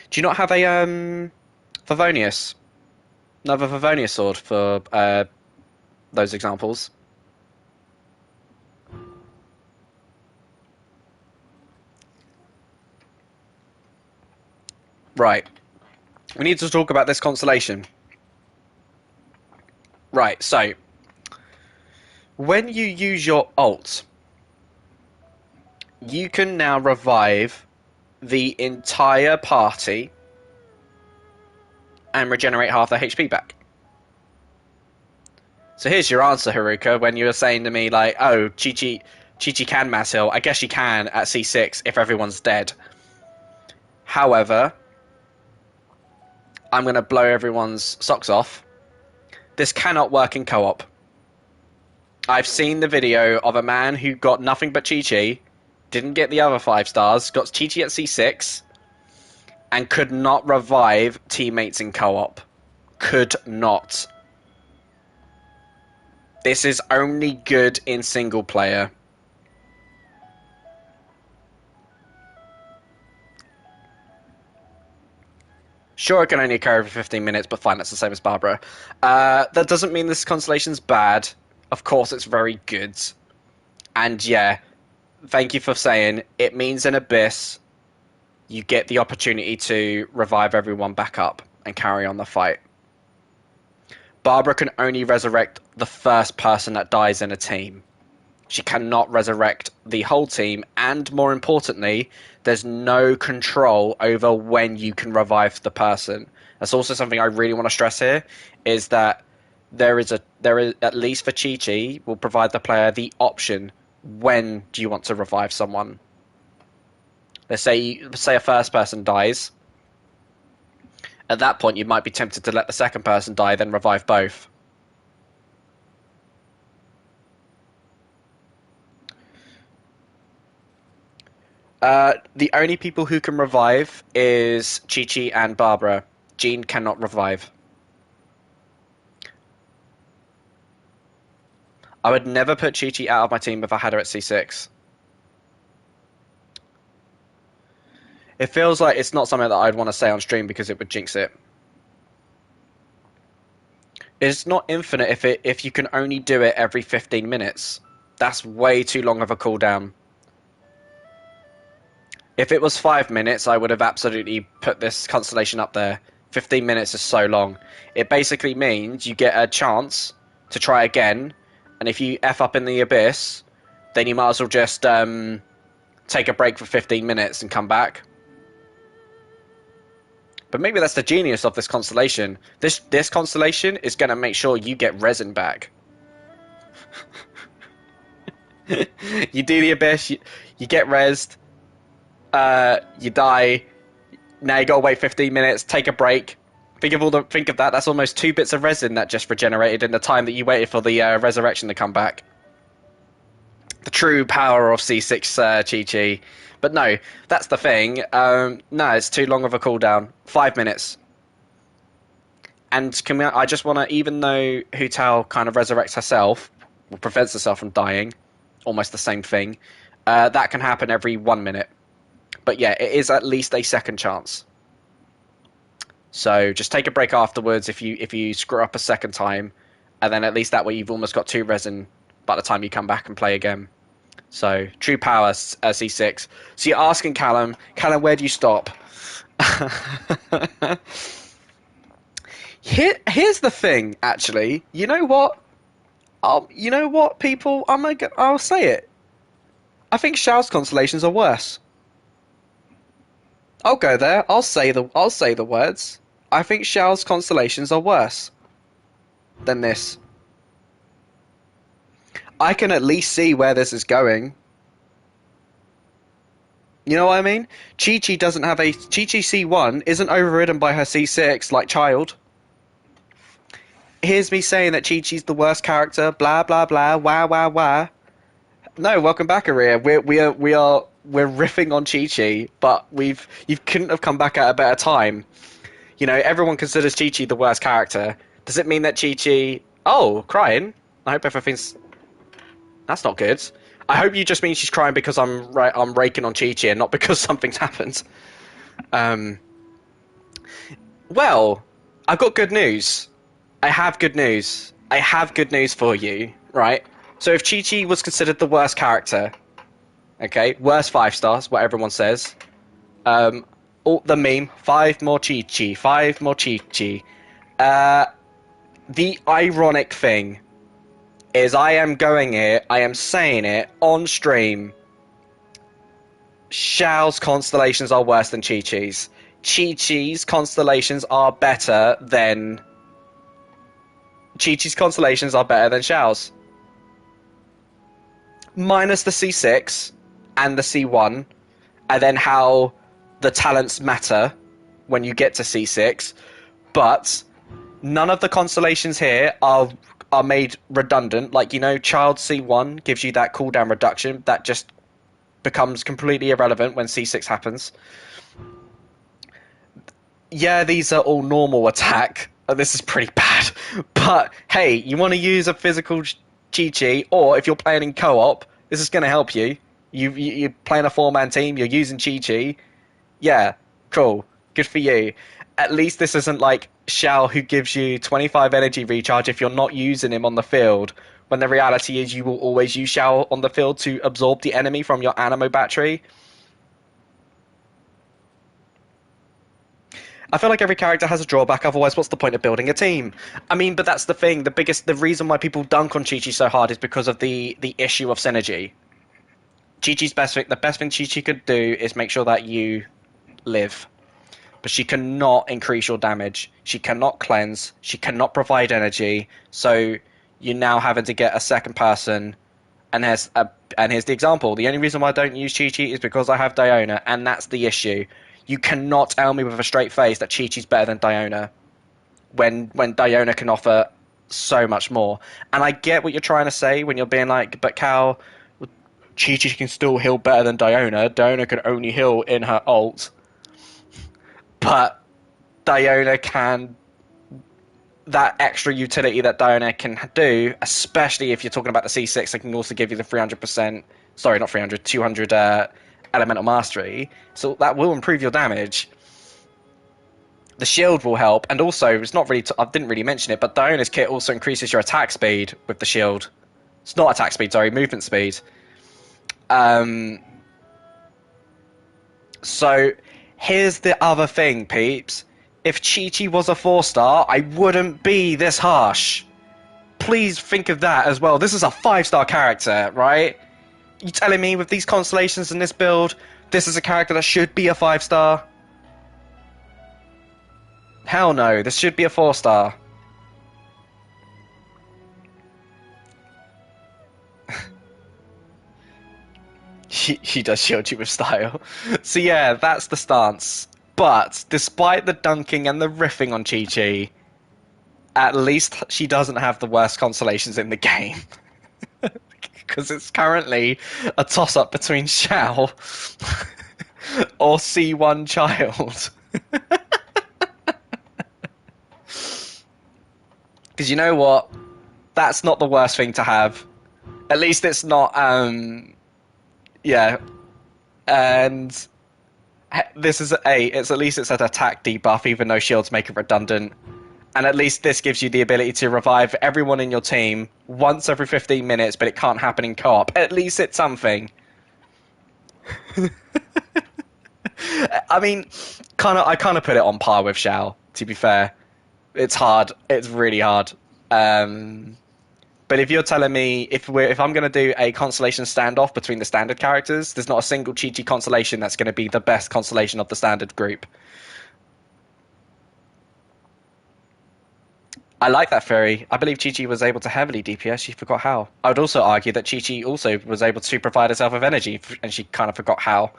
Do you not have a Favonius? Another Favonius sword for those examples? Right. We need to talk about this constellation. Right, so when you use your ult, you can now revive the entire party and regenerate half their HP back. So here's your answer, Haruka, when you were saying to me, like, oh, Chi-Chi can mass heal. I guess she can at C6 if everyone's dead. However, I'm going to blow everyone's socks off. This cannot work in co-op. I've seen the video of a man who got nothing but Chi-Chi, didn't get the other 5 stars, got Chi-Chi at C6, and could not revive teammates in co-op. Could not. This is only good in single player. Sure, it can only occur every 15 minutes, but fine, that's the same as Barbara. That doesn't mean this constellation's bad. Of course, it's very good. And yeah, thank you for saying it means in Abyss, you get the opportunity to revive everyone back up and carry on the fight. Barbara can only resurrect the first person that dies in a team. She cannot resurrect the whole team, and more importantly, there's no control over when you can revive the person. That's also something I really want to stress here, is that there is at least for Chi-Chi, will provide the player the option, when do you want to revive someone? Let's say a first person dies. At that point, you might be tempted to let the second person die, then revive both. The only people who can revive is Chi-Chi and Barbara. Jean cannot revive. I would never put Chi-Chi out of my team if I had her at C6. It feels like it's not something that I'd want to say on stream because it would jinx it. It's not infinite if you can only do it every 15 minutes. That's way too long of a cooldown. If it was 5 minutes, I would have absolutely put this constellation up there. 15 minutes is so long. It basically means you get a chance to try again, and if you F up in the Abyss, then you might as well just take a break for 15 minutes and come back. But maybe that's the genius of this constellation. This constellation is going to make sure you get resin back. You do the Abyss, you get rezzed, you die. Now you gotta wait 15 minutes, take a break. Think of that. That's almost 2 bits of resin that just regenerated in the time that you waited for the resurrection to come back. The true power of C6 Chi-Chi. But no, that's the thing. No, it's too long of a cooldown. 5 minutes. And I just want to, even though Hu Tao kind of resurrects herself, or prevents herself from dying, almost the same thing, that can happen every 1 minute. But yeah, it is at least a second chance. So just take a break afterwards if you screw up a second time, and then at least that way you've almost got 2 resin by the time you come back and play again. So true power C6. So you're asking Callum, where do you stop? Here's the thing, actually. You know what? People? I'll say it. I think Shao's constellations are worse. I'll go there. I'll say the words. I think Shao's constellations are worse than this. I can at least see where this is going. You know what I mean? Chi-Chi doesn't have a... Chi-Chi C1 isn't overridden by her C6 like Child. Here's me saying that Chi-Chi's the worst character, blah, blah, blah, wah, wah, wah. No, welcome back, Aria. We're riffing on Chi-Chi, but you couldn't have come back at a better time. You know, everyone considers Chi-Chi the worst character. Does it mean that Chi-Chi... Oh, crying? I hope everything's... That's not good. I hope you just mean she's crying because I'm raking on Chi-Chi and not because something's happened. Well, I've got good news. I have good news for you, right? So if Chi-Chi was considered the worst character, okay, worst 5 stars, what everyone says, the meme, 5 more Chi-Chi, 5 more Chi-Chi. The ironic thing is I am saying it on stream. Xiao's constellations are worse than Chi-Chi's. Chi-Chi's constellations are better than... Chi-Chi's constellations are better than Xiao's. Minus the C6 and the C1, and then how the talents matter when you get to C6. but none of the constellations here are made redundant. Like, Child C1 gives you that cooldown reduction that just becomes completely irrelevant when C6 happens. Yeah, these are all normal attack. This is pretty bad. But hey, you want to use a physical Chi-Chi, or if you're playing in co-op, this is going to help you. You're playing a four-man team, you're using Chi-Chi. Yeah, cool. Good for you. At least this isn't like Shao, who gives you 25 energy recharge if you're not using him on the field, when the reality is you will always use Shao on the field to absorb the enemy from your Anemo battery. I feel like every character has a drawback, otherwise what's the point of building a team? I mean, but that's the thing, the reason why people dunk on Chi-Chi so hard is because of the issue of synergy. Chi-Chi's the best thing Chi-Chi could do is make sure that you live. But she cannot increase your damage. She cannot cleanse. She cannot provide energy. So you're now having to get a second person. And here's the example. The only reason why I don't use Chi-Chi is because I have Diona, and that's the issue. You cannot tell me with a straight face that Chi-Chi's better than Diona when Diona can offer so much more. And I get what you're trying to say when you're being like, but Cal, Chi-Chi can still heal better than Diona. Diona can only heal in her ult. But Diona can... That extra utility that Diona can do, especially if you're talking about the C6, it can also give you the 300%... Sorry, not 300, 200 elemental mastery. So that will improve your damage. The shield will help. And also, it's not really... I didn't really mention it, but Diona's kit also increases your attack speed with the shield. It's not attack speed, sorry, movement speed. So... Here's the other thing, peeps. If Chi-Chi was a 4-star, I wouldn't be this harsh. Please think of that as well. This is a 5-star character, right? You telling me with these constellations in this build, this is a character that should be a 5-star? Hell no, this should be a 4-star. She does shield you with style. So yeah, that's the stance. But despite the dunking and the riffing on Chi-Chi, at least she doesn't have the worst constellations in the game. Because it's currently a toss-up between Shao or C1 Child. Because you know what? That's not the worst thing to have. At least it's not... Yeah, and this is it's at least it's an attack debuff, even though shields make it redundant. And at least this gives you the ability to revive everyone in your team once every 15 minutes, but it can't happen in co-op. At least it's something. I mean, I kind of put it on par with Shao, to be fair. It's hard. It's really hard. But if you're telling me if I'm going to do a constellation standoff between the standard characters, there's not a single Chi-Chi constellation that's going to be the best constellation of the standard group. I like that theory. I believe Chi-Chi was able to heavily DPS. She forgot how. I would also argue that Chi-Chi also was able to provide herself with energy, and she kind of forgot how.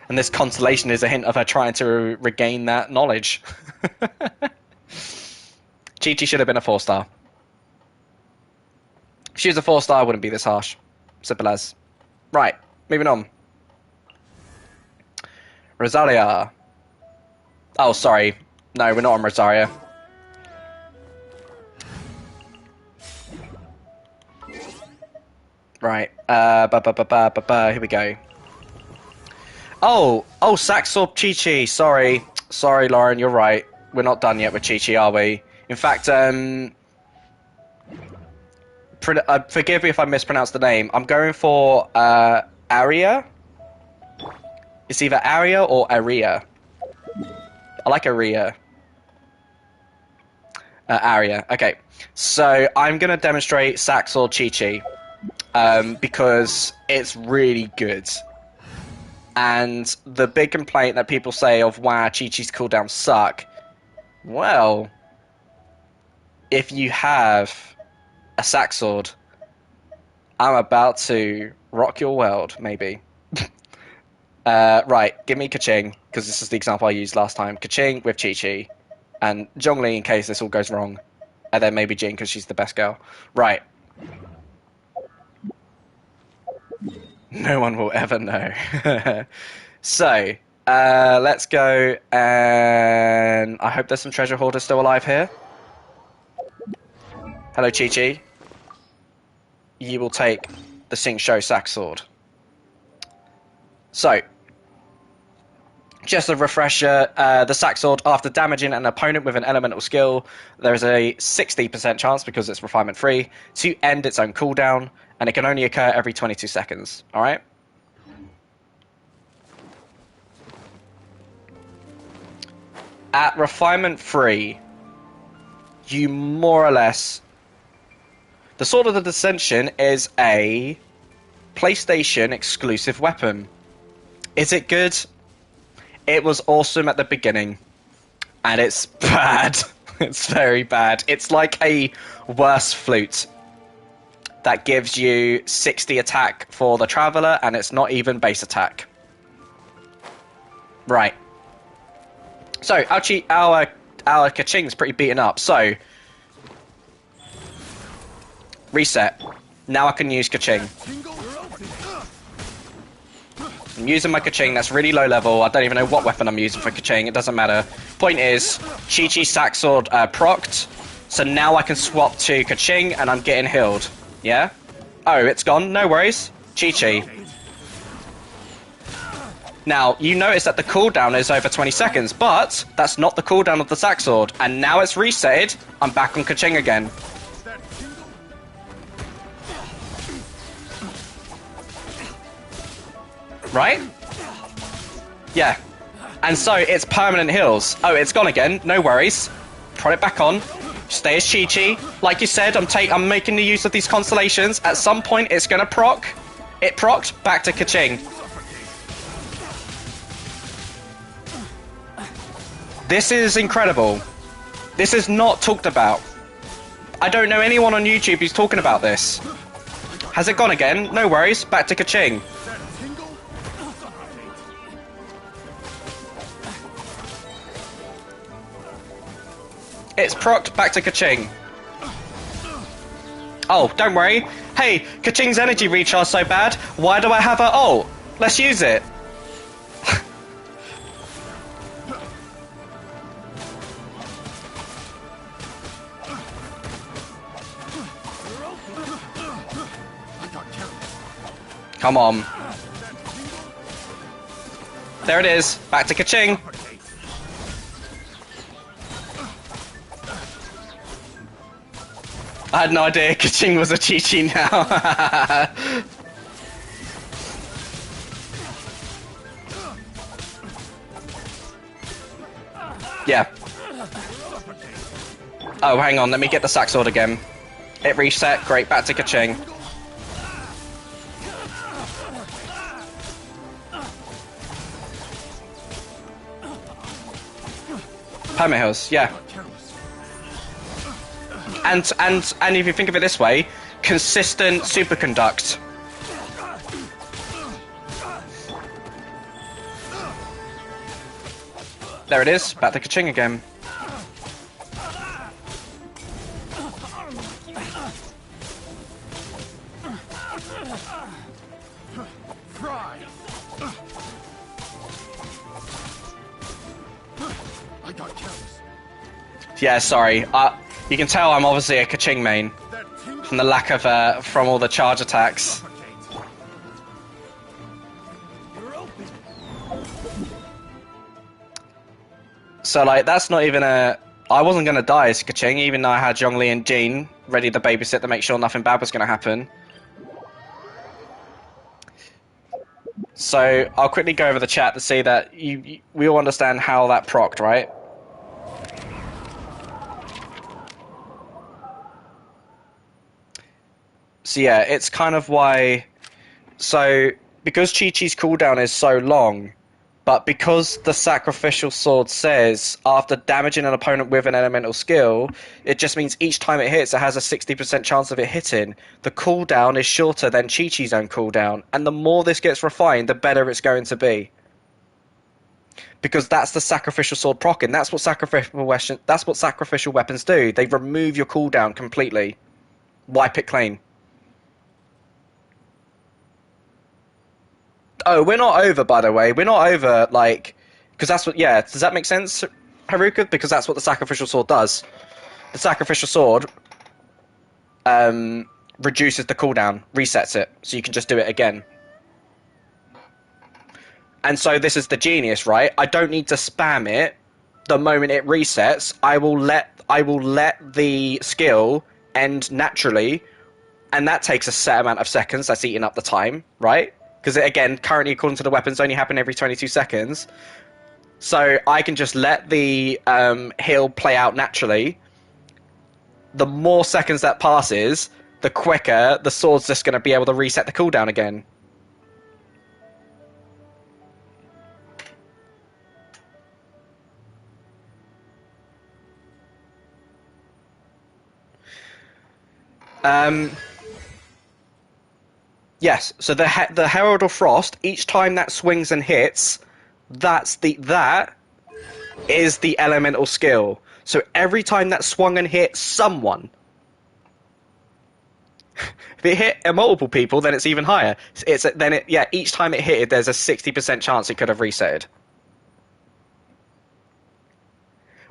And this constellation is a hint of her trying to regain that knowledge. Chi-Chi should have been a 4-star. If she was a 4-star, I wouldn't be this harsh. Simple as. Right, moving on. Rosaria. Oh, sorry. No, we're not on Rosaria. Right. Here we go. Oh, Saxorb Chi-Chi. Sorry, Lauren, you're right. We're not done yet with Chi-Chi, are we? In fact, forgive me if I mispronounce the name. I'm going for Aria. It's either Aria or Aria. I like Aria. Aria. Okay. So I'm going to demonstrate Saxorb Chi-Chi because it's really good. And the big complaint that people say of, wow, Chi-Chi's cooldowns suck. Well, if you have a sack sword, I'm about to rock your world, maybe. Right, give me Kaching, because this is the example I used last time. Kaching with Chi-Chi. And Zhongli in case this all goes wrong. And then maybe Jin because she's the best girl. Right. No one will ever know. So, let's go, and I hope there's some treasure hoarders still alive here. Hello, Chi-Chi. You will take the Sing Show Sack Sword. So, just a refresher, the Sack Sword, after damaging an opponent with an elemental skill, there is a 60% chance, because it's refinement free, to end its own cooldown, and it can only occur every 22 seconds, alright? At refinement free, you more or less... The Sword of the Dissension is a PlayStation exclusive weapon. Is it good? It was awesome at the beginning, and it's bad. It's very bad. It's like a worse flute that gives you 60 attack for the Traveler, and it's not even base attack. Right. So, our Kaching's pretty beaten up, so... Reset. Now I can use Kaching. I'm using my Kaching, that's really low level. I don't even know what weapon I'm using for Kaching, it doesn't matter. Point is, Chi-Chi Sack Sword procced, so now I can swap to Kaching and I'm getting healed. Yeah? Oh, it's gone? No worries. Chi-Chi. Now, you notice that the cooldown is over 20 seconds, but that's not the cooldown of the Sack Sword. And now it's resetted, I'm back on Kaching again. Right? Yeah. And so, it's permanent heals. Oh, it's gone again, no worries. Put it back on. Stay as Chi-Chi. Like you said, I'm making the use of these constellations. At some point, it's gonna proc. It procced, back to Kaching. This is incredible. This is not talked about. I don't know anyone on YouTube who's talking about this. Has it gone again? No worries. Back to Kaching. It's procced, back to Kaching. Oh, don't worry. Hey, Kaching's energy recharge so bad. Why do I have her ult? Let's use it. Come on. There it is. Back to Kaching. I had no idea Kaching was a Chi-Chi now. Yeah. Oh, hang on. Let me get the Sack Sword again. It reset. Great. Back to Kaching. Perma heals, yeah. And if you think of it this way, consistent superconduct. There it is, back to Kaching again. Yeah, sorry. You can tell I'm obviously a Kaching main from the lack of from all the charge attacks. So like that's not even a. I wasn't gonna die as Kaching, even though I had Zhongli and Jean ready to babysit to make sure nothing bad was gonna happen. So I'll quickly go over the chat to see that we all understand how that procced, right? So yeah, it's kind of why... So, because Chi-Chi's cooldown is so long, but because the Sacrificial Sword says, after damaging an opponent with an elemental skill, it just means each time it hits, it has a 60% chance of it hitting. The cooldown is shorter than Chi-Chi's own cooldown, and the more this gets refined, the better it's going to be. because that's the sacrificial sword proc, and that's what sacrificial weapons do. They remove your cooldown completely, wipe it clean. Oh, we're not over, by the way. We're not over, like, because that's what. Yeah, does that make sense, Haruka? Because that's what the sacrificial sword does. The sacrificial sword reduces the cooldown, resets it, so you can just do it again. And so this is the genius, right? I don't need to spam it the moment it resets. I will let the skill end naturally, and that takes a set amount of seconds. That's eating up the time, right? Because again, currently according to the weapons, only happen every 22 seconds. So I can just let the heal play out naturally. The more seconds that passes, the quicker the sword's just going to be able to reset the cooldown again. Yes, so the Herald of Frost, each time that swings and hits, that is the elemental skill. So every time that swung and hit someone, if it hit multiple people, then it's even higher. Each time it hit, there's a 60% chance it could have resetted.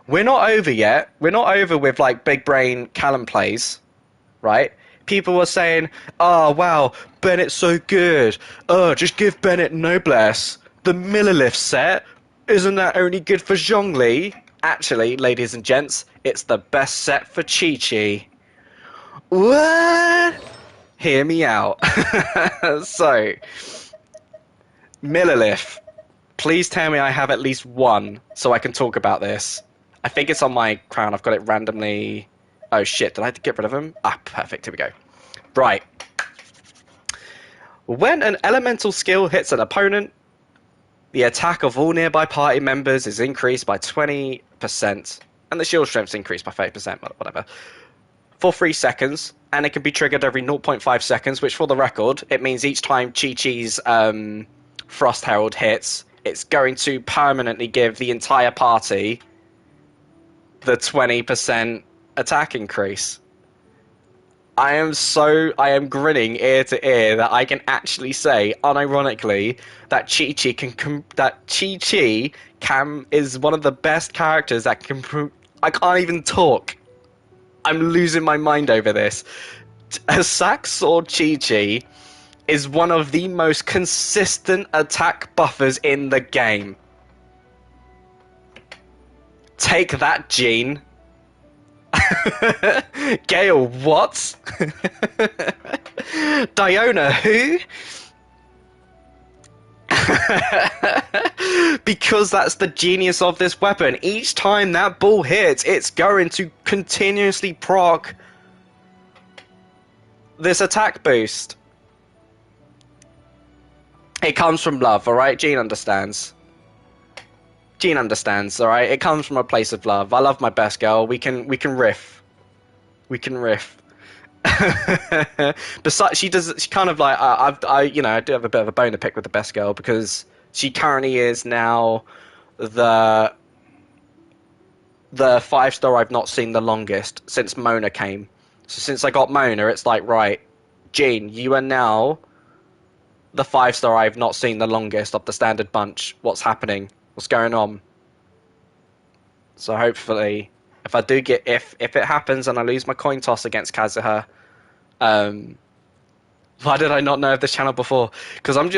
We're not over yet. We're not over with like big brain Callum plays, right? People were saying, "Oh wow, Bennett's so good. Oh, just give Bennett Noblesse. The Millilith set, isn't that only good for Zhongli?" Actually, ladies and gents, it's the best set for Chi-Chi. What? Hear me out. So, Millilith, please tell me I have at least one so I can talk about this. I think it's on my crown. I've got it randomly. Oh shit, did I get rid of him? Ah, perfect. Here we go. Right. When an elemental skill hits an opponent, the attack of all nearby party members is increased by 20%, and the shield strength is increased by 30%, whatever, for 3 seconds, and it can be triggered every 0.5 seconds, which, for the record, it means each time Chi-Chi's Frost Herald hits, it's going to permanently give the entire party the 20% attack increase. I am grinning ear to ear that I can actually say, unironically, that Chi-Chi is one of the best characters that can. I can't even talk. I'm losing my mind over this. A Sack Sword Chi-Chi is one of the most consistent attack buffers in the game. Take that, Gene. Gale, what? Diona, who? Because that's the genius of this weapon. Each time that ball hits, it's going to continuously proc this attack boost. It comes from love, alright? Gene understands. Gene understands, alright? It comes from a place of love. I love my best girl. We can riff. We can riff. Besides, she kind of like, I do have a bit of a bone to pick with the best girl because she currently is now the 5-star I've not seen the longest since Mona came. So since I got Mona, it's like, right, Gene, you are now the 5-star I've not seen the longest of the standard bunch. What's happening? What's going on? So hopefully, if I do get if it happens and I lose my coin toss against Kazuha, why did I not know of this channel before? Because I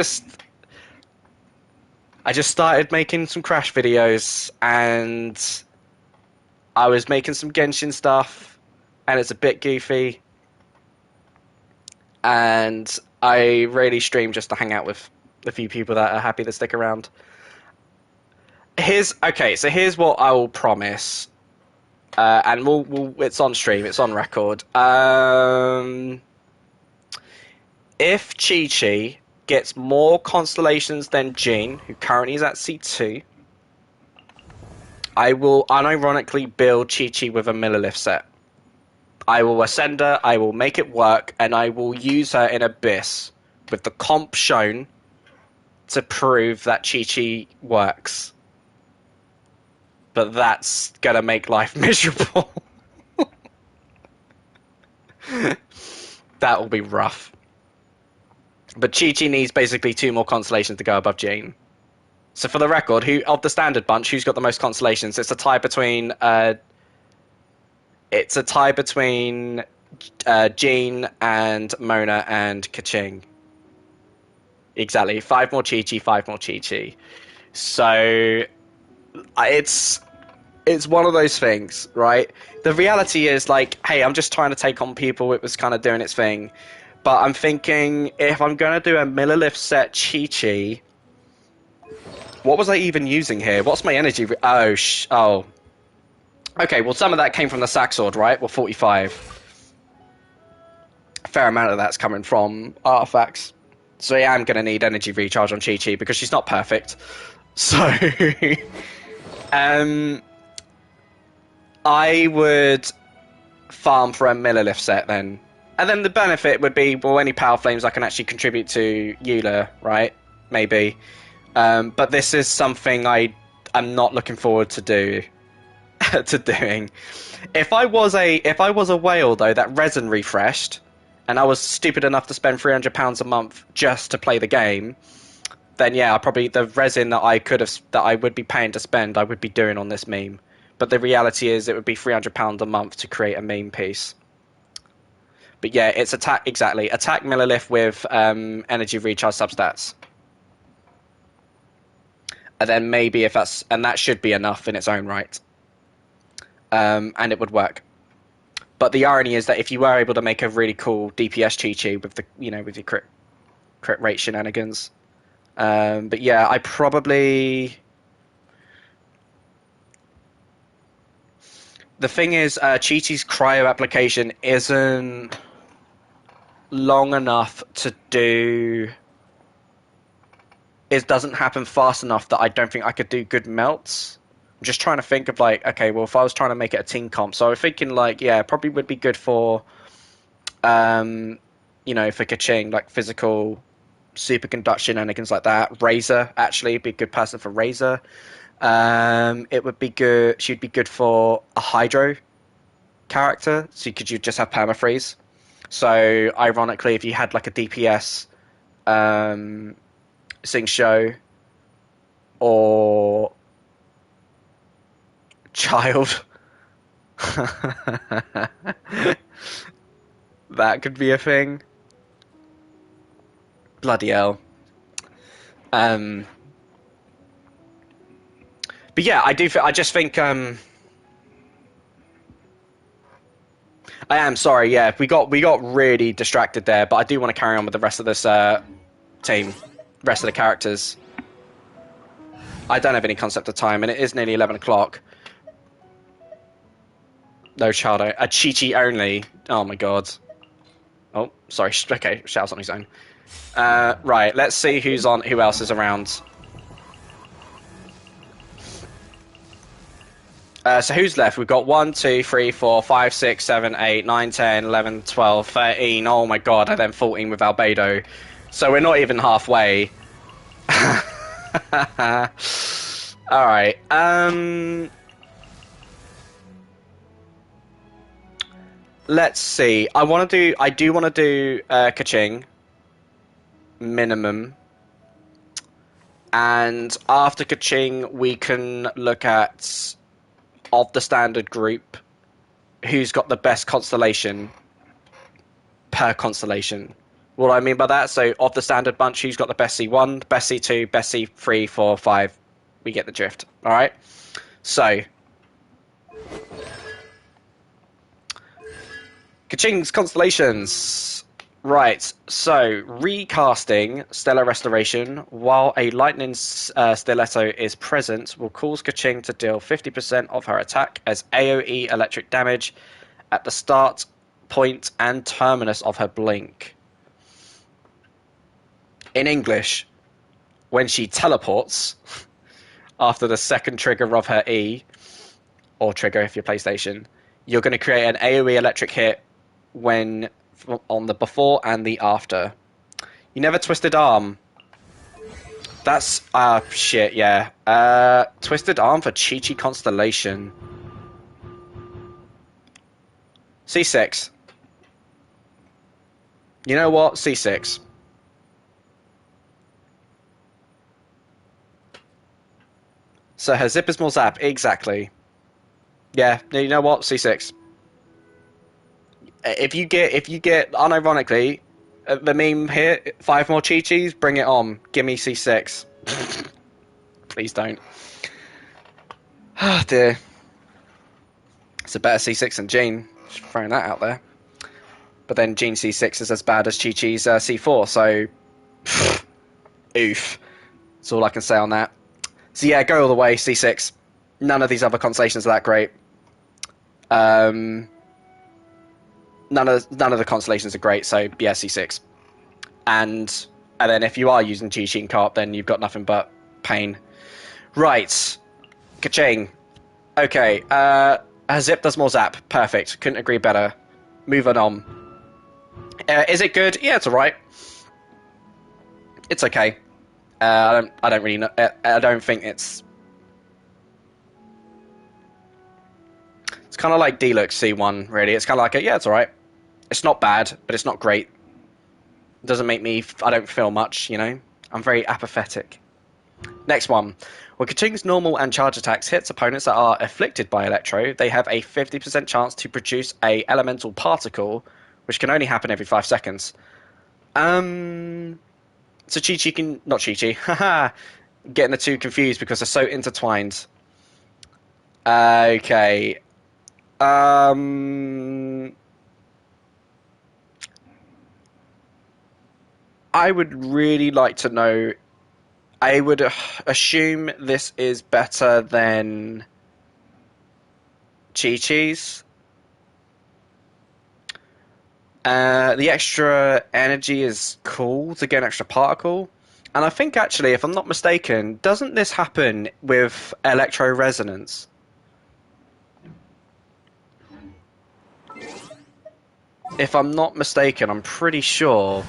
just started making some Crash videos and I was making some Genshin stuff, and it's a bit goofy, and I really stream just to hang out with a few people that are happy to stick around. Here's what I will promise, and it's on stream, it's on record. If Chi-Chi gets more constellations than Jin, who currently is at C2, I will unironically build Chi-Chi with a Millilith set. I will ascend her, I will make it work, and I will use her in Abyss with the comp shown to prove that Chi-Chi works. but that's gonna make life miserable. That will be rough. But Chi-Chi needs basically 2 more constellations to go above Jean. So for the record, who of the standard bunch, who's got the most constellations? It's a tie between Jean and Mona and Kaching. Exactly. 5 more Chi-Chi, 5 more Chi-Chi. So it's one of those things, right? The reality is like, hey, I'm just trying to take on people. It was kind of doing its thing. But I'm thinking, if I'm going to do a Millilith set Chi-Chi, what was I even using here? What's my energy? Oh. Okay, well, some of that came from the sack sword, right? Well, 45. A fair amount of that's coming from artifacts. So yeah, I'm going to need energy recharge on Chi-Chi because she's not perfect. So, I would farm for a Millilith set then. And then the benefit would be, well, any power flames I can actually contribute to Eula, right? Maybe. But this is something I'm not looking forward to doing. If I was a whale though that resin refreshed, and I was stupid enough to spend £300 a month just to play the game, then yeah, probably the resin that I would be paying to spend, I would be doing on this meme. But the reality is, it would be £300 a month to create a meme piece. But yeah, it's attack Millilith with energy recharge substats. And then maybe that should be enough in its own right. And it would work. But the irony is that if you were able to make a really cool DPS Chi-Chi with with your crit rate shenanigans. But yeah, I probably... The thing is, Chi-Chi's cryo application isn't long enough to do... It doesn't happen fast enough that I don't think I could do good melts. I'm just trying to think of like, okay, well, if I was trying to make it a team comp, so I was thinking like, yeah, it probably would be good for, for Kaching, like physical superconduction shenanigans like that. Razor actually be a good person for Razor. It would be good. She'd be good for a Hydro character, so you just have permafreeze. So ironically, if you had like a DPS, Sing Show or Child, that could be a thing. Bloody hell. But yeah, I just think I am sorry. Yeah, we got really distracted there, but I do want to carry on with the rest of this team, rest of the characters. I don't have any concept of time, and it is nearly 11 o'clock. No child, a Chi-Chi only. Oh my god. Oh, sorry. Okay, Xiao's on his own. Right, let's see who else is around. So who's left? We've got 1, 2, 3, 4, 5, 6, 7, 8, 9, 10, 11, 12, 13. Oh my god, and then 14 with Albedo. So we're not even halfway. Alright, let's see. I do want to do Kaching minimum, and after Kaching we can look at, of the standard group, who's got the best constellation per constellation. What do I mean by that? So of the standard bunch, who's got the best C1, best C2, best C3, 4, 5? We get the drift. All right. So Kaching's constellations. Right. So recasting Stellar Restoration while a lightning stiletto is present will cause Kaching to deal 50% of her attack as AoE electric damage at the start point and terminus of her blink. In English, when she teleports after the second trigger of her E, or trigger if you're PlayStation, you're going to create an AoE electric hit on the before and the after. You never twisted arm. That's shit. Yeah. Twisted arm for Chi-Chi constellation. C6. You know what? C6. So her zip is more zap. Exactly. Yeah. You know what? C6. If you get unironically the meme here, 5 more Chi-Chis, bring it on. Give me C6. Please don't. Oh dear. It's a better C6 than Jean. Just throwing that out there. But then Jean C6 is as bad as Chi-Chi's C4, so oof. That's all I can say on that. So yeah, go all the way, C6. None of these other constellations are that great. Um, none of the constellations are great, so yeah, C6. And then if you are using Chi-Chi and Carp, then you've got nothing but pain. Right. Ka-ching. Okay, her zip does more zap. Perfect. Couldn't agree better. Moving on. Is it good? Yeah, it's alright. It's okay. I don't really know. I don't think it's. It's kind of like Deluxe C1, really. It's kind of like yeah, it's alright. It's not bad, but it's not great. It doesn't make me. I don't feel much, you know. I'm very apathetic. Next one. When Kaching's normal and charge attacks hits opponents that are afflicted by Electro, they have a 50% chance to produce a elemental particle, which can only happen every 5 seconds. So Chi-Chi can... Not Chi-Chi. Haha. Getting the two confused because they're so intertwined. Okay. I would really like to know... I would assume this is better than Chi-Chi's. The extra energy is cool to get an extra particle. And I think actually, if I'm not mistaken, doesn't this happen with electro resonance? If I'm not mistaken, I'm pretty sure.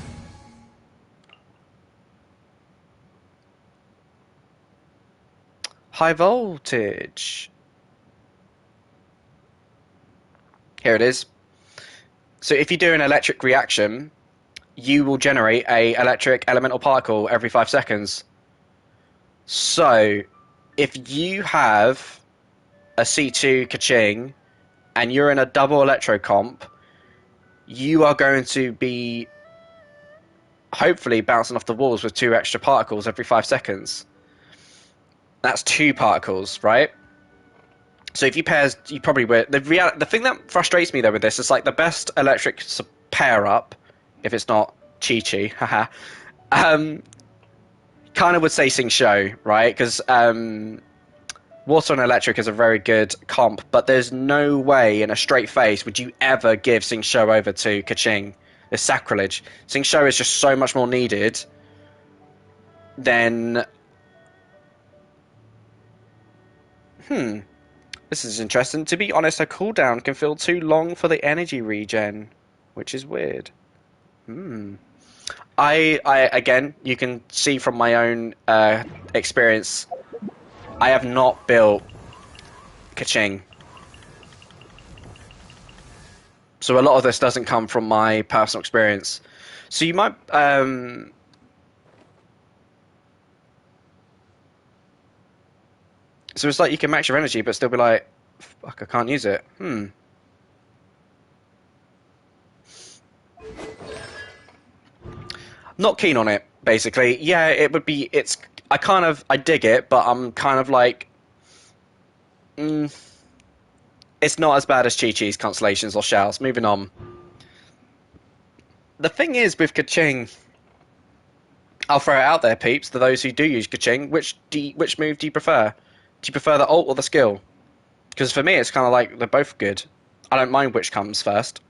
High voltage. Here it is. So if you do an electric reaction, you will generate a electric elemental particle every 5 seconds. So if you have a C2 Kaching and you're in a double electro comp, you are going to be hopefully bouncing off the walls with 2 extra particles every 5 seconds. That's 2 particles, right? So if you pairs, you probably would. The thing that frustrates me though with this is like the best electric pair up, if it's not Chi-Chi, haha, kind of would say Sing Show, right? Because Water and Electric is a very good comp, but there's no way in a straight face would you ever give Sing Show over to Kaching. It's sacrilege. Sing Show is just so much more needed than... This is interesting. To be honest, a cooldown can feel too long for the energy regen, which is weird. I again, you can see from my own experience, I have not built Kaching. So a lot of this doesn't come from my personal experience. So you might... So it's like you can max your energy, but still be like, fuck, I can't use it. Not keen on it, basically. Yeah, it would be... It's... I dig it, but I'm kind of like... it's not as bad as Chi-Chi's constellations or shells. Moving on. The thing is with Kaching... I'll throw it out there, peeps, to those who do use Kaching. Which move do you prefer? Do you prefer the ult or the skill? Because for me, it's kind of like they're both good. I don't mind which comes first.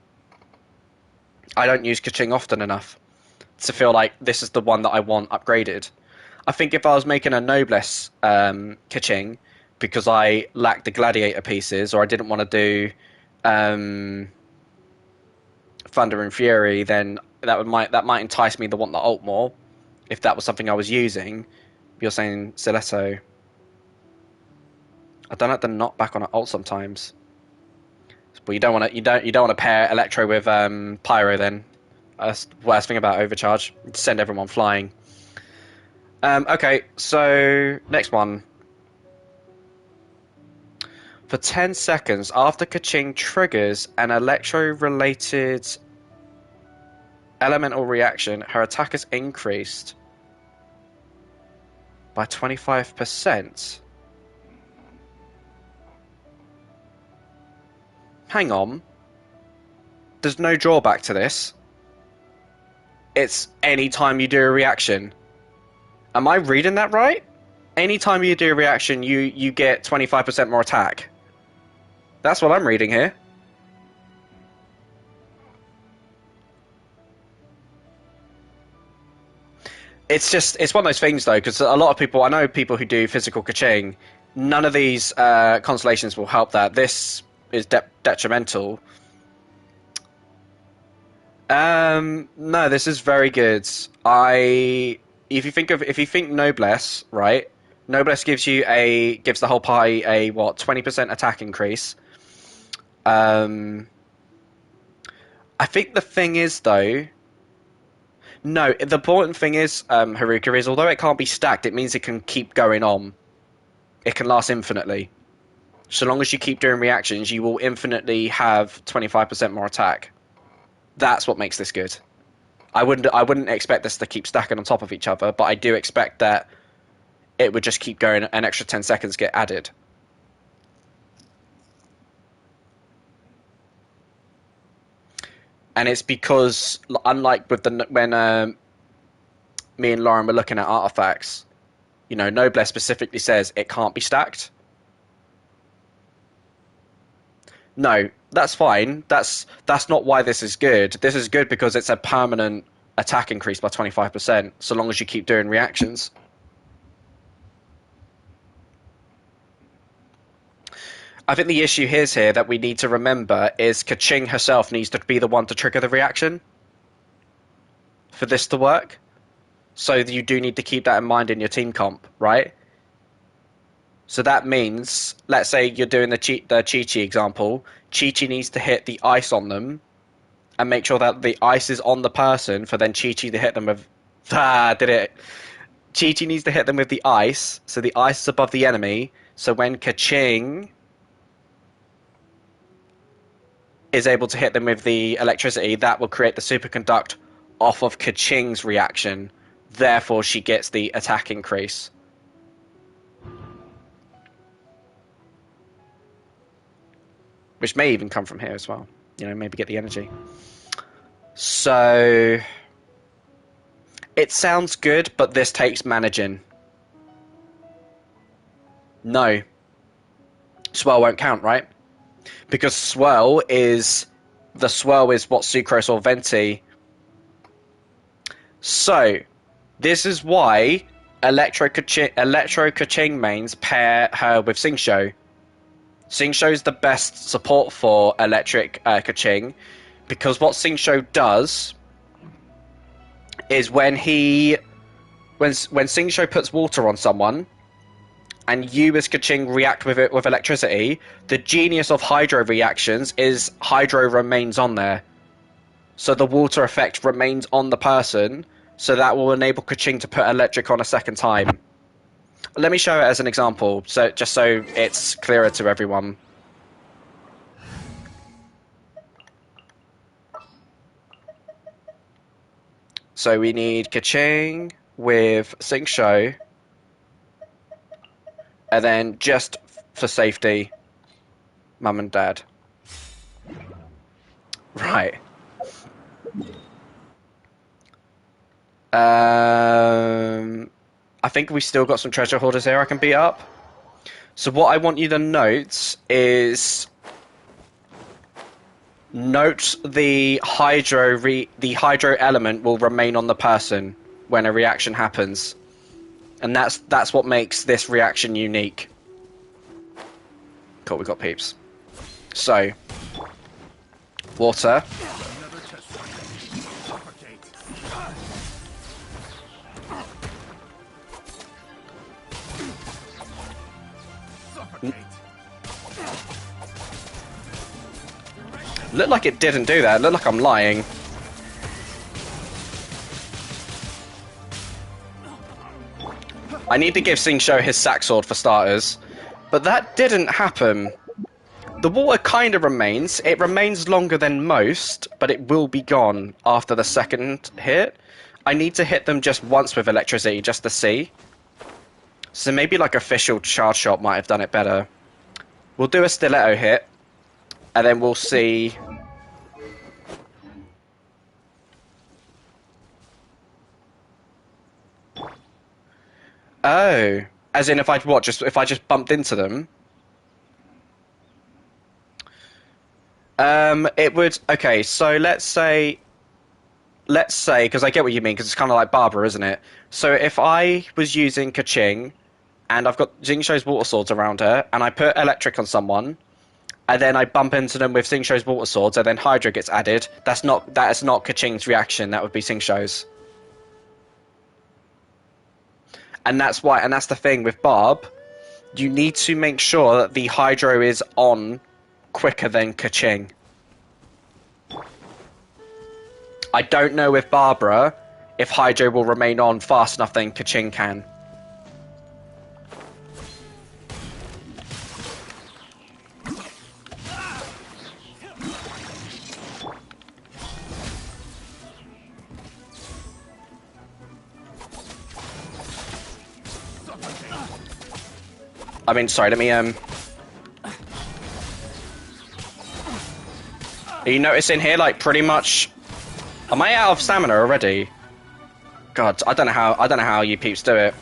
I don't use Kaching often enough to feel like this is the one that I want upgraded. I think if I was making a Noblesse Kaching, because I lacked the Gladiator pieces, or I didn't want to do Thunder and Fury, then that might entice me to want the ult more, if that was something I was using. You're saying Stiletto. I don't like the knockback on an ult sometimes. But you don't want to. You don't want to pair Electro with Pyro. Then that's the worst thing about Overcharge. Send everyone flying. Okay, so next one. For 10 seconds after Kaching triggers an Electro-related elemental reaction, her attack is increased by 25%. Hang on. There's no drawback to this. It's any time you do a reaction. Am I reading that right? Anytime you do a reaction, you get 25% more attack. That's what I'm reading here. It's one of those things though, because a lot of people, I know people who do physical kaching, none of these constellations will help that. This is detrimental. No, this is very good. If you think Noblesse, right? Noblesse gives the whole party a 20% attack increase. I think the thing is though. No, the important thing is, Haruka, is although it can't be stacked, it means it can keep going on. It can last infinitely. So long as you keep doing reactions, you will infinitely have 25% more attack. That's what makes this good. I wouldn't expect this to keep stacking on top of each other, but I do expect that it would just keep going. An extra 10 seconds get added. And it's because, unlike with when me and Lauren were looking at artifacts, Noblesse specifically says it can't be stacked. No, that's fine. That's not why this is good. This is good because it's a permanent attack increase by 25%, so long as you keep doing reactions. I think the issue here that we need to remember is Kaching herself needs to be the one to trigger the reaction for this to work. So you do need to keep that in mind in your team comp, right? So that means, let's say you're doing the Chi-Chi example, Chi-Chi needs to hit the ice on them and make sure that the ice is on the person for then Chi-Chi to hit them with... did it. Chi-Chi needs to hit them with the ice, so the ice is above the enemy, so when Kaching is able to hit them with the electricity, that will create the superconduct off of Kaching's reaction. Therefore, she gets the attack increase. Which may even come from here as well. Maybe get the energy. So it sounds good, but this takes managing. No. Swirl won't count, right? Because swirl is what Sucrose or Venti. So this is why Electro Kaching mains pair her with Xingqiu. Xingqiu is the best support for electric Kaching, because what Xingqiu does is when Xingqiu puts water on someone and you as Kaching react with it with electricity, the genius of hydro reactions is hydro remains on there. So the water effect remains on the person, so that will enable Kaching to put electric on a second time. Let me show it as an example, just so it's clearer to everyone. So we need Kaching with Xingqiu, and then just for safety, Mum and Dad. Right. I think we still got some treasure hoarders here I can beat up. So what I want you to note is the hydro element will remain on the person when a reaction happens, and that's what makes this reaction unique. Cool, we got peeps. So water. Suffocate. Looked like it didn't do that. Looked like I'm lying. I need to give Sing Sho his sack sword for starters. But that didn't happen. The water kind of remains. It remains longer than most, but it will be gone after the second hit. I need to hit them just once with electricity, just to see. So maybe like official charge shot might have done it better. We'll do a stiletto hit, and then we'll see. Oh, as in if I what? Just if I just bumped into them. It would. Okay, so let's say, because I get what you mean, because it's kind of like Barbara, isn't it? So if I was using Kaching, and I've got Xingqiu's water swords around her, and I put electric on someone, and then I bump into them with Xingqiu's water swords, and then Hydra gets added. That is not Kaching's reaction. That would be Xingqiu's. And that's why, and that's the thing with Barb. You need to make sure that the Hydro is on quicker than Kaching. I don't know with Barbara if Hydro will remain on fast enough than Kaching can. I mean, sorry, let me, Are you noticing here, like, pretty much... Am I out of stamina already? God, I don't know how you peeps do it.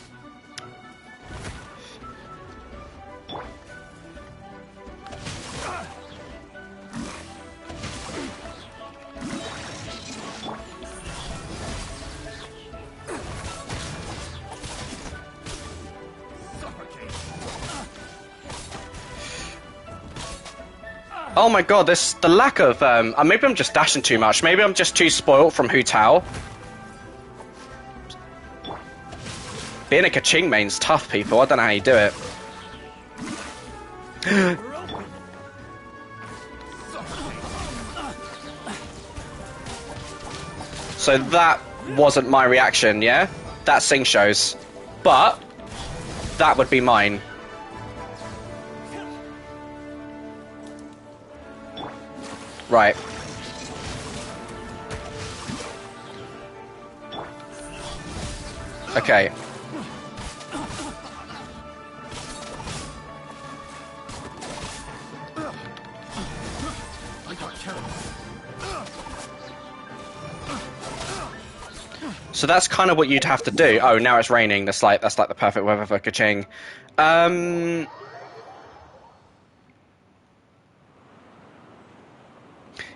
Oh my god, the lack of, maybe I'm just dashing too much. Maybe I'm just too spoiled from Hu Tao. Being a Kaching main's tough, people. I don't know how you do it. So that wasn't my reaction, yeah? That's Sing Sho's. But, that would be mine. Right. Okay. So that's kind of what you'd have to do. Oh, now it's raining. That's like the perfect weather for Kaching.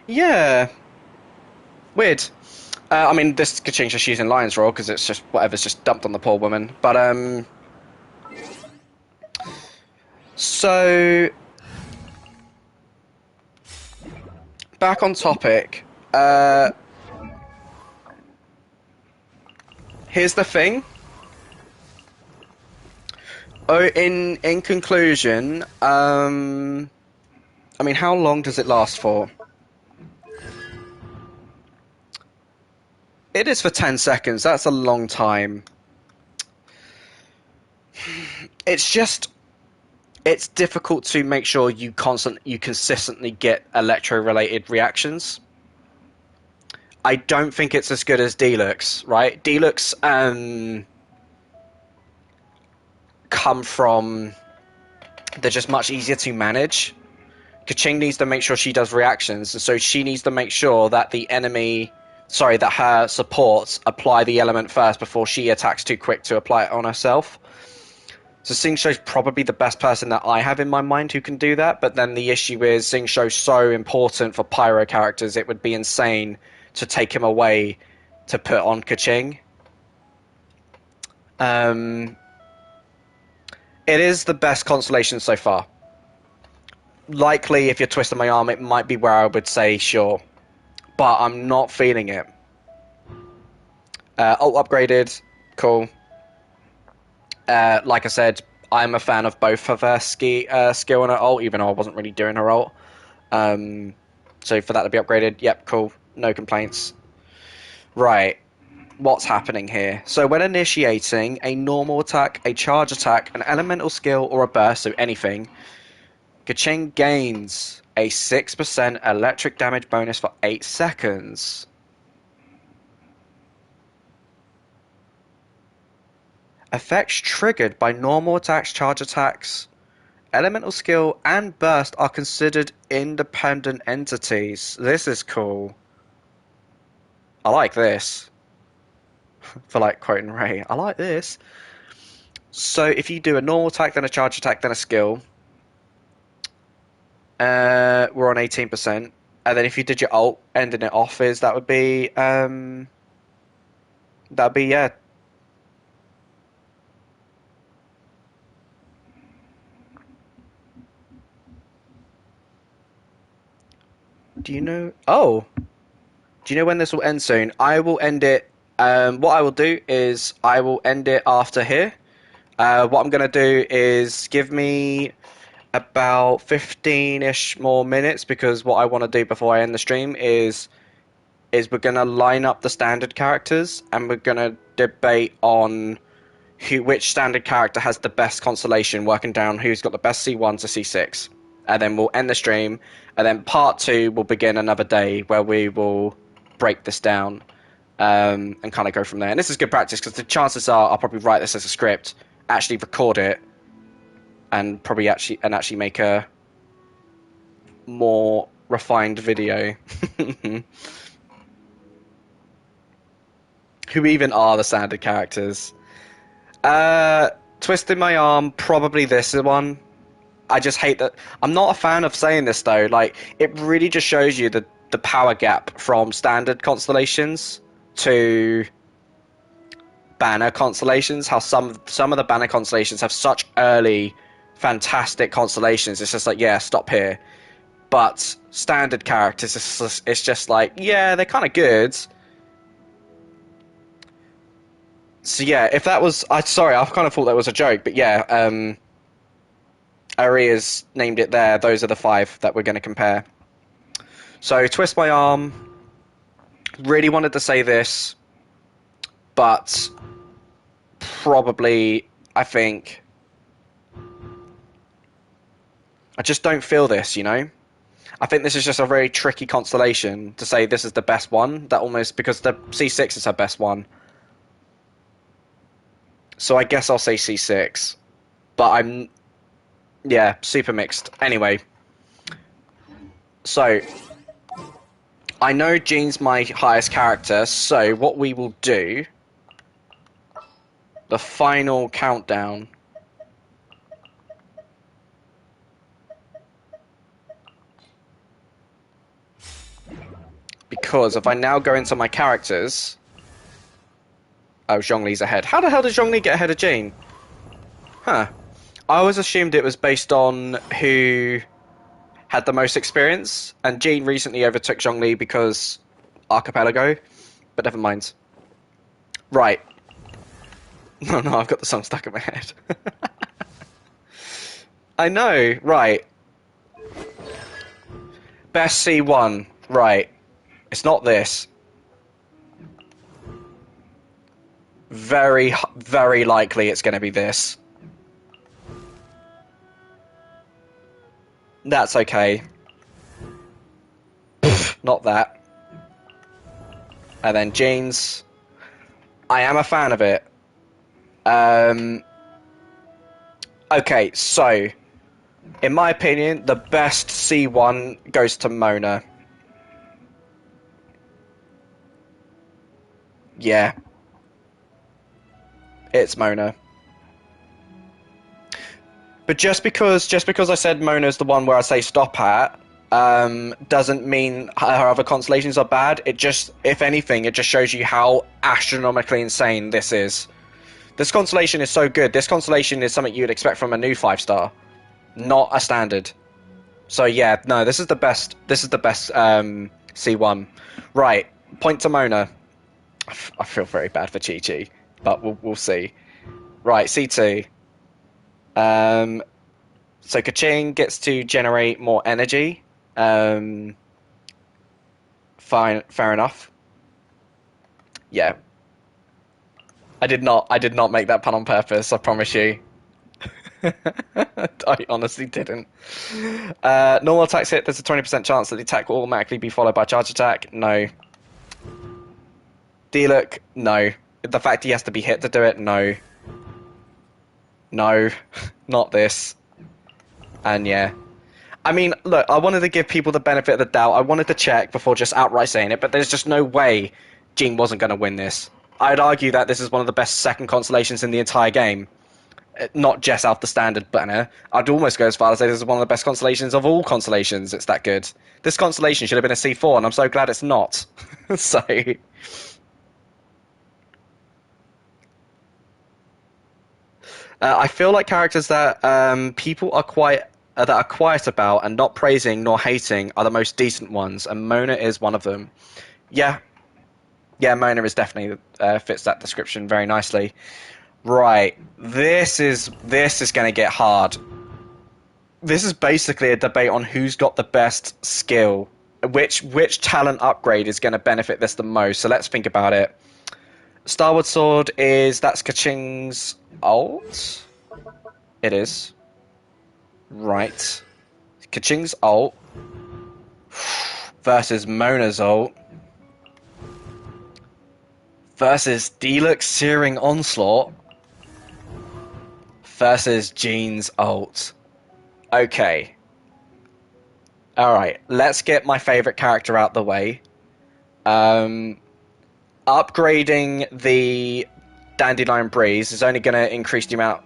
Yeah. Weird. I mean, this Kaching's just using Lion's Roar because it's just whatever's just dumped on the poor woman. But, so... Back on topic. Here's the thing. Oh, in conclusion, I mean, how long does it last for? It is for 10 seconds. That's a long time. It's just... It's difficult to make sure you consistently get electro-related reactions. I don't think it's as good as Deluxe, right? Deluxe, come from... They're just much easier to manage. Kaching needs to make sure she does reactions, and so she needs to make sure that the enemy... Sorry, that her supports apply the element first before she attacks too quick to apply it on herself. So Sing Sho's probably the best person that I have in my mind who can do that, but then the issue is Sing Sho's so important for Pyro characters, it would be insane to take him away to put on Kaching. It is the best constellation so far. Likely, if you're twisting my arm, it might be where I would say sure. But I'm not feeling it. Ult upgraded, cool. Like I said, I'm a fan of both of her skill and her ult, even though I wasn't really doing her ult. Um, so for that to be upgraded, yep, cool, no complaints. Right, what's happening here? So when initiating a normal attack, a charge attack, an elemental skill, or a burst, so anything, Kaching gains a 6% electric damage bonus for 8 seconds. Effects triggered by normal attacks, charge attacks, elemental skill, and burst are considered independent entities. This is cool. I like this. For like quoting Ray, I like this. So if you do a normal attack, then a charge attack, then a skill, we're on 18%. And then if you did your ult, ending it off is that'd be yeah. Do you know? Oh, do you know when this will end soon? I will end it. What I will do is I will end it after here. What I'm gonna do is give me about 15-ish more minutes because what I want to do before I end the stream is we're gonna line up the standard characters and we're gonna debate on which standard character has the best constellation, working down who's got the best C1 to C6, and then we'll end the stream. And then part 2 will begin another day where we will break this down and kind of go from there. And this is good practice because the chances are I'll probably write this as a script, actually record it, and probably actually make a more refined video. Who even are the standard characters? Twisting my arm, probably this one. I just hate that. I'm not a fan of saying this though. Like, it really just shows you the power gap from standard constellations to banner constellations. How some of the banner constellations have such early, fantastic constellations. It's just like, yeah, stop here. But standard characters, it's just like, yeah, they're kind of good. So yeah, if that was, sorry, I kind of thought that was a joke, but yeah, Arias named it there. Those are the 5 that we're going to compare. So twist my arm. Really wanted to say this, but probably I think I just don't feel this. You know, I think this is just a very tricky constellation to say this is the best one. That almost because the C6 is her best one. So I guess I'll say C6, but I'm, yeah, super mixed. Anyway, so I know Jean's my highest character, so what we will do, the final countdown. Because if I now go into my characters, oh, Zhongli's ahead. How the hell did Zhongli get ahead of Jean? Huh. I always assumed it was based on who had the most experience, and Jean recently overtook Zhongli because Archipelago, but never mind. Right. No, I've got the song stuck in my head. I know, right. Best C1, right. It's not this. Very, very likely it's going to be this. That's okay. Not that. And then Jeans. I am a fan of it. Okay, so in my opinion, the best C1 goes to Mona. Yeah. It's Mona. But just because I said Mona's the one where I say stop at, doesn't mean her other constellations are bad. It just, if anything, it just shows you how astronomically insane this is. This constellation is so good. This constellation is something you'd expect from a new 5-star, not a standard. So yeah, no, this is the best. This is the best C1. Right, point to Mona. I feel very bad for Chi Chi, but we'll see. Right, C2. Um, so Kaching gets to generate more energy. Um, fine, fair enough. Yeah, I did not make that pun on purpose. I promise you. I honestly didn't. Normal attacks hit. There's a 20% chance that the attack will automatically be followed by a charge attack. No. D-look. No. The fact he has to be hit to do it. No. No. Not this. And yeah. I mean, look, I wanted to give people the benefit of the doubt. I wanted to check before just outright saying it, but there's just no way Jean wasn't going to win this. I'd argue that this is one of the best second constellations in the entire game. Not just out the standard banner. I'd almost go as far as say this is one of the best constellations of all constellations. It's that good. This constellation should have been a C4, and I'm so glad it's not. So, I feel like characters that people are quiet about and not praising nor hating are the most decent ones, and Mona is one of them. Yeah, yeah, Mona is definitely fits that description very nicely. Right, this is going to get hard. This is basically a debate on who's got the best skill, which talent upgrade is going to benefit this the most. So let's think about it. Starward Sword that's Kaching's ult. It is right. Kaching's ult versus Mona's ult versus Deluxe Searing Onslaught versus Jean's ult. Okay. Alright, let's get my favorite character out the way. Upgrading the Dandelion Breeze is only going to increase the amount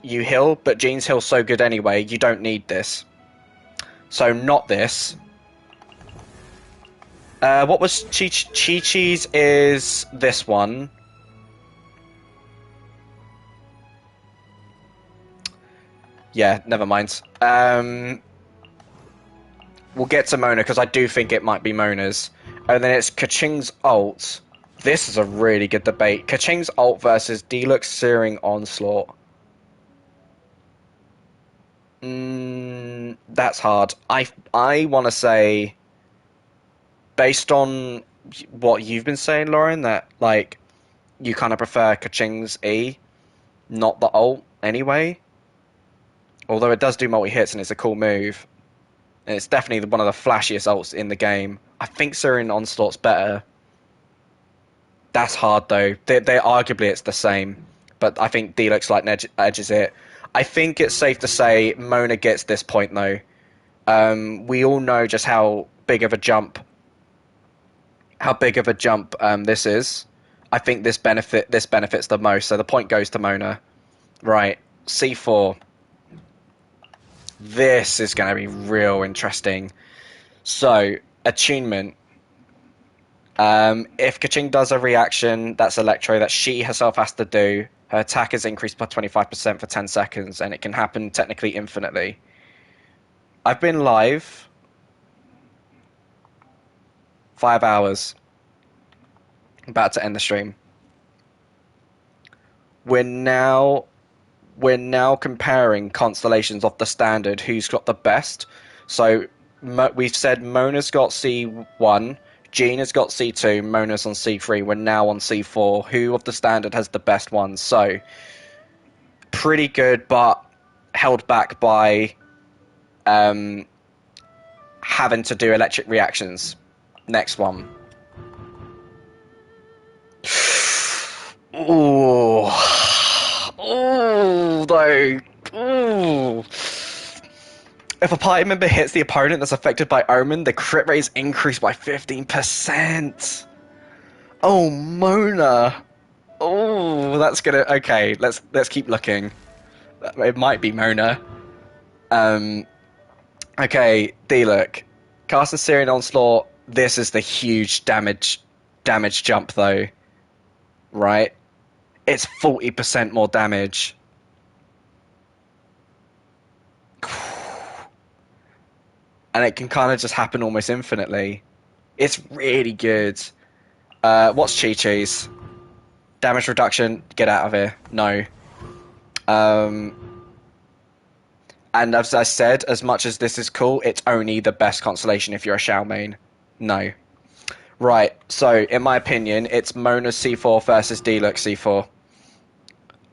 you heal, but Jean's heal's so good anyway, you don't need this. So not this. What was Chi-Chi's is this one. Yeah, never mind. We'll get to Mona, because I do think it might be Mona's. And then it's Kaching's ult. This is a really good debate. Kaching's ult versus Deluxe Searing Onslaught. That's hard. I want to say, based on what you've been saying, Lauren, that like you kind of prefer Kaching's E, not the ult anyway. Although it does do multi-hits and it's a cool move. And it's definitely one of the flashiest ults in the game. I think Searing Onslaught's better. That's hard though. They arguably it's the same. But I think Deluxe like edges it. I think it's safe to say Mona gets this point though. We all know just how big of a jump this is. I think this benefits the most, so the point goes to Mona. Right, C4. This is going to be real interesting. So, attunement. If Kaching does a reaction, that's Electro, that she herself has to do. Her attack is increased by 25% for 10 seconds, and it can happen technically infinitely. I've been live 5 hours. About to end the stream. We're now comparing constellations of the standard, who's got the best. So we've said Mona's got C1, Jean has got C2, Mona's on C3, we're now on C4. Who of the standard has the best ones? So pretty good, but held back by having to do electric reactions. Next one. Ooh. Ooh, though. Ooh. If a party member hits the opponent that's affected by Omen, the crit rate is increased by 15%. Oh, Mona. Oh, that's gonna... Okay, let's keep looking. It might be Mona. Okay, D-Look. Cast and Searing Onslaught. This is the huge damage jump, though. Right? It's 40% more damage. And it can kind of just happen almost infinitely. It's really good. What's Chi-Chi's? Damage reduction. Get out of here. No. And as I said, as much as this is cool, it's only the best constellation if you're a Shao main. No. Right, so in my opinion, it's Mona's C4 versus Deluxe C4.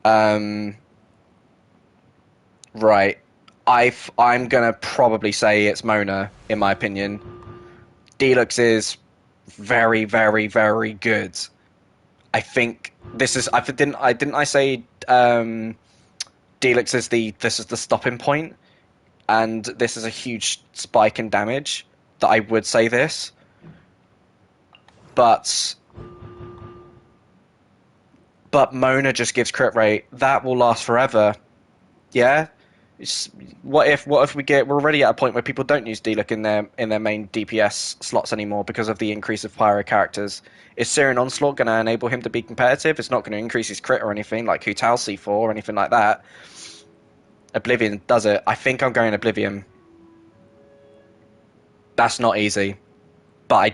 Um, right. I'm gonna probably say it's Mona, in my opinion. Deluxe is very, very, very good. I think this is. I say Deluxe is the stopping point, and this is a huge spike in damage. That I would say this, but Mona just gives crit rate that will last forever. Yeah. It's, what if we're already at a point where people don't use D-Look in their main DPS slots anymore because of the increase of pyro characters? Is Syrian Onslaught going to enable him to be competitive? It's not going to increase his crit or anything like Hu Tao C4 or anything like that. Oblivion does it. I think I'm going Oblivion. That's not easy, but I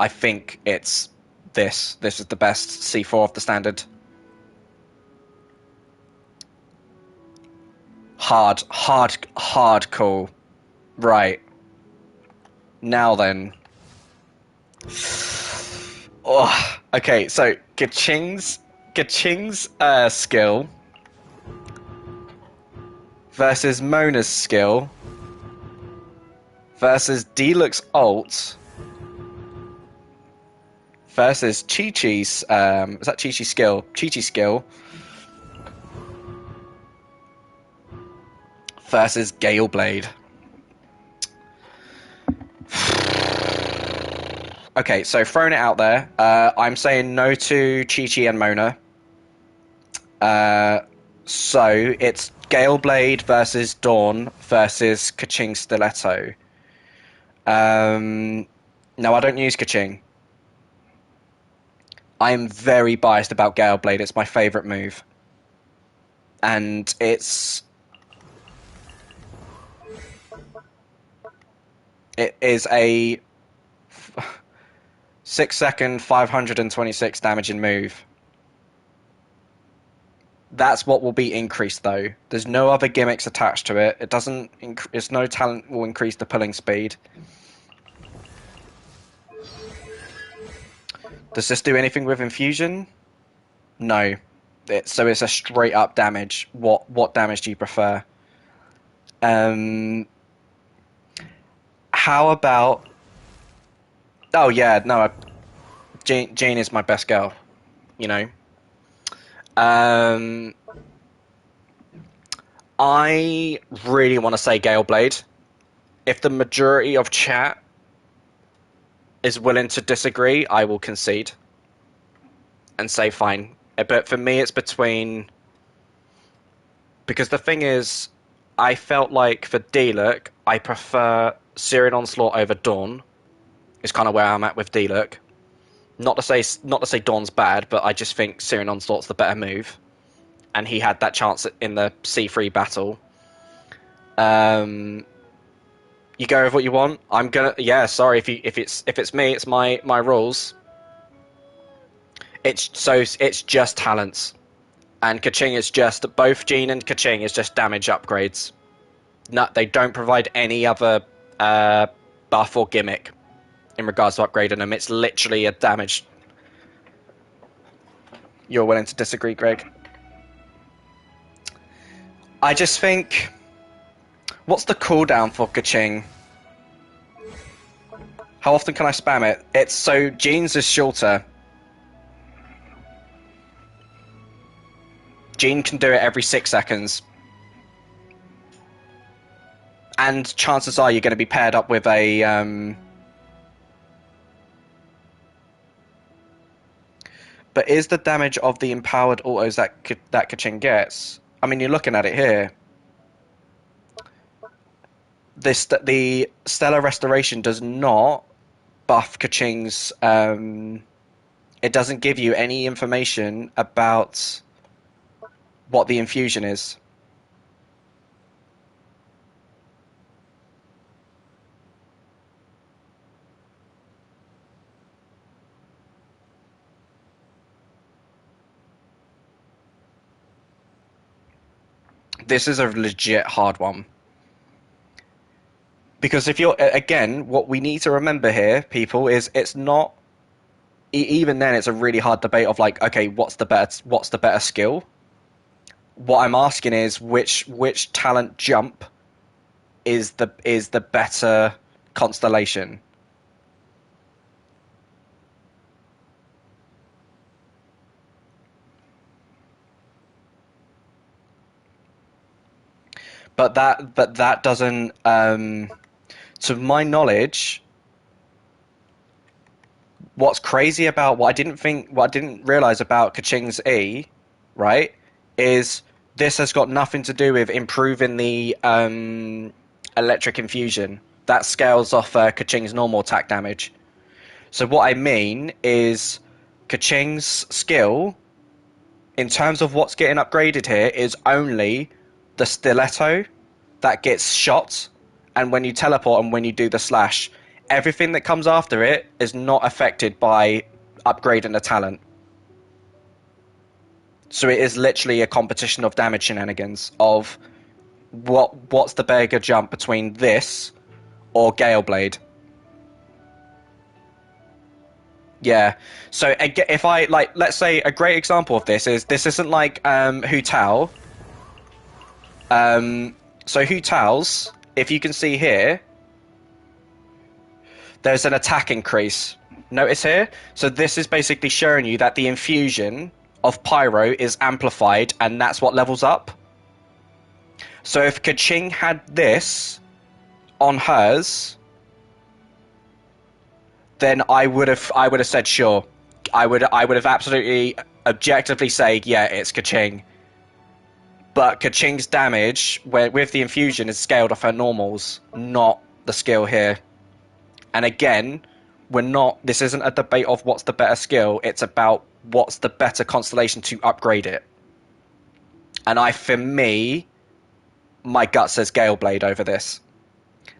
think it's this. This is the best C4 of the standard. Hard call. Right. Now then. Oh, okay, so Kaching's skill versus Mona's skill versus Deluxe ult versus Chi-Chi's is that Chi-Chi's skill? Chi-Chi's skill versus Gale Blade. Okay, so throwing it out there, I'm saying no to Chi-Chi and Mona. So it's Gale Blade versus Dawn versus Kaching Stiletto. No, I don't use Kaching. I'm very biased about Gale Blade. It's my favourite move. And it is a 6-second 526 damaging move. That's what will be increased though. There's no other gimmicks attached to it. It doesn't. It's no talent will increase the pulling speed. Does this do anything with infusion? No. So it's a straight up damage. What damage do you prefer? How about? Oh yeah, no. Jane is my best girl. You know. I really want to say Gale Blade. If the majority of chat is willing to disagree, I will concede and say fine. But for me, it's between, because the thing is, I felt like for D-Look, I prefer Syrian Onslaught over Dawn. Is kind of where I'm at with D-Look. Not to say Dawn's bad, but I just think Syrian Onslaught's the better move, and he had that chance in the C3 battle. You go with what you want. I'm gonna, yeah. Sorry if it's me. It's my rules. It's just talents, and Kaching is just both Jean and Kaching is just damage upgrades. No, they don't provide any other buff or gimmick in regards to upgrading them. It's literally a damage. You're willing to disagree, Greg? I just think, what's the cooldown for Kaching? How often can I spam it? It's so Jean's is shorter. Jean can do it every 6 seconds. And chances are you're going to be paired up with a... But is the damage of the empowered autos that Kaching gets? I mean, you're looking at it here. The Stellar Restoration does not buff Kaching's... it doesn't give you any information about what the infusion is. This is a legit hard one. Because if you're again, what we need to remember here, people, is it's not even then. It's a really hard debate of like, okay, what's the better skill? What I'm asking is which talent jump is the better constellation. But that doesn't, to my knowledge, what's crazy about what I didn't realize about Kaching's E, right, is this has got nothing to do with improving the electric infusion. That scales off Kaching's normal attack damage. So what I mean is Kaching's skill, in terms of what's getting upgraded here, is only the stiletto that gets shot, and when you teleport and when you do the slash, everything that comes after it is not affected by upgrading the talent. So it is literally a competition of damage shenanigans of what's the bigger jump between this or Gale Blade. Yeah. So if I like, let's say a great example of this isn't like Hu Tao. So Hu Tao's, if you can see here, there's an attack increase. Notice here? So this is basically showing you that the infusion of Pyro is amplified, and that's what levels up. So if Kaching had this on hers, then I would have said sure. I would have absolutely objectively said yeah, it's Kaching. But Kaching's damage with the infusion is scaled off her normals, not the skill here. And again, we're not. This isn't a debate of what's the better skill. It's about what's the better constellation to upgrade it. And for me, my gut says Gale Blade over this.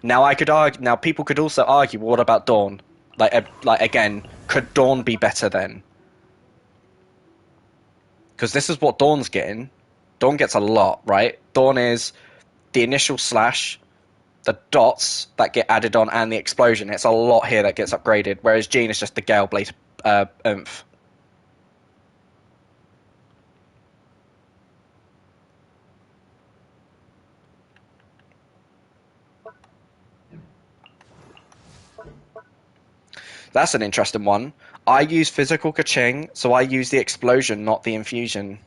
Now I could argue. Now people could also argue, well, what about Dawn? Like again, could Dawn be better then? Because this is what Dawn's getting. Dawn gets a lot, right? Dawn is the initial slash, the dots that get added on, and the explosion. It's a lot here that gets upgraded, whereas Jean is just the Gale Blade oomph. That's an interesting one. I use physical Kaching, so I use the explosion, not the infusion.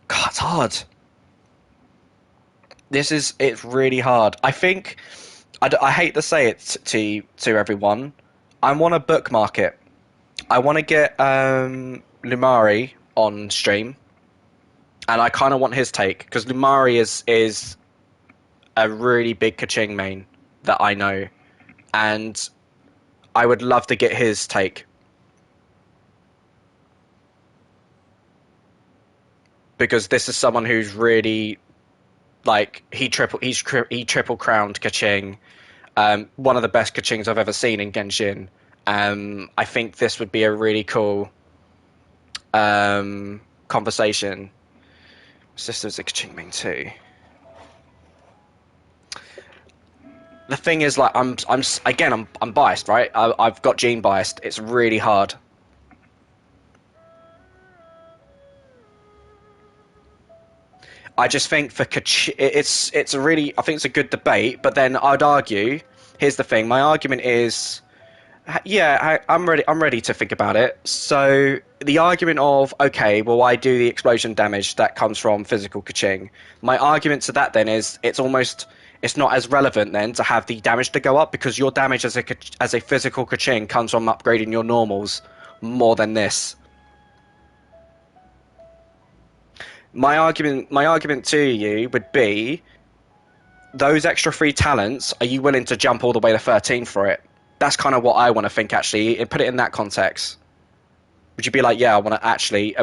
God, it's hard. It's really hard. I think, I hate to say it to everyone, I want to bookmark it. I want to get Lumari on stream, and I kind of want his take because Lumari is a really big Kaching main that I know, and I would love to get his take because this is someone who's really like he triple crowned Kaching, one of the best Kachings I've ever seen in Genshin. I think this would be a really cool conversation. Sisters of Kaching main too. The thing is, like, I'm biased, right? I've got Jean biased. It's really hard. I just think for it's a really, I think it's a good debate. But then I'd argue, here's the thing. My argument is, yeah, I'm ready to think about it. So the argument of, okay, well, I do the explosion damage that comes from physical Kaching. My argument to that then is it's not as relevant then to have the damage to go up because your damage as a physical Kaching comes from upgrading your normals more than this. My argument to you would be those extra free talents. Are you willing to jump all the way to 13 for it? That's kind of what I want to think actually. And put it in that context. Would you be like, yeah, I want to actually?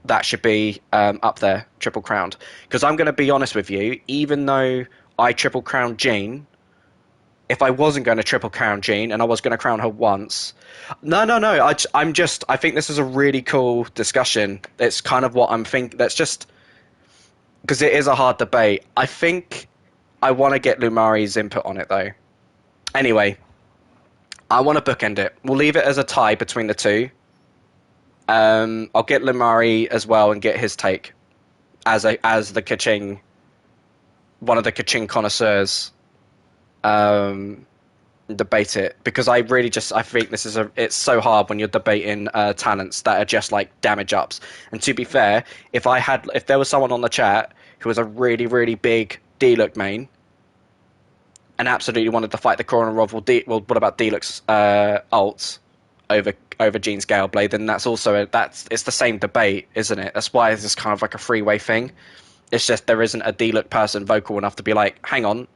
That should be up there, triple crowned. Because I'm going to be honest with you. Even though I triple crowned Jean, if I wasn't going to triple crown Jean and I was going to crown her once. No, no, no. I'm just. I think this is a really cool discussion. It's kind of what I'm thinking. That's just because it is a hard debate. I think I want to get Lumari's input on it though. Anyway, I want to bookend it. We'll leave it as a tie between the two. I'll get Lumari as well and get his take as the Kaching, one of the Kaching connoisseurs. Um, Debate it because I really just I think this is it's so hard when you're debating talents that are just like damage ups. And to be fair, if there was someone on the chat who was a really big D-Look main and absolutely wanted to fight the Corner Rov, well, what about D-Look's ults over Jean's Gale Blade? Then that's also it's the same debate, isn't it? That's why it's kind of like a freeway thing. It's just there isn't a D-Look person vocal enough to be like, hang on,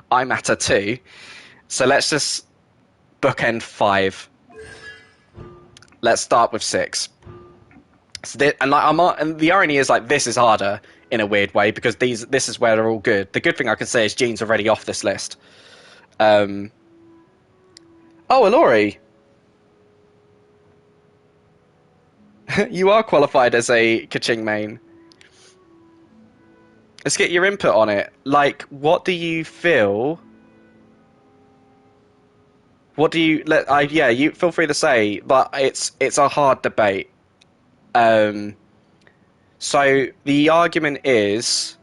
I matter too. So let's just bookend 5. Let's start with 6. So and the irony is like this is harder in a weird way because this is where they're all good. The good thing I can say is Jean's already off this list. Oh, Alori, you are qualified as a Kaching main. Let's get your input on it. Like, what do you feel? What do you yeah, you feel free to say, but it's a hard debate. Um, so the argument is,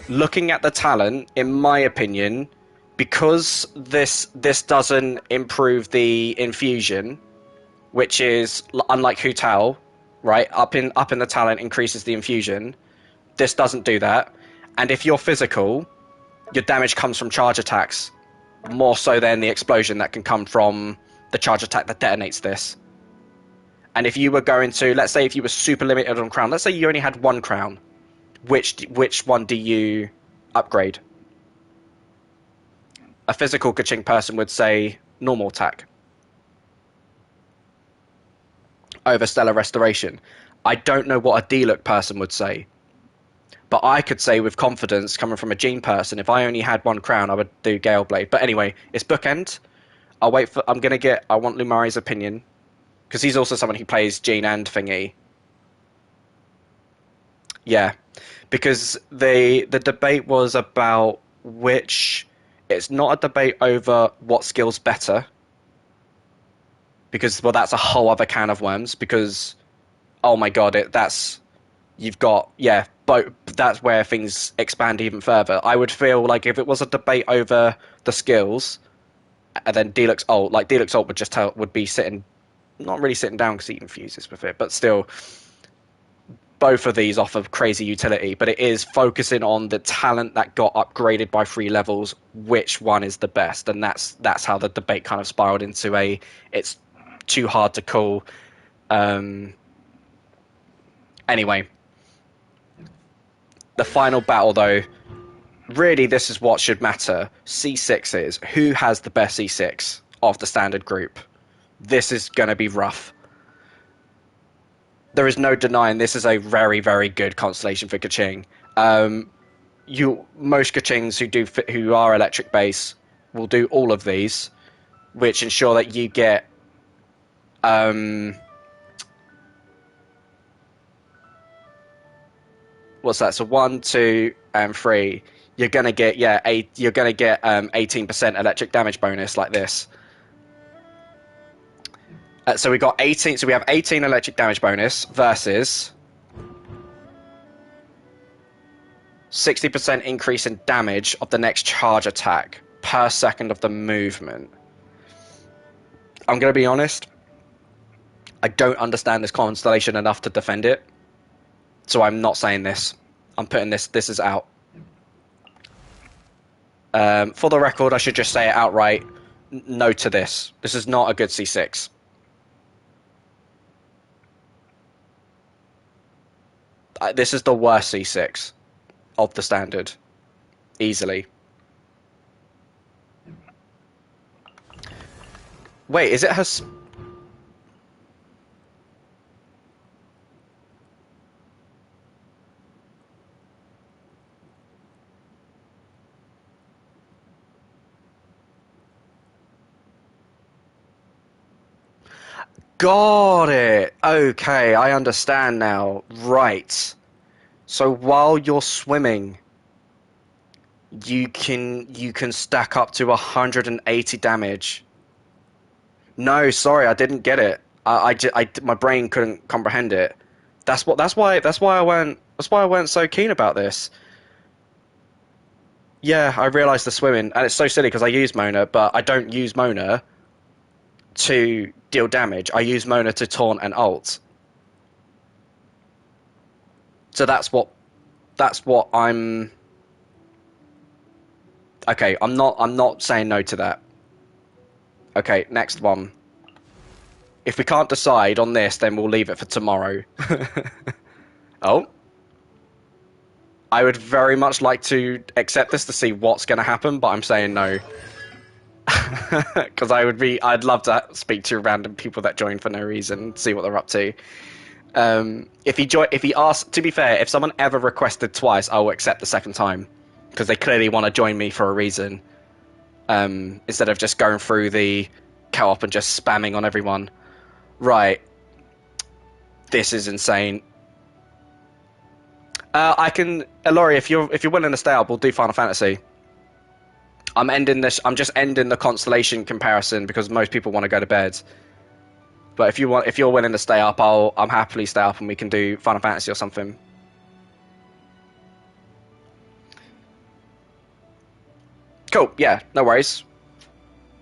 looking at the talent, in my opinion, because this doesn't improve the infusion, which is unlike Hu Tao, right? Up in the talent increases the infusion. This doesn't do that. And if you're physical, your damage comes from charge attacks, more so than the explosion that can come from the charge attack that detonates this. And if you were going to, let's say if you were super limited on crown, let's say you only had 1 crown, which one do you upgrade? A physical Kaching person would say normal attack over Stellar Restoration. I don't know what a D-Look person would say, but I could say with confidence, coming from a Jean person, if I only had 1 crown, I would do Gale Blade. But anyway, it's bookend. I want Lumari's opinion, because he's also someone who plays Jean and Thingy. Yeah, because the debate was about which. It's not a debate over what skill's better, because well, that's a whole other can of worms. Because oh my god, you've got but that's where things expand even further. I would feel like if it was a debate over the skills, and then Deluxe ult, like Deluxe ult would be sitting, not really sitting down because he infuses with it, but still both of these offer crazy utility, but it is focusing on the talent that got upgraded by 3 levels, which one is the best, and that's how the debate kind of spiraled into it's too hard to call. Anyway, the final battle though, really this is what should matter. C6 is who has the best C6 of the standard group. This is going to be rough. There is no denying this is a very good constellation for Kaching. Most Kachings who are electric base will do all of these, which ensure that you get what's that? So 1, 2, and 3. You're gonna get 18% electric damage bonus like this. So we got 18. So we have 18 electric damage bonus versus 60% increase in damage of the next charge attack per second of the movement. I'm going to be honest. I don't understand this constellation enough to defend it. So I'm not saying this. I'm putting this is out. For the record, I should just say it outright. No to this. This is not a good C6. This is the worst C6 of the standard. Easily. Wait, is it her... Got it. Okay, I understand now. Right. So while you're swimming, you can stack up to 180 damage. No, sorry, I didn't get it. My brain couldn't comprehend it. That's why I weren't so keen about this. Yeah, I realised the swimming, and it's so silly because I use Mona, but I don't use Mona to deal damage. I use Mona to taunt and ult. So that's what I'm. Okay, I'm not saying no to that. Okay, next one. If we can't decide on this, then we'll leave it for tomorrow. Oh, I would very much like to accept this to see what's going to happen, but I'm saying no. Because I'd love to speak to random people that join for no reason, see what they're up to. If he asks, to be fair, if someone ever requested twice, I will accept the second time because they clearly want to join me for a reason. Instead of just going through the co-op and just spamming on everyone. Right, this is insane. I can, Laurie, if you're willing to stay up, we'll do Final Fantasy. I'm ending this. I'm just ending the constellation comparison because most people want to go to bed. But if you're willing to stay up, I'm happily stay up and we can do Final Fantasy or something. Cool. Yeah, no worries.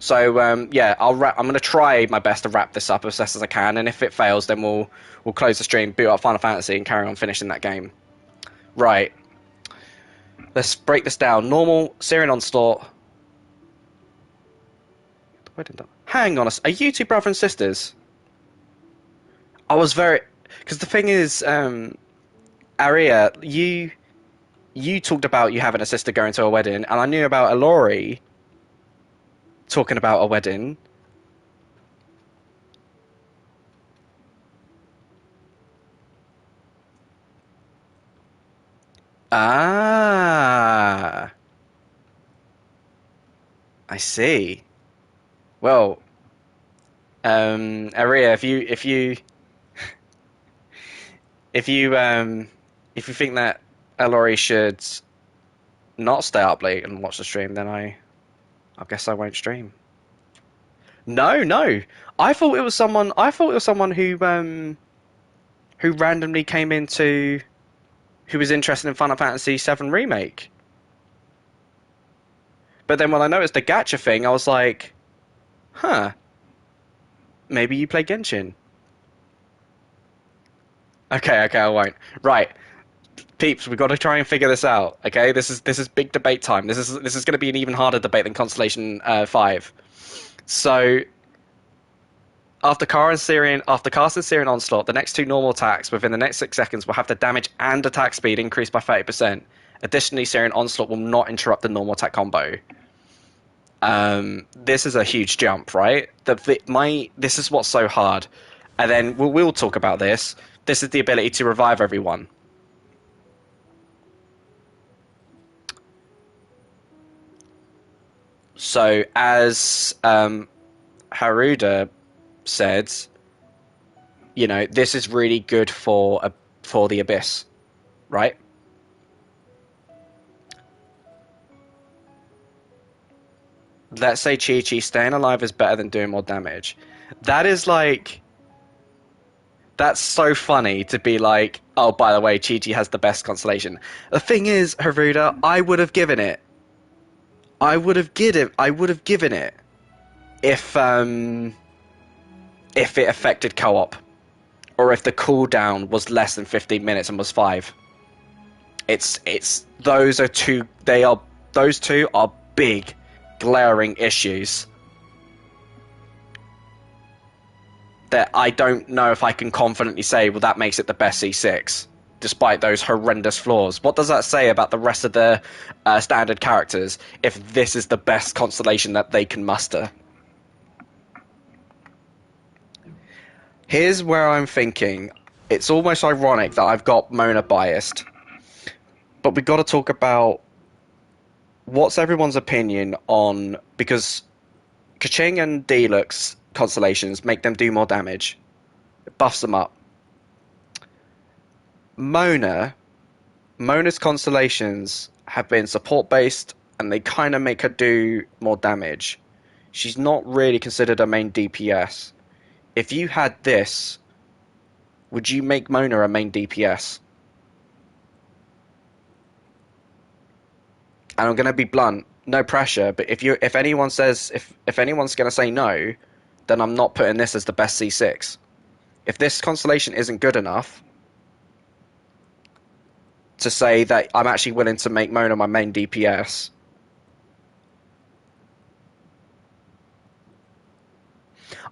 So yeah, I'm gonna try my best to wrap this up as best as I can, and if it fails, then we'll close the stream, boot up Final Fantasy, and carry on finishing that game. Right. Let's break this down. Normal Syrian onslaught. Hang on, are you two brother and sisters? I was very, because the thing is, Aria, you talked about you having a sister going to a wedding, and I knew about Alori talking about a wedding. Ah, I see. Well, Aria, if you if you think that Alori should not stay up late and watch the stream, then I guess I won't stream. No, no. I thought it was someone. I thought it was someone who randomly came into who was interested in Final Fantasy VII Remake. But then when I noticed the gacha thing, I was like, huh, maybe you play Genshin. Okay, okay, I won't. Right, peeps, we've got to try and figure this out. Okay, this is big debate time. This is going to be an even harder debate than Constellation 5. So after casting Syrian Onslaught, the next two normal attacks within the next 6 seconds will have the damage and attack speed increased by 30%. Additionally, Syrian Onslaught will not interrupt the normal attack combo. This is a huge jump, right? This is what's so hard. And then we'll talk about this. This is the ability to revive everyone. So as Haruda said, this is really good for the Abyss, right? Let's say Chi-Chi staying alive is better than doing more damage. That is like... That's so funny to be like, oh, by the way, Chi-Chi has the best constellation. The thing is, Haruda, I would have given it. I would have given it if it affected co-op. Or if the cooldown was less than 15 minutes and was 5. Those two are big, glaring issues that I don't know if I can confidently say, well, that makes it the best C6, despite those horrendous flaws. What does that say about the rest of the standard characters if this is the best constellation that they can muster? Here's where I'm thinking. It's almost ironic that I've got Mona biased, but we've got to talk about what's everyone's opinion on, because Kaching and Deluxe constellations make them do more damage. buffs them up. Mona, Mona's constellations have been support based, and they kind of make her do more damage. She's not really considered a main DPS. If you had this, would you make Mona a main DPS? And I'm gonna be blunt, no pressure, but if anyone says if anyone's gonna say no, then I'm not putting this as the best C6. If this constellation isn't good enough to say that I'm actually willing to make Mona my main DPS,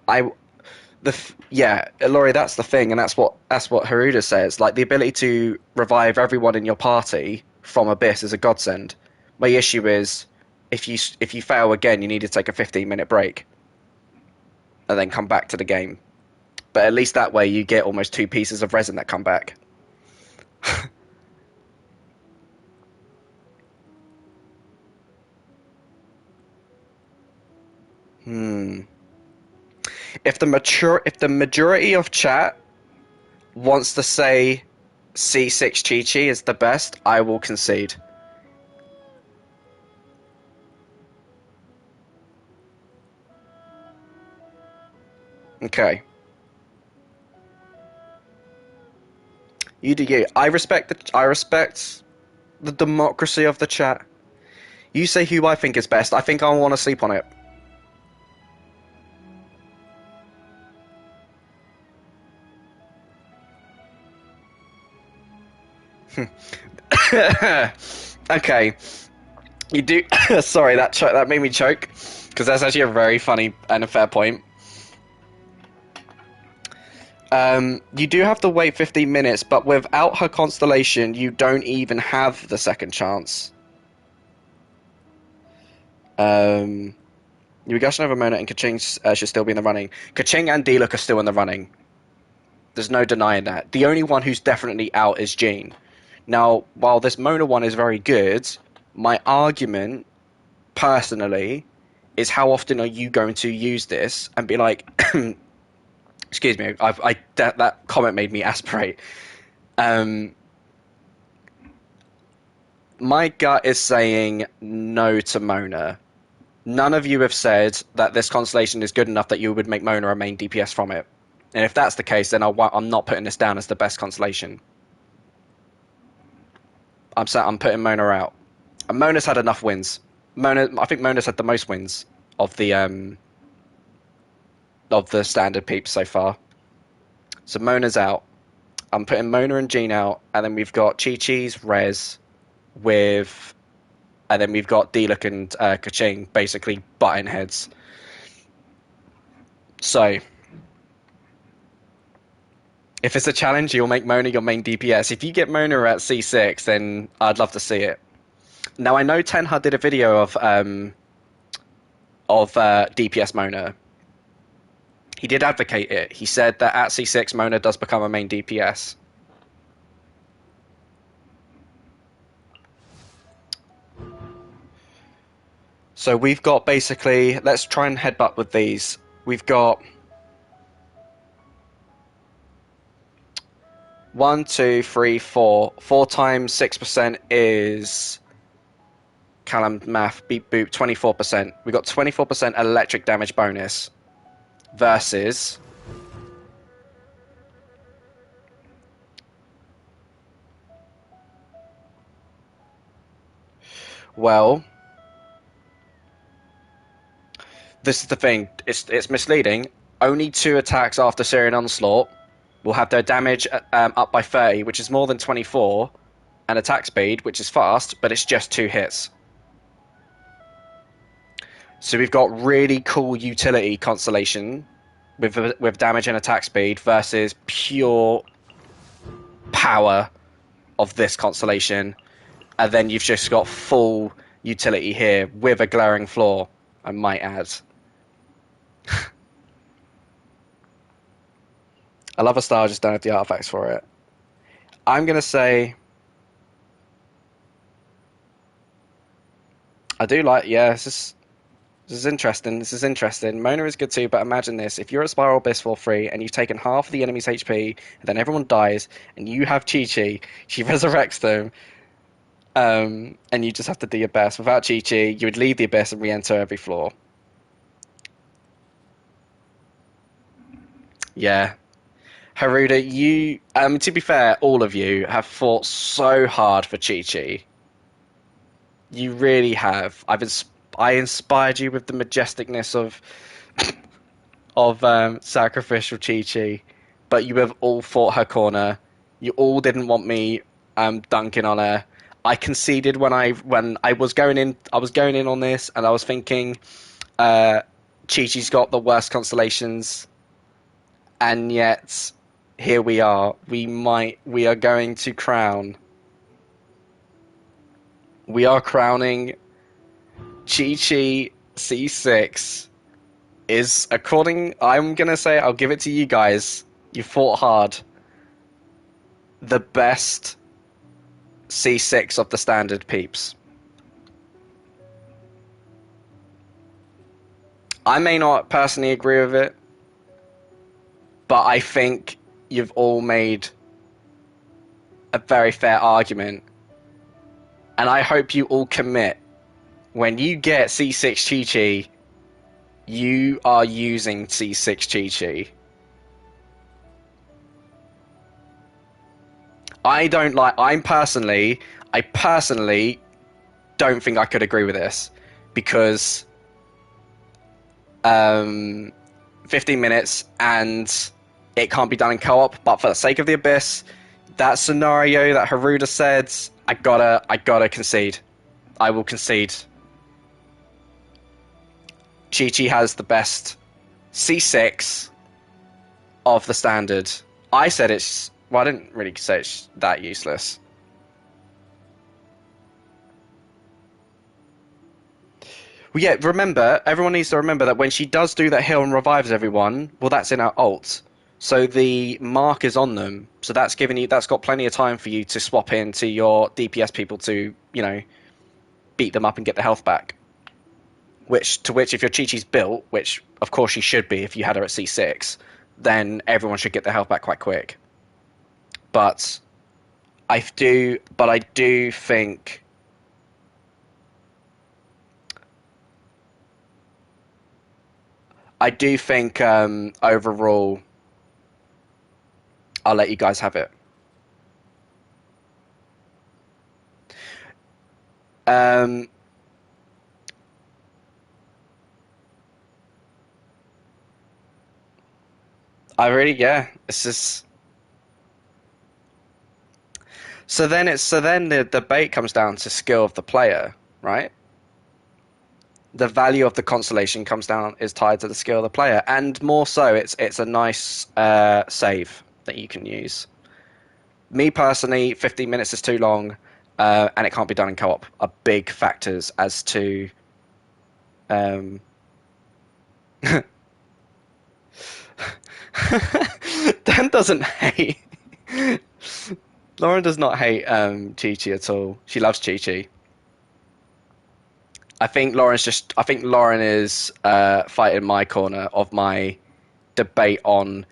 I yeah, Laurie, that's the thing, and that's what Haruda says. Like the ability to revive everyone in your party from Abyss is a godsend. My issue is if you fail again, you need to take a 15-minute break and then come back to the game. But at least that way you get almost 2 pieces of resin that come back. Hmm. If the majority of chat wants to say C6 Chi-Chi is the best, I will concede. Okay. You do you. I respect the democracy of the chat. You say who I think is best. I think I want to sleep on it. Okay. You do. Sorry, that made me choke because that's actually a very funny and a fair point. You do have to wait 15 minutes, but without her constellation, you don't even have the second chance. Yugashin over Mona and Kaching should still be in the running. Kaching and Diluc are still in the running. There's no denying that. The only one who's definitely out is Jean. Now, while this Mona one is very good, my argument, personally, is how often are you going to use this and be like, excuse me, that comment made me aspirate. Um, my gut is saying no to Mona. None of you have said that this constellation is good enough that you would make Mona a main DPS from it. And if that's the case, then I'm not putting this down as the best constellation. I'm putting Mona out. And Mona's had enough wins. I think Mona's had the most wins of the standard peeps so far. So Mona's out. I'm putting Mona and Jean out, and then we've got Chi-Chi's Rez with, and then we've got Diluc and Kaching basically butting heads. So, if it's a challenge, you'll make Mona your main DPS. If you get Mona at C6, then I'd love to see it. Now I know Tenha did a video of DPS Mona. He did advocate it. He said that at C6, Mona does become a main DPS. So we've got basically, let's try and headbutt with these. We've got 1, 2, 3, 4. 4 times 6% is Callum math, beep boop, 24%. We've got 24% electric damage bonus versus well, this is the thing. It's misleading. Only 2 attacks after Syrian Onslaught will have their damage up by 30, which is more than 24, and attack speed, which is fast, but it's just 2 hits. So we've got really cool utility constellation with damage and attack speed versus pure power of this constellation, and then you've just got full utility here with a glaring flaw, I might add. I love a style, just don't have the artifacts for it. I'm gonna say I do like, yeah, it's just This is interesting. This is interesting. Mona is good too, but imagine this. If you're at Spiral Abyss for free and you've taken half of the enemy's HP, and then everyone dies, and you have Chi-Chi, she resurrects them, and you just have to do your best. Without Chi-Chi, you would leave the Abyss and re-enter every floor. Yeah. Haruda, you, to be fair, all of you have fought so hard for Chi-Chi. You really have. I inspired you with the majesticness of sacrificial Chi-Chi, but you have all fought her corner. You all didn't want me dunking on her. I conceded when I was going in. I was going in on this, and I was thinking, Chi-Chi's got the worst constellations, and yet here we are. We are going to crown. We are crowning Chi-Chi C6 is, according, I'm gonna say, I'll give it to you guys. You fought hard. The best C6 of the standard peeps. I may not personally agree with it, but I think you've all made a very fair argument. And I hope you all commit. When you get C6 Chi-Chi, you are using C6 Chi-Chi. I personally don't think I could agree with this because 15 minutes and it can't be done in co-op, but for the sake of the Abyss, that scenario that Haruda said, I gotta concede. I will concede. Chi-Chi has the best C6 of the standard. I said it's... Well, I didn't really say it's that useless. Well, yeah, remember, everyone needs to remember that when she does do that heal and revives everyone, well, that's in her ult. So the mark is on them. So that's got plenty of time for you to swap into your DPS people to, beat them up and get the health back. Which, if your Chi-Chi's built, which of course she should be if you had her at C6, then everyone should get the health back quite quick. But I do think overall, I'll let you guys have it. It's just... So then the debate comes down to skill of the player, right? The value of the constellation is tied to the skill of the player, and more so, it's a nice save that you can use. Me personally, 15 minutes is too long, and it can't be done in co-op. Are big factors as to. Dan doesn't hate. Lauren does not hate Chi-Chi at all. She loves Chi-Chi. I think Lauren is fighting my corner of my debate on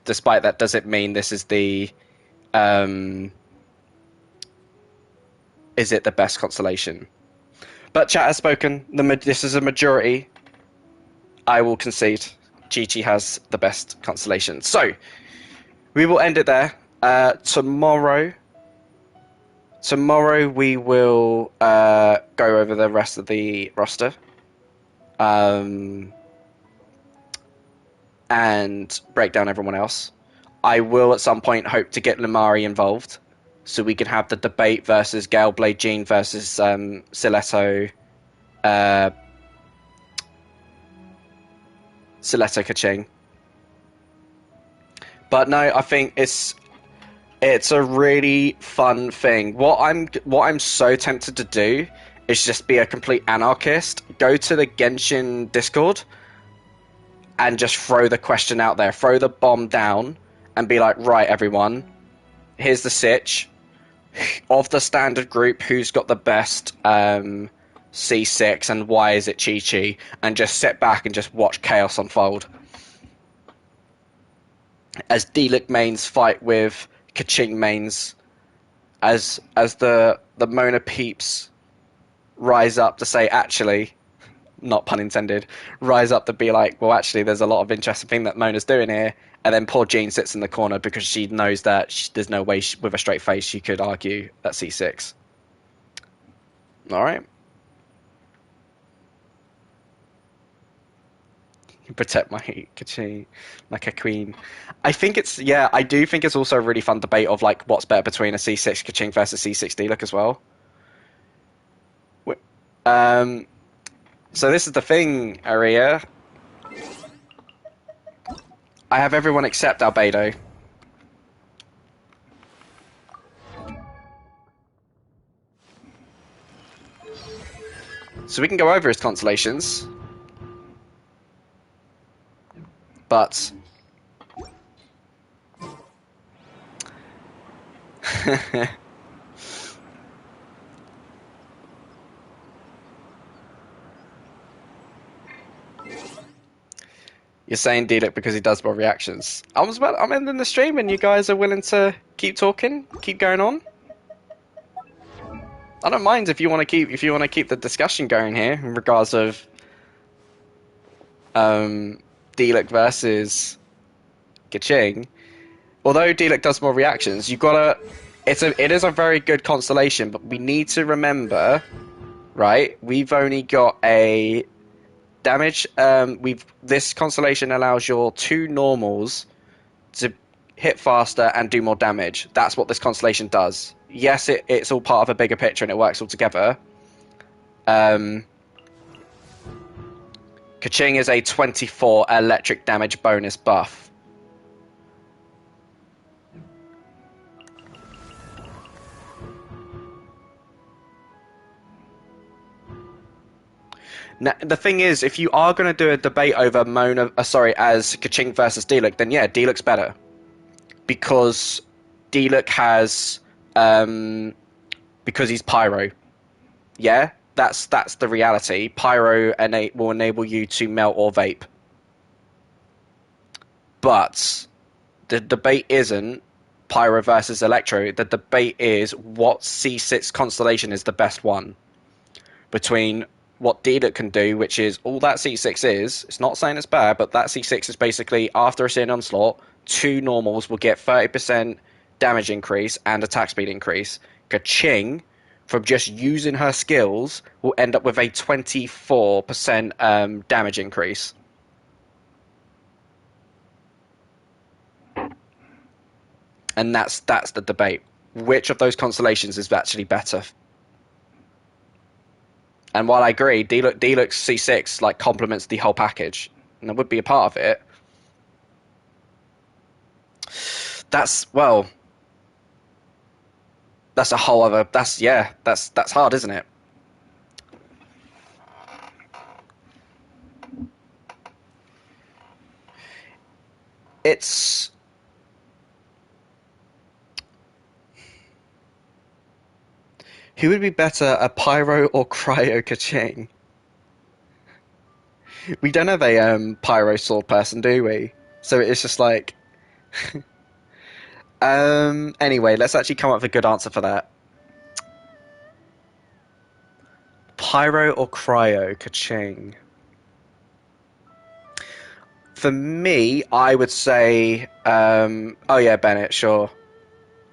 despite that, does it mean this is is it the best constellation? But chat has spoken. This is a majority. I will concede. Chi-Chi has the best constellation. So we will end it there. Tomorrow we will go over the rest of the roster, and break down everyone else. I will at some point hope to get Lamari involved, so we can have the debate versus Galeblade Jean versus Stiletto Kaching. But no, I think it's a really fun thing. What I'm so tempted to do is just be a complete anarchist, go to the Genshin Discord, and just throw the question out there, throw the bomb down, and be like, right, everyone, here's the sitch. Of the standard group, who's got the best C6 and why is it Chi Chi, and just sit back and just watch chaos unfold as Deluc mains fight with Kaching mains, as the Mona peeps rise up to say, actually, not pun intended, rise up to be like, well, actually, there's a lot of interesting thing that Mona's doing here. And then poor Jean sits in the corner because she knows that there's no way with a straight face she could argue at C6. All right. Protect my Kachi like a queen. I think it's, yeah, I do think it's also a really fun debate of like what's better between a C6 Kaching versus C6 Deluc as well. Um, so this is the thing, Aria. I have everyone except Albedo. So we can go over his constellations. But you're saying Deluc because he does more reactions. I'm ending the stream and you guys are willing to keep talking, keep going on. I don't mind if you want to keep the discussion going here in regards of Deluc versus Kaching. Although Deluc does more reactions, it is a very good constellation, but we need to remember, right? We've only got a damage. This constellation allows your two normals to hit faster and do more damage. That's what this constellation does. Yes, it's all part of a bigger picture and it works all together. Kaching is a 24 electric damage bonus buff. Now, the thing is, if you are going to do a debate over as Kaching versus Deluc, then yeah, Deluc's better. Because Deluc has, because he's Pyro. Yeah, that's the reality. Pyro will enable you to melt or vape. But the debate isn't Pyro versus Electro. The debate is what C6 constellation is the best one. Between what Deluc can do, which is all that C6 is, it's not saying it's bad, but that C6 is basically after a Sin Onslaught, two normals will get 30% damage increase and attack speed increase. Kaching, from just using her skills, will end up with a 24% damage increase. And that's the debate. Which of those constellations is actually better? And while I agree, Deluxe C6 like complements the whole package, and it would be a part of it. That's a whole other. That's hard, isn't it? It's who would be better, a Pyro or Cryo Kaching? We don't have a Pyro sword person, do we? So it's just like. Anyway, let's actually come up with a good answer for that. Pyro or Cryo Kaching? For me, I would say, oh yeah, Bennett, sure.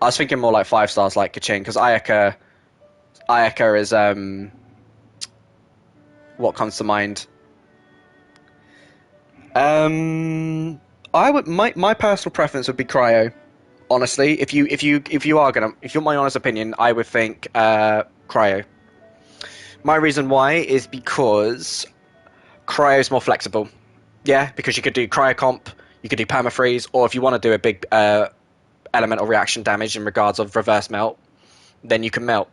I was thinking more like 5 stars, like Kaching, because Ayaka is what comes to mind. I would my personal preference would be Cryo. Honestly, if you want my honest opinion, I would think Cryo. My reason why is because Cryo is more flexible. Yeah, because you could do Cryo Comp, you could do Permafreeze, or if you want to do a big elemental reaction damage in regards of reverse melt, then you can melt.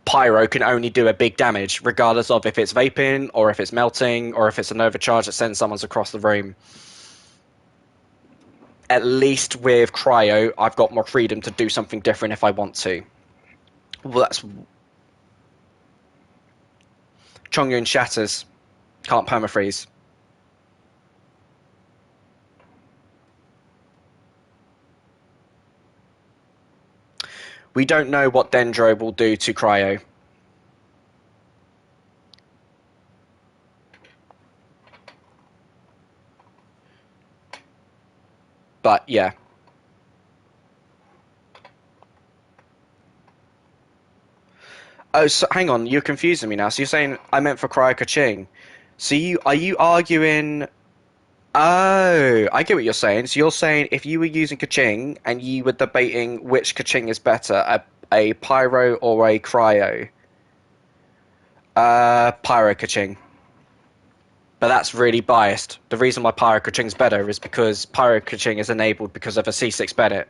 Pyro can only do a big damage, regardless of if it's vaping, or if it's melting, or if it's an overcharge that sends someone across the room. At least with Cryo, I've got more freedom to do something different if I want to. Well, Chongyun shatters. Can't permafreeze. We don't know what Dendro will do to Cryo. But yeah. Oh, so, hang on, you're confusing me now. So you're saying I meant for Cryo Kaching. So are you arguing? Oh, I get what you're saying. So you're saying if you were using Kaching and you were debating which Kaching is better, a Pyro or a Cryo? Pyro Kaching. But that's really biased. The reason why Pyro Kaching's better is because Pyro Kaching is enabled because of a C6 Bennett.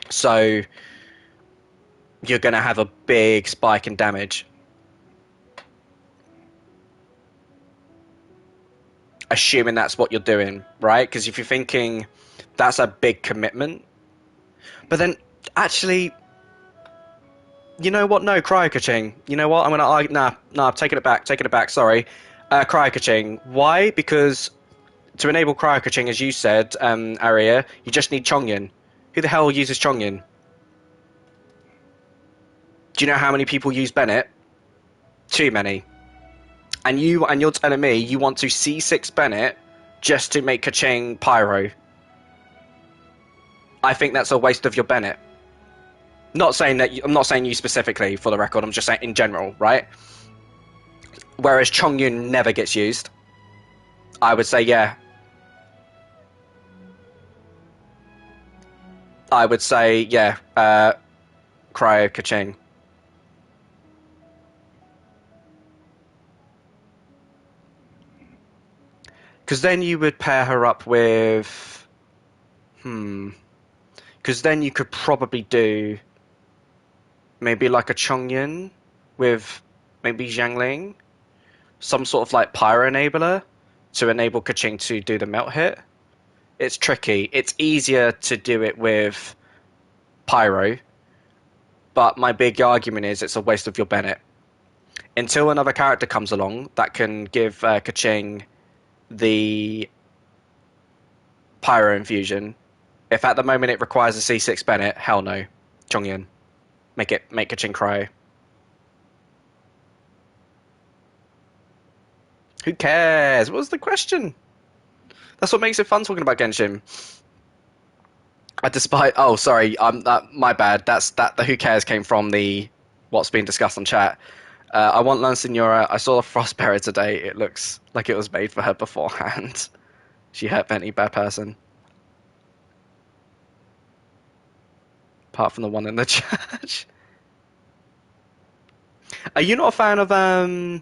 So you're going to have a big spike in damage. Assuming that's what you're doing, right? Because if you're thinking that's a big commitment, but then actually, you know what? No, Cryo-Kaching. You know what? I'm gonna argue. Nah, I'm taking it back. Taking it back. Sorry. Cryo-Kaching. Why? Because to enable Cryo-Kaching, as you said, Aria, you just need Chongyun. Who the hell uses Chongyun? Do you know how many people use Bennett? Too many. And you're telling me you want to C6 Bennett just to make Kaching Pyro? I think that's a waste of your Bennett. Not saying that I'm not saying you specifically for the record. I'm just saying in general, right? Whereas Chongyun never gets used. I would say yeah. I would say yeah. Cryo Kaching. Because then you would pair her up with Because then you could probably do maybe like a Chongyun with maybe Zhangling, some sort of like pyro enabler to enable Kaching to do the melt hit. It's tricky. It's easier to do it with pyro, but my big argument is it's a waste of your Bennett. Until another character comes along that can give Kaching the pyro infusion, if at the moment it requires a C6 Bennett, hell no. Chongyun. Make Kaching cry. Who cares? What was the question? That's what makes it fun talking about Genshin. Despite sorry, my bad. The who cares came from the what's being discussed on chat. I want La Senora. I saw the Frostbearer today. It looks like it was made for her beforehand. She hurt Benny, bad person. Apart from the one in the church. Are you not a fan of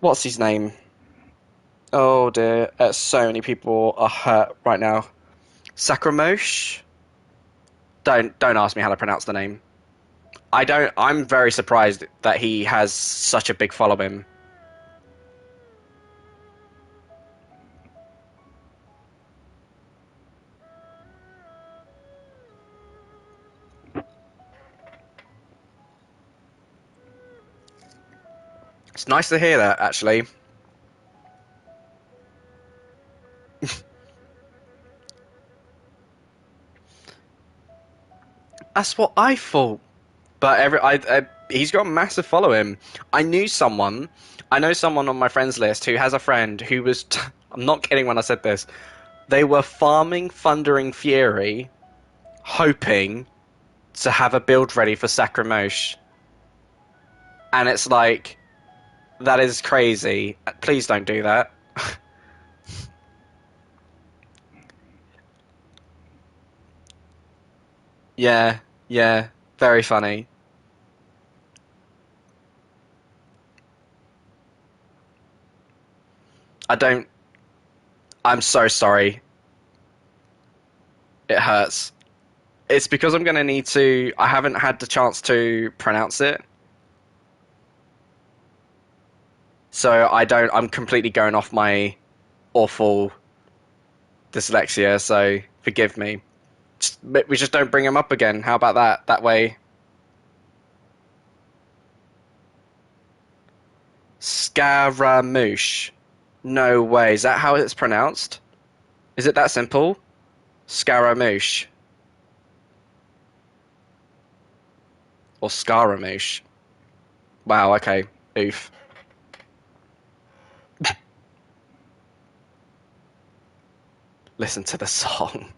what's his name? Oh dear, so many people are hurt right now. Sakramosh? Don't ask me how to pronounce the name. I don't. I'm very surprised that he has such a big following. It's nice to hear that, actually. That's what I thought. But he's got a massive following. I know someone on my friends list who has a friend who was. I'm not kidding when I said this. They were farming Thundering Fury, hoping to have a build ready for Sakramosh. And it's like, that is crazy. Please don't do that. Yeah, yeah, very funny. I don't. I'm so sorry. It hurts. It's because I'm gonna need to. I haven't had the chance to pronounce it, so I don't. I'm completely going off my awful dyslexia. So forgive me. We just don't bring him up again. How about that? That way. Scaramouche. No way. Is that how it's pronounced? Is it that simple? Scaramouche. Or Scaramouche. Wow, okay. Oof. Listen to the song.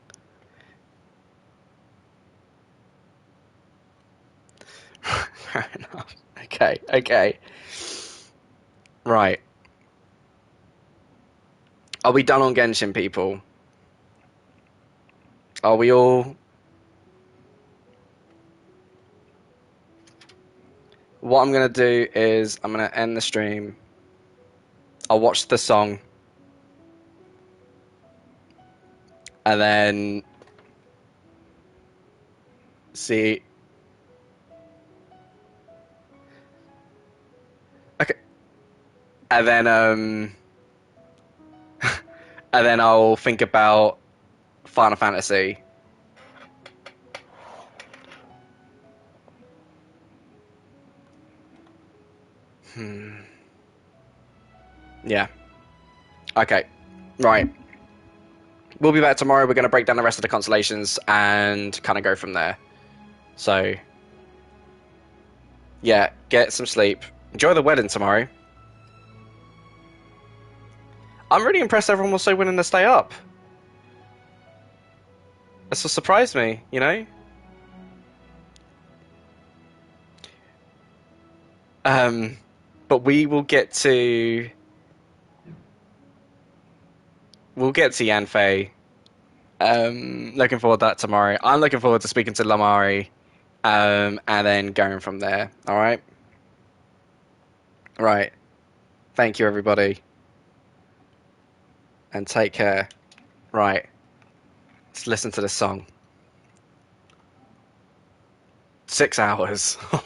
Fair enough. Okay, okay. Right. Are we done on Genshin, people? Are we all... What I'm going to do is I'm going to end the stream. I'll watch the song. And then... See... Okay. And then, and then I'll think about Final Fantasy. Yeah. Okay. Right. We'll be back tomorrow. We're going to break down the rest of the constellations and kind of go from there. So, yeah, get some sleep. Enjoy the wedding tomorrow. I'm really impressed everyone was so willing to stay up. That's what surprised me, you know? Um, but we will get to... We'll get to Yanfei. Looking forward to that tomorrow. I'm looking forward to speaking to Lamari. And then going from there. Alright? Right. Thank you, everybody. And take care. Right. Let's listen to this song. 6 hours. Oh my